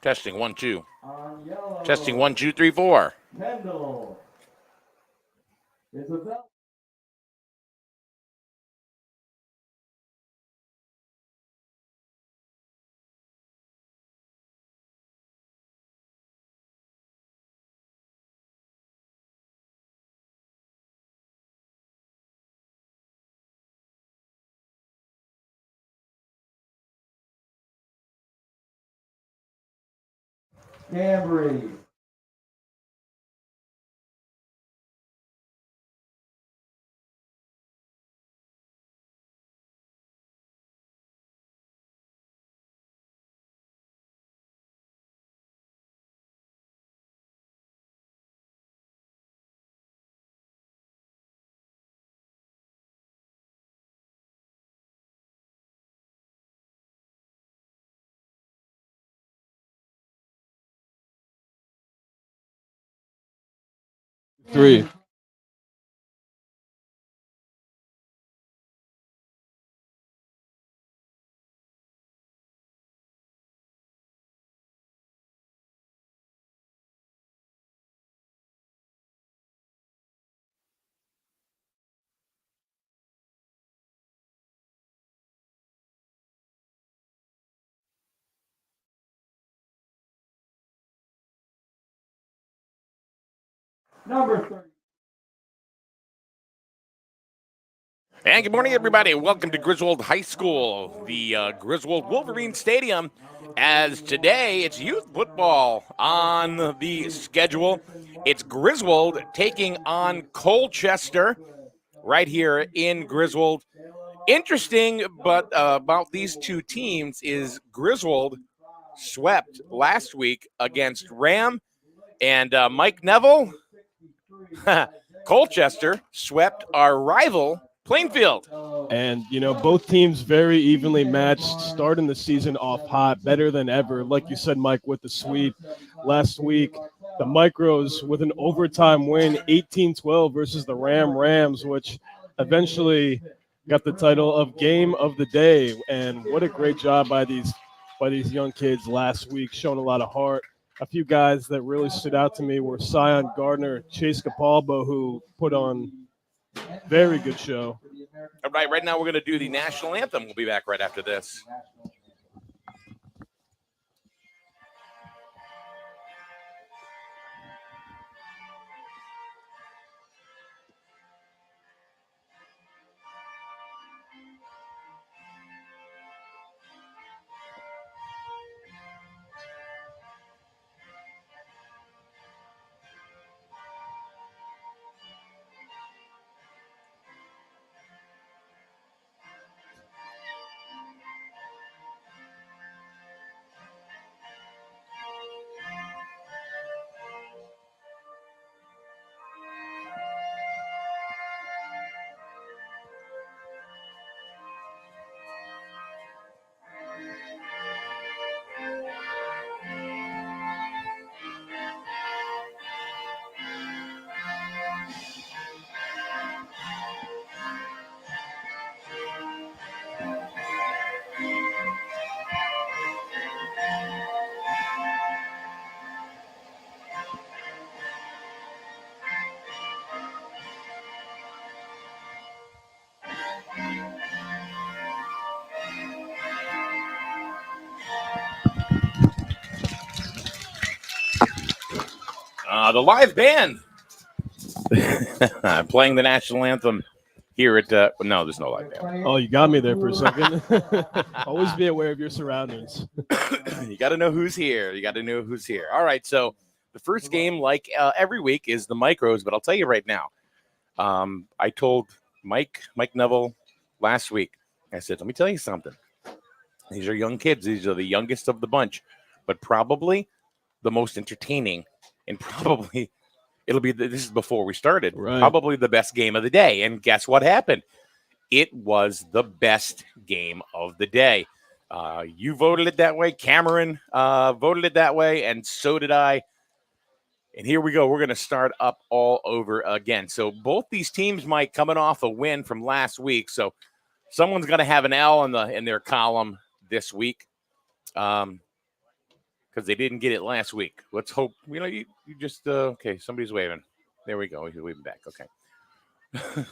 Testing 1 2. Testing 1 2 3 4. Kendall. Isabel. Cambry. Three. Number 30. And good morning, everybody. Welcome to Griswold High School, the Griswold Wolverines Stadium. As today, it's youth football on the schedule. It's Griswold taking on Colchester right here in Griswold. Interesting, but about these two teams is Griswold swept last week against Ram, and Mike Neville, Colchester swept our rival Plainfield. And, both teams very evenly matched, starting the season off hot, better than ever. Like you said, Mike, with the sweep last week, the Micros with an overtime win, 18-12 versus the Rams, which eventually got the title of Game of the Day. And what a great job by these young kids last week, showing a lot of heart. A few guys that really stood out to me were Sion Gardner, Chase Capalbo, who put on very good show. All right now we're going to do the national anthem. We'll be back right after this. The live band playing the national anthem here at no, there's no live band. Oh, you got me there for a second. Always be aware of your surroundings. You got to know who's here. All right, so the first game, like every week, is the Micros, but I'll tell you right now, I told Mike Neville last week, I said, let me tell you something. These are young kids. These are the youngest of the bunch, but probably the most entertaining. And probably this is before we started, right. Probably the best game of the day. And guess what happened? It was the best game of the day. You voted it that way. Cameron voted it that way, and so did I. And here we go. We're going to start up all over again. So both these teams, Mike, coming off a win from last week. So someone's going to have an L in their column this week because they didn't get it last week. Let's hope. You just okay. Somebody's waving. There we go. He's waving back. Okay.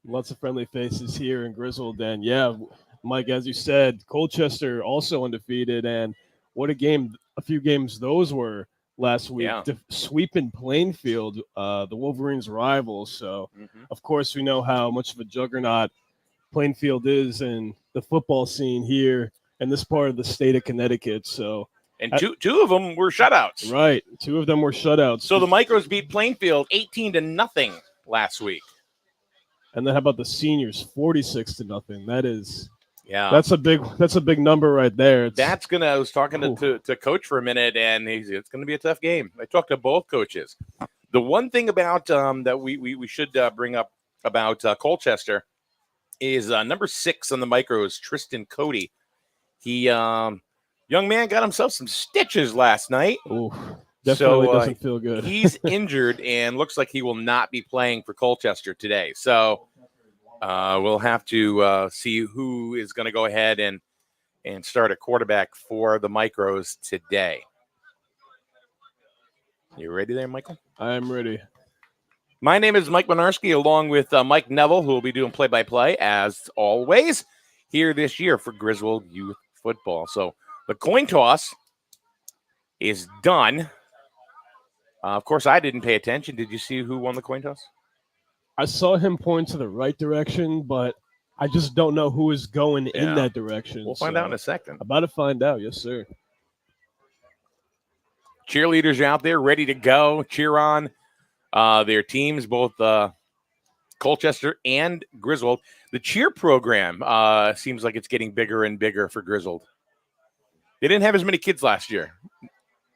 Lots of friendly faces here in Griswold. And yeah, Mike, as you said, Colchester also undefeated. And what a few games those were last week. Yeah. Sweeping Plainfield, the Wolverines' rivals. So, of course, we know how much of a juggernaut Plainfield is in the football scene here in this part of the state of Connecticut. So, and two of them were shutouts. Right. Two of them were shutouts. So the Micros beat Plainfield 18-0 last week. And then how about the seniors, 46-0? That is, yeah, that's a big number right there. I was talking to Coach for a minute, and it's going to be a tough game. I talked to both coaches. The one thing about that we should bring up about Colchester is number 6 on the Micros, Tristan Cody. He young man got himself some stitches last night. Ooh, definitely doesn't feel good. He's injured and looks like he will not be playing for Colchester today. So we'll have to see who is going to go ahead and start a quarterback for the Micros today. You ready there, Michael? I am ready. My name is Mike Minarski, along with Mike Neville, who will be doing play-by-play, as always, here this year for Griswold Youth Football. So the coin toss is done. Of course, I didn't pay attention. Did you see who won the coin toss? I saw him point to the right direction, but I just don't know who is going in that direction. We'll find out in a second. About to find out, yes, sir. Cheerleaders are out there ready to go, cheer on their teams, both Colchester and Griswold. The cheer program seems like it's getting bigger and bigger for Griswold. They didn't have as many kids last year.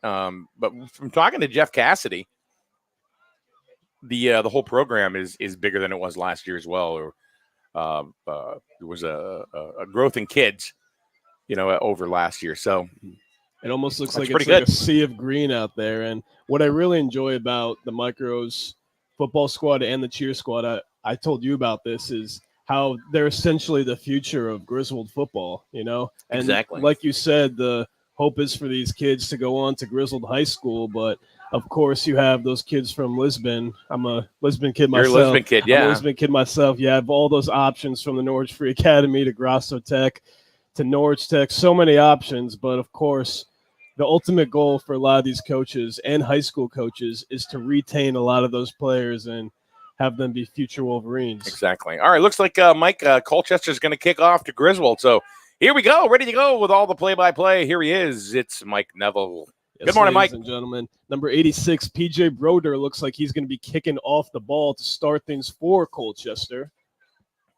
But from talking to Jeff Cassidy, the whole program is bigger than it was last year as well. There was a growth in kids, over last year. So it almost looks like pretty it's good. Like a sea of green out there. And what I really enjoy about the Micros football squad and the cheer squad, I told you about this, is how they're essentially the future of Griswold football, And exactly. Like you said, the hope is for these kids to go on to Griswold High School, but of course you have those kids from Lisbon. I'm a Lisbon kid myself. You're a Lisbon kid, yeah. I'm a Lisbon kid myself. You have all those options from the Norwich Free Academy to Grasso Tech to Norwich Tech, so many options, but of course the ultimate goal for a lot of these coaches and high school coaches is to retain a lot of those players and have them be future Wolverines. Exactly. All right, looks like Mike Colchester's going to kick off to Griswold. So here we go, ready to go with all the play-by-play. Here he is. It's Mike Neville. Yes, good morning, Mike. Ladies and gentlemen. Number 86, PJ Broder, looks like he's going to be kicking off the ball to start things for Colchester. A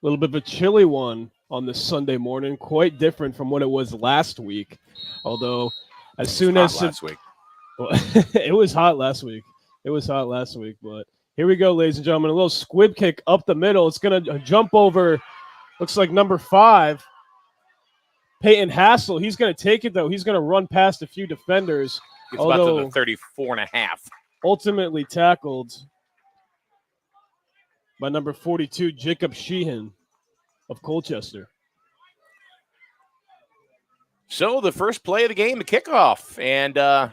little bit of a chilly one on this Sunday morning, quite different from what it was last week. Although, as soon as last week, it was hot last week. It was hot last week, but here we go, ladies and gentlemen. A little squib kick up the middle. It's going to jump over. Looks like number 5, Peyton Hassel. He's going to take it, though. He's going to run past a few defenders. It's about to the 34.5. Ultimately tackled by number 42, Jacob Sheehan of Colchester. So the first play of the game, the kickoff, and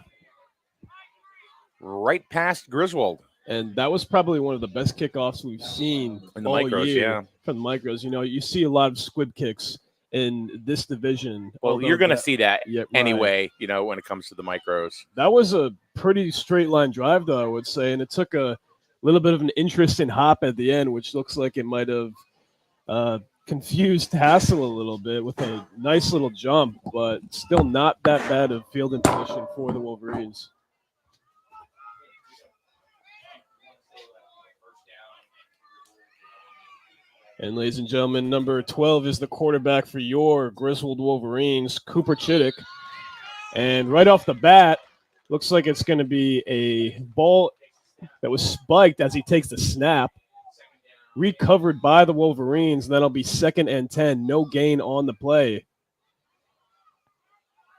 right past Griswold. And that was probably one of the best kickoffs we've seen in the all Micros, year from the Micros. You see a lot of squib kicks in this division. Well, you're going to see that anyway, right. When it comes to the Micros. That was a pretty straight line drive, though, I would say. And it took a little bit of an interesting hop at the end, which looks like it might have confused Hassel a little bit with a nice little jump, but still not that bad of fielding position for the Wolverines. And ladies and gentlemen, number 12 is the quarterback for your Griswold Wolverines, Cooper Chittick. And right off the bat, looks like it's going to be a ball that was spiked as he takes the snap. recovered by the Wolverines. And that'll be 2nd and 10. No gain on the play.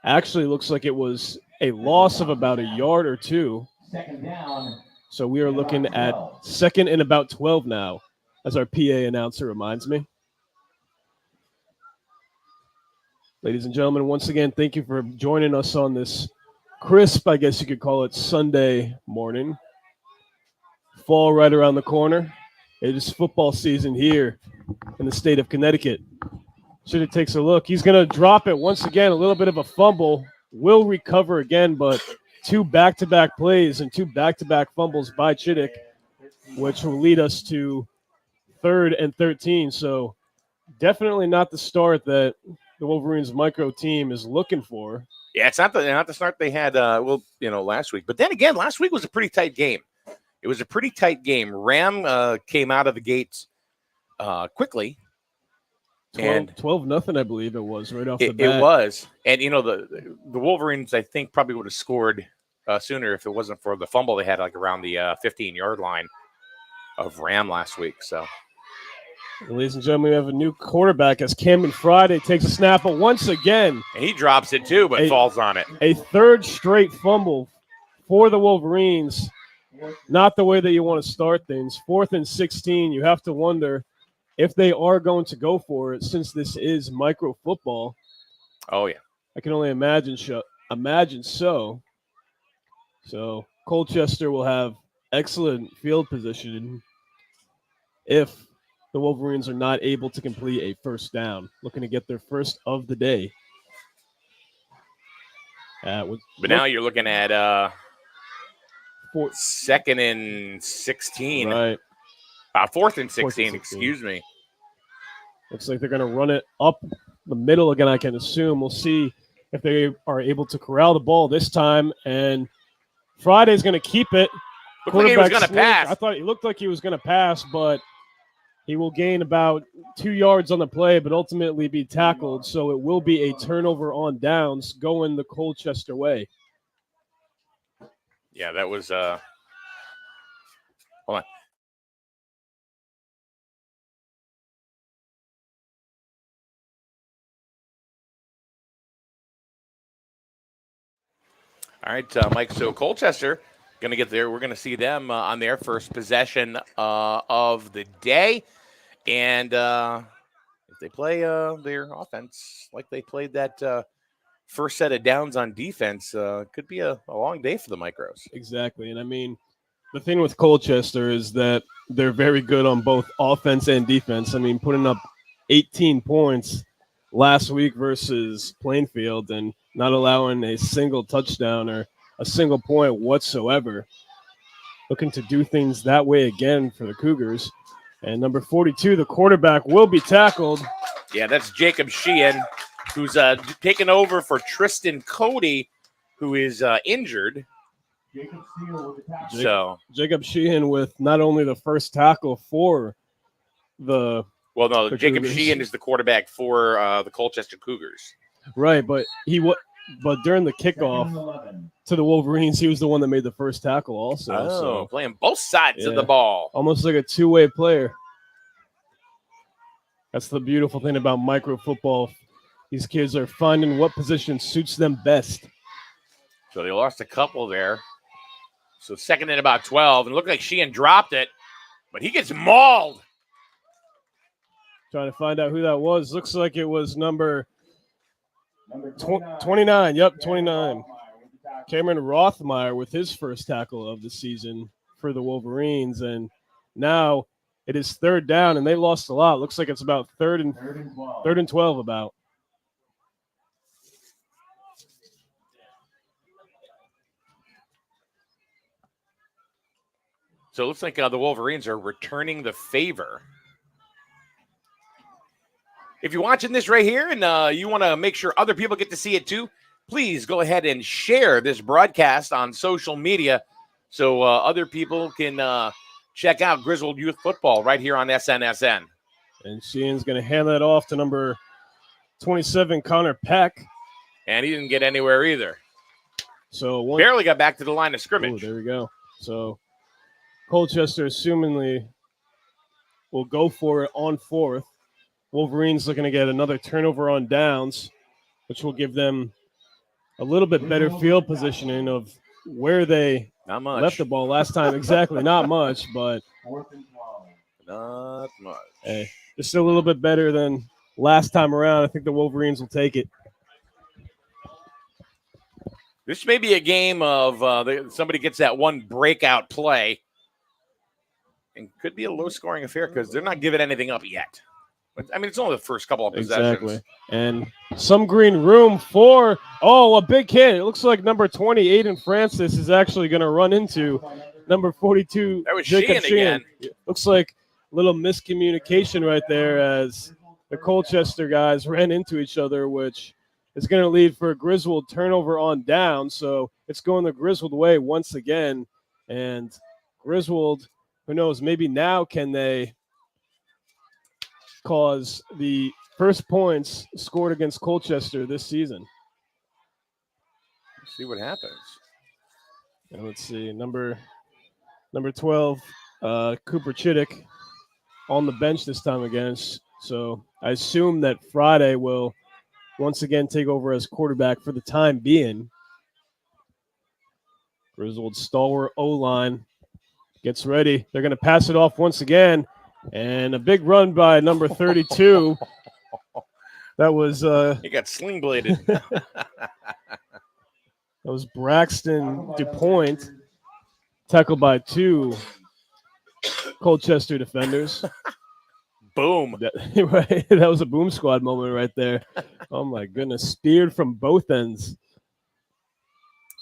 Actually, looks like it was a loss of about a yard or two. Second down. So we are looking at 2nd and about 12 now, as our PA announcer reminds me. Ladies and gentlemen, once again, thank you for joining us on this crisp, I guess you could call it, Sunday morning. Fall right around the corner. It is football season here in the state of Connecticut. Shida takes a look. He's going to drop it once again. A little bit of a fumble. Will recover again, but 2 back-to-back plays and 2 back-to-back fumbles by Chittick, which will lead us to 3rd and 13. So definitely not the start that the Wolverines micro team is looking for. Yeah, it's not the start they had, last week. But then again, last week was a pretty tight game. It was a pretty tight game. Ram came out of the gates quickly. 12-0, I believe it was, right off the bat. It was. And, the Wolverines, I think, probably would have scored sooner if it wasn't for the fumble they had around the 15-yard line of Ram last week. So, ladies and gentlemen, we have a new quarterback as Camden Friday takes a snap, but once again. And he drops it too, but falls on it. A 3rd straight fumble for the Wolverines. Not the way that you want to start things. 4th and 16, you have to wonder if they are going to go for it, since this is micro football. Oh, yeah. I can only imagine so. So Colchester will have excellent field position if the Wolverines are not able to complete a first down. Looking to get their first of the day. But now you're looking at 2nd and 16. Right. 4th and 16, excuse me. Looks like they're going to run it up the middle again, I can assume. We'll see if they are able to corral the ball this time. And Friday's going to keep it. Looked like he was going to pass. I thought it looked like he was going to pass, but he will gain about 2 yards on the play, but ultimately be tackled. So it will be a turnover on downs going the Colchester way. Yeah, that was hold on. All right, Mike. So Colchester going to get there. We're going to see them on their first possession of the day. And if they play their offense like they played that first set of downs on defense, could be a long day for the Micros. Exactly. And, I mean, the thing with Colchester is that they're very good on both offense and defense. I mean, putting up 18 points last week versus Plainfield and not allowing a single touchdown or a single point whatsoever. Looking to do things that way again for the Cougars. And number 42, the quarterback, will be tackled. Yeah, that's Jacob Sheehan, who's taken over for Tristan Cody, who is injured. Jacob Sheehan with not only the first tackle for the Jacob Cougars. Sheehan is the quarterback for the Colchester Cougars. Right, but during the kickoff to the Wolverines, he was the one that made the first tackle also. So playing both sides of the ball. Almost like a two-way player. That's the beautiful thing about micro football. These kids are finding what position suits them best. So they lost a couple there. So 2nd and about 12. And it looked like Sheehan dropped it, but he gets mauled. Trying to find out who that was. Looks like it was number 29. Yep, 29. Cameron Rothmeyer with his first tackle of the season for the Wolverines. And now it is 3rd down, and they lost a lot. Looks like it's about 3rd and 12 about. So it looks like the Wolverines are returning the favor. If you're watching this right here and you want to make sure other people get to see it too, please go ahead and share this broadcast on social media so other people can check out Griswold Youth Football right here on SNSN. And Sheehan's going to hand that off to number 27, Connor Peck. And he didn't get anywhere either. So barely got back to the line of scrimmage. Oh, there we go. So Colchester assumingly will go for it on fourth. Wolverines looking to get another turnover on downs, which will give them a little bit better field positioning of where they Not much. left the ball last time. Exactly, not much, but Not much. hey, just a little bit better than last time around. I think the Wolverines will take it. This may be a game of somebody gets that one breakout play, and could be a low-scoring affair because they're not giving anything up yet. But, I mean, it's only the first couple of possessions. Exactly. And some green room for, a big hit. It looks like number 20, Aiden Francis, is actually going to run into number 42, That was Jacob Sheehan again. Looks like a little miscommunication right there as the Colchester guys ran into each other, which is going to lead for a Griswold turnover on down. So it's going the Griswold way once again. And Griswold, who knows, maybe now can they cause the first points scored against Colchester this season. Let's see what happens. And let's see, number 12, Cooper Chittick on the bench this time again. So I assume that Friday will once again take over as quarterback for the time being. Griswold stalwart O-line gets ready. They're going to pass it off once again. And a big run by number 32. That was He got sling bladed. that was Braxton DuPoint, tackled by two Colchester defenders. Boom. That was a boom squad moment right there. Oh my goodness, speared from both ends.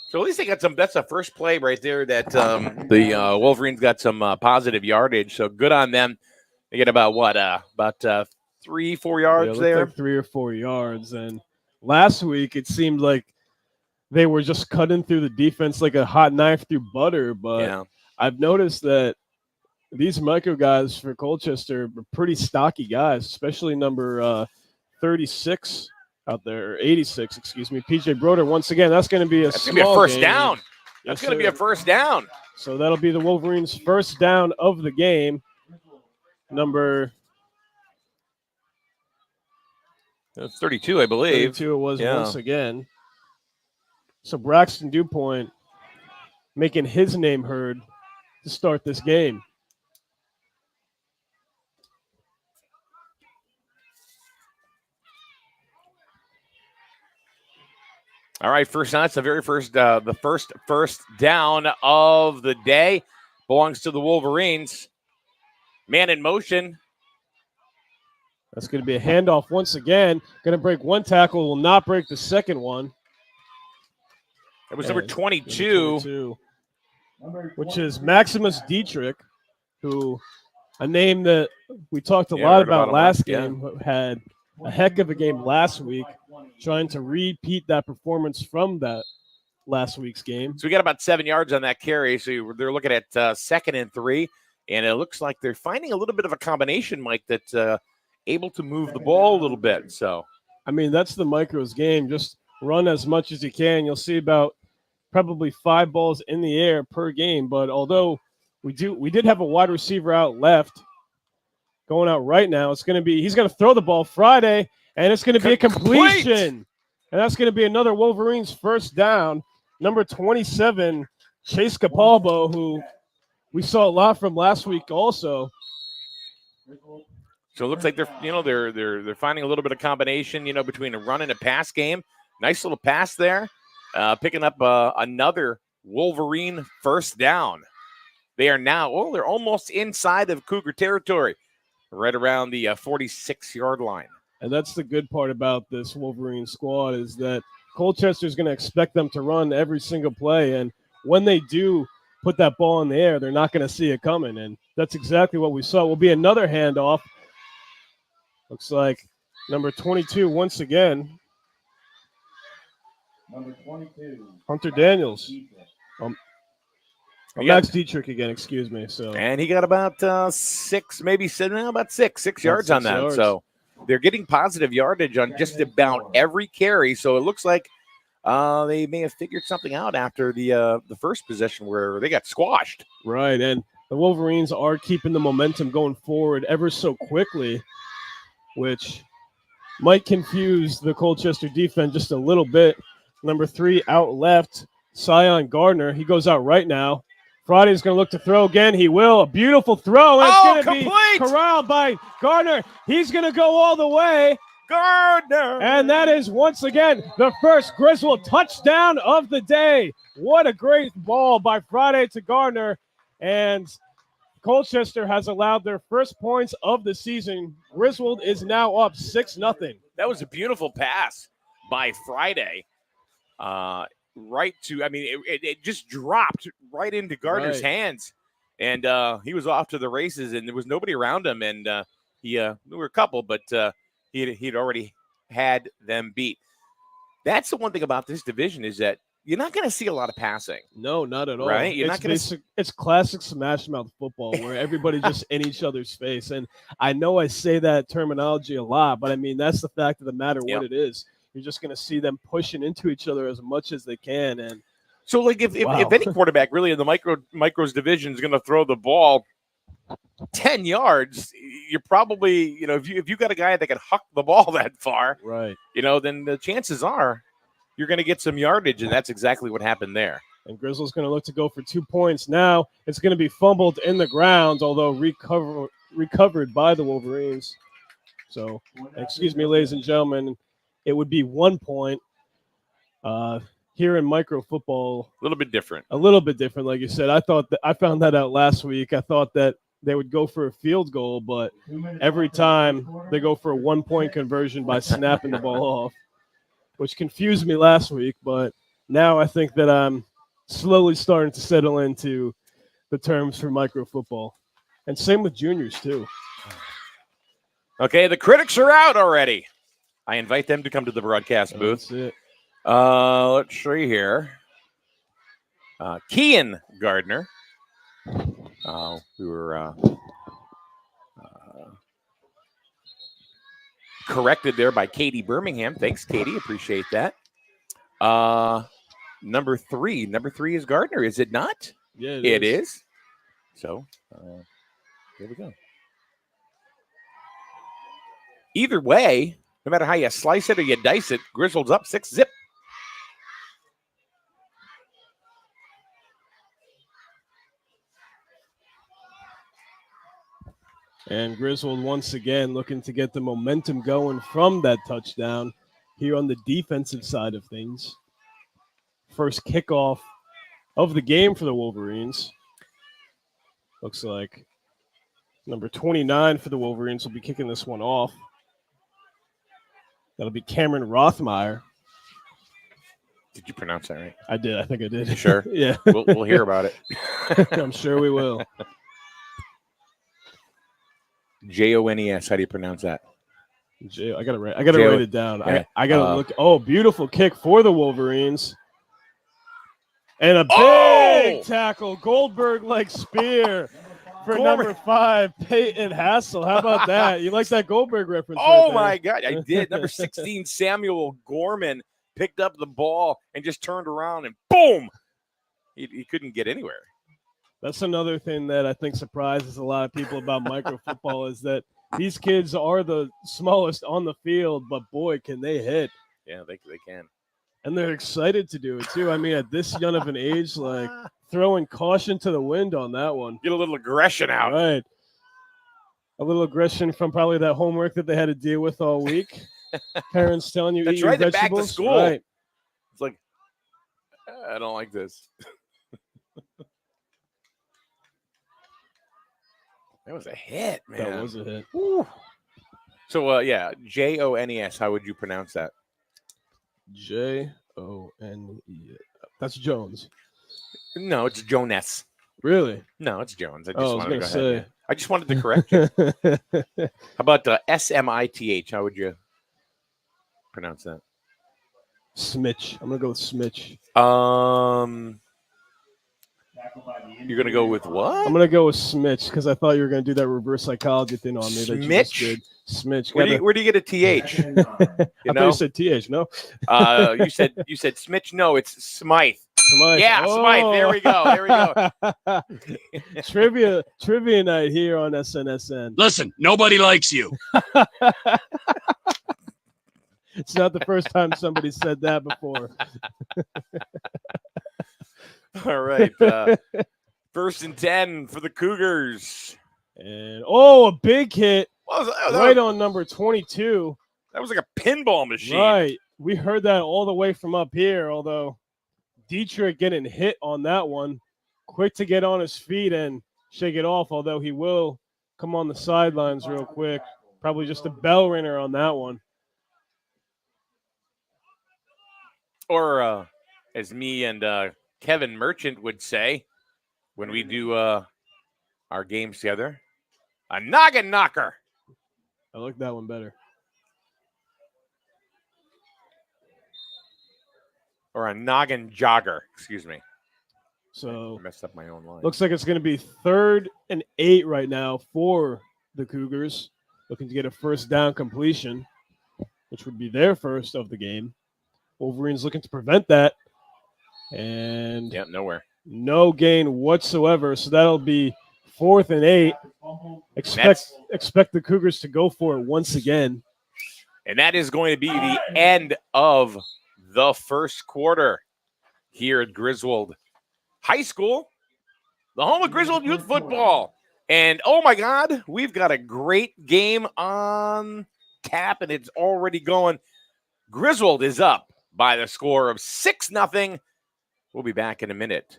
So at least they got some. That's the first play right there that the Wolverines got some positive yardage. So good on them. They get about 3-4 yards there. Like 3 or 4 yards. And last week it seemed like they were just cutting through the defense like a hot knife through butter. But Yeah. I've noticed that these micro guys for Colchester are pretty stocky guys, especially number 36 out there, or 86, excuse me. PJ Broder, once again, that's going to be a first game. down. Yes, That's going to be sir. a first down. So that'll be the Wolverines' first down of the game. Number That's 32, I believe. 32 it was Yeah. once again. So Braxton DuPoint making his name heard to start this game. All right, first down. It's the very first, the first down of the day. Belongs to the Wolverines. Man in motion. That's going to be a handoff once again. Going to break one tackle, will not break the second one. It was number 22. 22, which is Maximus Dietrich, who a name that we talked a lot heard about about him last yeah. game, had a heck of a game last week, trying to repeat that performance from that last week's game. So we got about 7 yards on that carry. So they're looking at 2nd and 3. And it looks like they're finding a little bit of a combination, Mike, that's able to move the ball a little bit. So, I mean, that's the Micros game. Just run as much as you can. You'll see about probably 5 balls in the air per game. But although we did have a wide receiver out left going out right now, he's going to throw the ball Friday, and it's going to be a completion. And that's going to be another Wolverines first down. Number 27, Chase Capalbo, who we saw a lot from last week also. So it looks like they're finding a little bit of combination, between a run and a pass game. Nice little pass there, picking up another Wolverine first down. They are now, they're almost inside of Cougar territory, right around the 46-yard line. And that's the good part about this Wolverine squad is that Colchester is going to expect them to run every single play. And when they do put that ball in the air, they're not going to see it coming. And that's exactly what we saw. Will be another handoff. Looks like number 22 once again. Number 22. Hunter Daniels. Yeah. Max Dietrich again, excuse me. So And he got about 6 yards on that. yards. So they're getting positive yardage on just about every carry. So it looks like they may have figured something out after the first possession where they got squashed. right. And the Wolverines are keeping the momentum going forward ever so quickly, which might confuse the Colchester defense just a little bit. Number 3 out left, Sion Gardner. He goes out right now. Friday's going to look to throw again. He will. A beautiful throw. And it's going to be corralled by Gardner. He's going to go all the way. Gardner. And that is once again the first Griswold touchdown of the day. What a great ball by Friday to Gardner. And Colchester has allowed their first points of the season. Griswold is now up 6-0. That was a beautiful pass by Friday. Right to, I mean, it just dropped right into Gardner's hands. And he was off to the races, and there was nobody around him. And there were a couple, but he'd already had them beat. That's the one thing about this division is that you're not going to see a lot of passing. No, not at all. Right? You're not going to. It's classic smash mouth football where everybody's just in each other's face. And I know I say that terminology a lot, but I mean that's the fact of the matter. What it is. You're just going to see them pushing into each other as much as they can. And so, like, if any quarterback really in the micros division is going to throw the ball 10 yards, you're probably, if you got a guy that can huck the ball that far, right? Then the chances are you're going to get some yardage, and that's exactly what happened there. And Griswold's going to look to go for 2 points. Now it's going to be fumbled in the ground, although recovered by the Wolverines. So, excuse me, ladies and gentlemen, it would be 1 point. Here in micro football, a little bit different, like you said. I found that out last week. I thought that they would go for a field goal, but every time they go for a 1 point conversion by snapping the ball off, which confused me last week. But now I think that I'm slowly starting to settle into the terms for micro football, and same with juniors too. Okay, the critics are out already. I invite them to come to the broadcast booth. That's it. Let's see here. Kean Gardner. We were corrected there by Katie Birmingham. Thanks, Katie. Appreciate that. Number three is Gardner, is it not? Yeah, it is. So, here we go. Either way, no matter how you slice it or you dice it, Griswold's up 6-0. And Griswold once again looking to get the momentum going from that touchdown here on the defensive side of things. First kickoff of the game for the Wolverines. Looks like number 29 for the Wolverines will be kicking this one off. That'll be Cameron Rothmeyer. Did you pronounce that right? I did. I think I did. You sure? Yeah. We'll hear about it. I'm sure we will. Jones. How do you pronounce that? I gotta write it down. Yeah. I gotta look. Oh, beautiful kick for the Wolverines. And a big tackle. Goldberg like spear for number 5, Peyton Hassel. How about that? You like that Goldberg reference? Oh, my God. I did. Number 16, Samuel Gorman picked up the ball and just turned around and boom. He couldn't get anywhere. That's another thing that I think surprises a lot of people about micro football is that these kids are the smallest on the field, but boy, can they hit. Yeah, they can. And they're excited to do it too. I mean, at this young of an age, like throwing caution to the wind on that one. Get a little aggression out. Right. A little aggression from probably that homework that they had to deal with all week. Parents telling you, that's eat right, your they're vegetables. back to school. Right. It's like, I don't like this. That was a hit, man. That was a hit. Woo. So, Jones. How would you pronounce that? Jone. That's Jones. No, it's Jonas. Really? No, it's Jones. I just wanted to correct you. How about Smith? How would you pronounce that? Smitch. I'm gonna go with Smitch. You're gonna go with what? I'm gonna go with Smitch because I thought you were gonna do that reverse psychology thing on me. Smitch. Smitch. Where do you get a TH? I thought you said TH. No. You said Smitch. No, it's Smythe. Smythe. Yeah, Smythe. There we go. Trivia night here on SNSN. Listen, nobody likes you. It's not the first time somebody said that before. All right. 1st and 10 for the Cougars. And a big hit What was that? right on number 22. That was like a pinball machine. Right. We heard that all the way from up here, although Dietrich getting hit on that one. Quick to get on his feet and shake it off, although he will come on the sidelines real quick. Probably just a bell ringer on that one. Or as me and Kevin Merchant would say when we do our games together, a noggin knocker. I like that one better. Or a noggin jogger. Excuse me. So I messed up my own line. looks like it's going to be 3rd and 8 right now for the Cougars, looking to get a first down completion, which would be their first of the game. Wolverines looking to prevent that. And nowhere. no gain whatsoever. So that'll be 4th and 8. Expect the Cougars to go for it once again. And that is going to be the end of the first quarter here at Griswold High School, the home of Griswold Youth Football. And, oh, my God, we've got a great game on tap, and it's already going. Griswold is up by the score of 6-0. We'll be back in a minute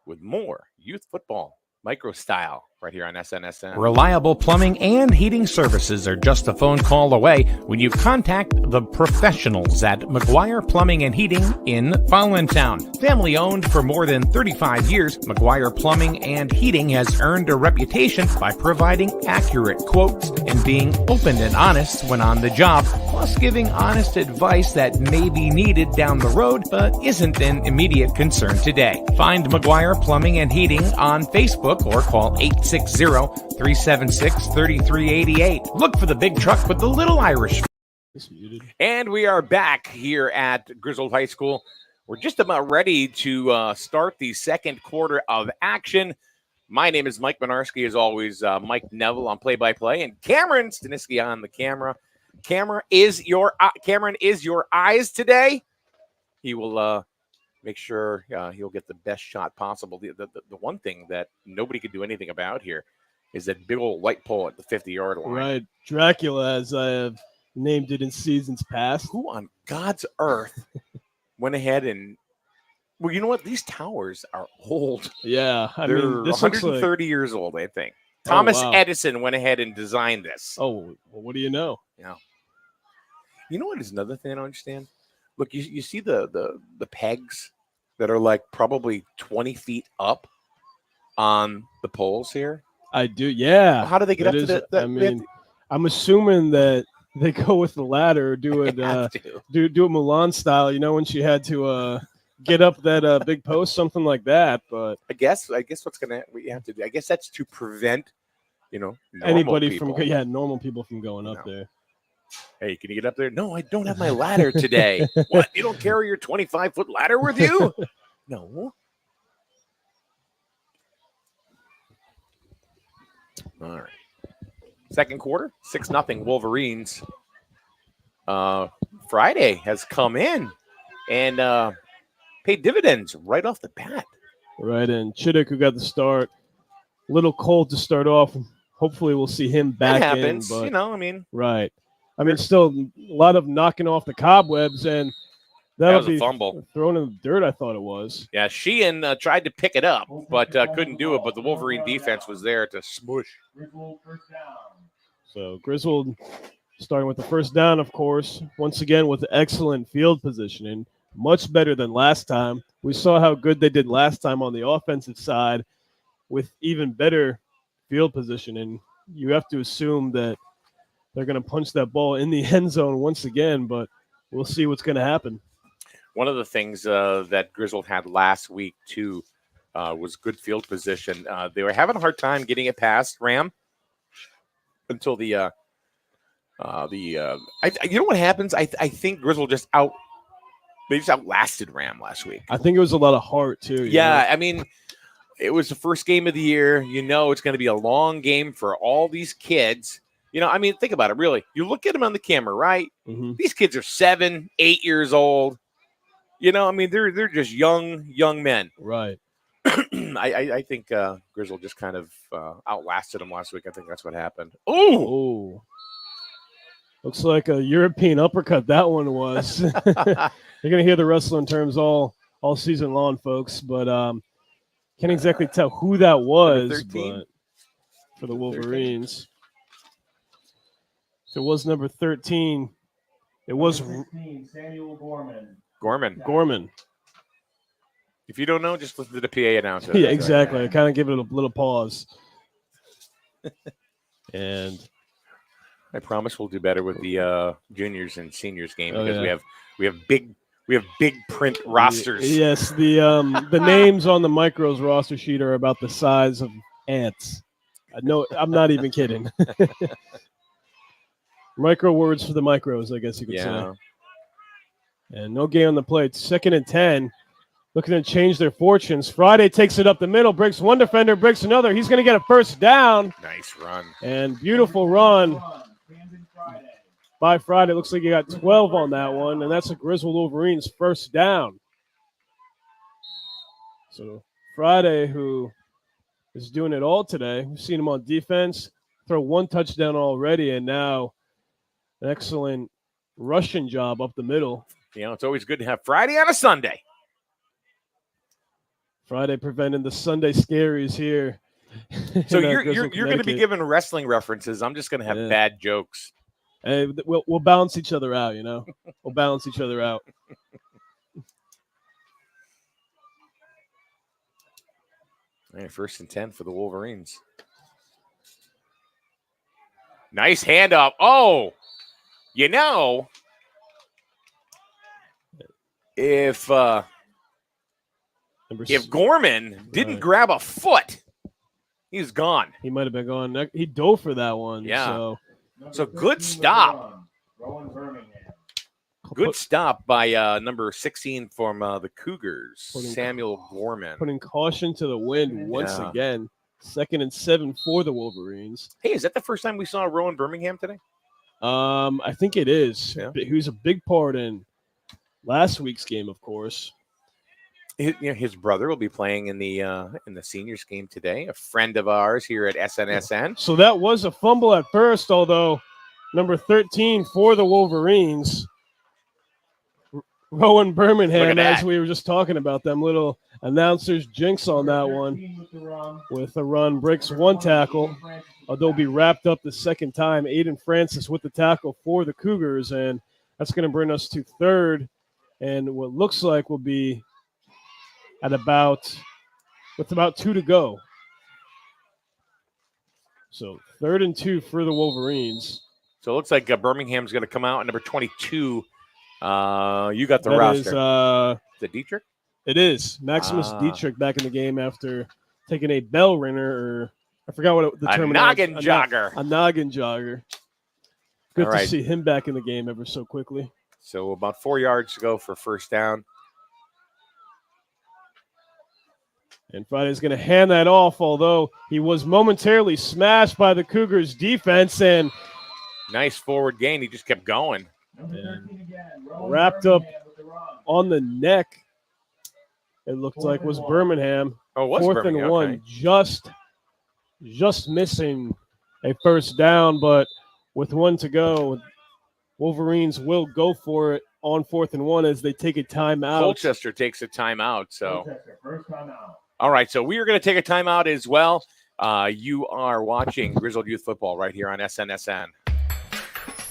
with more youth football, micro style, right here on SNSN. Reliable plumbing and heating services are just a phone call away when you contact the professionals at McGuire Plumbing and Heating in Fowlentown. Family owned for more than 35 years, McGuire Plumbing and Heating has earned a reputation by providing accurate quotes and being open and honest when on the job, plus giving honest advice that may be needed down the road but isn't an immediate concern today. Find McGuire Plumbing and Heating on Facebook or call 860-376-3388. Look for the big truck with the little Irish. And we are back here at Griswold High School. We're just about ready to start the second quarter of action. My name is Mike Minarski, as always. Mike Neville on play-by-play, and Cameron Staniski on the camera. Cameron is your eyes today. He will make sure he'll get the best shot possible. The one thing that nobody could do anything about here is that big old light pole at the 50-yard line. Right. Dracula, as I have named it in seasons past. Who on God's earth went ahead and – well, you know what? These towers are old. Yeah. They're this 130 years old, I think. Thomas wow. Edison went ahead and designed this. Oh, well, what do you know? Yeah. You know what is another thing I don't understand? Look, you see the pegs that are like probably 20 feet up on the poles here? I do, yeah. Well, how do they get up to that? I'm assuming that they go with the ladder, do it Mulan style, when she had to get up that big post, something like that. But I guess what you have to do, I guess that's to prevent, anybody people. Normal people from going up there. Hey, can you get up there? No, I don't have my ladder today. What? You don't carry your 25-foot ladder with you? No. All right. Second quarter, 6-0 Wolverines. Friday has come in and paid dividends right off the bat. Right, and Chittick, who got the start, little cold to start off. Hopefully we'll see him back that happens, in. But, right. Still a lot of knocking off the cobwebs, and that was a fumble. Thrown in the dirt, I thought it was. Yeah, Sheehan tried to pick it up, but couldn't do it. But the Wolverine defense was there to smush. So Griswold starting with the first down, of course, once again with excellent field positioning, much better than last time. We saw how good they did last time on the offensive side with even better field positioning. You have to assume that they're going to punch that ball in the end zone once again, but we'll see what's going to happen. One of the things that Griswold had last week, too, was good field position. They were having a hard time getting it past Ram until you know what happens? I think Griswold just They just outlasted Ram last week. I think it was a lot of heart too. Yeah, I mean, it was the first game of the year. You know, it's going to be a long game for all these kids. You know, I mean, think about it. Really, you look at them on the camera, right? Mm-hmm. These kids are 7, 8 years old. You know, I mean, they're just young men. Right. I think Griswold just kind of outlasted them last week. I think that's what happened. Oh, looks like a European uppercut that one was. You're gonna hear the wrestling terms all season long, folks, but can't exactly tell who that was. But for the Wolverines, it was number 13. It was 16, Samuel Gorman. Gorman. If you don't know, just listen to the PA announcer. Yeah, exactly. I kind of give it a little pause. And I promise we'll do better with the juniors and seniors game because yeah. we have big print rosters. Yes, the names on the Micros roster sheet are about the size of ants. No, I'm not even kidding. Micro words for the Micros, I guess you could say. And no gain on the plate. 2nd and 10. Looking to change their fortunes. Friday takes it up the middle, breaks one defender, breaks another. He's going to get a first down. Nice run. And beautiful run by Friday. Looks like he got 12 on that one, and that's a Griswold Wolverines first down. So Friday, who is doing it all today. We've seen him on defense, throw one touchdown already, and now an excellent rushing job up the middle. You know, it's always good to have Friday on a Sunday. Friday preventing the Sunday scaries here. So you're going to be giving wrestling references. I'm just going to have bad jokes. Hey, we'll balance each other out, you know. We'll balance each other out. All right, 1st and 10 for the Wolverines. Nice handoff. Oh, you know, if Gorman didn't grab a foot, he's gone. He might have been gone. He dove for that one. Yeah. So good stop. Good stop by number 16 from the Cougars, Samuel Gorman. Putting caution to the wind once again. 2nd and 7 for the Wolverines. Hey, is that the first time we saw Rowan Birmingham today? I think it is. Yeah. He was a big part in last week's game, of course. His brother will be playing in the seniors game today. A friend of ours here at SNSN. So that was a fumble at first, although number 13 for the Wolverines, Rowan Birmingham, as we were just talking about, them little announcers jinx on that one with a run, breaks one tackle, although be wrapped up the second time. Aiden Francis with the tackle for the Cougars, and that's going to bring us to 3rd and what looks like will be with about 2 to go. So 3rd and 2 for the Wolverines. So it looks like Birmingham's going to come out at number 22. You got the that roster. Is it Dietrich? It is. Maximus Dietrich back in the game after taking a bell ringer, or I forgot what the term was. Noggin jogger. A noggin jogger. Good All right. to see him back in the game ever so quickly. So about 4 yards to go for first down. And Friday's going to hand that off, although he was momentarily smashed by the Cougars defense, and nice forward gain. He just kept going. Wrapped up on the neck. It looked like was Birmingham. Oh, it was 4th Birmingham. and 1, just missing a first down, but with 1 to go, Wolverines will go for it on 4th and 1 as they take a timeout. Colchester takes a timeout. So, all right. So we are going to take a timeout as well. You are watching Griswold Youth Football right here on SNSN.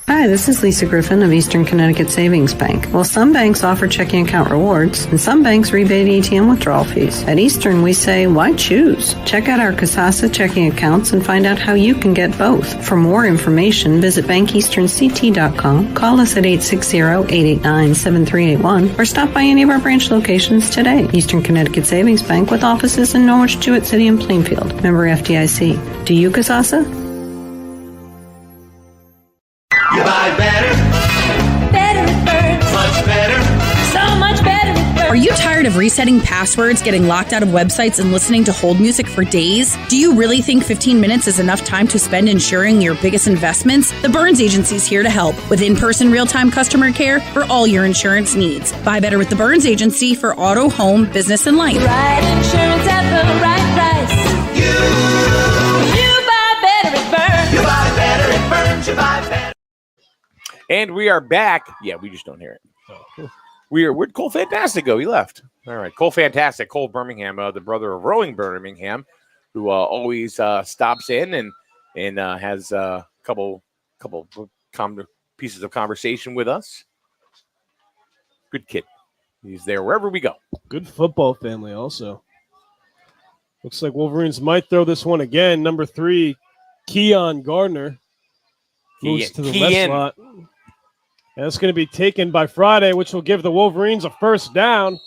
Hi, this is Lisa Griffin of Eastern Connecticut Savings Bank. Well, some banks offer checking account rewards, and some banks rebate ATM withdrawal fees. At Eastern, we say, why choose? Check out our Kasasa checking accounts and find out how you can get both. For more information, visit bankeasternct.com, call us at 860-889-7381, or stop by any of our branch locations today. Eastern Connecticut Savings Bank with offices in Norwich, Jewett City, and Plainfield. Member FDIC. Do you Kasasa? You buy better. Better with birds. Much better. So much resetting passwords, getting locked out of websites, and listening to hold music for days? Do you really think 15 minutes is enough time to spend ensuring your biggest investments? The Burns Agency is here to help with in-person real-time customer care for all your insurance needs. Buy better with the Burns Agency for auto, home, business, and life. Right insurance at the right price. You buy better at Burns. You buy better at Burns. You buy better. And we are back. Yeah, we just don't hear it. Where'd Cole Fantastic go? He left. All right, Cole Fantastic, Cole Birmingham, the brother of Rowing Birmingham, who always stops in and has a couple pieces of conversation with us. Good kid. He's there wherever we go. Good football family also. Looks like Wolverines might throw this one again. Number 3, Keon Gardner moves to the left slot. And it's going to be taken by Friday, which will give the Wolverines a first down.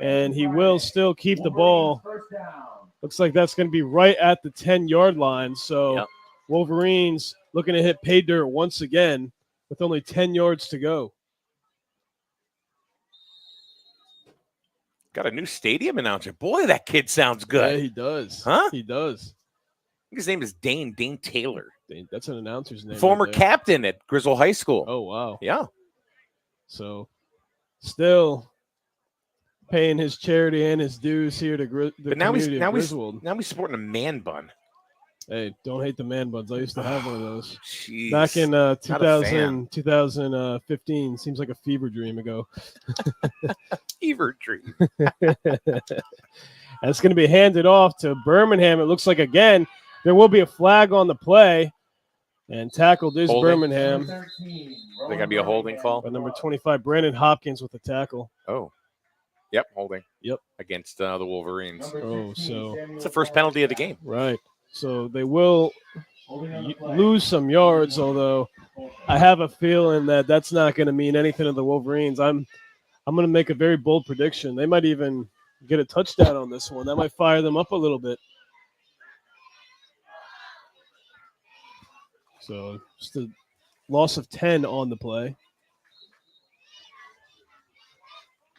And he will still keep the ball. Looks like that's going to be right at the 10-yard line. So Wolverines looking to hit pay dirt once again with only 10 yards to go. Got a new stadium announcer. Boy, that kid sounds good. Yeah, he does. Huh? He does. I think his name is Dane Taylor. That's an announcer's name. Former right there. captain at Griswold High School. Oh, wow. Yeah. So still paying his charity and his dues here to the But now community of Griswold. now he's sporting a man bun. Hey, don't hate the man buns. I used to have one of those. Jeez. Back in 2015. Seems like a fever dream ago. Fever dream. That's going to be handed off to Birmingham. It looks like, again, there will be a flag on the play. And tackled is Holding. Birmingham. There got to be a holding call. By number 25, Brandon Hopkins with the tackle. Oh. Yep, holding. Yep. Against the Wolverines. Oh, so. It's the first penalty of the game. Right. So they will lose some yards, although I have a feeling that that's not going to mean anything to the Wolverines. I'm going to make a very bold prediction. They might even get a touchdown on this one. That might fire them up a little bit. So just a loss of 10 on the play.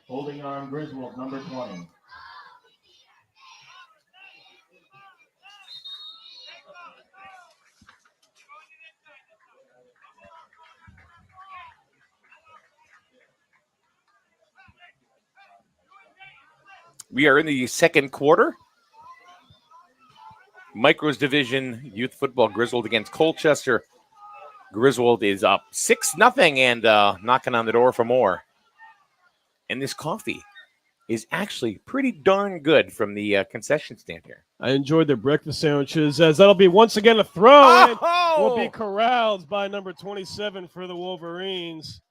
Holding on Griswold, number 20. We are in the second quarter. Micros Division Youth Football, Griswold against Colchester. Griswold is up 6-0 and knocking on the door for more. And this coffee is actually pretty darn good from the concession stand here. I enjoyed their breakfast sandwiches, as that'll be once again a throw. Oh! And will be corralled by number 27 for the Wolverines.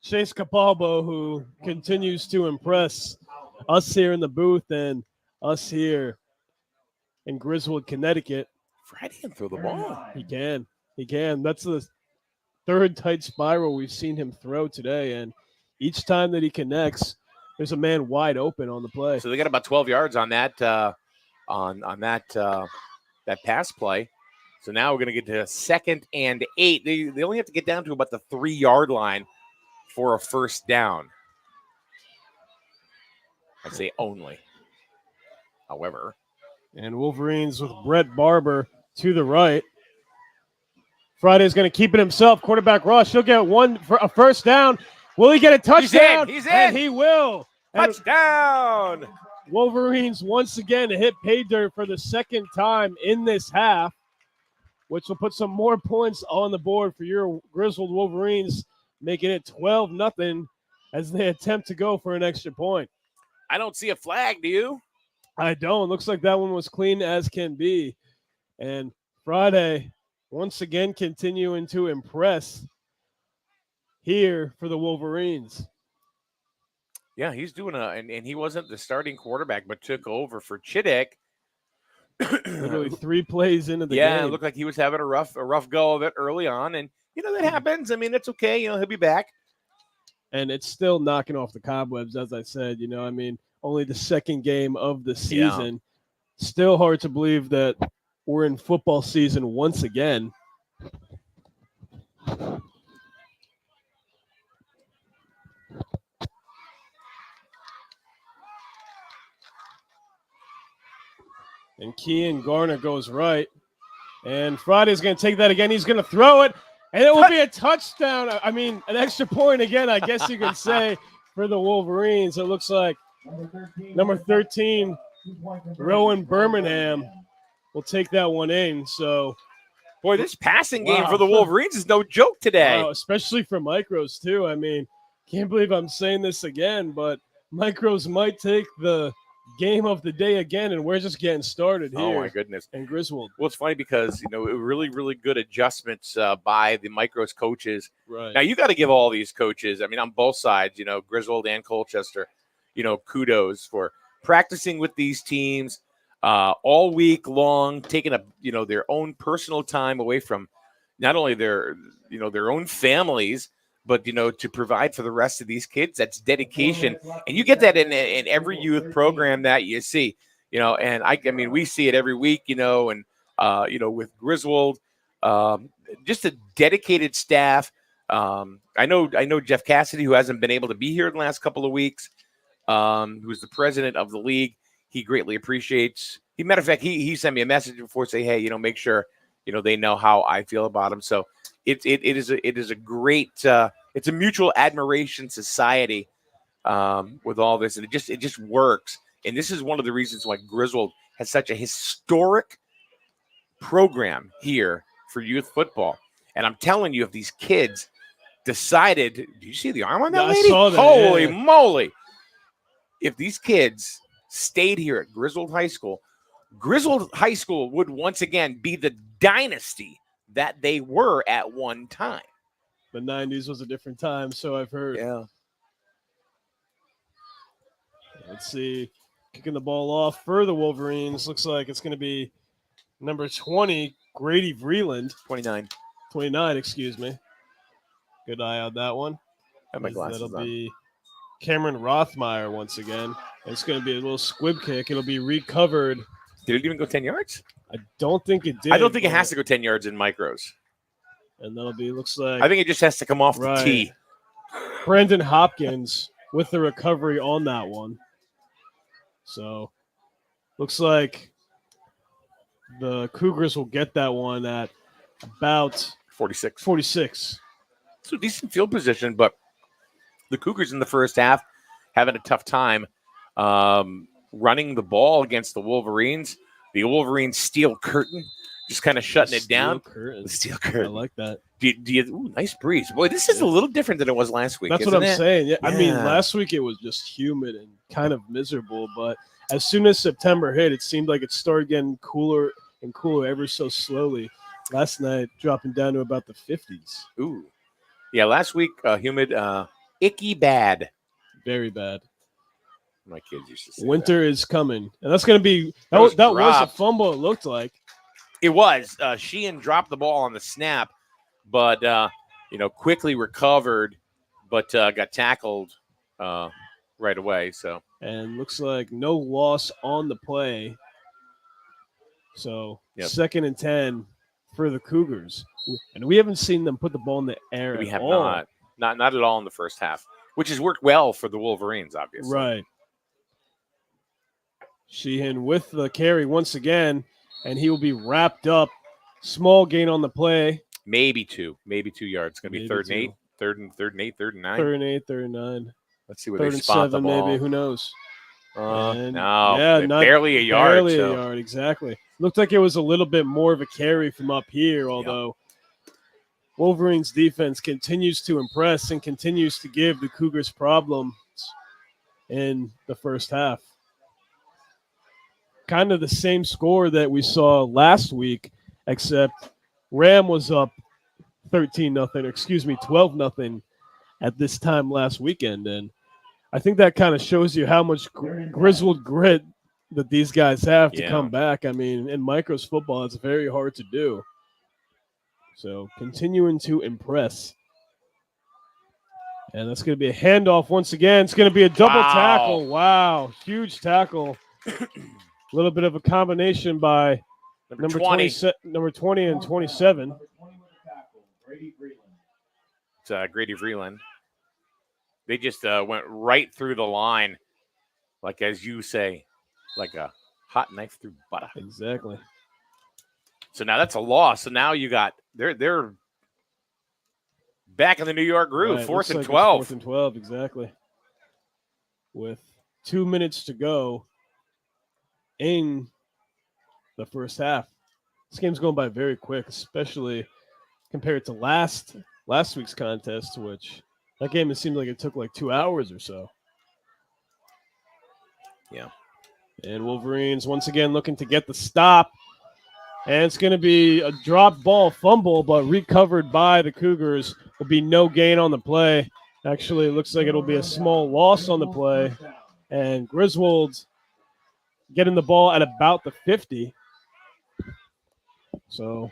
Chase Capalbo, who continues to impress us here in the booth and us here in Griswold, Connecticut. Friday can throw the ball. He can. He can. That's the third tight spiral we've seen him throw today. And each time that he connects, there's a man wide open on the play. So they got about 12 yards on that that pass play. So now we're going to get to 2nd and 8. They only have to get down to about the 3-yard line for a first down. I'd say only. However. And Wolverines with Brett Barber to the right. Friday's going to keep it himself. Quarterback rush. He'll get one for a first down. Will he get a touchdown? He's in. And he will. Touchdown. And Wolverines once again to hit pay dirt for the second time in this half, which will put some more points on the board for your Griswold Wolverines, making it 12-0 as they attempt to go for an extra point. I don't see a flag, do you? I don't. Looks like that one was clean as can be. And Friday, once again, continuing to impress here for the Wolverines. Yeah, he's doing and he wasn't the starting quarterback, but took over for Chiddick. Literally 3 plays into the game. Yeah, it looked like he was having a rough go of it early on. And, that happens. I mean, it's okay. He'll be back. And it's still knocking off the cobwebs, as I said. Only the second game of the season. Yeah. Still hard to believe that we're in football season once again. And Kean Garner goes right. And Friday's going to take that again. He's going to throw it, and it will be a touchdown. I mean, an extra point again, I guess you could say, for the Wolverines. It looks like number 13, Rowan Birmingham, will take that one in. So, boy, this passing game for the Wolverines is no joke today. Wow, especially for Micros, too. I mean, can't believe I'm saying this again, but Micros might take the game of the day again, and we're just getting started here. Oh, my goodness. And Griswold. Well, it's funny because, really, really good adjustments by the Micros coaches. Right. Now, you got to give all these coaches, I mean, on both sides, Griswold and Colchester, kudos for practicing with these teams all week long, taking their own personal time away from not only their own families, but, to provide for the rest of these kids. That's dedication. And you get that in every youth program that you see, and I mean, we see it every week, and, with Griswold, just a dedicated staff. I know Jeff Cassidy, who hasn't been able to be here in the last couple of weeks, who's the president of the league. He greatly appreciates. Matter of fact, he sent me a message before, say, hey, make sure, they know how I feel about him. So it is a great, it's a mutual admiration society with all this, and it just works. And this is one of the reasons why Griswold has such a historic program here for youth football. And I'm telling you, if these kids decided, do you see the arm on that lady? I saw that, Holy yeah. moly. If these kids stayed here at Griswold High School would once again be the dynasty that they were at one time. The 90s was a different time, so I've heard. Yeah. Let's see. Kicking the ball off for the Wolverines. Looks like it's going to be number 20, Grady Vreeland. 29, excuse me. Good eye on that one. I have my glasses That'll on. be Cameron Rothmeyer once again. It's going to be a little squib kick. It'll be recovered. Did it even go 10 yards? I don't think it did. I don't think it has to go 10 yards in Micros. And that'll be, looks like. I think it just has to come off the tee. Brendan Hopkins with the recovery on that one. So, looks like the Cougars will get that one at about 46. So decent field position, but the Cougars in the first half having a tough time running the ball against the Wolverines. The Wolverines steel curtain, just kind of shutting it down. The steel curtain. I like that. Nice breeze. Boy, this is a little different than it was last week. That's what I'm saying. Yeah. Yeah. I mean, last week it was just humid and kind of miserable, but as soon as September hit, it seemed like it started getting cooler and cooler ever so slowly. Last night, dropping down to about the 50s. Ooh. Yeah, last week, humid, icky bad. Very bad. My kids used to say Winter is coming. And that's going to be – that was a fumble, it looked like. It was. Sheehan dropped the ball on the snap, but, quickly recovered, but got tackled right away. So and looks like no loss on the play. So 2nd and 10 for the Cougars. And we haven't seen them put the ball in the air we at have all. not at all in the first half, which has worked well for the Wolverines, obviously. Right. Sheehan with the carry once again, and he will be wrapped up. Small gain on the play. Maybe 2 yards. It's going to be third and 8, third and 9. 3rd and 8, 3rd and 9. Let's see where 3rd they and spot 7, the ball. maybe. Who knows? No, barely a yard. Barely a yard, exactly. Looked like it was a little bit more of a carry from up here, although Wolverines defense continues to impress and continues to give the Cougars problems in the first half. Kind of the same score that we saw last week, except Ram was up 12-0 at this time last weekend. And I think that kind of shows you how much Griswold grit that these guys have to come back. I mean, in Micros football, it's very hard to do. So continuing to impress. And that's going to be a handoff once again. It's going to be a double tackle. Wow, huge tackle. A little bit of a combination by number 20 and 27. It's Grady Vreeland. They just went right through the line, like as you say, like a hot knife through butter. Exactly. So now that's a loss. So now you got they're back in the New York groove. Right, Fourth looks and like it's 12. 4th and 12, exactly. With 2 minutes to go in the first half. This game's going by very quick, especially compared to last week's contest, which that game it seemed like it took like 2 hours or so. Yeah. And Wolverines once again looking to get the stop. And it's going to be a drop ball fumble, but recovered by the Cougars. Will be no gain on the play. Actually, it looks like it'll be a small loss on the play. And Griswold getting the ball at about the 50. So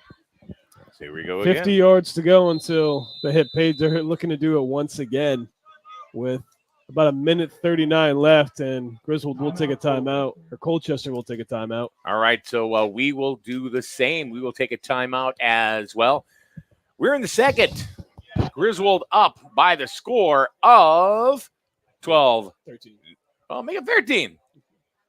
Here we go 50 again. yards to go until they hit pay dirt. Looking to do it once again with about a minute 39 left, and Griswold will take a timeout, or Colchester will take a timeout. All right, so we will do the same. We will take a timeout as well. We're in the second. Griswold up by the score of 12. 13. Oh, make it 13.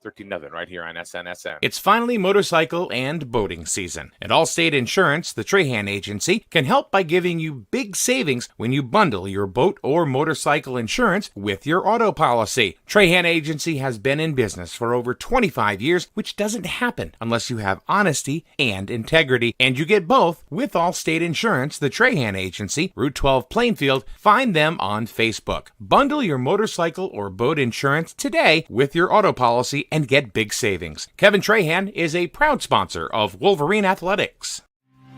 13-0 right here on SNSN. It's finally motorcycle and boating season. At Allstate Insurance, the Trahan Agency can help by giving you big savings when you bundle your boat or motorcycle insurance with your auto policy. Trahan Agency has been in business for over 25 years, which doesn't happen unless you have honesty and integrity. And you get both with Allstate Insurance, the Trahan Agency, Route 12 Plainfield. Find them on Facebook. Bundle your motorcycle or boat insurance today with your auto policy and get big savings. Kevin Trahan is a proud sponsor of Wolverine Athletics.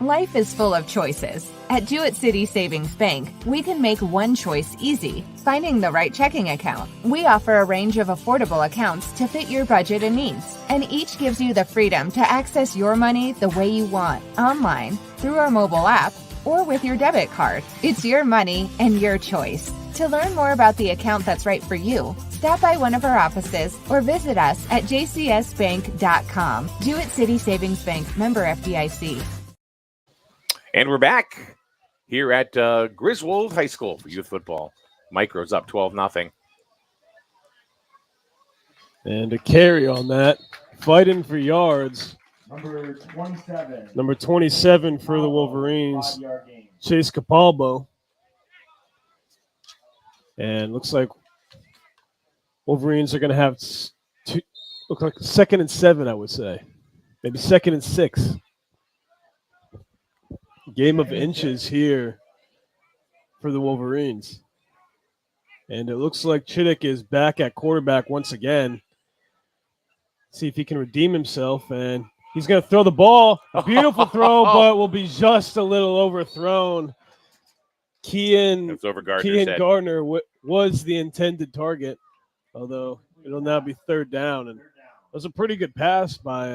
Life is full of choices. At Jewett City Savings Bank, we can make one choice easy, finding the right checking account. We offer a range of affordable accounts to fit your budget and needs, and each gives you the freedom to access your money the way you want, online, through our mobile app, or with your debit card. It's your money and your choice. To learn more about the account that's right for you, stop by one of our offices or visit us at jcsbank.com. Jewett City Savings Bank, member FDIC. And we're back here at Griswold High School for youth football. Micro's up 12-0. And a carry on that. Fighting for yards. Number 27. Number 27 for the Wolverines, Chase Capalbo. And looks like Wolverines are going to have look like 2nd and 7, I would say. Maybe 2nd and 6. Game of inches here for the Wolverines. And it looks like Chittick is back at quarterback once again. See if he can redeem himself. And he's going to throw the ball. A beautiful throw, but will be just a little overthrown. Kean Gardner was the intended target, although it'll now be 3rd down. And it was a pretty good pass by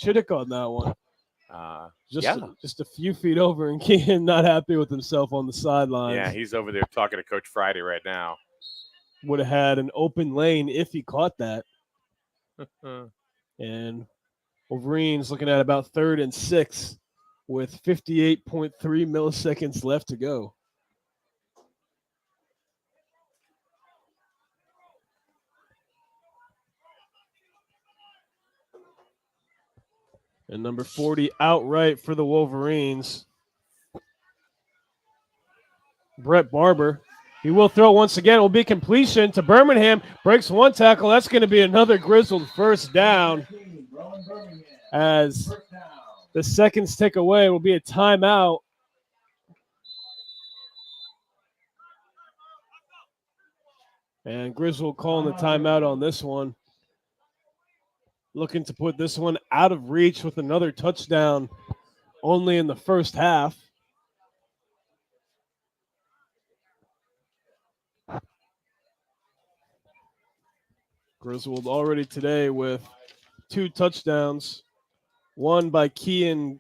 Chittick on that one. Just a few feet over, and Kean not happy with himself on the sidelines. Yeah, he's over there talking to Coach Friday right now. Would have had an open lane if he caught that. And Wolverines looking at about 3rd and 6 with 58.3 milliseconds left to go. And number 40 outright for the Wolverines. Brett Barber. He will throw once again. It will be completion to Birmingham. Breaks one tackle. That's going to be another Griswold 1st down. As the seconds tick away, it will be a timeout. And Griswold calling the timeout on this one. Looking to put this one out of reach with another touchdown only in the first half. Griswold already today with 2 touchdowns. One by Kean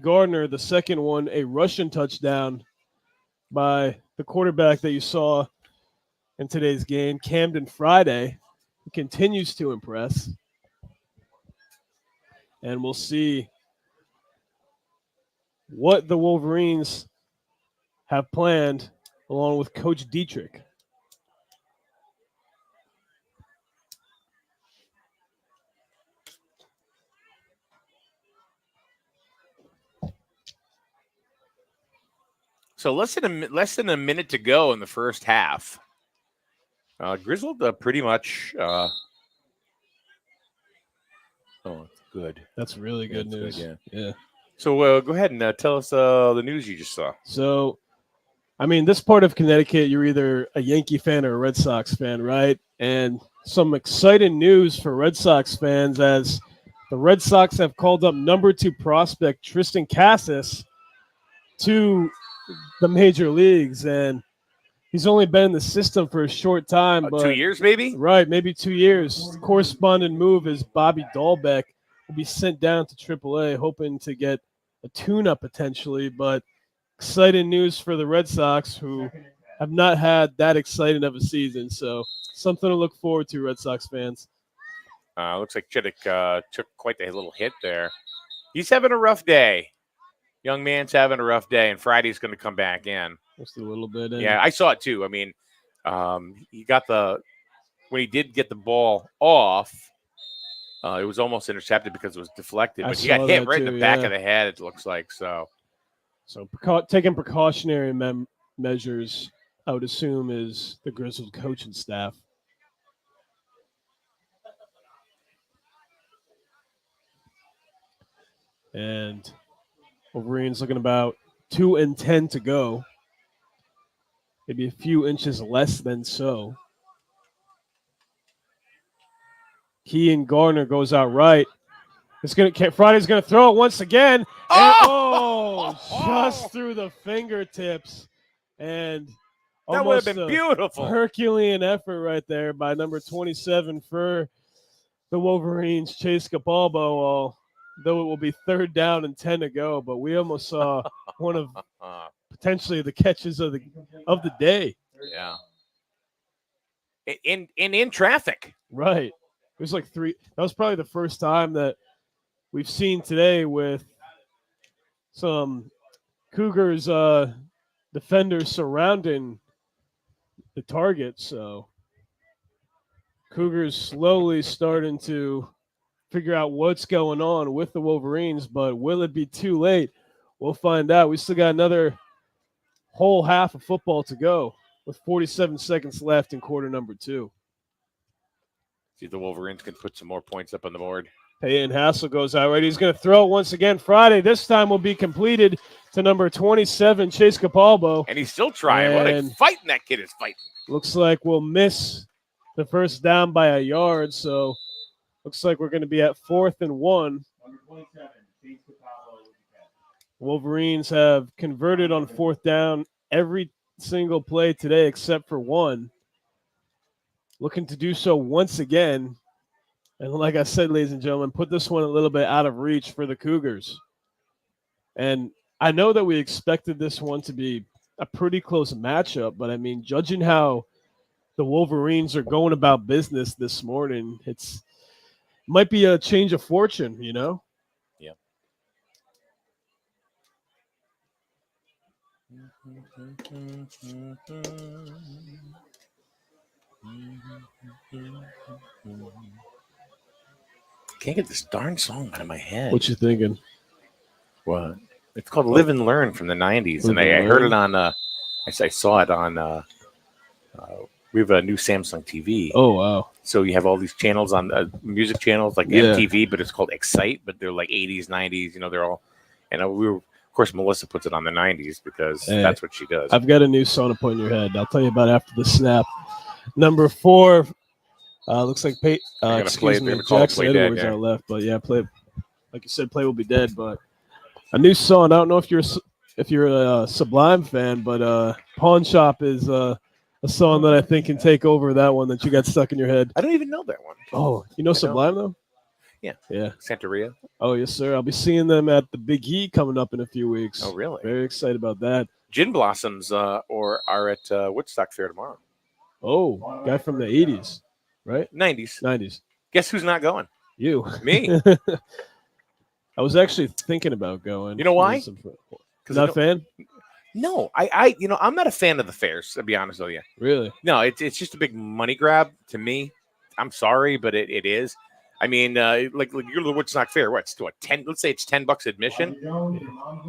Gardner. The second one, a Russian touchdown by the quarterback that you saw in today's game, Camden Friday, who continues to impress. And we'll see what the Wolverines have planned along with Coach Dietrich. So less than a minute to go in the first half. Griswold pretty much. Oh, it's good. That's really good news. Good, yeah. So go ahead and tell us the news you just saw. So, I mean, this part of Connecticut, you're either a Yankee fan or a Red Sox fan, right? And some exciting news for Red Sox fans as the Red Sox have called up number 2 prospect Tristan Casas to the major leagues. And he's only been in the system for a short time. But 2 years, maybe? Right, maybe 2 years. The corresponding move is Bobby Dahlbeck will be sent down to AAA, hoping to get a tune-up potentially. But exciting news for the Red Sox, who have not had that exciting of a season. So something to look forward to, Red Sox fans. Looks like Chittick took quite a little hit there. He's having a rough day. Young man's having a rough day, and Friday's going to come back in. Just a little bit. Yeah, I saw it too. I mean, he got when he did get the ball off, it was almost intercepted because it was deflected. But he got hit right in the back of the head, it looks like. So taking precautionary measures, I would assume, is the Griswold coaching staff. And Wolverines looking about 2-10 to go. Maybe a few inches less than so. Kean Gardner goes out right. Friday's gonna throw it once again. And, just through the fingertips. And that would have been beautiful. Herculean effort right there by number 27 for the Wolverines, Chase Capalbo. Though it will be 3rd down and 10 to go, but we almost saw one of potentially the catches of the day. Yeah. In traffic. Right. It was like 3. That was probably the first time that we've seen today with some Cougars defenders surrounding the target. So Cougars slowly starting to figure out what's going on with the Wolverines, but will it be too late? We'll find out. We still got another whole half of football to go with 47 seconds left in quarter number 2. See if the Wolverines can put some more points up on the board. Peyton Hassel goes out right. He's going to throw it once again. Friday, this time will be completed to number 27, Chase Capalbo. And he's still trying. What a fighting that kid is fighting. Looks like we'll miss the first down by a yard, so looks like we're going to be at 4th and 1. Wolverines have converted on 4th down every single play today except for one. Looking to do so once again. And like I said, ladies and gentlemen, put this one a little bit out of reach for the Cougars. And I know that we expected this one to be a pretty close matchup, but I mean, judging how the Wolverines are going about business this morning, it's might be a change of fortune, you know? Yeah. Can't get this darn song out of my head. What you thinking? What? It's called Live and Learn from the 90s. And I heard it on, I saw it on, we have a new Samsung TV. Oh, wow. So you have all these channels on music channels like MTV, but it's called Excite, but they're like 80s, 90s, you know, they're all, and of course, Melissa puts it on the 90s because that's what she does. I've got a new song to put in your head. I'll tell you about it after the snap. Number 4, looks like Jackson Edwards on left, but yeah, play, like you said, play will be dead, but a new song. I don't know if you're a Sublime fan, but Pawn Shop is a song that I think can take over that one that you got stuck in your head. I don't even know that one. Oh, you know Sublime though? Yeah. Yeah. Santeria. Oh, yes, sir. I'll be seeing them at the Big E coming up in a few weeks. Oh, really? Very excited about that. Gin Blossoms are at Woodstock Fair tomorrow. Oh, guy from the 80s, right? 90s. Guess who's not going? You. Me. I was actually thinking about going. You know why? Not a fan? No, I'm not a fan of the fairs, to be honest with you. Really? No, it's just a big money grab to me. I'm sorry, but it is. I mean, like you're the Woodstock Fair. What's to a 10? Let's say it's $10 admission.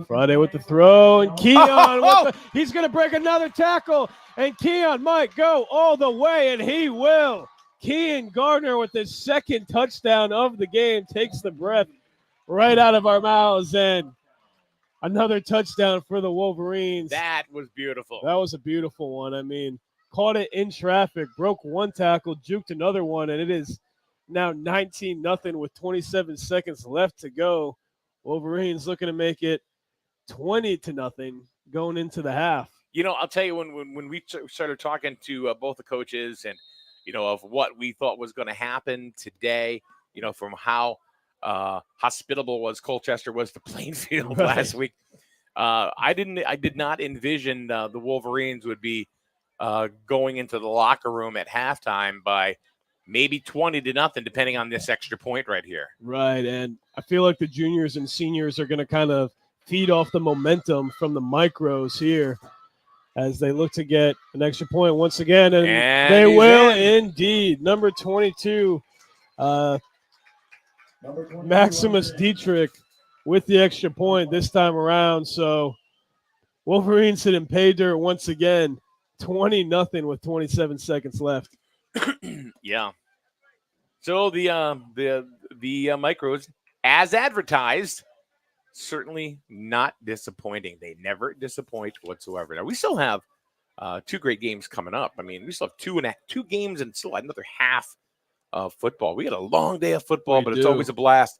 Friday with the throw, and Keon he's going to break another tackle, and Keon might go all the way, and he will. Keon Gardner with his second touchdown of the game takes the breath right out of our mouths, and another touchdown for the Wolverines. That was beautiful. That was a beautiful one. I mean, caught it in traffic, broke one tackle, juked another one, and it is now 19-0 with 27 seconds left to go. Wolverines looking to make it 20-0 going into the half. You know, I'll tell you, when we started talking to both the coaches and, you know, of what we thought was going to happen today, you know, from how hospitable Colchester was to Plainfield last week. I did not envision the Wolverines would be going into the locker room at halftime by maybe 20-0, depending on this extra point right here. Right, and I feel like the juniors and seniors are going to kind of feed off the momentum from the micros here as they look to get an extra point once again, and they will indeed. Number 22, Maximus Dietrich with the extra point this time around. So Wolverines hit in pay dirt once again, 20-0 with 27 seconds left. Yeah. So the micros, as advertised, certainly not disappointing. They never disappoint whatsoever. Now we still have 2 great games coming up. I mean, we still have 2 games and still another half of football. We had a long day of football, but it's always a blast.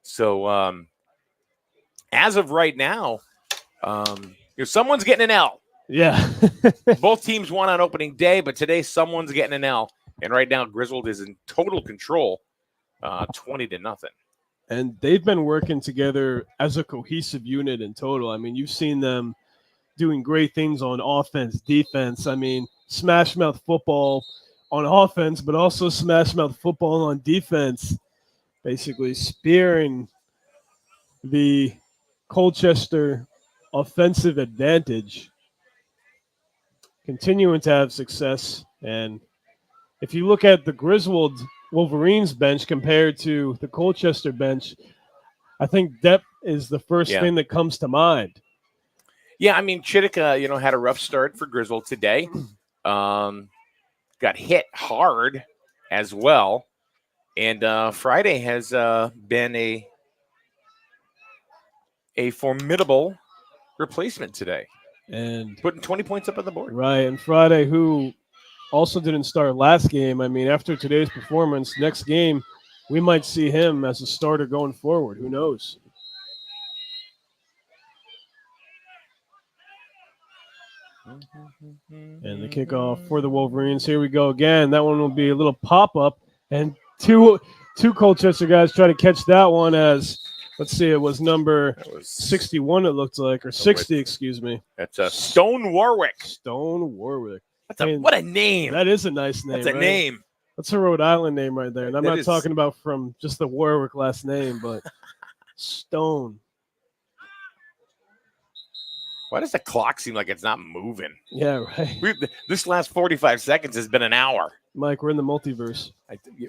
So as of right now, someone's getting an L. Yeah. Both teams won on opening day, but today someone's getting an L. And right now, Griswold is in total control, 20-0. And they've been working together as a cohesive unit in total. I mean, you've seen them doing great things on offense, defense. I mean, smash mouth football on offense, but also smash mouth football on defense, basically spearing the Colchester offensive advantage, continuing to have success. And if you look at the Griswold Wolverines bench compared to the Colchester bench, I think depth is the first thing that comes to mind. Yeah, I mean, Chittica, had a rough start for Griswold today. Got hit hard as well. And Friday has been a formidable replacement today. And putting 20 points up on the board. Right, and Friday, who also didn't start last game. I mean, after today's performance, next game, we might see him as a starter going forward. Who knows? And the kickoff for the Wolverines. Here we go again. That one will be a little pop-up. And two Colchester guys try to catch that one as, let's see, it was number 61, it looked like, or 60, excuse me. That's Stone Warwick. Stone Warwick. What a name. That is a nice name. That's a name. That's a Rhode Island name right there. And I'm That not is. talking about from just the Warwick last name, but Stone. Why does the clock seem like it's not moving? Yeah, right. This last 45 seconds has been an hour. Mike, we're in the multiverse.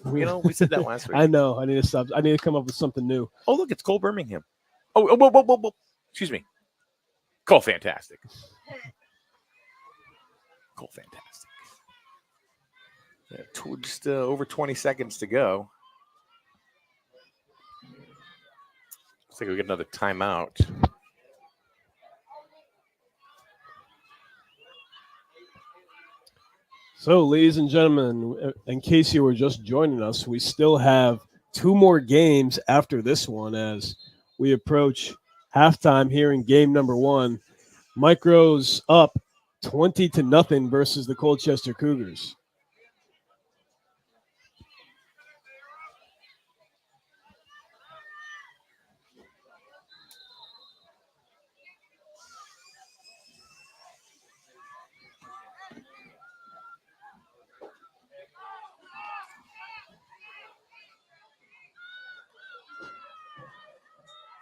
We said that last week. I know. I need to stop. I need to come up with something new. Oh, look, it's Cole Birmingham. Whoa. Excuse me. Cole Fantastic. Cole Fantastic. Yeah, just over 20 seconds to go. Looks like we get another timeout. So, ladies and gentlemen, in case you were just joining us, we still have 2 more games after this one as we approach halftime here in game number 1. Micros up 20-0 versus the Colchester Cougars.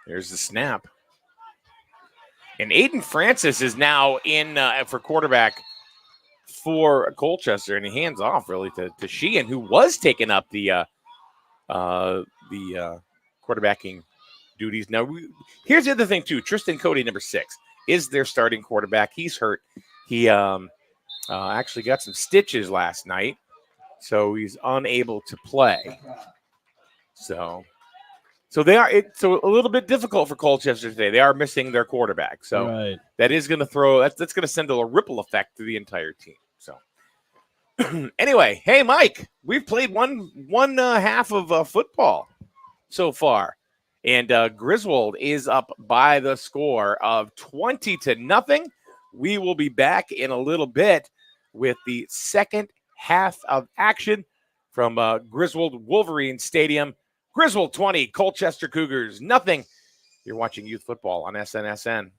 There's the snap. And Aiden Francis is now in for quarterback for Colchester, and he hands off really to Sheehan, who was taking up the the quarterbacking duties. Now, here's the other thing, too. Tristan Cody, number 6, is their starting quarterback. He's hurt. He actually got some stitches last night, so he's unable to play. So they are. It's a little bit difficult for Colchester today. They are missing their quarterback, so that is going to throw. That's going to send a ripple effect through the entire team. So anyway, hey Mike, we've played one half of football so far, and Griswold is up by the score of 20-0. We will be back in a little bit with the second half of action from Griswold Wolverines Stadium. Griswold 20, Colchester Cougars 0. You're watching youth football on SNSN.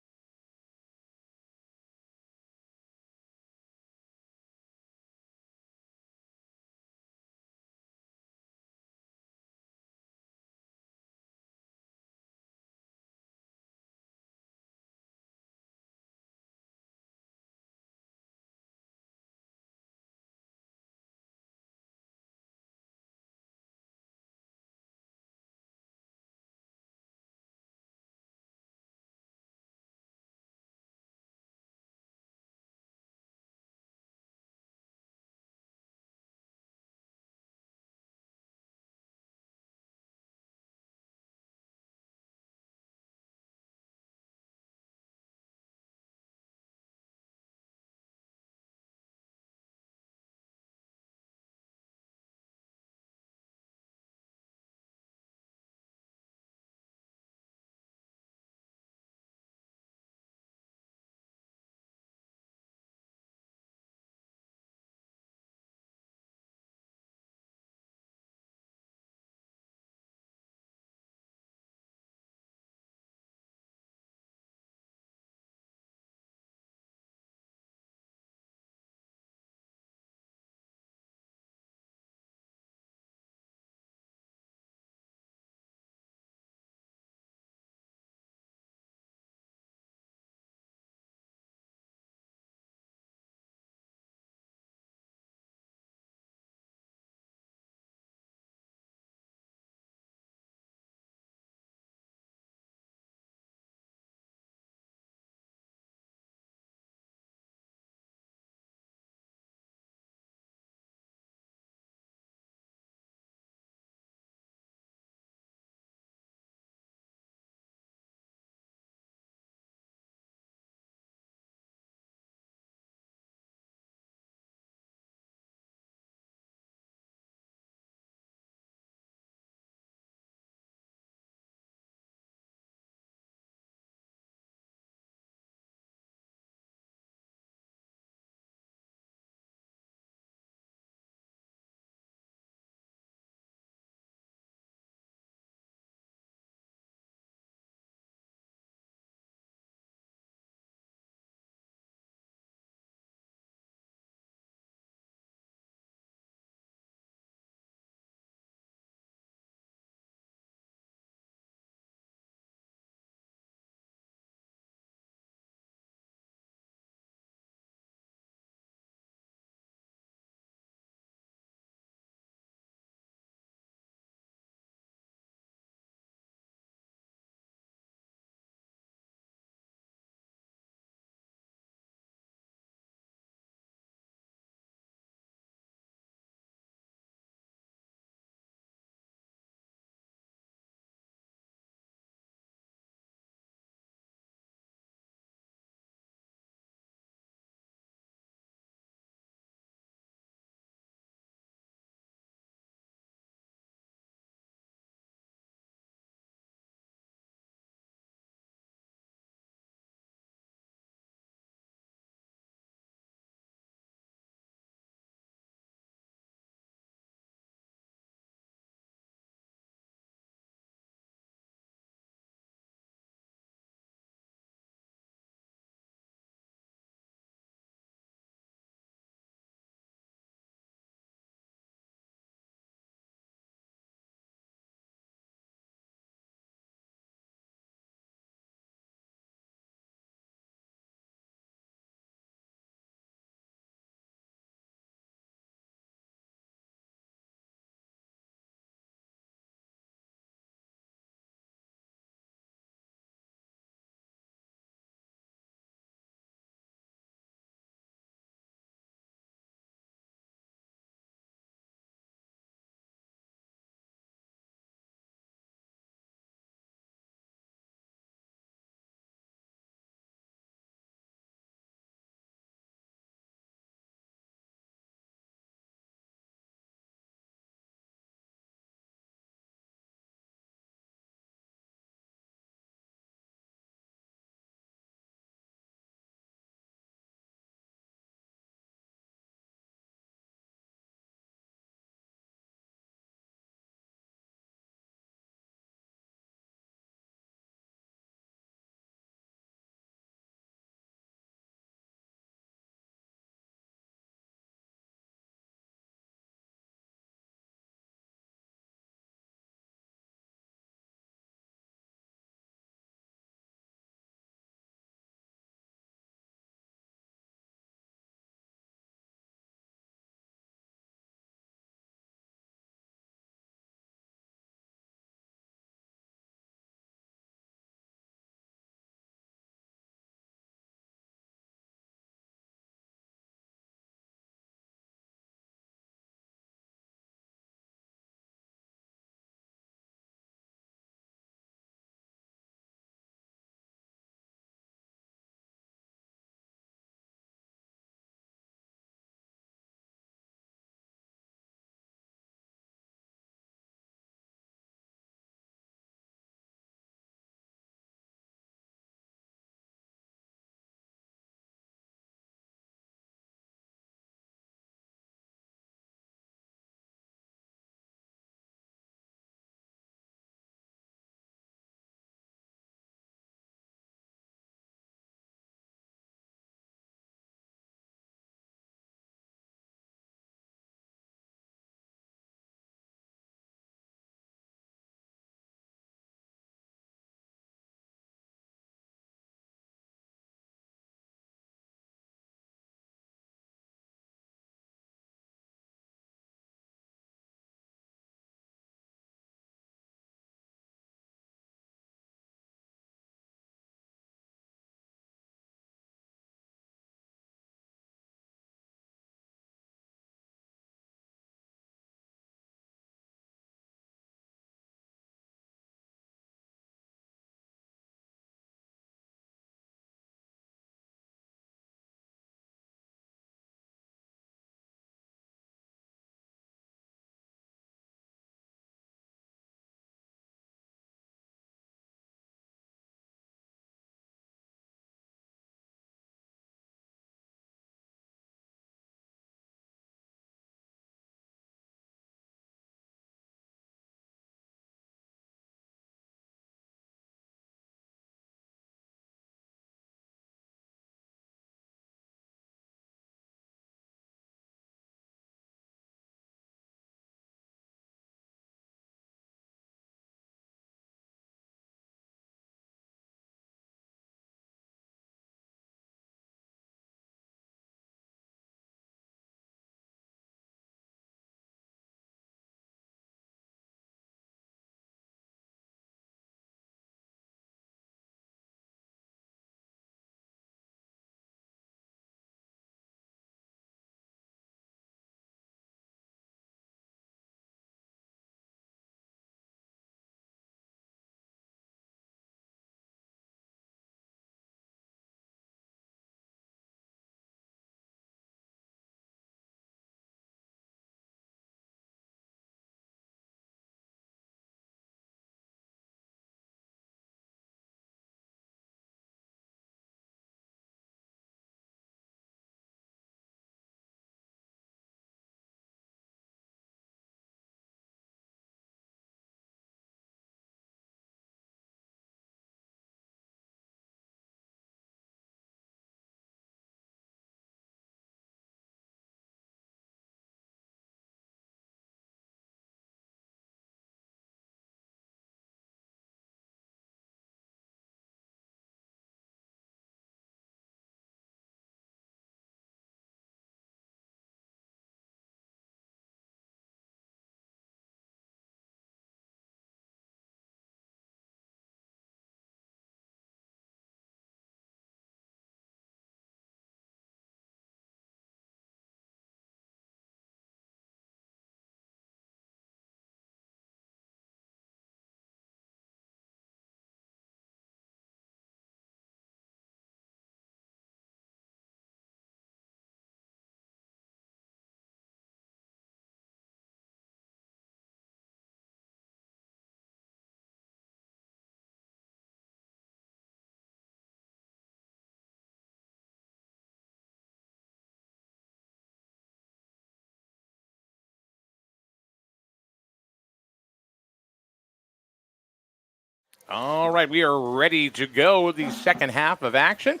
All right, we are ready to go. The second half of action.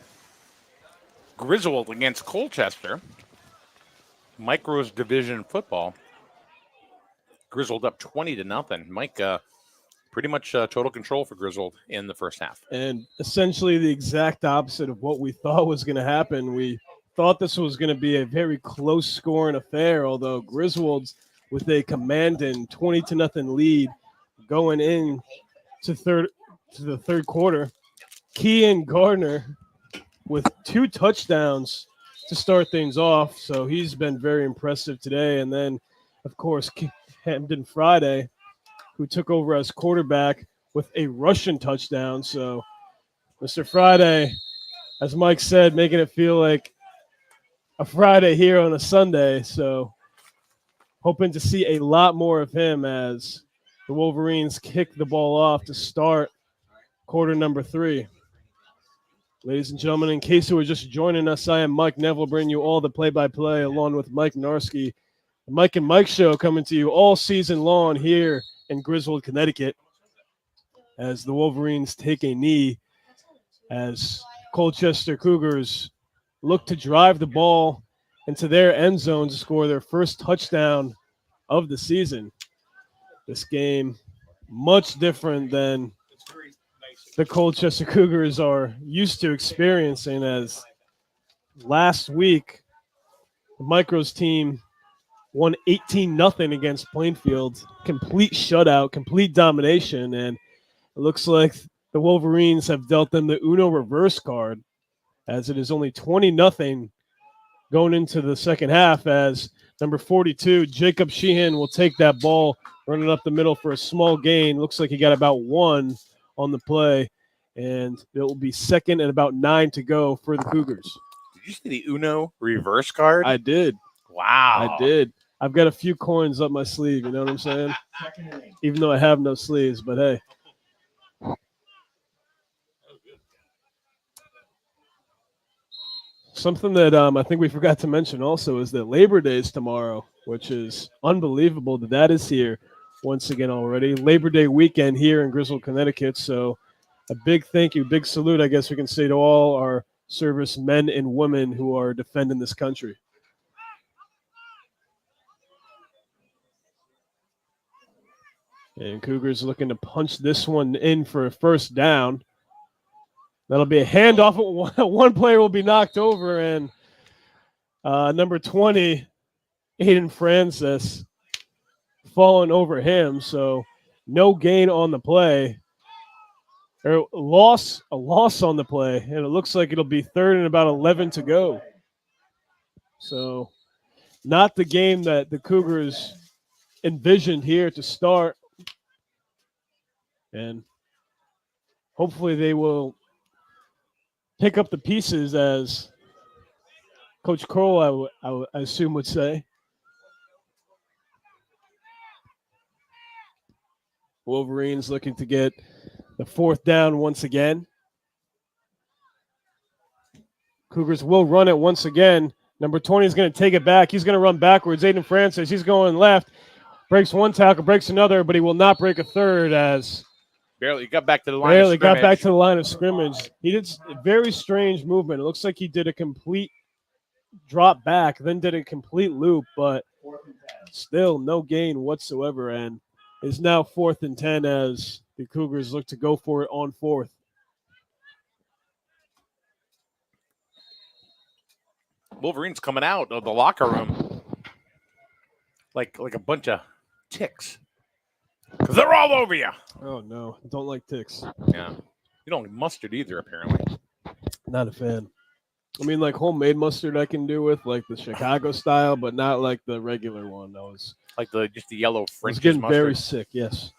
Griswold against Colchester. Micros Division football. Griswold up 20-0. Mike, pretty much total control for Griswold in the first half. And essentially the exact opposite of what we thought was going to happen. We thought this was going to be a very close scoring affair, although Griswold's with a commanding 20-0 lead going in to the third quarter. Kean Gardner with 2 touchdowns to start things off, so he's been very impressive today. And then, of course, Hamden Friday, who took over as quarterback with a rushing touchdown. So Mr. Friday, as Mike said, making it feel like a Friday here on a Sunday. So hoping to see a lot more of him as the Wolverines kick the ball off to start quarter number 3. Ladies and gentlemen, in case you were just joining us, I am Mike Neville, bringing you all the play-by-play along with Mike Narski. The Mike and Mike Show coming to you all season long here in Griswold, Connecticut, as the Wolverines take a knee as Colchester Cougars look to drive the ball into their end zone to score their first touchdown of the season. This game, much different than the Colchester Cougars are used to experiencing, as last week the Micros team won 18-0 against Plainfield. Complete shutout, complete domination, and it looks like the Wolverines have dealt them the Uno reverse card, as it is only 20-0 going into the second half, as number 42, Jacob Sheehan, will take that ball, running up the middle for a small gain. Looks like he got about 1 on the play, and it will be second and about 9 to go for the Cougars. Did you see the Uno reverse card? I did. Wow. I did. I've got a few coins up my sleeve, you know what I'm saying? Even though I have no sleeves, but hey. Something that I think we forgot to mention also is that Labor Day is tomorrow, which is unbelievable that is here once again already. Labor Day weekend here in Griswold, Connecticut. So a big thank you, big salute, I guess we can say, to all our service men and women who are defending this country. And Cougars looking to punch this one in for a first down. That'll be a handoff. One player will be knocked over, and number 20, Aiden Francis, falling over him. So no gain on the play. Or a loss on the play, and it looks like it'll be third and about 11 to go. So not the game that the Cougars envisioned here to start. And hopefully they will pick up the pieces, as Coach Kroll, I assume, would say. Wolverines looking to get the fourth down once again. Cougars will run it once again. Number 20 is going to take it back. He's going to run backwards. Aiden Francis, he's going left. Breaks one tackle, breaks another, but he will not break a third, as barely got back to the line of scrimmage. Got back to the line of scrimmage. He did a very strange movement. It looks like he did a complete drop back, then did a complete loop, but still no gain whatsoever, and is now 4th and 10 as the Cougars look to go for it on 4th. Wolverines coming out of the locker room like a bunch of ticks, because they're all over you. Oh, no. Don't like ticks. Yeah. You don't like mustard either, apparently. Not a fan. I mean, like homemade mustard I can do with, like the Chicago style, but not like the regular one. That was like just the yellow French mustard. I was getting very sick, yes.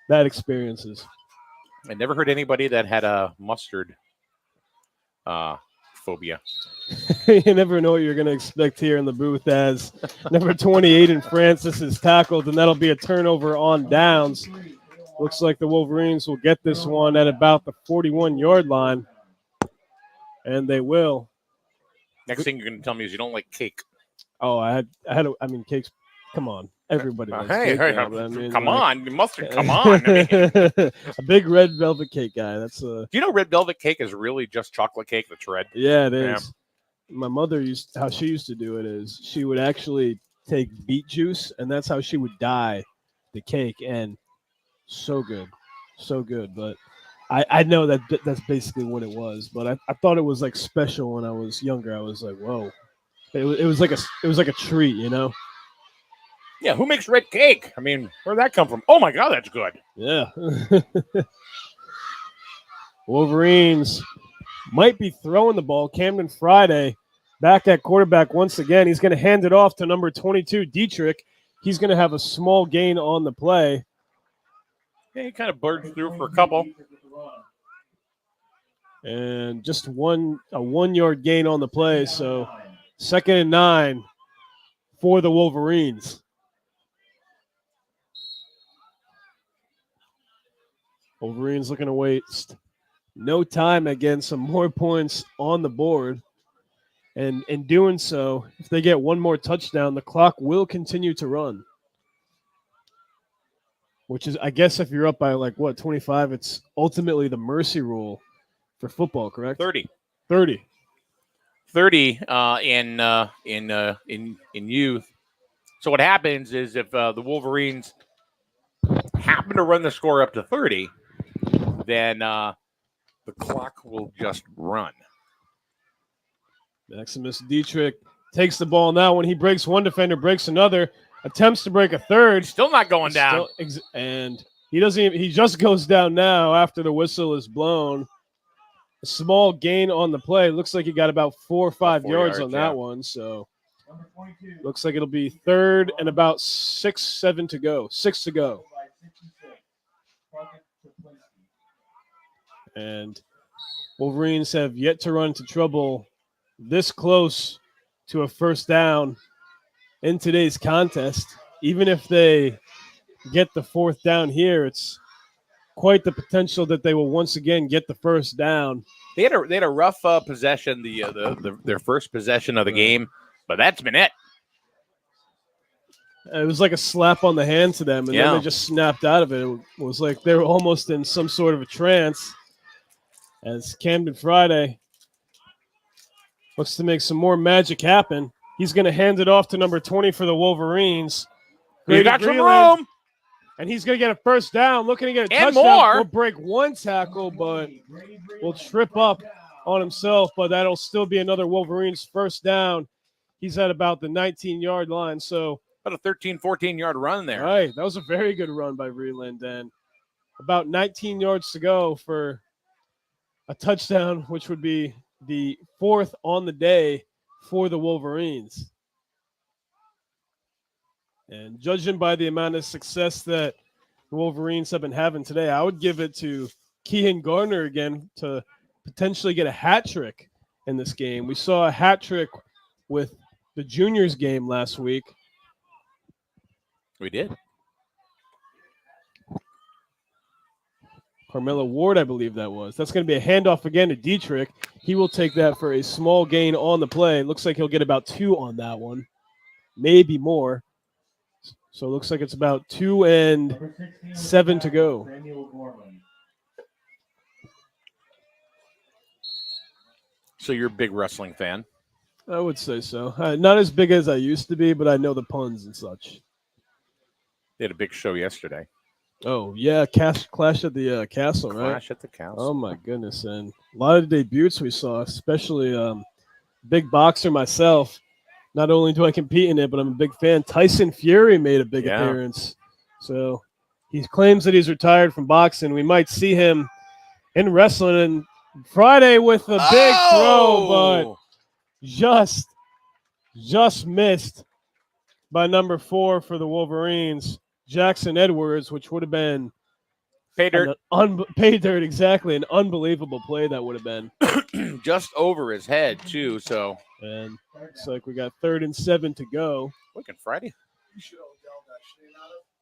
Bad experiences. I never heard anybody that had a mustard phobia. You never know what you're going to expect here in the booth, as number 28 in Francis is tackled, and that'll be a turnover on downs. Looks like the Wolverines will get this one at about the 41-yard line, and they will. Next thing you're going to tell me is you don't like cake. Oh, I mean, cake's Come on. Everybody likes Hey, cake now, but I mean, come like- on. You must come on. I mean, A big red velvet cake guy. That's do you know red velvet cake is really just chocolate cake that's red? yeah, it Yeah. is. My mother how she used to do it is she would actually take beet juice, and that's how she would dye the cake, and so good. But I know that's basically what it was, but I thought it was like special when I was younger. I was like, whoa. It was like a treat, you know? Yeah, who makes red cake? I mean, where'd that come from? Oh my God, that's good. Yeah. Wolverines might be throwing the ball. Camden Friday back at quarterback once again. He's going to hand it off to number 22, Dietrich. He's going to have a small gain on the play. Yeah, he kind of burst through for a couple. And just a 1 yard gain on the play. So 2nd and 9 for the Wolverines. Wolverines looking to waste no time again, some more points on the board. And in doing so, if they get one more touchdown, the clock will continue to run. Which is, I guess, if you're up by 25, it's ultimately the mercy rule for football, correct? 30 in youth. So what happens is if the Wolverines happen to run the score up to 30, then the clock will just run. Maximus Dietrich takes the ball now. When he breaks one defender, breaks another, attempts to break a third. Still not going down. And he doesn't even, he just goes down now after the whistle is blown. A small gain on the play. Looks like he got about 4 or 5 yards on that one. So looks like it'll be 3rd and about 6 to go. And Wolverines have yet to run into trouble this close to a first down in today's contest. Even if they get the 4th down here, it's quite the potential that they will once again get the first down. They had a rough possession, their first possession of the game, but that's been it. It was like a slap on the hand to them, and then they just snapped out of it. It was like they were almost in some sort of a trance. As Camden Friday looks to make some more magic happen. He's going to hand it off to number 20 for the Wolverines. You got some room. And he's going to get a first down. Looking to get a and touchdown. More. We'll break one tackle, but will trip up on himself. But that'll still be another Wolverines first down. He's at about the 19-yard line. So about a 13, 14-yard run there. All right. That was a very good run by Vreeland. And about 19 yards to go for a touchdown, which would be the 4th on the day for the Wolverines. And judging by the amount of success that the Wolverines have been having today, I would give it to Keehan Gardner again to potentially get a hat trick in this game. We saw a hat trick with the juniors game last week. We did. Carmelo Ward, I believe that was. That's going to be a handoff again to Dietrich. He will take that for a small gain on the play. Looks like he'll get about 2 on that one, maybe more. So it looks like it's about 2 and 7 to go. So you're a big wrestling fan? I would say so. Not as big as I used to be, but I know the puns and such. They had a big show yesterday. Oh, yeah, Clash at the Castle, right? Clash at the Castle. Oh, my goodness. And a lot of debuts we saw, especially big boxer myself. Not only do I compete in it, but I'm a big fan. Tyson Fury made a big appearance. So he claims that he's retired from boxing. We might see him in wrestling. And Friday with a big throw, but just missed by number 4 for the Wolverines. Jackson Edwards, which would have been pay dirt. Pay dirt, exactly. An unbelievable play that would have been. Just over his head, too. So, and looks like we got 3rd and 7 to go. Looking Friday.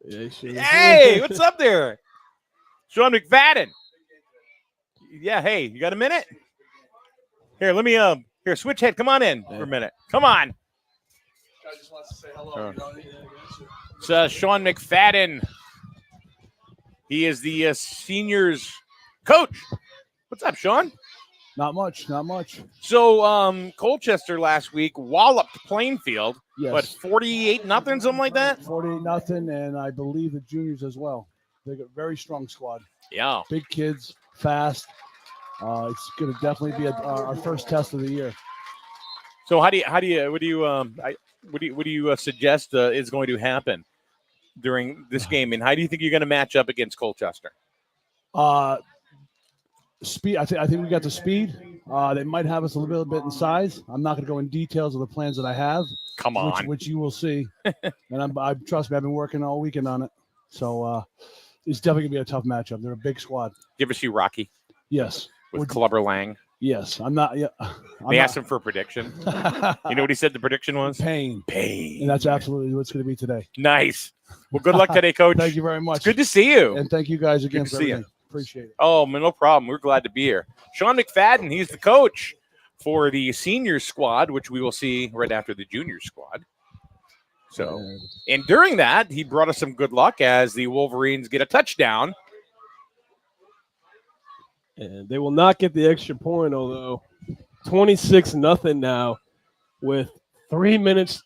Yeah, sure. Hey, what's up there? Sean McFadden. Yeah, hey, you got a minute? Here, let me here, switch head. Come on in for a minute. Come on. guy just wants to say hello. It's Sean McFadden. He is the seniors coach. What's up, Sean? Not much. So Colchester last week walloped Plainfield, Yes. but 48-0, something like that? 48-0, and I believe the juniors as well. They got a very strong squad. Yeah. Big kids, fast. It's going to definitely be our first test of the year. So what do you suggest is going to happen during this game, and how do you think you're going to match up against Colchester? Speed. I think we got the speed. They might have us a little bit in size. I'm not going to go in details of the plans that I have. Come on, which you will see. And I trust me, I've been working all weekend on it. So it's definitely going to be a tough matchup. They're a big squad. You ever see Rocky? Yes. With Clubber Lang. Yes, I'm not. Yeah, they asked him for a prediction. You know what he said the prediction was? Pain. Pain. And that's absolutely what's going to be today. Nice. Well, good luck today, Coach. Thank you very much. It's good to see you. And thank you guys again Good to for see everything. you. Appreciate it. Oh, no problem. We're glad to be here. Sean McFadden, he's the coach for the senior squad, which we will see right after the junior squad. So, and during that, he brought us some good luck as the Wolverines get a touchdown. And they will not get the extra point, although 26-0 now with 3 minutes,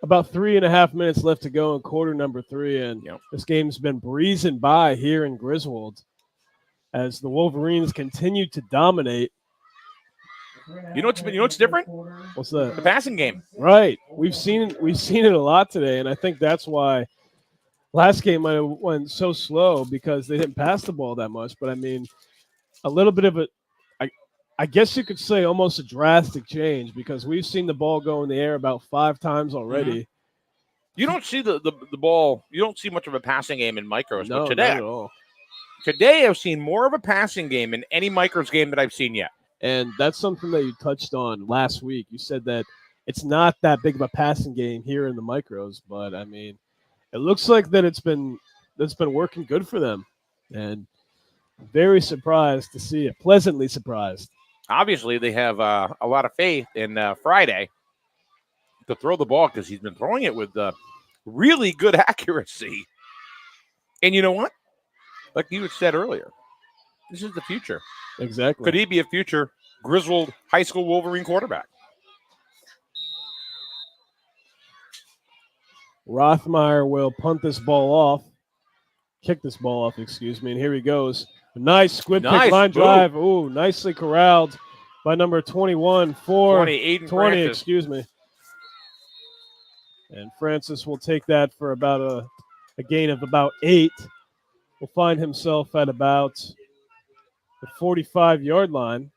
about 3.5 minutes left to go in quarter number 3. And this game's been breezing by here in Griswold as the Wolverines continue to dominate. You know what's different? What's that? The passing game. Right. We've seen it a lot today, and I think that's why last game might have went so slow because they didn't pass the ball that much. But I mean, a little bit of I guess you could say almost a drastic change because we've seen the ball go in the air about 5 times already. Mm-hmm. You don't see the ball. You don't see much of a passing game in micros. No, but today, not at all. Today, I've seen more of a passing game in any micros game that I've seen yet. And that's something that you touched on last week. You said that it's not that big of a passing game here in the micros, but I mean, it looks like that it's been working good for them. And very surprised to see it. Pleasantly surprised. Obviously, they have a lot of faith in Friday to throw the ball because he's been throwing it with really good accuracy. And you know what? Like you had said earlier, this is the future. Exactly. Could he be a future Griswold High School Wolverine quarterback? Rothmeyer will punt this ball off. Kick this ball off, excuse me. And here he goes. Nice squib kick line drive. Ooh, nicely corralled by number 21 for 20, excuse me. And Francis will take that for about a gain of about 8. Will find himself at about the 45-yard line.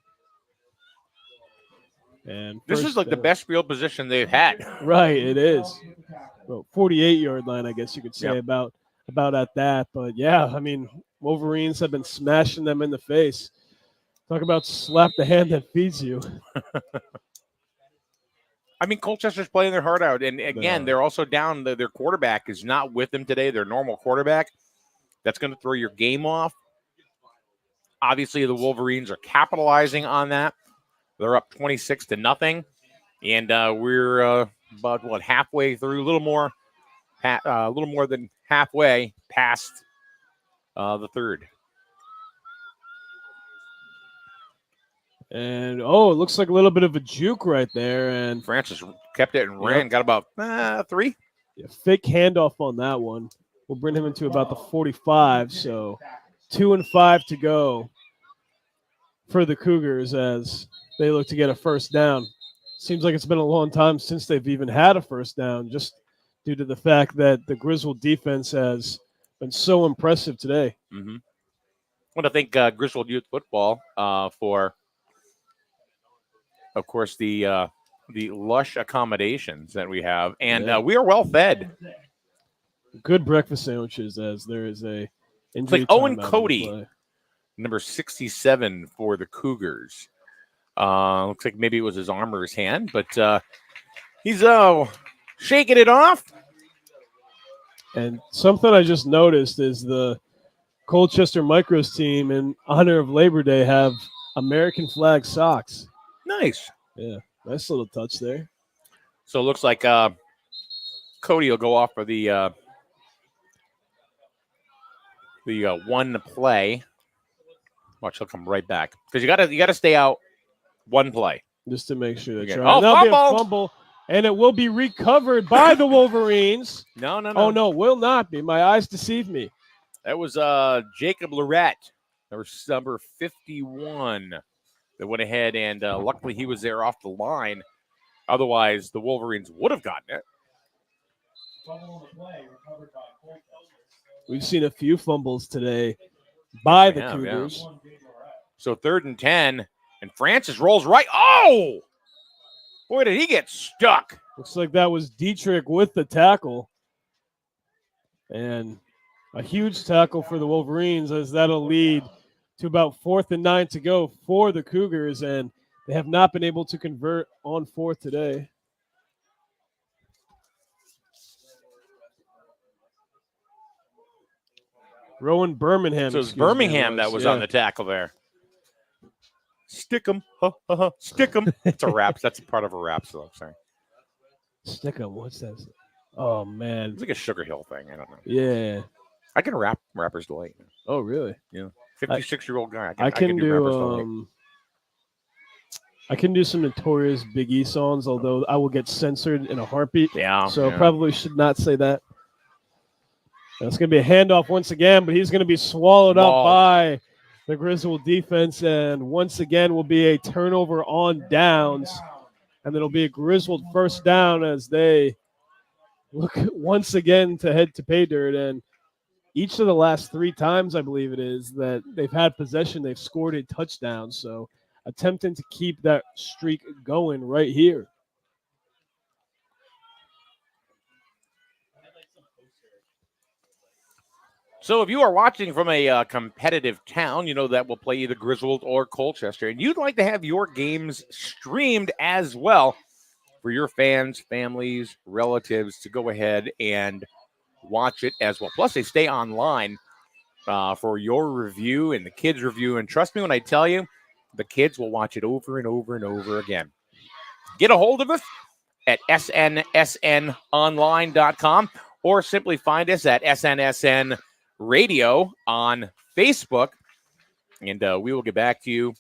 And this is like the best field position they've had. Right, it is. Well, 48-yard line, I guess you could say, about at that. But, yeah, I mean, Wolverines have been smashing them in the face. Talk about slap the hand that feeds you. I mean, Colchester's playing their heart out. And, again, they're also down. Their quarterback is not with them today, their normal quarterback. That's going to throw your game off. Obviously, the Wolverines are capitalizing on that. They're up 26-0. And we're about, halfway through, a little more than halfway past the third. And, it looks like a little bit of a juke right there. And Francis kept it and ran, got about 3. Yeah, fake handoff on that one. We'll bring him into about the 45. So 2 and 5 to go for the Cougars as they look to get a first down. Seems like it's been a long time since they've even had a first down, just due to the fact that the Griswold defense has been so impressive today. Mm-hmm. I want to thank Griswold Youth Football for, of course, the lush accommodations that we have, and we are well fed. Good breakfast sandwiches, as there is a injury. It's like Owen Cody, number 67 for the Cougars. Looks like maybe it was his arm or his hand, but he's shaking it off. And something I just noticed is the Colchester Micros team, in honor of Labor Day, have American flag socks. Nice. Yeah, nice little touch there. So it looks like Cody will go off for the one play. Watch, he'll come right back because you gotta stay out one play just to make sure that you're right. That'll be a fumble! fumble, and it will be recovered by the Wolverines. No. Oh no, will not be. My eyes deceive me. That was Jacob Lorette, number 51, that went ahead and luckily he was there off the line. Otherwise, the Wolverines would have gotten it. We've seen a few fumbles today by the Cougars. Yeah. So 3rd and 10, and Francis rolls right. Oh! Boy, did he get stuck. Looks like that was Dietrich with the tackle. And a huge tackle for the Wolverines, as that'll lead to about 4th and 9 to go for the Cougars, and they have not been able to convert on 4th today. Rowan Birmingham. So it's Birmingham that was on the tackle there. Stick 'em. Stick 'em. It's a rap. That's a part of a rap song. Sorry. Stick 'em. What's that? Oh, man. It's like a Sugar Hill thing. I don't know. Yeah. I can rap Rapper's Delight. Oh, really? Yeah. 56-year-old guy. I can do Rapper's Delight. I can do some notorious Big E songs, although I will get censored in a heartbeat. Yeah. So probably should not say that. It's going to be a handoff once again, but he's going to be swallowed up by the Griswold defense, and once again will be a turnover on downs, and it'll be a Griswold first down as they look once again to head to pay dirt. And each of the last 3 times, I believe it is, that they've had possession, they've scored a touchdown. So attempting to keep that streak going right here. So if you are watching from a competitive town, you know that will play either Griswold or Colchester, and you'd like to have your games streamed as well for your fans, families, relatives to go ahead and watch it as well. Plus, they stay online for your review and the kids' review. And trust me when I tell you, the kids will watch it over and over and over again. Get a hold of us at snsnonline.com or simply find us at SNSN Radio on Facebook, and we will get back to you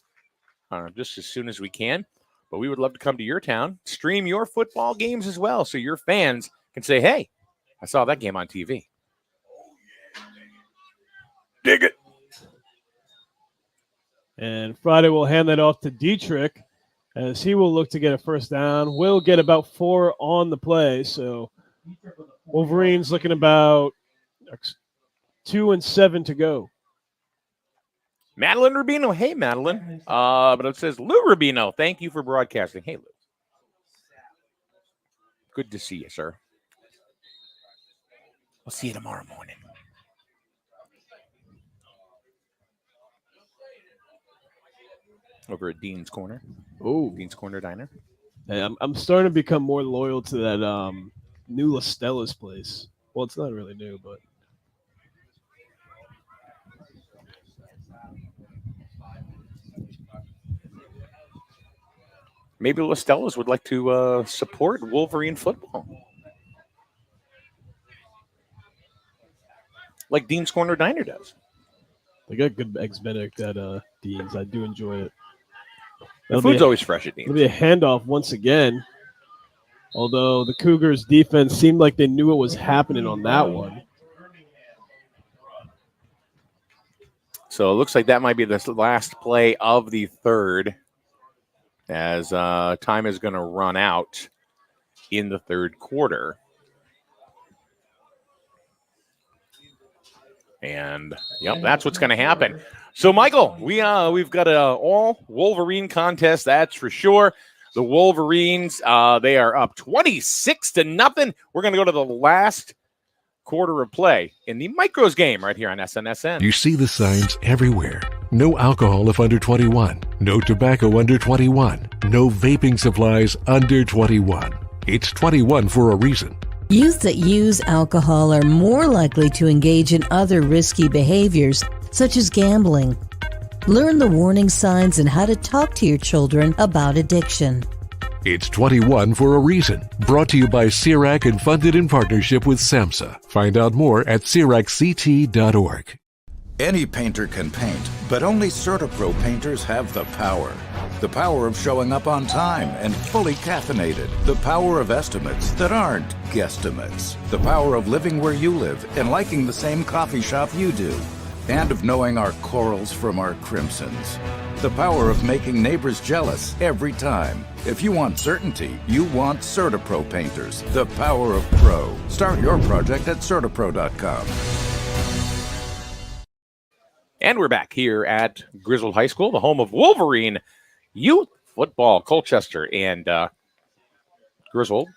just as soon as we can. But we would love to come to your town, stream your football games as well, so your fans can say, hey, I saw that game on TV. Dig it. And Friday will hand that off to Dietrich as he will look to get a first down. We'll get about 4 on the play, so Wolverines looking about 2 and 7 to go. Madeline Rubino. Hey, Madeline. But it says Lou Rubino. Thank you for broadcasting. Hey, Lou. Good to see you, sir. I'll see you tomorrow morning. Over at Dean's Corner. Oh, Dean's Corner Diner. Hey, I'm starting to become more loyal to that new La Stella's place. Well, it's not really new, but maybe La Stella's would like to support Wolverine football. Like Dean's Corner Diner does. They got good eggs Benedict at Dean's. I do enjoy it. The food's always fresh at Dean's. It'll be a handoff once again. Although the Cougars defense seemed like they knew what was happening on that one. So it looks like that might be the last play of the third, as time is going to run out in the third quarter. And, yep, that's what's going to happen. So, Michael, we've got an all Wolverine contest, that's for sure. The Wolverines, they are up 26-0. We're going to go to the last quarter of play in the Micros game right here on SNSN. You see the signs everywhere. No alcohol if under 21. No tobacco under 21. No vaping supplies under 21. It's 21 for a reason. Youth that use alcohol are more likely to engage in other risky behaviors, such as gambling. Learn the warning signs and how to talk to your children about addiction. It's 21 for a reason. Brought to you by CIRAC and funded in partnership with SAMHSA. Find out more at CIRACCT.org. Any painter can paint, but only CertaPro painters have the power. The power of showing up on time and fully caffeinated. The power of estimates that aren't guesstimates. The power of living where you live and liking the same coffee shop you do. And of knowing our corals from our crimsons. The power of making neighbors jealous every time. If you want certainty, you want CertaPro painters. The power of pro. Start your project at CertaPro.com. And we're back here at Griswold High School, the home of Wolverine youth football. Colchester and Griswold.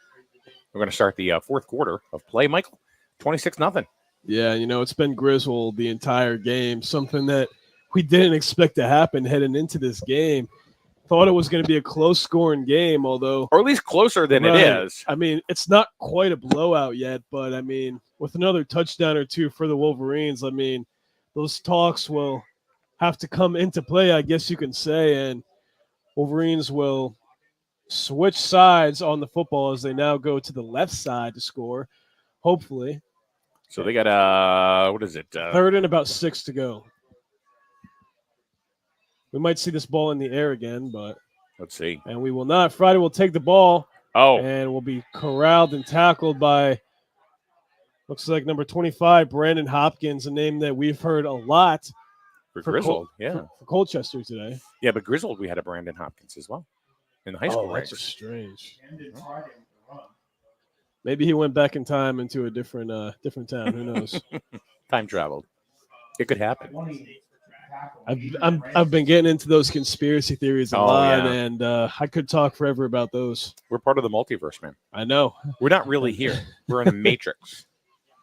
We're going to start the fourth quarter of play. Michael, 26-0. Yeah, it's been Griswold the entire game, something that we didn't expect to happen heading into this game. Thought it was going to be a close-scoring game, although... Or at least closer than it is. I mean, it's not quite a blowout yet, but, I mean, with another touchdown or two for the Wolverines, I mean, those talks will have to come into play, I guess you can say, and Wolverines will switch sides on the football as they now go to the left side to score, hopefully. So they got, what is it? Third and about 6 to go. We might see this ball in the air again, but let's see. And we will not. Friday will take the ball. Oh. And will be corralled and tackled by, looks like number 25, Brandon Hopkins, a name that we've heard a lot for Griswold. For Colchester today. Yeah, but Griswold, we had a Brandon Hopkins as well in the high school. Oh, that's strange. Maybe he went back in time into a different town. Who knows? Time traveled. It could happen. I've been getting into those conspiracy theories a lot, yeah. and I could talk forever about those. We're part of the multiverse, man. I know. We're not really here. We're in a matrix.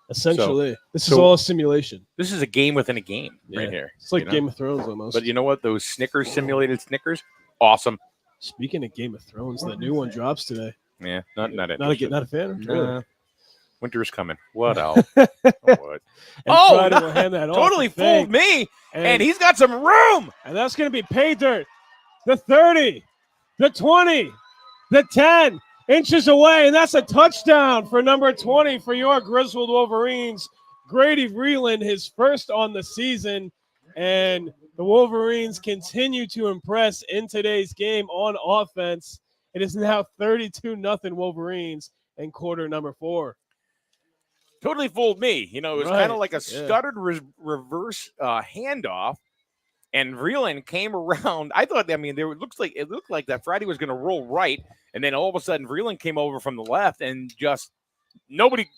Essentially, this is all a simulation. This is a game within a game right here. It's like Game of Thrones almost. But you know what? Those Snickers, simulated Snickers, awesome. Speaking of Game of Thrones, the new one drops today. Yeah, not a fan. Really? Winter's coming. What else? Friday will hand that off totally to fooled me. And he's got some room. And that's going to be pay dirt. The 30, the 20, the 10 inches away. And that's a touchdown for number 20 for your Griswold Wolverines. Grady Vreeland, his first on the season. And the Wolverines continue to impress in today's game on offense. It is now 32-0 Wolverines in quarter number 4. Totally fooled me. It was kind of like a stuttered reverse handoff, and Vreeland came around. I thought, it looked like that Friday was going to roll right, and then all of a sudden Vreeland came over from the left, and just nobody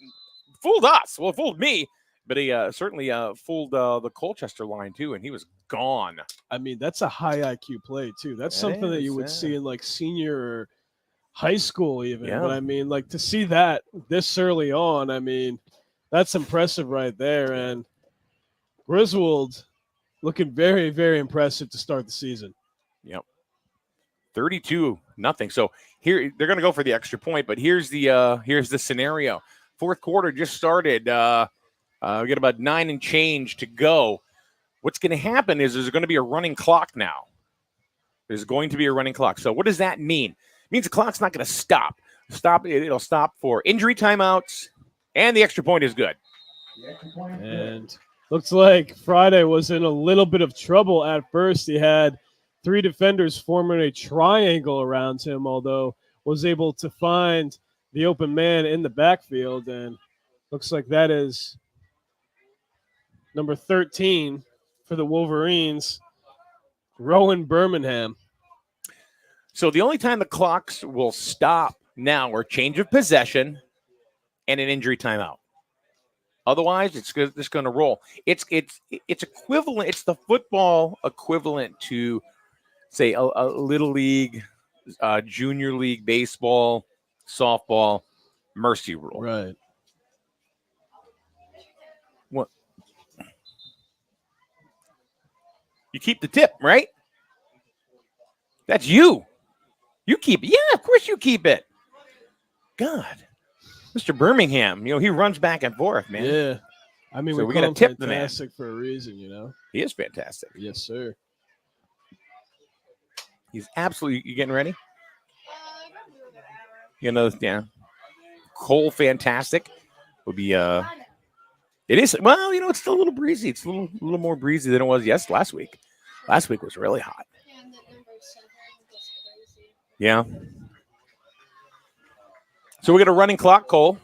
fooled us. Well, it fooled me, but he certainly fooled the Colchester line too, and he was gone. I mean, that's a high IQ play too. That's something that you would see in like senior or high school even. Yeah. But I mean, like to see that this early on, I mean, that's impressive right there. And Griswold looking very, very impressive to start the season. Yep. 32-0. So here they're going to go for the extra point, but here's the scenario. Fourth quarter just started. We got about 9 and change to go. What's going to happen is there's going to be a running clock now. There's going to be a running clock. So what does that mean? It means the clock's not going to stop. It'll stop for injury timeouts, and the extra point is good. And looks like Friday was in a little bit of trouble at first. He had 3 defenders forming a triangle around him, although was able to find the open man in the backfield. And looks like that is number 13 for the Wolverines, Rowan Birmingham. So the only time the clocks will stop now are change of possession and an injury timeout. Otherwise, it's just going to roll. It's equivalent. It's the football equivalent to, say, a little league, junior league baseball, softball, mercy rule. Right. What? You keep the tip, right? That's you. You keep it. Yeah, of course you keep it. God. Mr. Birmingham, he runs back and forth, man. Yeah. I mean, so we got to tip the man. Fantastic for a reason, He is fantastic. Yes, sir. He's absolutely. You getting ready? Yeah. Cole Fantastic would be it is, well, it's still a little breezy. It's a little more breezy than it was last week. Last week was really hot. Yeah. So we got a running clock, Cole.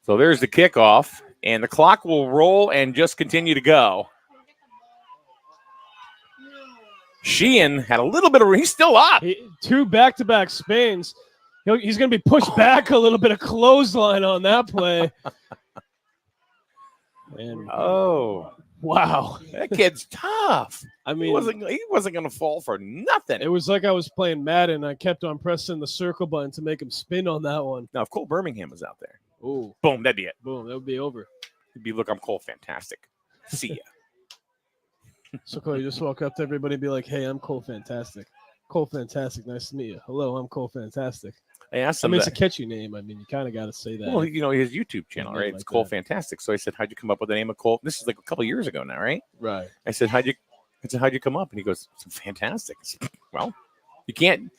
So there's the kickoff, and the clock will roll and just continue to go. Sheehan had a little bit of, he's still up. 2 back-to-back spins. He's going to be pushed back a little bit of clothesline on that play. And, wow. That kid's tough. I mean, he wasn't going to fall for nothing. It was like I was playing Madden. I kept on pressing the circle button to make him spin on that one. Now, if Cole Birmingham was out there, ooh, boom, that'd be it. Boom, that would be over. It'd be, look, I'm Cole Fantastic. See ya. So, Cole, you just walk up to everybody and be like, hey, I'm Cole Fantastic. Cole Fantastic, nice to meet you. Hello, I'm Cole Fantastic. I asked him it's a catchy name. I mean, you kind of got to say that. Well, his YouTube channel, right? It's Cole Fantastic. So I said, how'd you come up with the name of Cole? This is like a couple of years ago now, right? Right. I said, how'd you come up? And he goes, fantastic. I said, well, you can't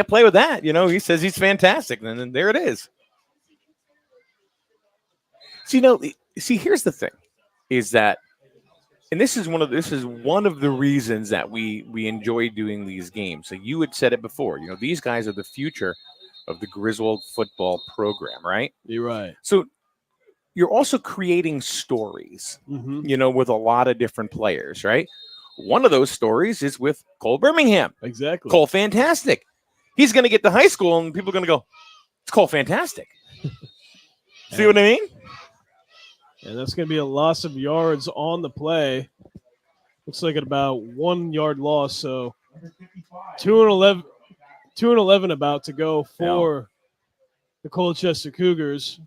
play with that. He says he's fantastic. And then there it is. So, here's the thing is that, and this is one of the reasons that we enjoy doing these games. So you had said it before, these guys are the future of the Griswold football program, right? You're right. So you're also creating stories, with a lot of different players, right? One of those stories is with Cole Birmingham. Exactly. Cole Fantastic. He's going to get to high school and people are going to go, it's Cole Fantastic. See what I mean? And that's going to be a loss of yards on the play. Looks like about 1 yard loss. So 2-11 about to go for the Colchester Cougars.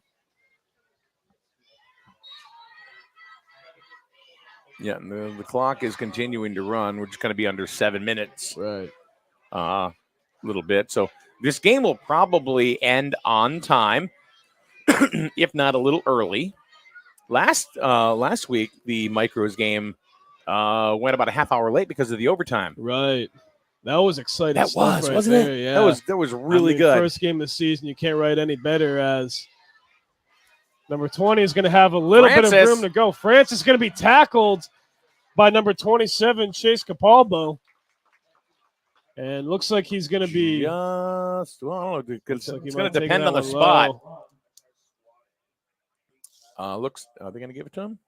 Yeah, and the clock is continuing to run. We're just going to be under 7 minutes. Right. A little bit. So this game will probably end on time, if not a little early. Last week, the Micros game went about a half hour late because of the overtime. Right. That was exciting. That stuff was, right wasn't there. it? Yeah. That was really good. First game of the season, you can't write any better as number 20 is going to have a little bit of room to go. Francis is going to be tackled by number 27, Chase Capalbo. And looks like he's going to be it's going to depend on the spot. Are they going to give it to him?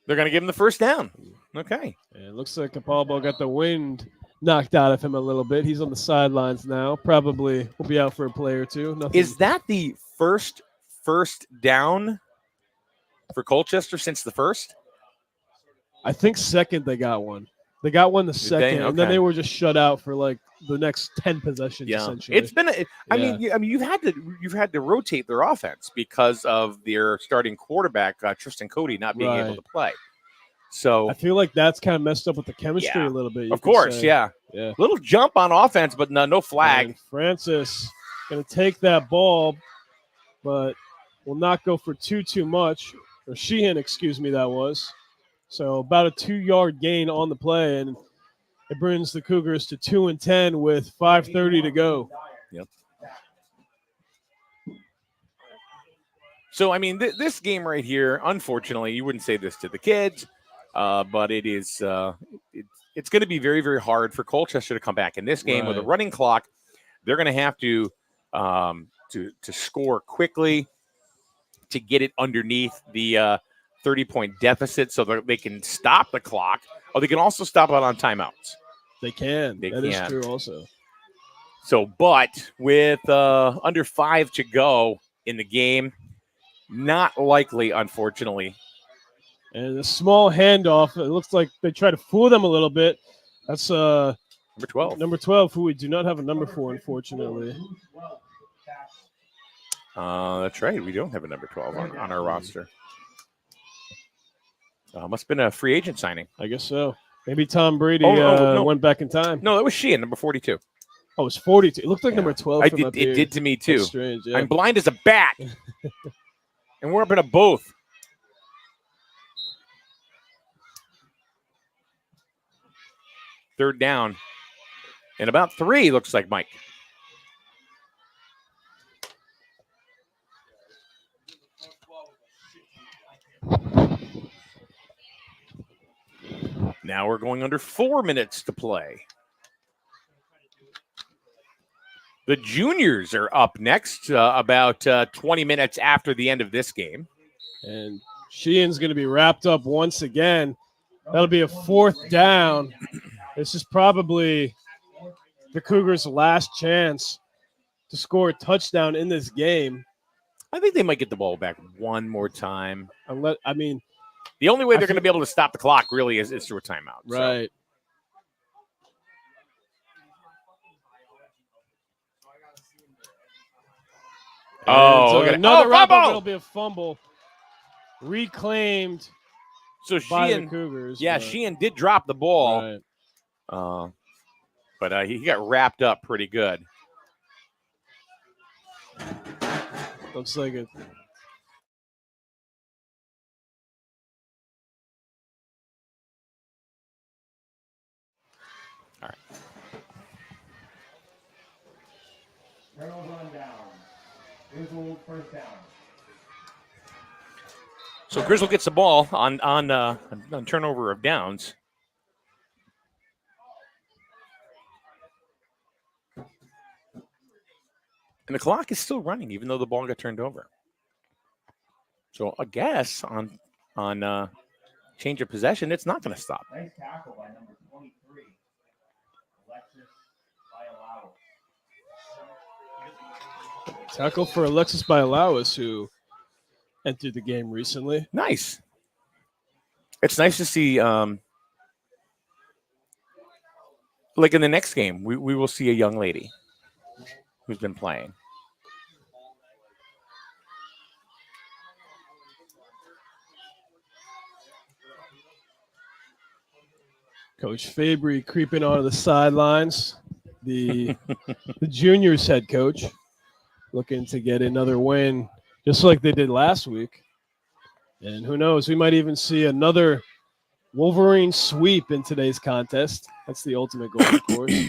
They're going to give him the first down. Okay. And it looks like Capalbo got the wind knocked out of him a little bit. He's on the sidelines now. Probably will be out for a play or two. Nothing. Is that the first down for Colchester since the first? I think second they got one. They got one the second, and then they were just shut out for like the next 10 possessions. Yeah, essentially. it's been. I mean, you've had to rotate their offense because of their starting quarterback Tristan Cody not being able to play. So I feel like that's kind of messed up with the chemistry a little bit. Of course, yeah. Little jump on offense, but no flag. And Francis going to take that ball, but will not go for too much. Or Sheehan, excuse me, that was. So about a 2 yard gain on the play, and it brings the Cougars to 2-10 with 5:30 to go. Yep. So, I mean, this game right here, unfortunately, you wouldn't say this to the kids, but it is it's going to be very, very hard for Colchester to come back in this game with a running clock. They're going to have to score quickly to get it underneath the 30-point deficit so that they can stop the clock. Oh, they can also stop it on timeouts. They can. That is true also. So, but with under 5 to go in the game, not likely, unfortunately. And a small handoff. It looks like they try to fool them a little bit. That's number 12. Number 12, who we do not have a number for, unfortunately. That's right. We don't have a number 12 on our roster. Must have been a free agent signing. I guess so. Maybe Tom Brady went back in time. No, that was Sheehan, number 42. Oh, it was 42. It looked like number 12. It did to me, too. That's strange, yeah. I'm blind as a bat. And we're up in a booth. third down. And about 3, looks like, Mike. Now we're going under 4 minutes to play. The juniors are up next about 20 minutes after the end of this game. And Sheehan's going to be wrapped up once again. That'll be a 4th down. This is probably the Cougars' last chance to score a touchdown in this game. I think they might get the ball back one more time. The only way they're going to be able to stop the clock really is through a timeout. Right. So. Another wrap up. Fumble! It'll be a fumble. Reclaimed by Sheehan, the Cougars. Yeah, Sheehan did drop the ball. Right. But he got wrapped up pretty good. Looks like it. All right. Turnover on down. Griswold first down. So Griswold gets the ball on turnover of downs. And the clock is still running, even though the ball got turned over. So I guess on change of possession, it's not going to stop. Nice tackle by number 23, Alexis Bialawis. Tackle for Alexis Bialawis, who entered the game recently. Nice. It's nice to see, like in the next game, we will see a young lady who's been playing. Coach Fabry creeping onto the sidelines. The juniors head coach looking to get another win, just like they did last week. And who knows, we might even see another Wolverine sweep in today's contest. That's the ultimate goal, of course.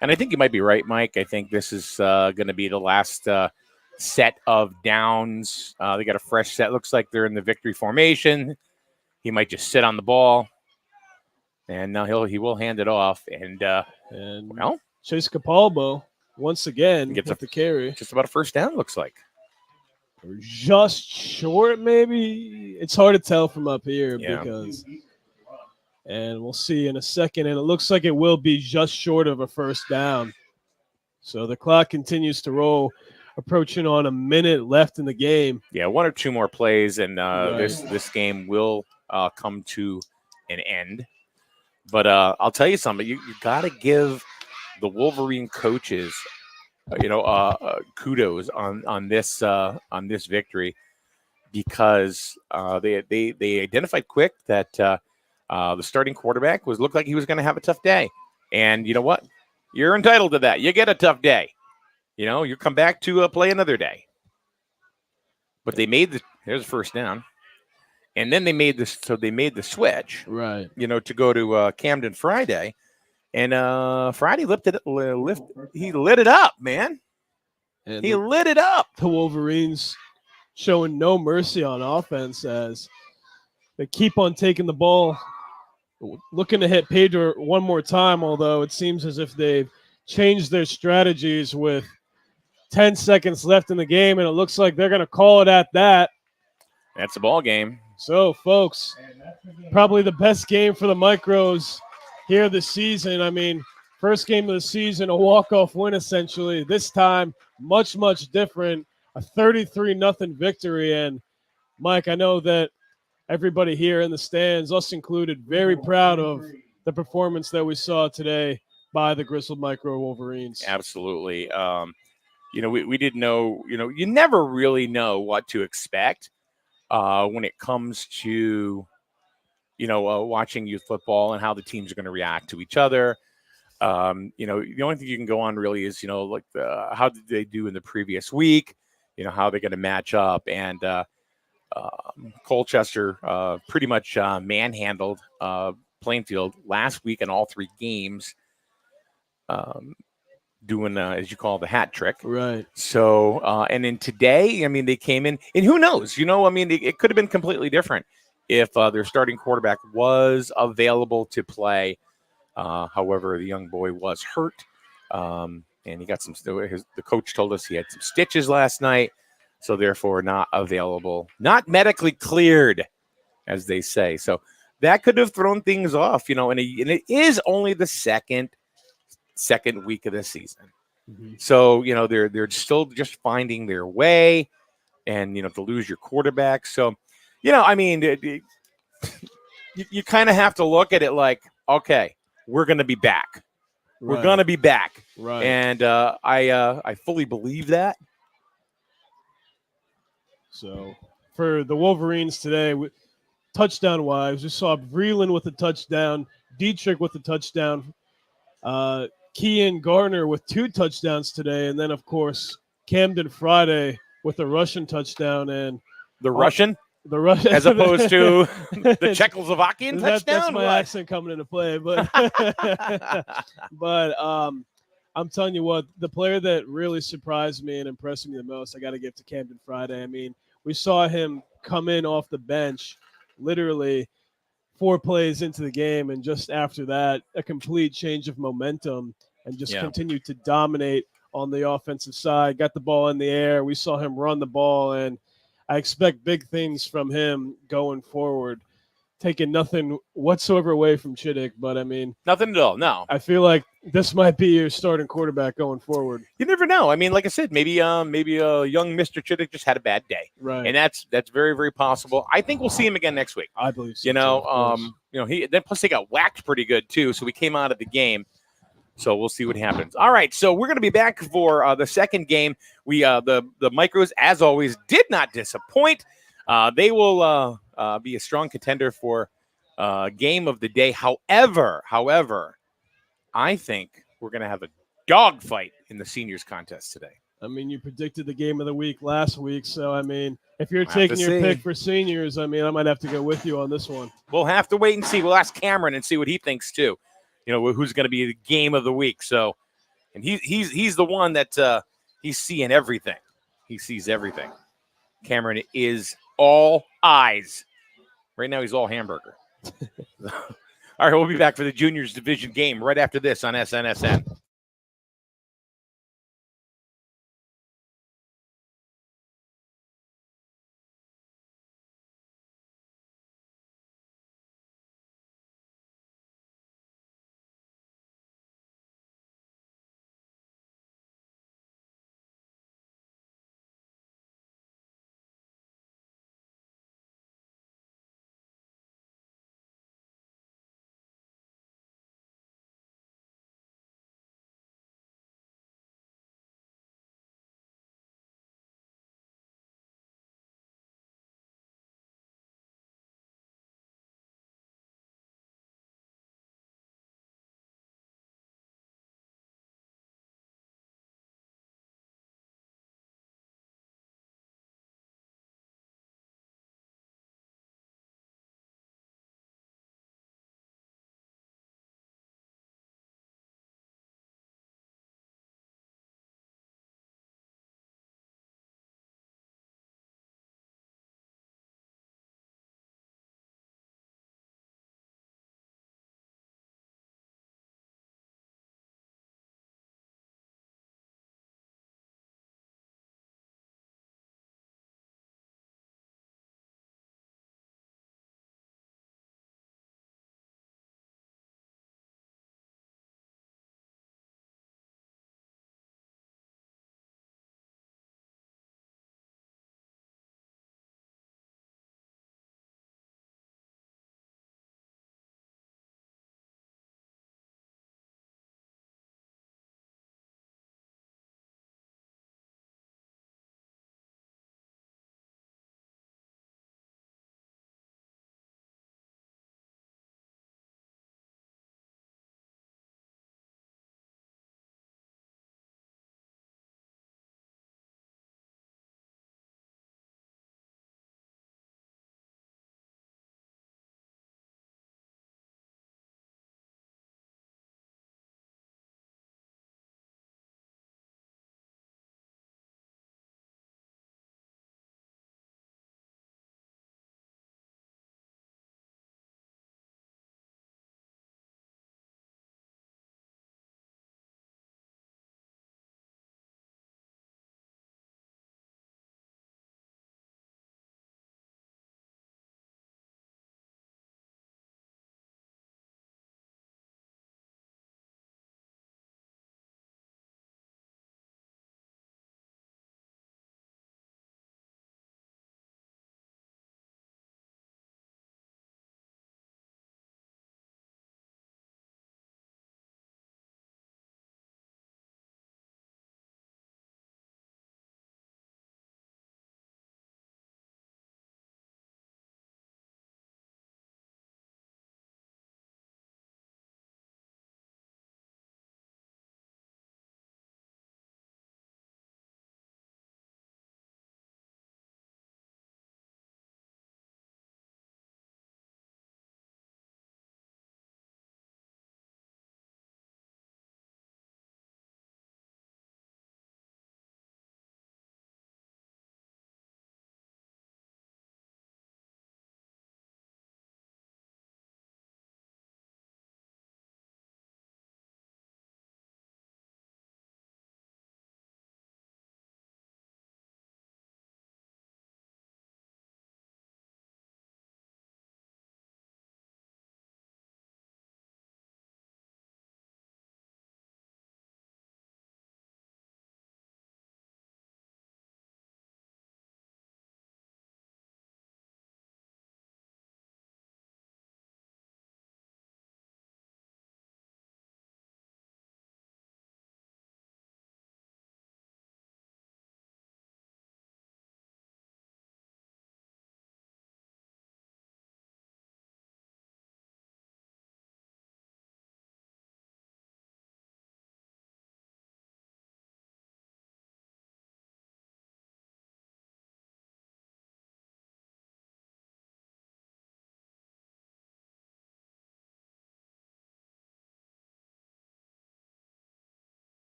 And I think you might be right, Mike. I think this is going to be the last set of downs. They got a fresh set. Looks like they're in the victory formation. He might just sit on the ball. And now he will hand it off. And well, Chase Capalbo, once again, gets with the carry. Just about a first down, looks like. Or just short, maybe. It's hard to tell from up here because – and we'll see in a second. And it looks like it will be just short of a first down. So the clock continues to roll, approaching on a minute left in the game. Yeah, 1 or 2 more plays, and this game will come to an end. But I'll tell you something. You got to give the Wolverine coaches, kudos on this victory, because they identified quick that the starting quarterback looked like he was going to have a tough day. And you know what? You're entitled to that. You get a tough day. You come back to play another day. But there's the first down. And then they made the switch, right? To go to Camden Friday, and Friday he lit it up, man. And he lit it up. The Wolverines showing no mercy on offense as they keep on taking the ball, looking to hit Pedro one more time. Although it seems as if they've changed their strategies with 10 seconds left in the game, and it looks like they're going to call it at that. That's the ball game. So, folks, probably the best game for the Micros here this season. I mean, first game of the season, a walk-off win essentially. This time, much, much different, a 33-0 victory. And, Mike, I know that everybody here in the stands, us included, very proud of the performance that we saw today by the Griswold Micro Wolverines. Absolutely. We didn't know, you never really know what to expect. When it comes to, watching youth football and how the teams are going to react to each other. The only thing you can go on really is, how did they do in the previous week? How they're going to match up. And Colchester pretty much manhandled Plainfield last week in all 3 games, doing, as you call, the hat trick. Right. So, and then today, I mean, they came in, and who knows? I mean, it could have been completely different if their starting quarterback was available to play. However, the young boy was hurt, and he got the coach told us he had some stitches last night, so therefore not available, not medically cleared, as they say. So that could have thrown things off, and it is only the second week of the season. Mm-hmm. So, they're still just finding their way, and, to lose your quarterback. So, I mean, you kind of have to look at it like, okay, we're going to be back. Right. We're going to be back. Right. And I fully believe that. So for the Wolverines today, touchdown-wise, we saw Vreeland with a touchdown, Dietrich with a touchdown, Kean Garner with 2 touchdowns today, and then, of course, Camden Friday with a Russian touchdown. And the Russian, as opposed to the Czechoslovakian touchdown. That's my accent coming into play, but I'm telling you what, the player that really surprised me and impressed me the most, I got to give to Camden Friday. I mean, we saw him come in off the bench, literally 4 plays into the game, and just after that, a complete change of momentum, and just continued to dominate on the offensive side. Got the ball in the air. We saw him run the ball, and I expect big things from him going forward. Taking nothing whatsoever away from Chittick, but I mean, nothing at all. No, I feel like this might be your starting quarterback going forward. You never know. I mean, like I said, maybe young Mr. Chittick just had a bad day, right? And that's very, very possible. I think we'll see him again next week. I believe so. Plus they got whacked pretty good too, so we came out of the game. So we'll see what happens. All right, so we're going to be back for the second game. We the Micros, as always, did not disappoint. They will be a strong contender for game of the day. However, I think we're going to have a dogfight in the seniors contest today. I mean, you predicted the game of the week last week, so I mean, if you're taking your pick for seniors, I mean, I might have to go with you on this one. We'll have to wait and see. We'll ask Cameron and see what he thinks too. Who's going to be the game of the week. So, and he's the one that he's seeing everything. He sees everything. Cameron is all eyes. Right now, he's all hamburger. All right, we'll be back for the juniors division game right after this on SNSN.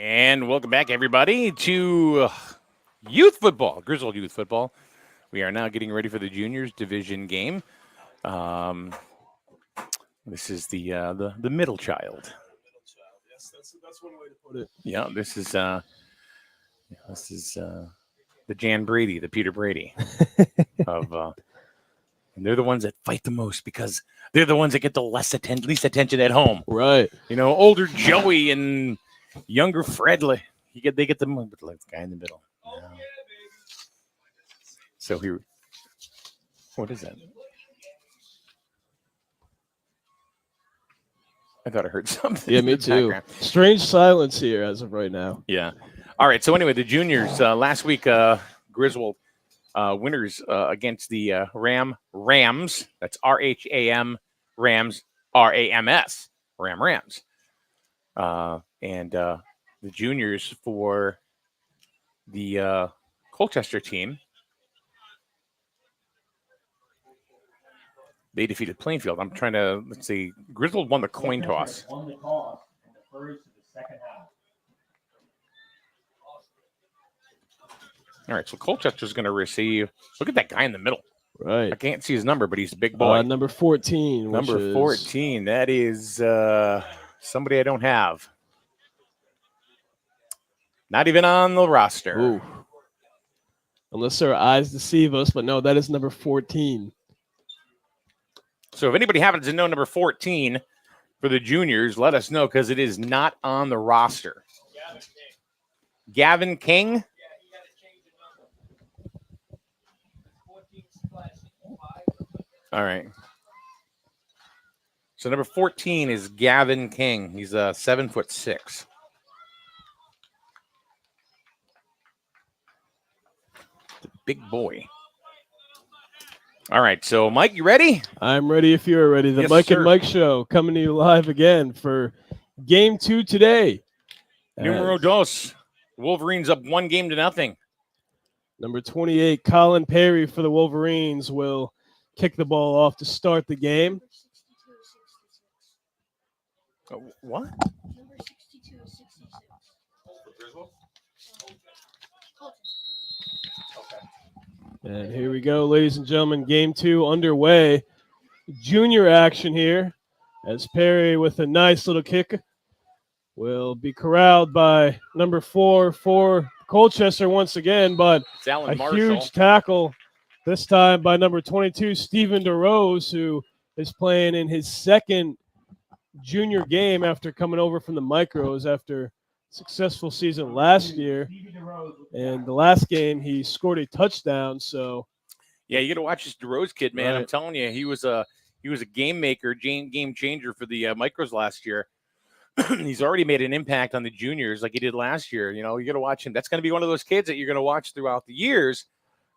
And welcome back, everybody, to youth football, Griswold youth football. We are now getting ready for the juniors division game. This is the middle child. Yes, that's one way to put it. Yeah, this is the Jan Brady, the Peter Brady of. And they're the ones that fight the most because they're the ones that get the least attention at home. Right. You know, older Joey and younger Fred, they get the guy in the middle. Yeah. So here, what is that? I thought I heard something. Yeah, me too. Strange silence here as of right now. Yeah. All right. So anyway, the juniors last week, Griswold winners against the Rams. That's RHAM Rams, RAMS, Rams. And the juniors for the Colchester team, they defeated Plainfield. I'm trying to, let's see, Griswold won the coin toss. Won the toss and defers to the second half. All right, so Colchester's going to receive, look at that guy in the middle. Right. I can't see his number, but he's a big boy. Number 14. Number 14. That is somebody I don't have. Not even on the roster. Ooh. Unless our eyes deceive us, but no, that is number 14. So if anybody happens to know number 14 for the juniors, let us know because it is not on the roster. Gavin King. All right. So number 14 is Gavin King. He's 7'6". The big boy. All right. So Mike, you ready? I'm ready if you're ready. The Yes, Mike sir. and Mike Show coming to you live again for game 2 today. Numero dos. Wolverines up 1-0. Number 28, Colin Perry for the Wolverines will kick the ball off to start the game. What? Number 62 is 62. And here we go, ladies and gentlemen. Game 2 underway. Junior action here as Perry with a nice little kick will be corralled by number 4 for Colchester once again, but It's Alan a Marshall. huge tackle this time by number 22, Stephen DeRose, who is playing in his second junior game after coming over from the Micros after a successful season last year. And the last game, he scored a touchdown. So, yeah, you got to watch this DeRose kid, man. Right. I'm telling you, he was a game maker, game changer for the Micros last year. He's already made an impact on the juniors like he did last year. You know, you got to watch him. That's going to be one of those kids that you're going to watch throughout the years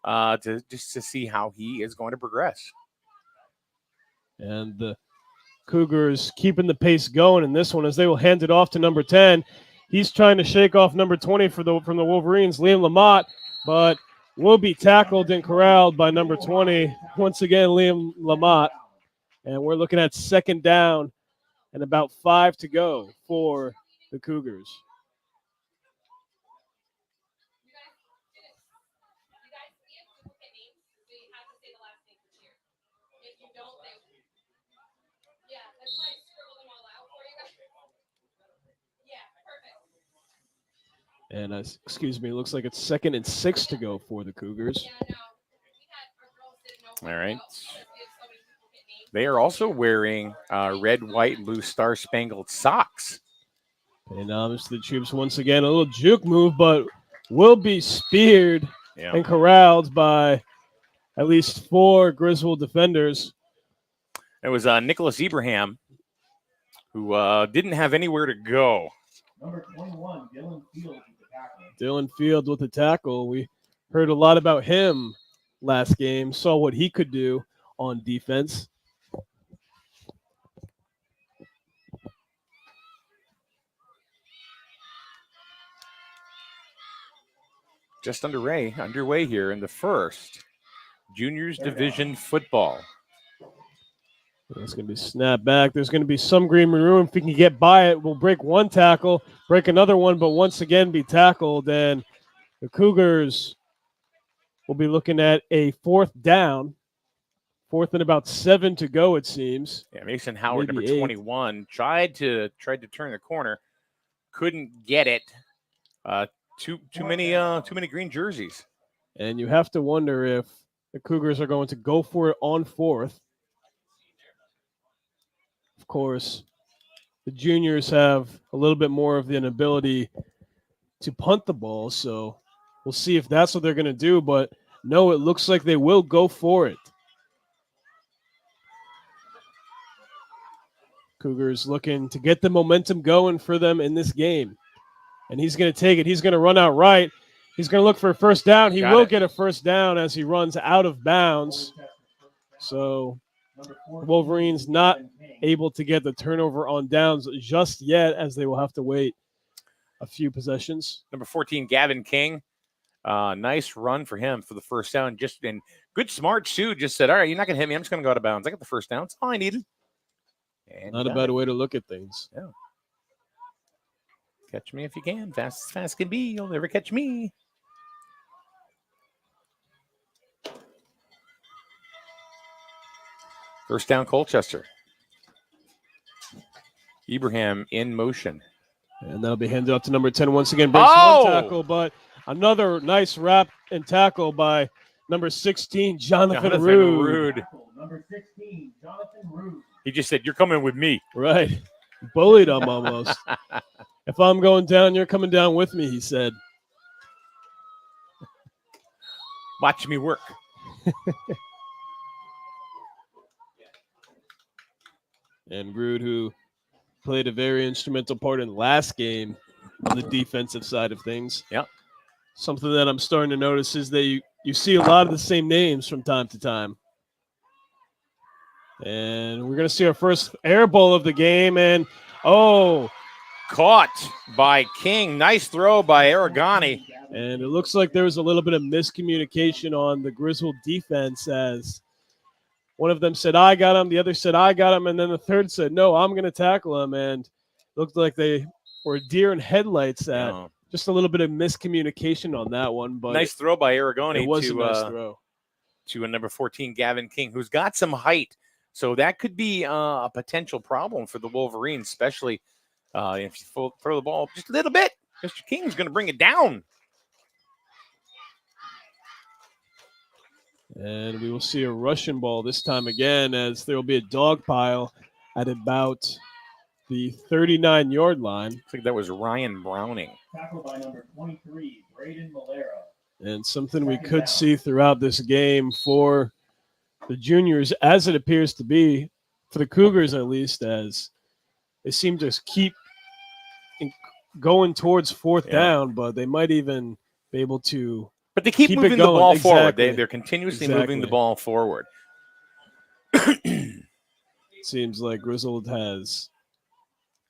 to see how he is going to progress. and the Cougars keeping the pace going in this one as they will hand it off to number 10. He's trying to shake off number 20 from the Wolverines, Liam Lamott, but will be tackled and corralled by number 20. Once again, Liam Lamott. And we're looking at second down and about 5 to go for the Cougars. And excuse me, looks like it's 2nd and 6 to go for the Cougars. All right. They are also wearing red, white, and blue star-spangled socks. And homage to the troops once again. A little juke move, but will be speared and corralled by at least 4 Griswold defenders. It was Nicholas Ibrahim, who didn't have anywhere to go. Number 21, Dylan Fields with the tackle. Dylan Field with the tackle. We heard a lot about him last game, saw what he could do on defense. Just underway here in the first Juniors Division football. It's going to be snapped back. There's going to be some green room. If we can get by it, we'll break one tackle, break another one, but once again be tackled. And the Cougars will be looking at a 4th down. 4th and about 7 to go, it seems. Yeah, Mason Howard, Maybe number 8. 21, tried to turn the corner, couldn't get it. Too many green jerseys. And you have to wonder if the Cougars are going to go for it on 4th. Of course, the juniors have a little bit more of an ability to punt the ball, so we'll see if that's what they're going to do. But no, it looks like they will go for it. Cougars looking to get the momentum going for them in this game. And he's going to take it. He's going to run out right. He's going to look for a first down. He will get a first down as he runs out of bounds. So Wolverines not able to get the turnover on downs just yet, as they will have to wait a few possessions. Number 14, Gavin King. Nice run for him for the first down. Just in good, smart shoe. Just said, all right, you're not going to hit me. I'm just going to go out of bounds. I got the first down. That's all I needed. And not a bad way to look at things. Yeah. Catch me if you can. Fast as fast can be. You'll never catch me. First down, Colchester. Ibrahim in motion. And that'll be handed out to number 10 once again. Breaks one tackle, but another nice wrap and tackle by number 16, Jonathan Rude. Number 16, Jonathan Rude. He just said, you're coming with me. Right. Bullied him almost. If I'm going down, you're coming down with me, he said. Watch me work. And Rude, who played a very instrumental part in the last game on the defensive side of things. Yep. Something that I'm starting to notice is that you see a lot of the same names from time to time. And we're going to see our first air ball of the game. And, caught by King. Nice throw by Aragani. And it looks like there was a little bit of miscommunication on the Griswold defense, as one of them said, I got him. The other said, I got him. And then the third said, no, I'm going to tackle him. And it looked like they were deer in headlights at just a little bit of miscommunication on that one. But nice throw by Aragani. It was a nice throw. To a number 14, Gavin King, who's got some height. So that could be a potential problem for the Wolverines, especially if you throw the ball just a little bit. Mr. King's going to bring it down. And we will see a Russian ball this time again, as there will be a dog pile at about the 39-yard line. I think that was Ryan Browning. Tackled by number 23, Braden Malera. And something we could see throughout this game for the juniors, as it appears to be, for the Cougars at least, as they seem to keep going towards 4th down, but they might even be able to. But they keep moving the ball forward. They're continuously moving the ball forward. It seems like Griswold has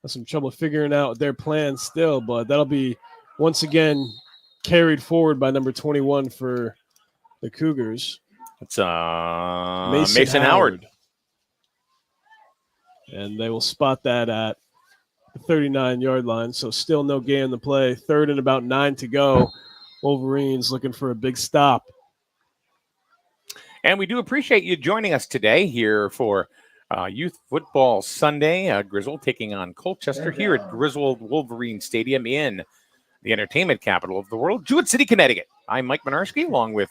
some trouble figuring out their plan still, but that'll be once again carried forward by number 21 for the Cougars. It's Mason Howard. And they will spot that at the 39-yard line, so still no gain in the play. 3rd and about 9 to go. Wolverines looking for a big stop. And we do appreciate you joining us today here for Youth Football Sunday. Griswold taking on Colchester here at Griswold Wolverine Stadium in the entertainment capital of the world, Jewett City, Connecticut. I'm Mike Minarski, along with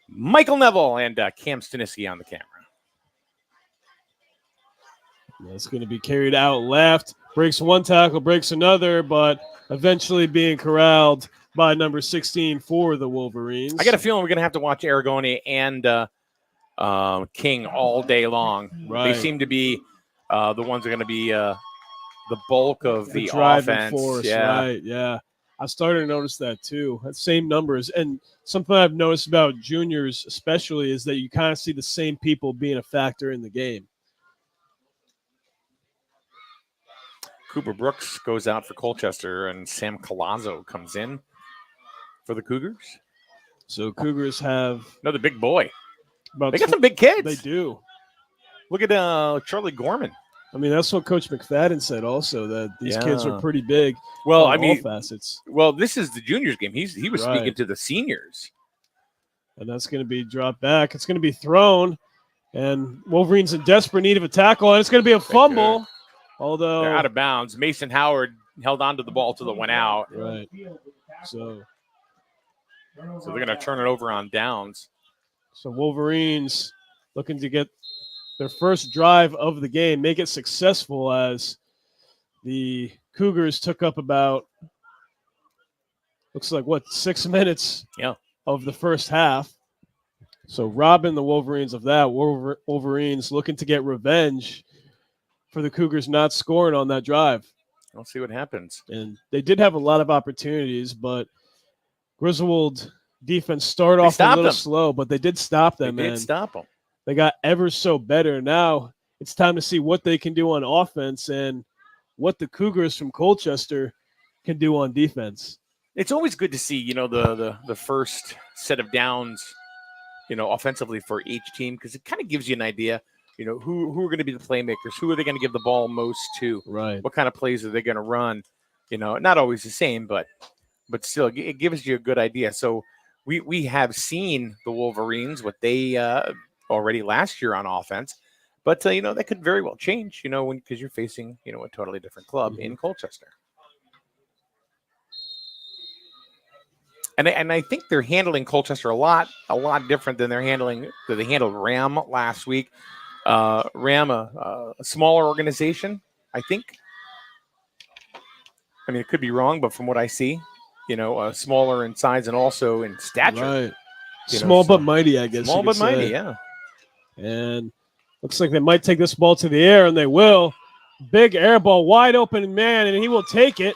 Michael Neville and Cam Staniski on the camera. That's going to be carried out left. Breaks one tackle, breaks another, but eventually being corralled by number 16 for the Wolverines. I got a feeling we're going to have to watch Aragoni and King all day long. Right. They seem to be the ones that are going to be the bulk of the driving offense. Force, yeah. Right, yeah. I started to notice that too. That same numbers. And something I've noticed about juniors especially is that you kind of see the same people being a factor in the game. Cooper Brooks goes out for Colchester, and Sam Colazzo comes in for the Cougars. So Cougars have another big boy. They got some big kids. They do. Look at Charlie Gorman. I mean, that's what Coach McFadden said also, that these kids Yeah. were pretty big. Well, on I mean, all facets. Well, this is the juniors game. He was Right. speaking to the seniors. And that's going to be dropped back. It's going to be thrown. And Wolverines in desperate need of a tackle. And it's going to be a fumble. Although They're out of bounds. Mason Howard held onto the ball till it went out. Right. So they're going to turn it over on downs. So Wolverines looking to get their first drive of the game, make it successful, as the Cougars took up about, looks like, 6 minutes of the first half. So robbing the Wolverines of that. Wolverines looking to get revenge for the Cougars not scoring on that drive. We'll see what happens. And they did have a lot of opportunities, but Griswold defense started off a little slow, but they did stop them. They did stop them. They got ever so better. Now it's time to see what they can do on offense and what the Cougars from Colchester can do on defense. It's always good to see, the first set of downs, offensively for each team, because it kind of gives you an idea, who are going to be the playmakers, who are they going to give the ball most to, right? What kind of plays are they going to run? Not always the same, but still, it gives you a good idea. So we have seen the Wolverines, what they already last year on offense, but that could very well change, because you're facing a totally different club in Colchester. And I think they're handling Colchester a lot different than they handled Ram last week. Ram, a smaller organization, I think. I mean, it could be wrong, but from what I see, smaller in size and also in stature. Right. Small but mighty, I guess. Small but mighty, yeah. And looks like they might take this ball to the air, and they will. Big air ball, wide open man, and he will take it.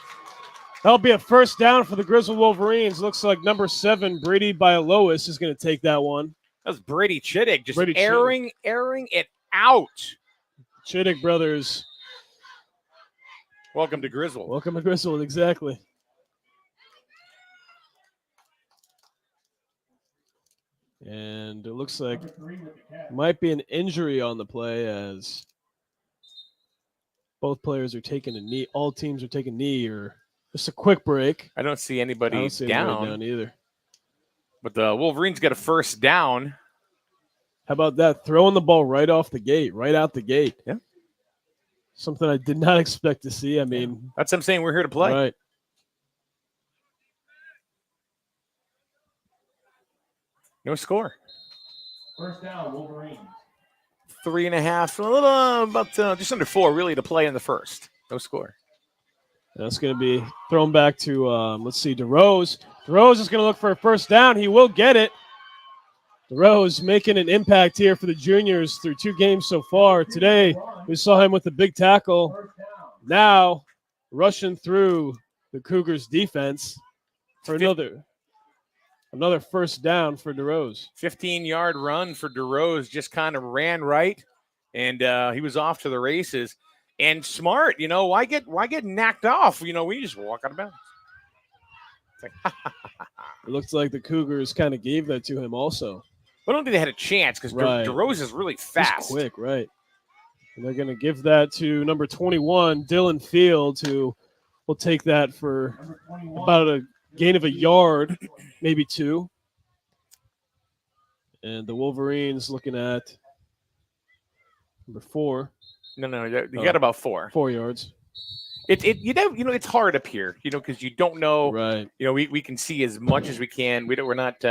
That'll be a first down for the Griswold Wolverines. Looks like number 7, Brady Bialois, is going to take that one. That was Brady Chittick just airing it out. Chittick brothers. Welcome to Griswold. Welcome to Griswold, exactly. And it looks like might be an injury on the play, as both players are taking a knee. All teams are taking a knee, or just a quick break. I don't see anybody down either. But the Wolverines get a first down. How about that? Throwing the ball right off the gate, right out the gate. Yeah. Something I did not expect to see. I mean, that's what I'm saying. We're here to play. Right. No score. First down, Wolverines. 3.5, a little about just under 4 really to play in the first. No score. That's going to be thrown back to, let's see, DeRose. DeRose is going to look for a first down. He will get it. DeRose making an impact here for the juniors through 2 games so far. Today, we saw him with a big tackle. Now, rushing through the Cougars' defense for another first down for DeRose. 15-yard run for DeRose, just kind of ran right, and he was off to the races. And smart, why get knocked off? We just walk out of bounds. It's like, it looks like the Cougars kind of gave that to him also. I don't think they had a chance because DeRose is really fast. He's quick, right. And they're going to give that to number 21, Dylan Fields, who will take that for about a gain of a yard, maybe 2. And the Wolverines looking at number 4. No, you got about 4. 4 yards. It's hard up here, because you don't know. Right. We can see as much as we can. We're not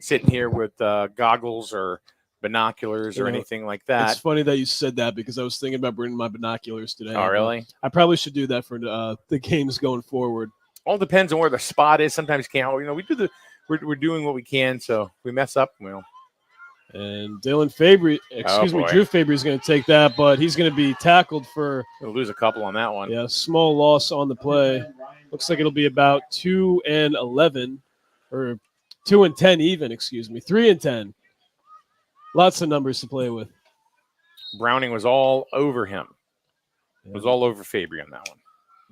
sitting here with goggles or binoculars or anything like that. It's funny that you said that, because I was thinking about bringing my binoculars today. Oh, really? I probably should do that for the games going forward. All depends on where the spot is. Sometimes you can't. We're doing what we can. So if we mess up, well. And Dylan Fabry, Drew Fabry is going to take that, but he's going to be tackled for. We'll lose a couple on that one. Yeah, small loss on the play. Looks like it'll be about 2 and 11, or 2 and 10 even. 3 and 10. Lots of numbers to play with. Browning was all over him. It was all over Fabry on that one.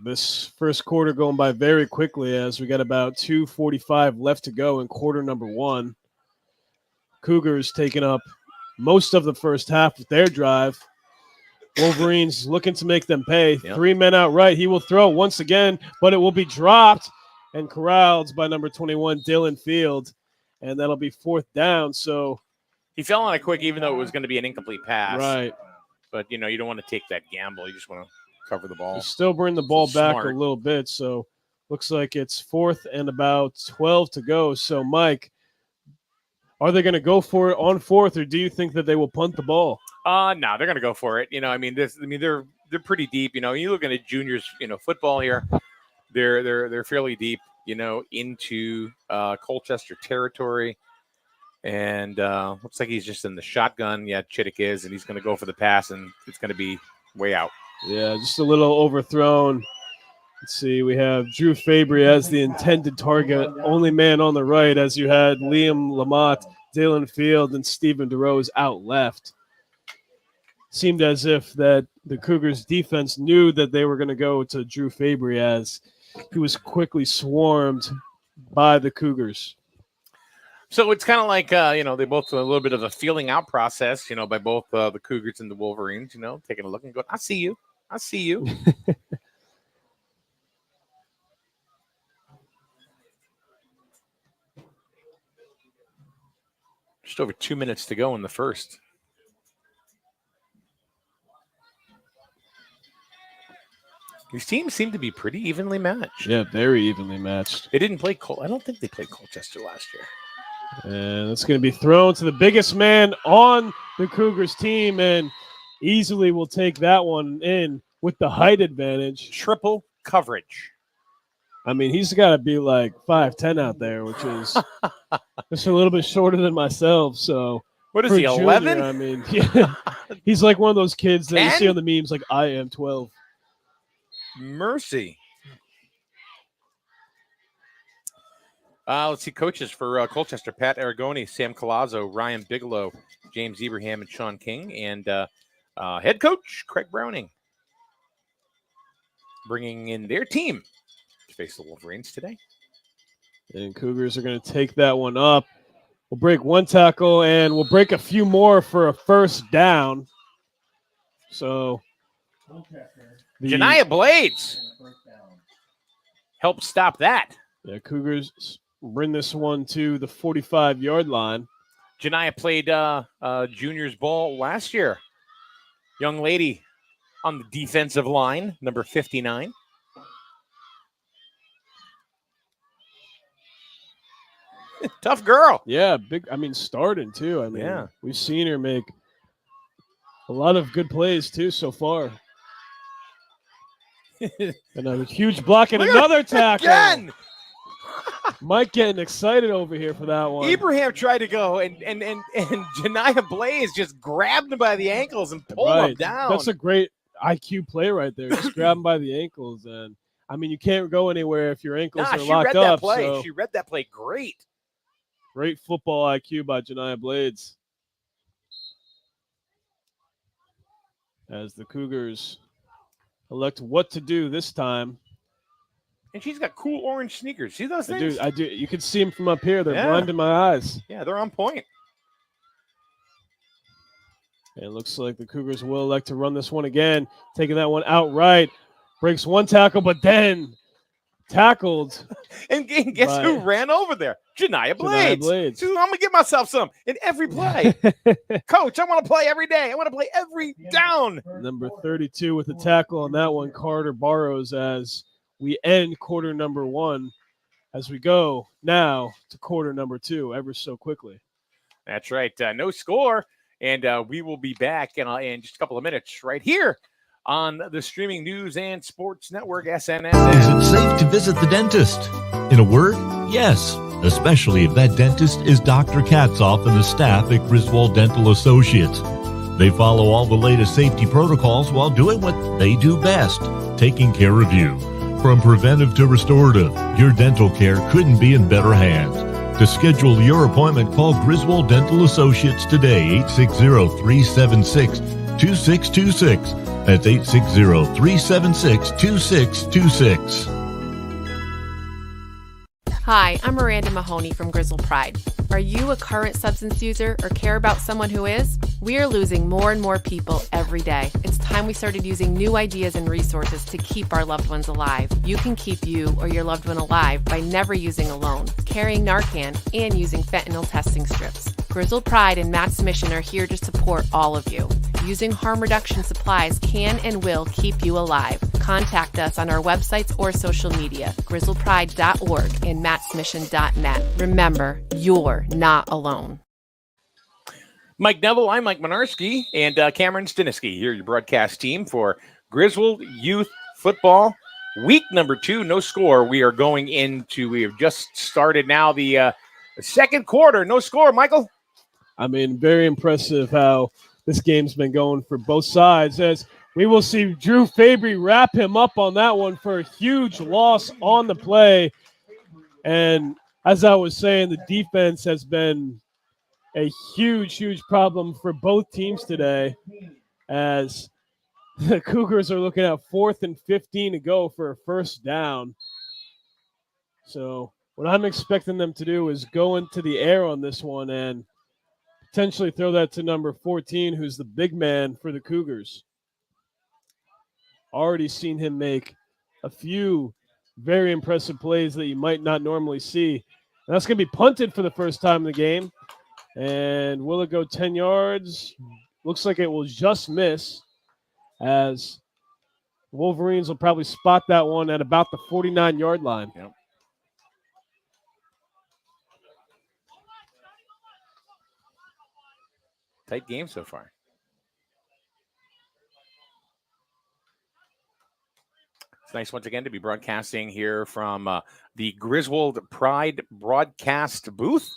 This first quarter going by very quickly, as we got about 2:45 left to go in quarter number 1. Cougars taking up most of the first half with their drive. Wolverines looking to make them pay. Yep. 3 men out right. He will throw once again, but it will be dropped and corralled by number 21, Dylan Field, and that'll be 4th down. So he fell on it quick, even though it was going to be an incomplete pass. Right. But, you don't want to take that gamble. You just want to cover the ball. They still bring the ball back Smart. a little bit, so looks like it's 4th and about 12 to go. So, Mike, are they going to go for it on 4th, or do you think that they will punt the ball? No, they're going to go for it. They're pretty deep. You're looking at juniors, football here. They're fairly deep, into Colchester territory. And looks like he's just in the shotgun. Yeah, Chittick is, and he's going to go for the pass, and it's going to be way out. Yeah, just a little overthrown. Let's see, we have Drew Fabry as the intended target, only man on the right, as you had Liam Lamott, Dylan Field, and Stephen DeRose out left. Seemed as if that the Cougars defense knew that they were going to go to Drew Fabry, as he was quickly swarmed by the Cougars. So it's kind of like, they both a little bit of a feeling out process, by both the Cougars and the Wolverines, taking a look and going, I see you. I see you. Just over 2 minutes to go in the first. These teams seem to be pretty evenly matched. Yeah, very evenly matched. They didn't play I don't think they played Colchester last year. And it's going to be thrown to the biggest man on the Cougars team, and easily will take that one in with the height advantage. Triple coverage. I mean, he's got to be like 5'10" out there, which is just a little bit shorter than myself. So what is he, 11? I mean, yeah, he's like one of those kids that 10? you see on the memes, like, I am 12. Mercy. Let's see, coaches for Colchester: Pat Aragoni, Sam Colazzo, Ryan Bigelow, James Ibrahim, and Sean King, and head coach Craig Browning, bringing in their team to face the Wolverines today. And Cougars are going to take that one up. We'll break one tackle, and we'll break a few more for a first down. So Janiah Blades helped stop that. Yeah, Cougars bring this one to the 45-yard line. Janiah played juniors ball last year. Young lady on the defensive line, number 59. Tough girl. Yeah, big. I mean, starting too. I mean, yeah, we've seen her make a lot of good plays too so far. And a huge block and another tackle. Again. Mike getting excited over here for that one. Ibrahim tried to go, and Janiah Blaze just grabbed him by the ankles and pulled him down. That's a great IQ play right there. Just grab him by the ankles, and I mean, you can't go anywhere if your ankles are locked read up. That play. So. She read that play great. Great football IQ by Janiah Blades. As the Cougars elect what to do this time. And she's got cool orange sneakers. See those things? I do. You can see them from up here. They're blinding my eyes. Yeah, they're on point. And it looks like the Cougars will elect to run this one again, taking that one outright. Breaks one tackle, but then tackled. And guess who ran over there? Janiah Blades. I'm going to get myself some in every play. Coach, I want to play every day. I want to play every down. Number 32 with the tackle on that one, Carter Barrows, as we end quarter number one, as we go now to quarter number two ever so quickly. That's right. No score. And we will be back in just a couple of minutes right here on the Streaming News and Sports Network, SNSN. Is it safe to visit the dentist? In a word, yes, especially if that dentist is Dr. Katzoff and the staff at Griswold Dental Associates. They follow all the latest safety protocols while doing what they do best, taking care of you. From preventive to restorative, your dental care couldn't be in better hands. To schedule your appointment, call Griswold Dental Associates today, 860-376-2626. That's 860-376-2626. Hi, I'm Miranda Mahoney from Griswold Pride. Are you a current substance user or care about someone who is? We are losing more and more people every day. It's time we started using new ideas and resources to keep our loved ones alive. You can keep you or your loved one alive by never using alone, carrying Narcan, and using fentanyl testing strips. Griswold Pride and Matt's Mission are here to support all of you. Using harm reduction supplies can and will keep you alive. Contact us on our websites or social media, griswoldpride.org and mattsmission.net. Remember, you're not alone. Mike Neville, I'm Mike Minarski, and Cameron Stiniski here, your broadcast team for Griswold Youth Football. Week number 2, no score. We have just started now the second quarter. No score, Michael. I mean, very impressive how this game's been going for both sides, as we will see Drew Fabry wrap him up on that one for a huge loss on the play. And as I was saying, the defense has been a huge problem for both teams today, as the Cougars are looking at 4th and 15 to go for a first down. So what I'm expecting them to do is go into the air on this one and potentially throw that to number 14, who's the big man for the Cougars. Already seen him make a few very impressive plays that you might not normally see. And that's going to be punted for the first time in the game. And will it go 10 yards? Looks like it will just miss, as Wolverines will probably spot that one at about the 49-yard line. Yep. Tight game so far. It's nice once again to be broadcasting here from the Griswold Pride broadcast booth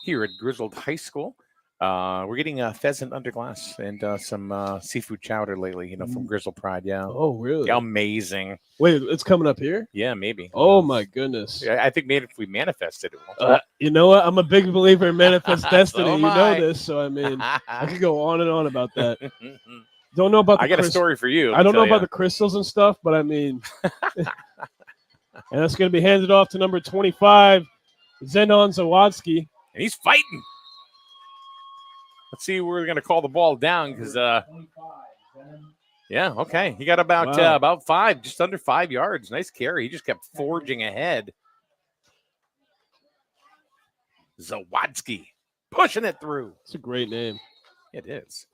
here at Griswold High School. We're getting a pheasant under glass and some seafood chowder lately, from Griswold Pride. Yeah. Oh, really? Yeah, amazing. Wait, it's coming up here? Yeah, maybe. Oh, my goodness. I think maybe if we manifested it. You know what? I'm a big believer in manifest destiny. So you am know I. this, so I mean, I could go on and on about that. Don't know about. I got a story for you. I don't know about the crystals and stuff, but I mean, and that's going to be handed off to number 25, Zenon Zawadski. And he's fighting. Let's see, we're going to call the ball down because, yeah, okay. He got about 5, just under 5 yards. Nice carry. He just kept forging ahead. Zawadski pushing it through. It's a great name. It is.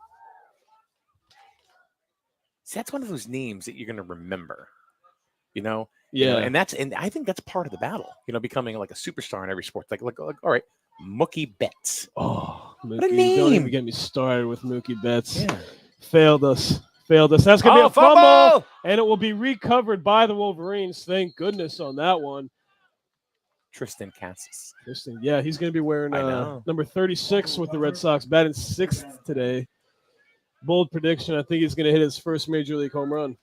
See, that's one of those names that you're going to remember, Yeah. and I think that's part of the battle, becoming like a superstar in every sport. Like all right, Mookie Betts. Oh, Mookie, what a name. Don't even get me started with Mookie Betts. Yeah. Failed us. That's going to be a fumble, and it will be recovered by the Wolverines. Thank goodness on that one. Tristan Cassis. Yeah, he's going to be wearing number 36 with the Red Sox, batting 6th today. Bold prediction. I think he's going to hit his first major league home run.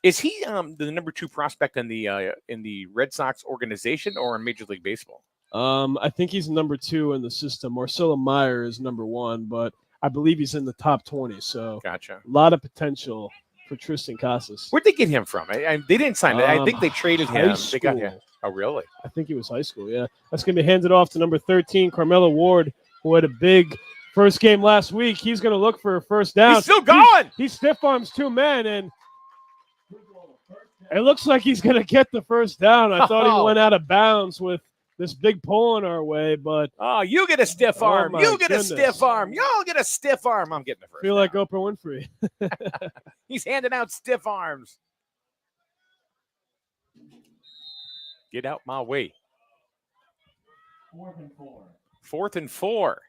Is he the number 2 prospect in the Red Sox organization or in Major League Baseball? I think he's number 2 in the system. Marcelo Meyer is number 1, but I believe he's in the top 20. So gotcha. A lot of potential for Tristan Casas. Where'd they get him from? They didn't sign him. I think they traded him. They got him. Oh, really? I think he was high school. Yeah, that's going to be handed off to number 13, Carmelo Ward, who had a big first game last week. He's going to look for a first down. He's still going. He stiff arms 2 men, and it looks like he's going to get the first down. I thought he went out of bounds with this big pull in our way, but you get a stiff arm. You get goodness. a stiff arm. Y'all get a stiff arm. I'm getting the first. Feel like Oprah Winfrey. He's handing out stiff arms. Get out my way. 4th and 4. 4th and 4.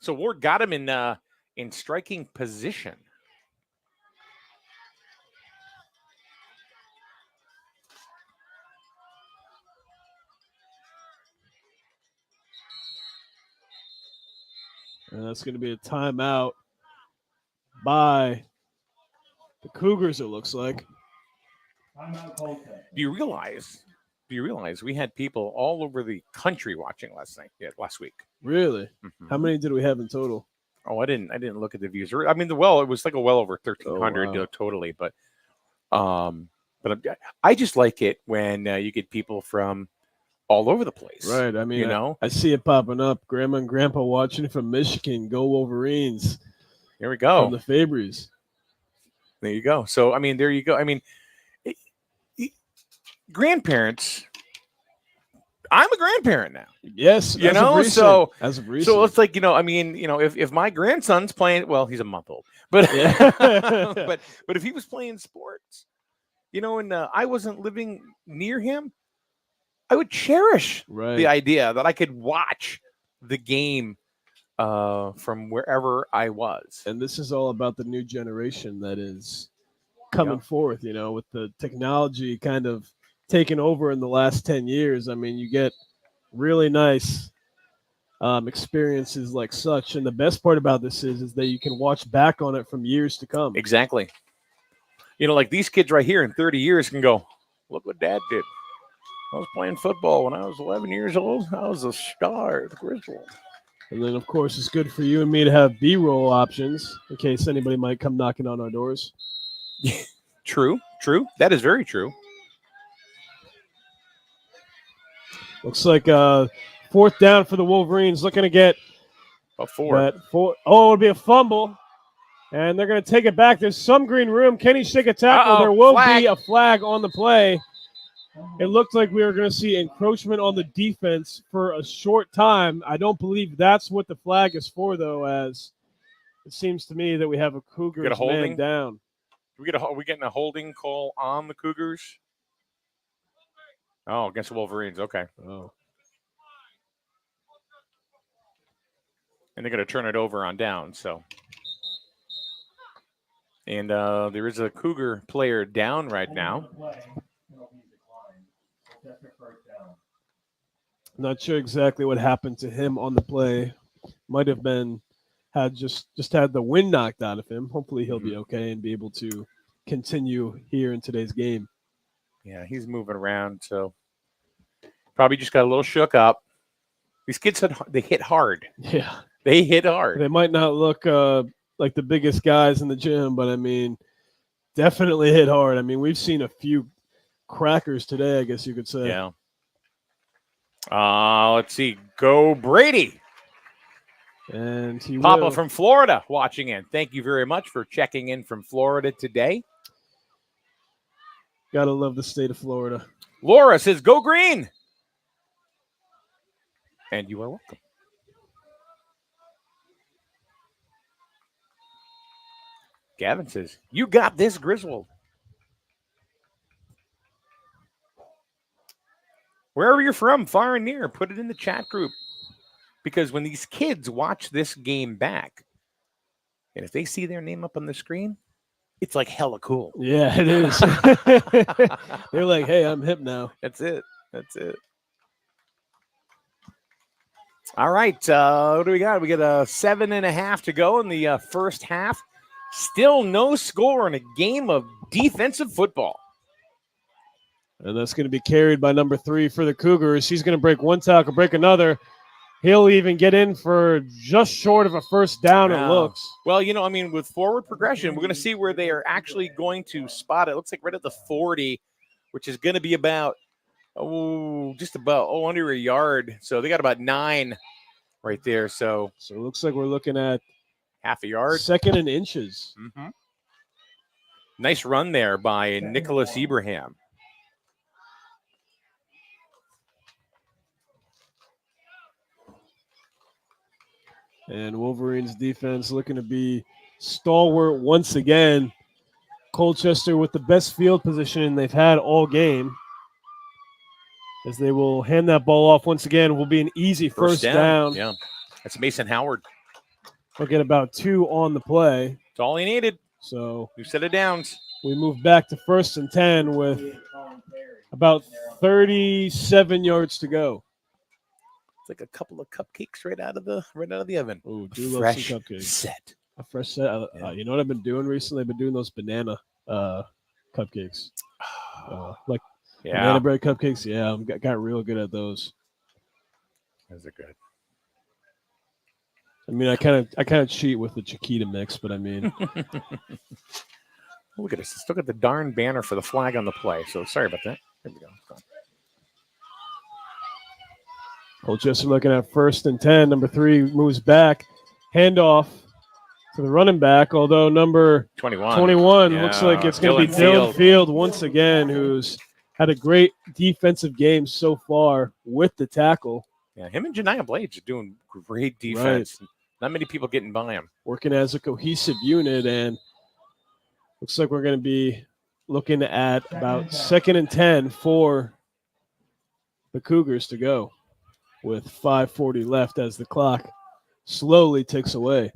So Ward got him in striking position. And that's going to be a timeout by the Cougars, it looks like. Timeout Colchester. Do you realize we had people all over the country watching last week? Really? Mm-hmm. How many did we have in total? Oh, I didn't look at the views. I mean, it was like well over 1,300 totally, but But I just like it when you get people from all over the place. Right. I mean, you know, I see it popping up. Grandma and Grandpa watching it from Michigan. Go Wolverines. Here we go. From the Fabries. There you go. So, I mean, there you go. I mean, grandparents. I'm a grandparent now. Yes, you know, so as of recent. So it's like, you know, I mean, you know, if my grandson's playing, well, he's a month old, but yeah. but if he was playing sports, you know, and I wasn't living near him, I would cherish the idea that I could watch the game from wherever I was. And this is all about the new generation that is coming forth, you know, with the technology kind of taken over in the last 10 years. I mean, you get really nice experiences like such. And the best part about this is that you can watch back on it from years to come. Exactly. You know, like these kids right here in 30 years can go, look what Dad did. I was playing football when I was 11 years old. I was a star at Griswold. And then, of course, it's good for you and me to have B-roll options in case anybody might come knocking on our doors. True. That is very true. Looks like fourth down for the Wolverines, looking to get a four. It'll be a fumble, and they're going to take it back. There's some green room. Can he shake a tackle? There will be a flag on the play. It looked like we were going to see encroachment on the defense for a short time. I don't believe that's what the flag is for, though, as it seems to me that we have a Cougars man down. Are we getting a holding call on the Cougars? Oh, against the Wolverines. Okay. Oh. And they're going to turn it over on down. So, and there is a Cougar player down right now. Not sure exactly what happened to him on the play. Might have been just had the wind knocked out of him. Hopefully he'll be okay and be able to continue here in today's game. Yeah, he's moving around, so probably just got a little shook up. These kids they hit hard. Yeah, they hit hard. They might not look like the biggest guys in the gym, but I mean, definitely hit hard. I mean, we've seen a few crackers today, I guess you could say. Yeah. Let's see. Go Brady. And Papa from Florida watching in. Thank you very much for checking in from Florida today. Gotta love the state of Florida. Laura says, go green. And you are welcome. Gavin says, you got this, Griswold. Wherever you're from, far and near, put it in the chat group. Because when these kids watch this game back, and if they see their name up on the screen, it's like hella cool. Yeah, it is. They're like, hey, I'm hip now. That's it. All right. What do we got? We got 7.5 to go in the first half. Still no score in a game of defensive football. And that's going to be carried by number 3 for the Cougars. He's going to break one tackle, break another. He'll even get in for just short of a first down, it looks. Well, you know, I mean, with forward progression, we're going to see where they are actually going to spot it. It looks like right at the 40, which is going to be about, under a yard. So they got about 9 right there. So it looks like we're looking at half a yard. Second and inches. Mm-hmm. Nice run there by Nicholas Ibrahim. And Wolverines defense looking to be stalwart once again. Colchester with the best field position they've had all game. As they will hand that ball off once again. Will be an easy first down. Yeah, that's Mason Howard. We'll get about 2 on the play. That's all he needed. So 2 set of downs. We move back to 1st and 10 with about 37 yards to go. Like a couple of cupcakes right out of the oven. Oh, do love some cupcakes. Set. A fresh set. You know what I've been doing recently? I've been doing those banana cupcakes. Banana bread cupcakes. Yeah, I got real good at those. Those are good. I mean, I kind of cheat with the Chiquita mix, but I mean, Look at this. Still got the darn banner for the flag on the play. So sorry about that. There we go. Colchester looking at 1st and 10. Number 3 moves back. Handoff to the running back, although number 21 looks like it's going to be Dylan Field once again, who's had a great defensive game so far with the tackle. Yeah, him and Janiah Blades are doing great defense. Right. Not many people getting by him. Working as a cohesive unit, and looks like we're going to be looking at about 2nd and 10 for the Cougars to go with 5:40 left as the clock slowly ticks away.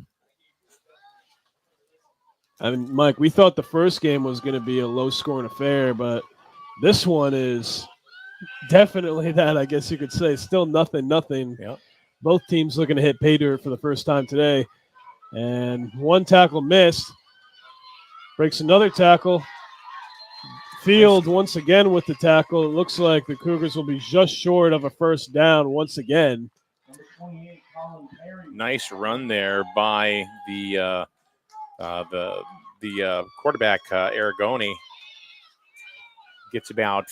I mean, Mike, we thought the first game was going to be a low-scoring affair, but this one is definitely that, I guess you could say. Still nothing. Yep. Both Both teams looking to hit pay dirt for the first time today. And one tackle missed. Breaks another tackle. Field once again with the tackle. It looks like the Cougars will be just short of a first down once again. Nice run there by the quarterback, Aragoni. Gets about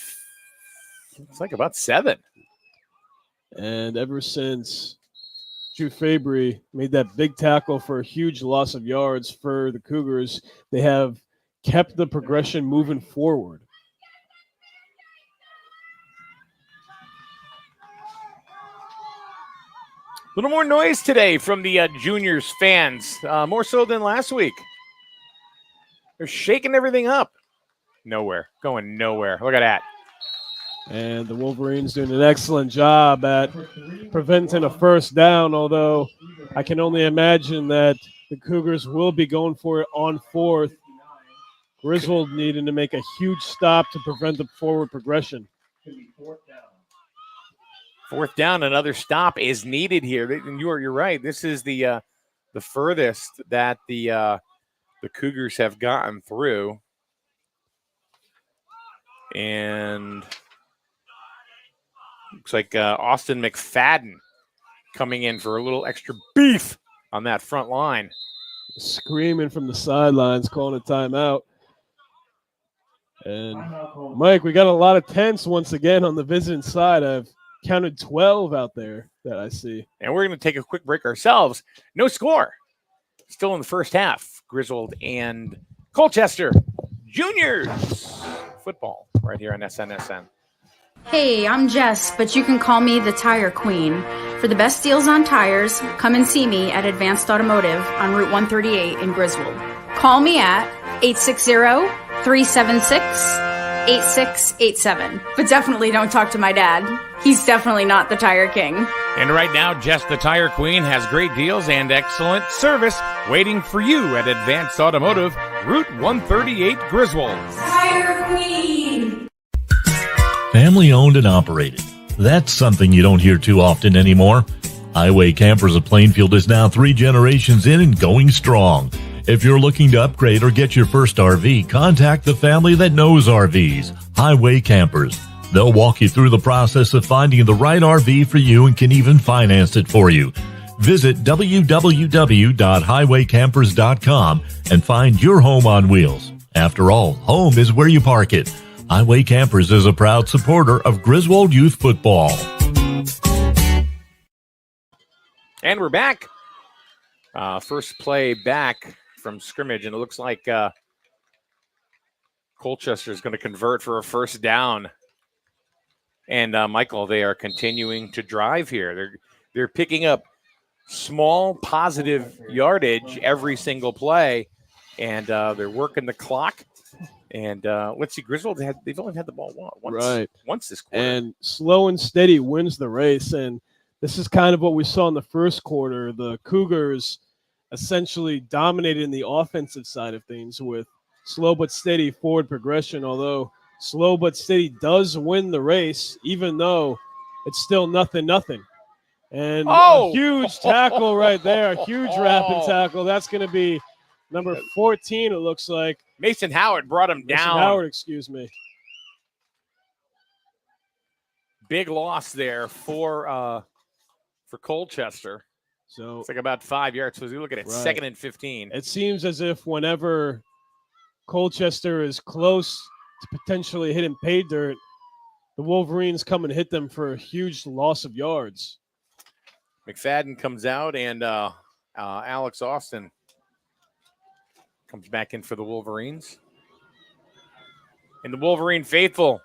7. And ever since Drew Fabry made that big tackle for a huge loss of yards for the Cougars, they have kept the progression moving forward. A little more noise today from the juniors fans, more so than last week. They're shaking everything up. Going nowhere. Look at that. And the Wolverines doing an excellent job at preventing a first down, although I can only imagine that the Cougars will be going for it on 4th. Griswold needing to make a huge stop to prevent the forward progression. 4th down, another stop is needed here. And you're right. This is the furthest that the Cougars have gotten through. And looks like Austin McFadden coming in for a little extra beef on that front line. Screaming from the sidelines, calling a timeout. And, Mike, we got a lot of tents once again on the visiting side. I've counted 12 out there that I see. And we're going to take a quick break ourselves. No score. Still in the first half. Griswold and Colchester Juniors football right here on SNSN. Hey, I'm Jess, but you can call me the Tire Queen. For the best deals on tires, come and see me at Advanced Automotive on Route 138 in Griswold. Call me at 860-376-8687. But definitely don't talk to my dad. He's definitely not the Tire King. And right now, Jess the Tire Queen has great deals and excellent service waiting for you at Advanced Automotive, Route 138 Griswold. Tire Queen! Family owned and operated. That's something you don't hear too often anymore. Highway Campers of Plainfield is now 3 generations in and going strong. If you're looking to upgrade or get your first RV, contact the family that knows RVs, Highway Campers. They'll walk you through the process of finding the right RV for you and can even finance it for you. Visit www.highwaycampers.com and find your home on wheels. After all, home is where you park it. Highway Campers is a proud supporter of Griswold Youth Football. And we're back. First play back from scrimmage, and it looks like Colchester is going to convert for a first down. And Michael, they are continuing to drive here. They're picking up small positive yardage every single play, and they're working the clock. And let's see, Griswold they've only had the ball once this quarter. And slow and steady wins the race. And this is kind of what we saw in the first quarter. The Cougars essentially dominated in the offensive side of things with slow but steady forward progression, although slow but steady does win the race, even though it's still 0-0. And a huge tackle right there, a huge wrapping tackle. That's going to be number 14, it looks like. Mason Howard brought him down. Mason Howard, excuse me. Big loss there for Colchester. So it's like about 5 yards. So you look at it, right. 2nd and 15. It seems as if whenever Colchester is close to potentially hitting pay dirt, the Wolverines come and hit them for a huge loss of yards. McFadden comes out, and Alex Austin comes back in for the Wolverines. And the Wolverine faithful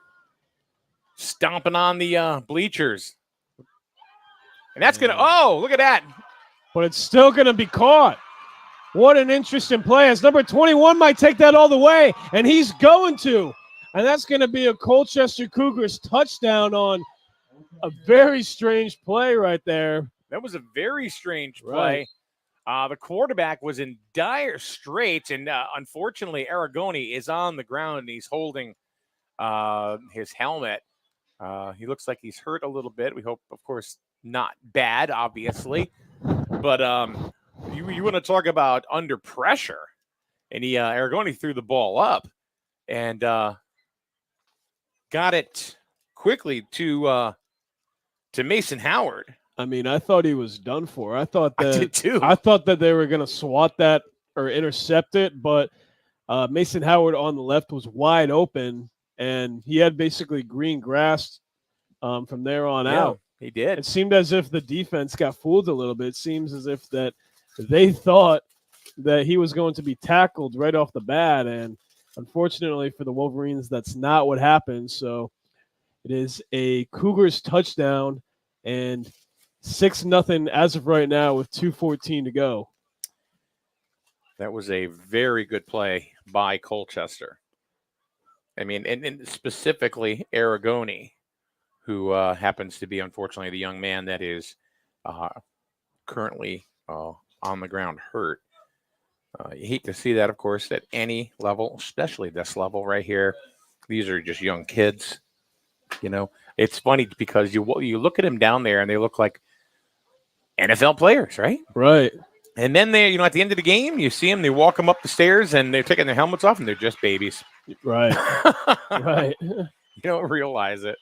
stomping on the bleachers. And that's going to, look at that. But it's still going to be caught. What an interesting play, as number 21 might take that all the way, and he's going to. And that's going to be a Colchester Cougars touchdown on a very strange play right there. That was a very strange play. Right. The quarterback was in dire straits, and unfortunately, Aragoni is on the ground, and he's holding his helmet. He looks like he's hurt a little bit. We hope, of course, not bad, obviously. But you want to talk about under pressure. And Aragoni threw the ball up and got it quickly to Mason Howard. I mean, I thought he was done for. I did too. I thought that they were going to swat that or intercept it, but Mason Howard on the left was wide open, and he had basically green grass from there on out. He did. It seemed as if the defense got fooled a little bit. It seems as if that they thought that he was going to be tackled right off the bat, and unfortunately for the Wolverines, that's not what happened. So it is a Cougars touchdown, and 6-0 as of right now with 2:14 to go. That was a very good play by Colchester. I mean, and specifically Aragoni, who happens to be, unfortunately, the young man that is currently on the ground hurt. You hate to see that, of course, at any level, especially this level right here. These are just young kids. You know, it's funny because you look at them down there and they look like NFL players, right? Right. And then they, at the end of the game, you see them, they walk them up the stairs and they're taking their helmets off and they're just babies. Right. Right. You don't realize it.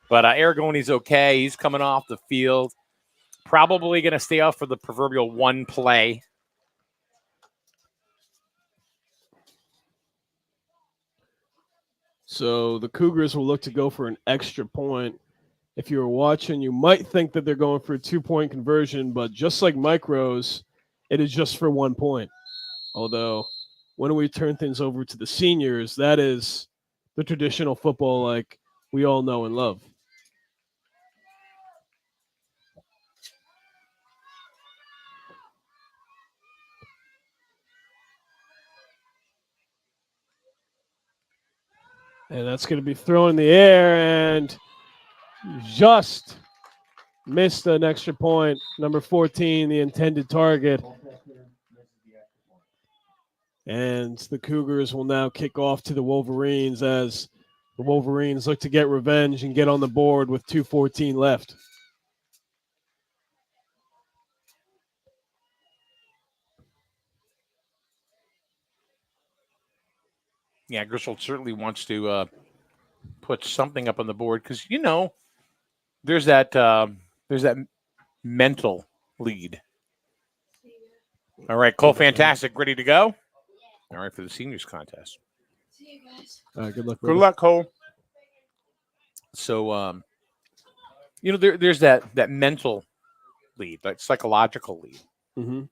But Aragoni's okay. He's coming off the field. Probably going to stay off for the proverbial one play. So the Cougars will look to go for an extra point. If you were watching, you might think that they're going for a 2-point conversion, but just like Micros, it is just for 1 point. Although, when we turn things over to the seniors, that is the traditional football like we all know and love. And that's going to be thrown in the air and just missed an extra point. Number 14, the intended target. And the Cougars will now kick off to the Wolverines as the Wolverines look to get revenge and get on the board with 2:14 left. Yeah, Griswold certainly wants to put something up on the board because, there's that mental lead. All right, Cole, fantastic. Ready to go? All right, for the seniors contest. See you guys. All right, good luck. Good luck, Cole. So, there's that mental lead, that psychological lead. Mm-hmm.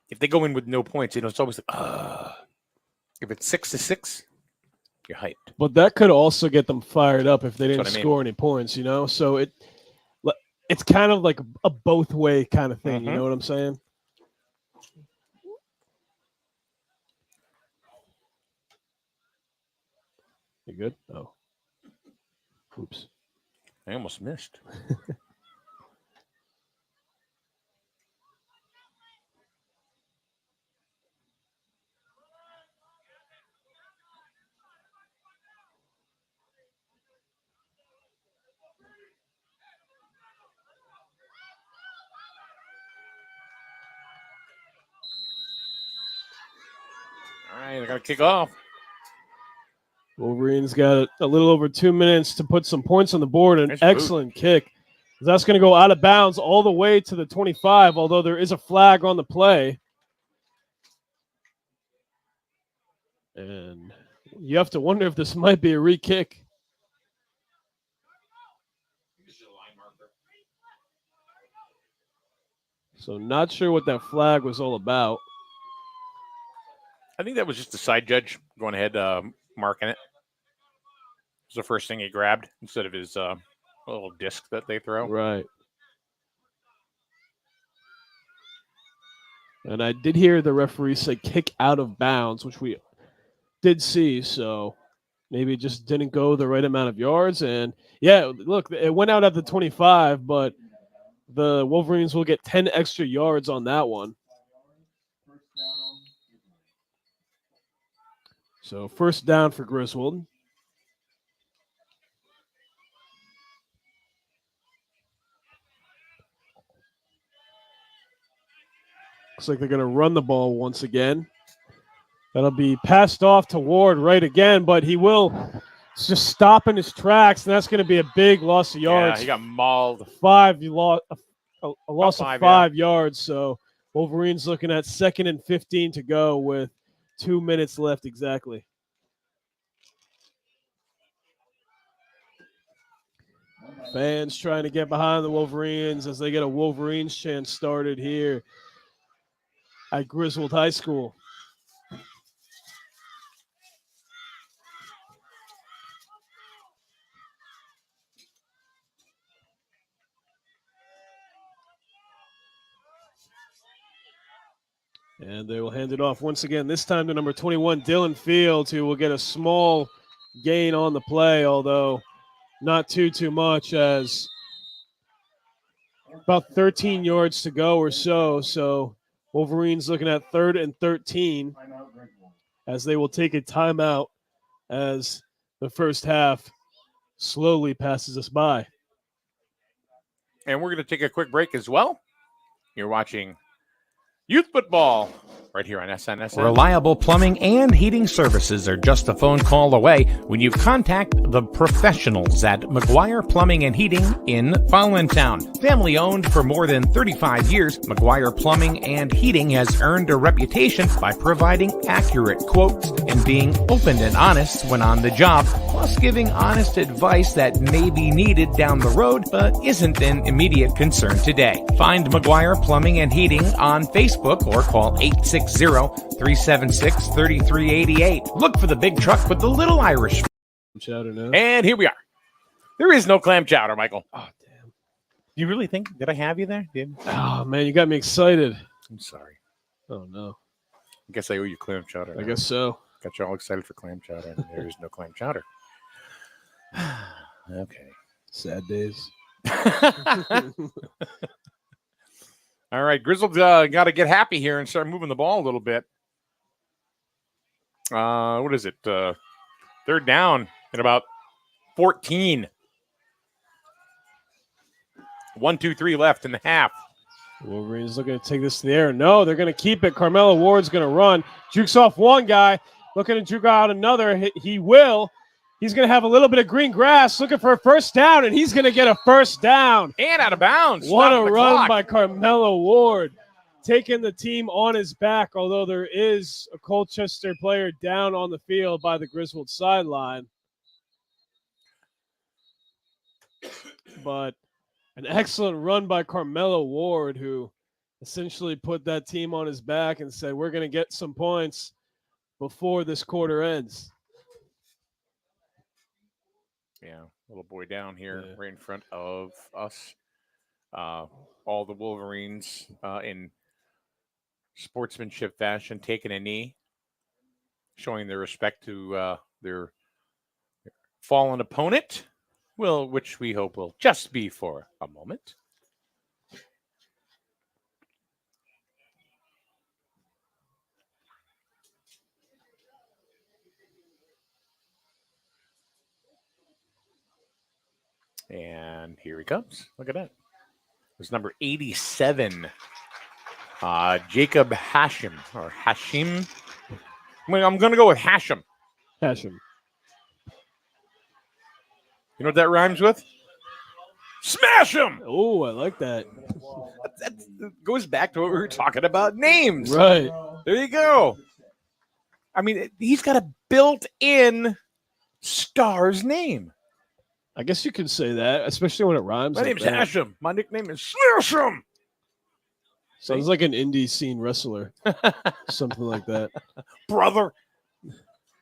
If they go in with no points, it's always like, if it's 6-6, you're hyped. But that could also get them fired up if they didn't That's what I mean. score any points, So it's kind of like a both way kind of thing. Mhm. You know what I'm saying? You good? Oh. Oops. I almost missed. All right, I got to kick off. Wolverines got a little over 2 minutes to put some points on the board. An Nice excellent kick. That's going to go out of bounds all the way to the 25, although there is a flag on the play. And you have to wonder if this might be a re-kick. So not sure what that flag was all about. I think that was just the side judge going ahead, marking it. It was the first thing he grabbed instead of his little disc that they throw. Right. And I did hear the referee say kick out of bounds, which we did see. So maybe it just didn't go the right amount of yards. And yeah, look, it went out at the 25, but the Wolverines will get 10 extra yards on that one. So first down for Griswold. Looks like they're going to run the ball once again. That'll be passed off to Ward right again, but he will just stop in his tracks, and that's going to be a big loss of yards. Yeah, he got mauled. A loss of 5 yards. So Wolverines looking at 2nd and 15 to go with 2 minutes left exactly. Fans trying to get behind the Wolverines as they get a Wolverines chant started here at Griswold High School. And they will hand it off once again, this time to number 21, Dylan Fields, who will get a small gain on the play, although not too much, as about 13 yards to go or so. So Wolverines looking at 3rd and 13 as they will take a timeout as the first half slowly passes us by. And we're going to take a quick break as well. You're watching Youth Football right here on SNSN. Reliable plumbing and heating services are just a phone call away when you contact the professionals at McGuire Plumbing and Heating in Fallontown. Family owned for more than 35 years, McGuire Plumbing and Heating has earned a reputation by providing accurate quotes and being open and honest when on the job, plus giving honest advice that may be needed down the road but isn't an immediate concern today. Find McGuire Plumbing and Heating on Facebook or call 860-376-3388. Look for the big truck with the little Irish. And here we are. There is no clam chowder, Michael. Oh, damn. You really think? Did I have you there? Oh, man, you got me excited. I'm sorry. Oh, no. I guess I owe you clam chowder. I guess so. Got you all excited for clam chowder, and there is no clam chowder. Okay. Sad days. All right, Griswold's got to get happy here and start moving the ball a little bit. What is it? 3rd down at about 14. 1, 2, 3 left in the half. Wolverines looking to take this to the air. No, they're going to keep it. Carmelo Ward's going to run. Jukes off one guy. Looking to juke out another. He will. He's going to have a little bit of green grass, looking for a first down, and he's going to get a first down. And out of bounds. What a run by Carmelo Ward, taking the team on his back, although there is a Colchester player down on the field by the Griswold sideline. But an excellent run by Carmelo Ward, who essentially put that team on his back and said, we're going to get some points before this quarter ends. Yeah, little boy down here right in front of us. All the Wolverines in sportsmanship fashion taking a knee, showing their respect to their fallen opponent, which we hope will just be for a moment. And here he comes. Look at that. It was number 87, Jacob Hashim, or Hashim. I'm going to go with Hashim. Hashim. You know what that rhymes with? Smash him! Oh, I like that. That goes back to what we were talking about, names. Right. There you go. I mean, he's got a built-in star's name. I guess you can say that, especially when it rhymes. My like name's that. Hashem. My nickname is Slash'em. Sounds like an indie scene wrestler. Something like that. Brother.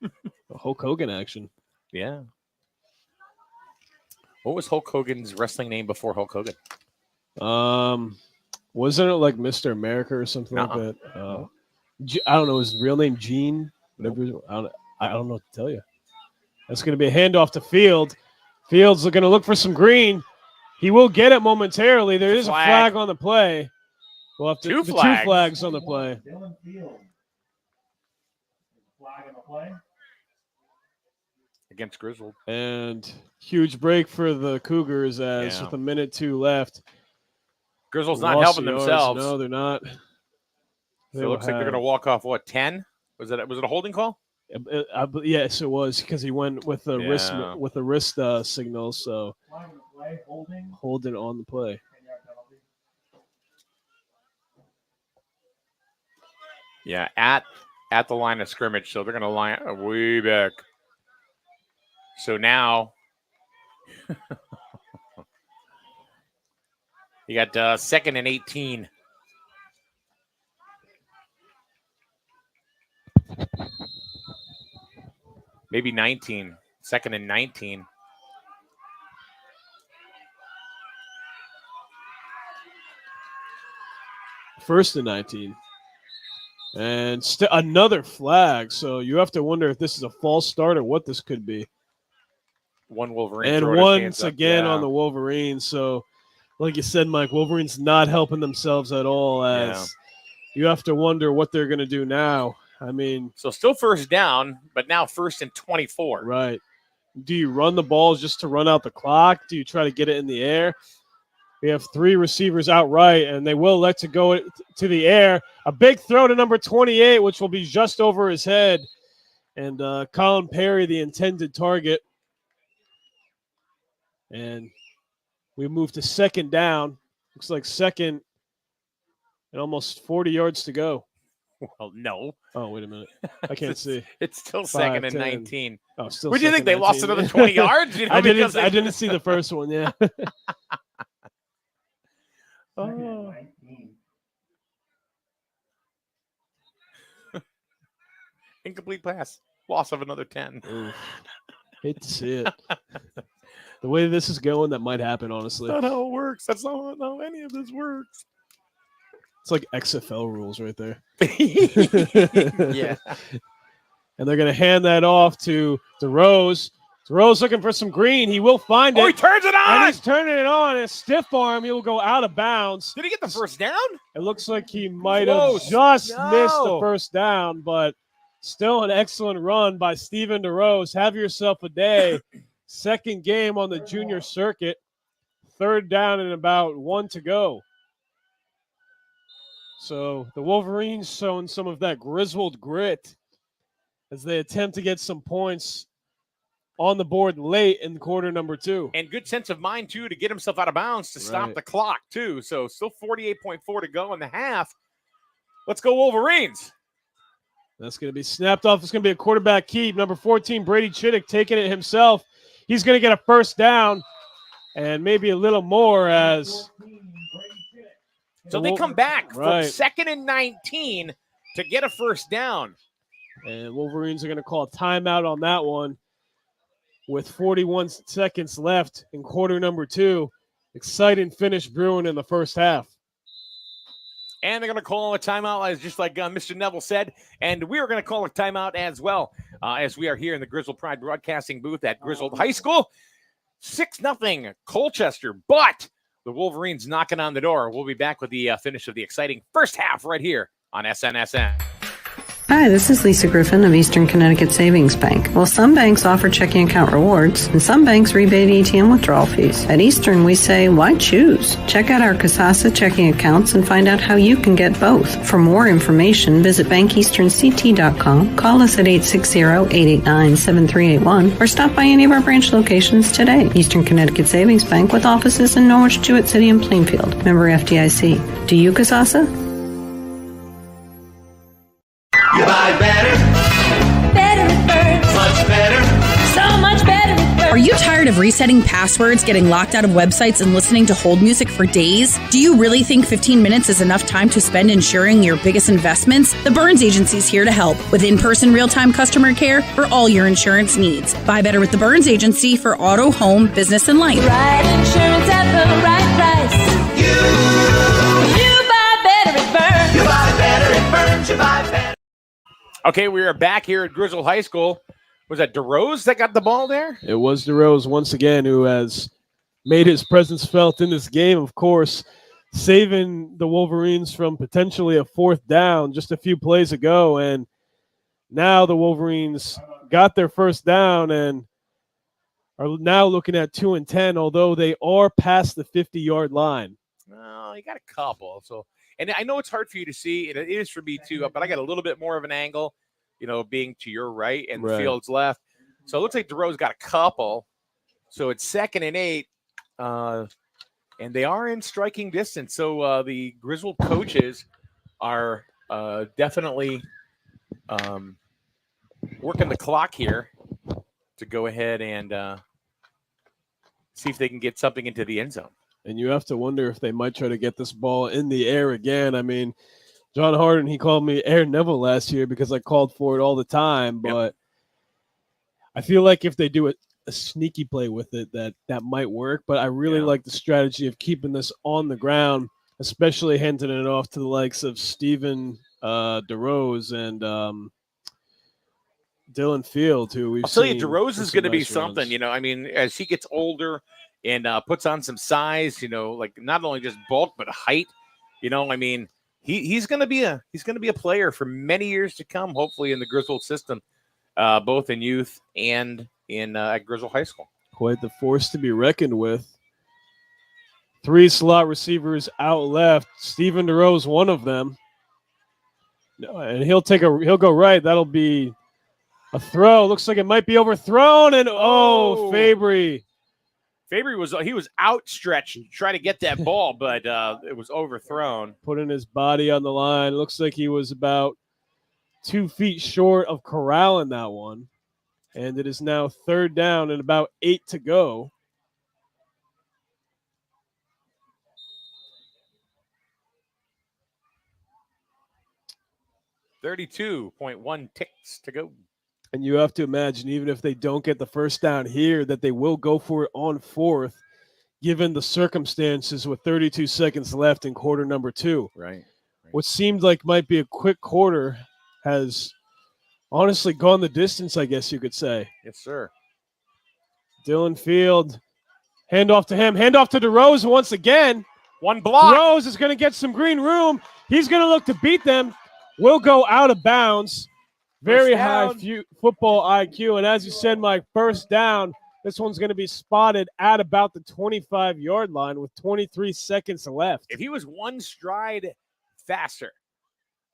A Hulk Hogan action. Yeah. What was Hulk Hogan's wrestling name before Hulk Hogan? Wasn't it like Mr. America or something like that? I don't know his real name, Gene. Whatever. I don't know what to tell you. That's going to be a handoff to Field. Fields are going to look for some green. He will get it momentarily. There is a flag on the play. We'll have to Two two flags. flags on the play. Dylan Field. Flag on the play. Against Griswold. And huge break for the Cougars as with 1:02 left. Griswold's not Lost helping yards. themselves. No, they're not. So it looks like they're going to walk off, 10? Was it a holding call? Yes, it was because he went with the wrist signal. So holding on the play. Yeah, at the line of scrimmage. So they're going to line way back. So now you got 2nd and 18. Maybe 19. 2nd and 19. First and 19. And another flag. So you have to wonder if this is a false start or what this could be. One Wolverine. And once again on the Wolverines. So, like you said, Mike, Wolverines not helping themselves at all as you have to wonder what they're going to do now. I mean, so still first down, but now 1st and 24. Right. Do you run the balls just to run out the clock? Do you try to get it in the air? We have 3 receivers outright, and they will let to go to the air. A big throw to number 28, which will be just over his head. And Colin Perry, the intended target. And we move to 2nd down. Looks like 2nd and almost 40 yards to go. Well, no. Oh, wait a minute. I can't see. It's still 5, 2nd and 10. 19. Oh, still. What do you think? 2nd They and lost 19. another 20 yards? You know, I didn't see the first one. Yeah. Oh. Incomplete pass. Loss of another 10. Oof. Hate to see it. The way this is going, that might happen, honestly. That's not how it works. That's not how any of this works. It's like XFL rules right there. Yeah. And they're going to hand that off to DeRose. DeRose looking for some green. He will find it. Oh, he turns it on! And he's turning it on. And a stiff arm. He will go out of bounds. Did he get the first down? It looks like he might have just missed the first down, but still an excellent run by Steven DeRose. Have yourself a day. 2nd game on the junior circuit. 3rd down and about 1 to go. So the Wolverines showing some of that Griswold grit as they attempt to get some points on the board late in quarter number 2. And good sense of mind, too, to get himself out of bounds to stop the clock, too. So still 48.4 to go in the half. Let's go Wolverines. That's going to be snapped off. It's going to be a quarterback keep. Number 14, Brady Chittick, taking it himself. He's going to get a first down and maybe a little more as... So they come back from 2nd and 19 to get a first down. And Wolverines are going to call a timeout on that one with 41 seconds left in quarter number 2. Exciting finish brewing in the first half. And they're going to call a timeout, as just like Mr. Neville said. And we are going to call a timeout as well, as we are here in the Griswold Pride broadcasting booth at Griswold High School. 6-0 Colchester, but the Wolverines knocking on the door. We'll be back with the finish of the exciting first half right here on SNSN. Hi, this is Lisa Griffin of Eastern Connecticut Savings Bank. Well, some banks offer checking account rewards, and some banks rebate ATM withdrawal fees. At Eastern, we say, why choose? Check out our Kasasa checking accounts and find out how you can get both. For more information, visit bankeasternct.com, call us at 860-889-7381, or stop by any of our branch locations today. Eastern Connecticut Savings Bank with offices in Norwich, Jewett City, and Plainfield. Member FDIC. Do you Kasasa? You buy better resetting passwords, getting locked out of websites, and listening to hold music for days? Do you really think 15 minutes is enough time to spend insuring your biggest investments? The Burns Agency is here to help with in-person real-time customer care for all your insurance needs. Buy better with the Burns Agency for auto, home, business, and life. Right insurance at the right price. You buy better at Burns. You buy better at Burns. You buy better. Okay, we are back here at Griswold High School. Was that DeRose that got the ball there? It was DeRose once again who has made his presence felt in this game, of course, saving the Wolverines from potentially a 4th down just a few plays ago. And now the Wolverines got their 1st down and are now looking at 2 and 10, although they are past the 50-yard line. No, you got a couple. So, and I know it's hard for you to see, and it is for me too, but I got a little bit more of an angle, being to your right and the field's left. So it looks like DeRose got a couple. So it's 2nd and 8, and they are in striking distance. So the Griswold coaches are definitely working the clock here to go ahead and see if they can get something into the end zone. And you have to wonder if they might try to get this ball in the air again. I mean, John Harden, he called me Air Neville last year because I called for it all the time. But I feel like if they do a sneaky play with it, that might work. But I really like the strategy of keeping this on the ground, especially handing it off to the likes of Steven DeRose and Dylan Field, who we've seen. I'll tell you, DeRose is going to be something. I mean, as he gets older and puts on some size, like not only just bulk but height. I mean, he's going to be a player for many years to come. Hopefully, in the Griswold system, both in youth and in at Griswold High School. Quite the force to be reckoned with. 3 slot receivers out left. Steven DeRose, one of them, and he'll go right. That'll be a throw. Looks like it might be overthrown, and Fabry. Fabry was outstretched to try to get that ball, but it was overthrown. Putting his body on the line. Looks like he was about 2 feet short of corralling that one. And it is now 3rd down and about 8 to go. $32.1 ticks to go. And you have to imagine, even if they don't get the 1st down here, that they will go for it on 4th, given the circumstances with 32 seconds left in quarter number 2. Right. What seemed like might be a quick quarter has honestly gone the distance, I guess you could say. Yes, sir. Dylan Field, handoff to him, handoff to DeRose once again. One block. DeRose is going to get some green room. He's going to look to beat them. Will go out of bounds. Very high football IQ. And as you said, Mike, 1st down. This one's going to be spotted at about the 25-yard line with 23 seconds left. If he was one stride faster,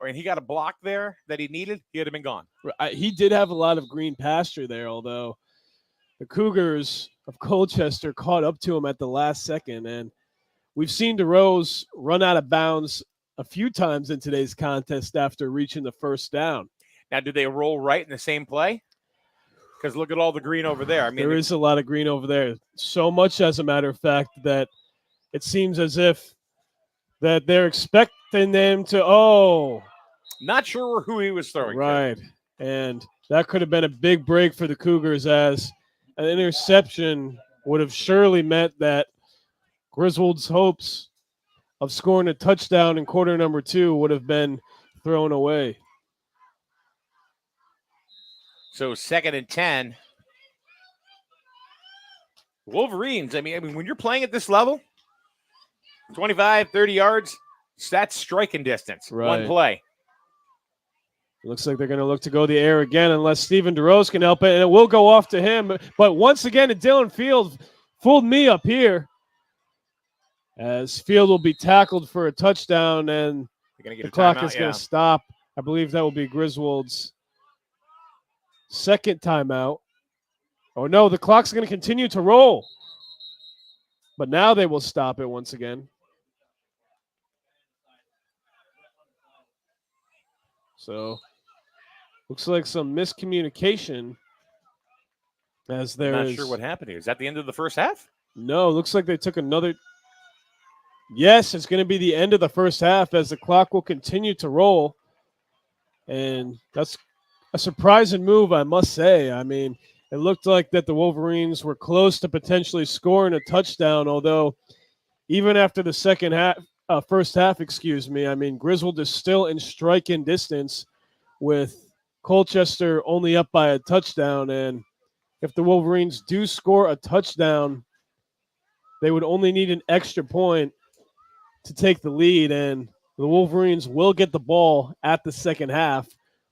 and he got a block there that he needed, he would have been gone. He did have a lot of green pasture there, although the Cougars of Colchester caught up to him at the last second. And we've seen DeRose run out of bounds a few times in today's contest after reaching the 1st down. Now, do they roll right in the same play? Because look at all the green over there. I mean, there is a lot of green over there. So much, as a matter of fact, that it seems as if that they're expecting them to, not sure who he was throwing. Right. And that could have been a big break for the Cougars, as an interception would have surely meant that Griswold's hopes of scoring a touchdown in quarter number 2 would have been thrown away. So 2nd and 10. Wolverines, I mean, when you're playing at this level, 25, 30 yards, that's striking distance. Right. One play. It looks like they're going to look to go the air again unless Steven DeRose can help it, and it will go off to him. But once again, Dylan Field fooled me up here, as Field will be tackled for a touchdown, and the clock is going to stop. I believe that will be Griswold's 2nd timeout. Oh, no, the clock's going to continue to roll. But now they will stop it once again. So, looks like some miscommunication As I'm there not is sure what happened here. Is that the end of the first half? no, looks like they took another. Yes, it's going to be the end of the first half as the clock will continue to roll. And that's a surprising move, I must say. I mean, it looked like that the Wolverines were close to potentially scoring a touchdown, although even after the first half, I mean, Griswold is still in striking distance with Colchester only up by a touchdown. And if the Wolverines do score a touchdown, they would only need an extra point to take the lead, and the Wolverines will get the ball at the second half,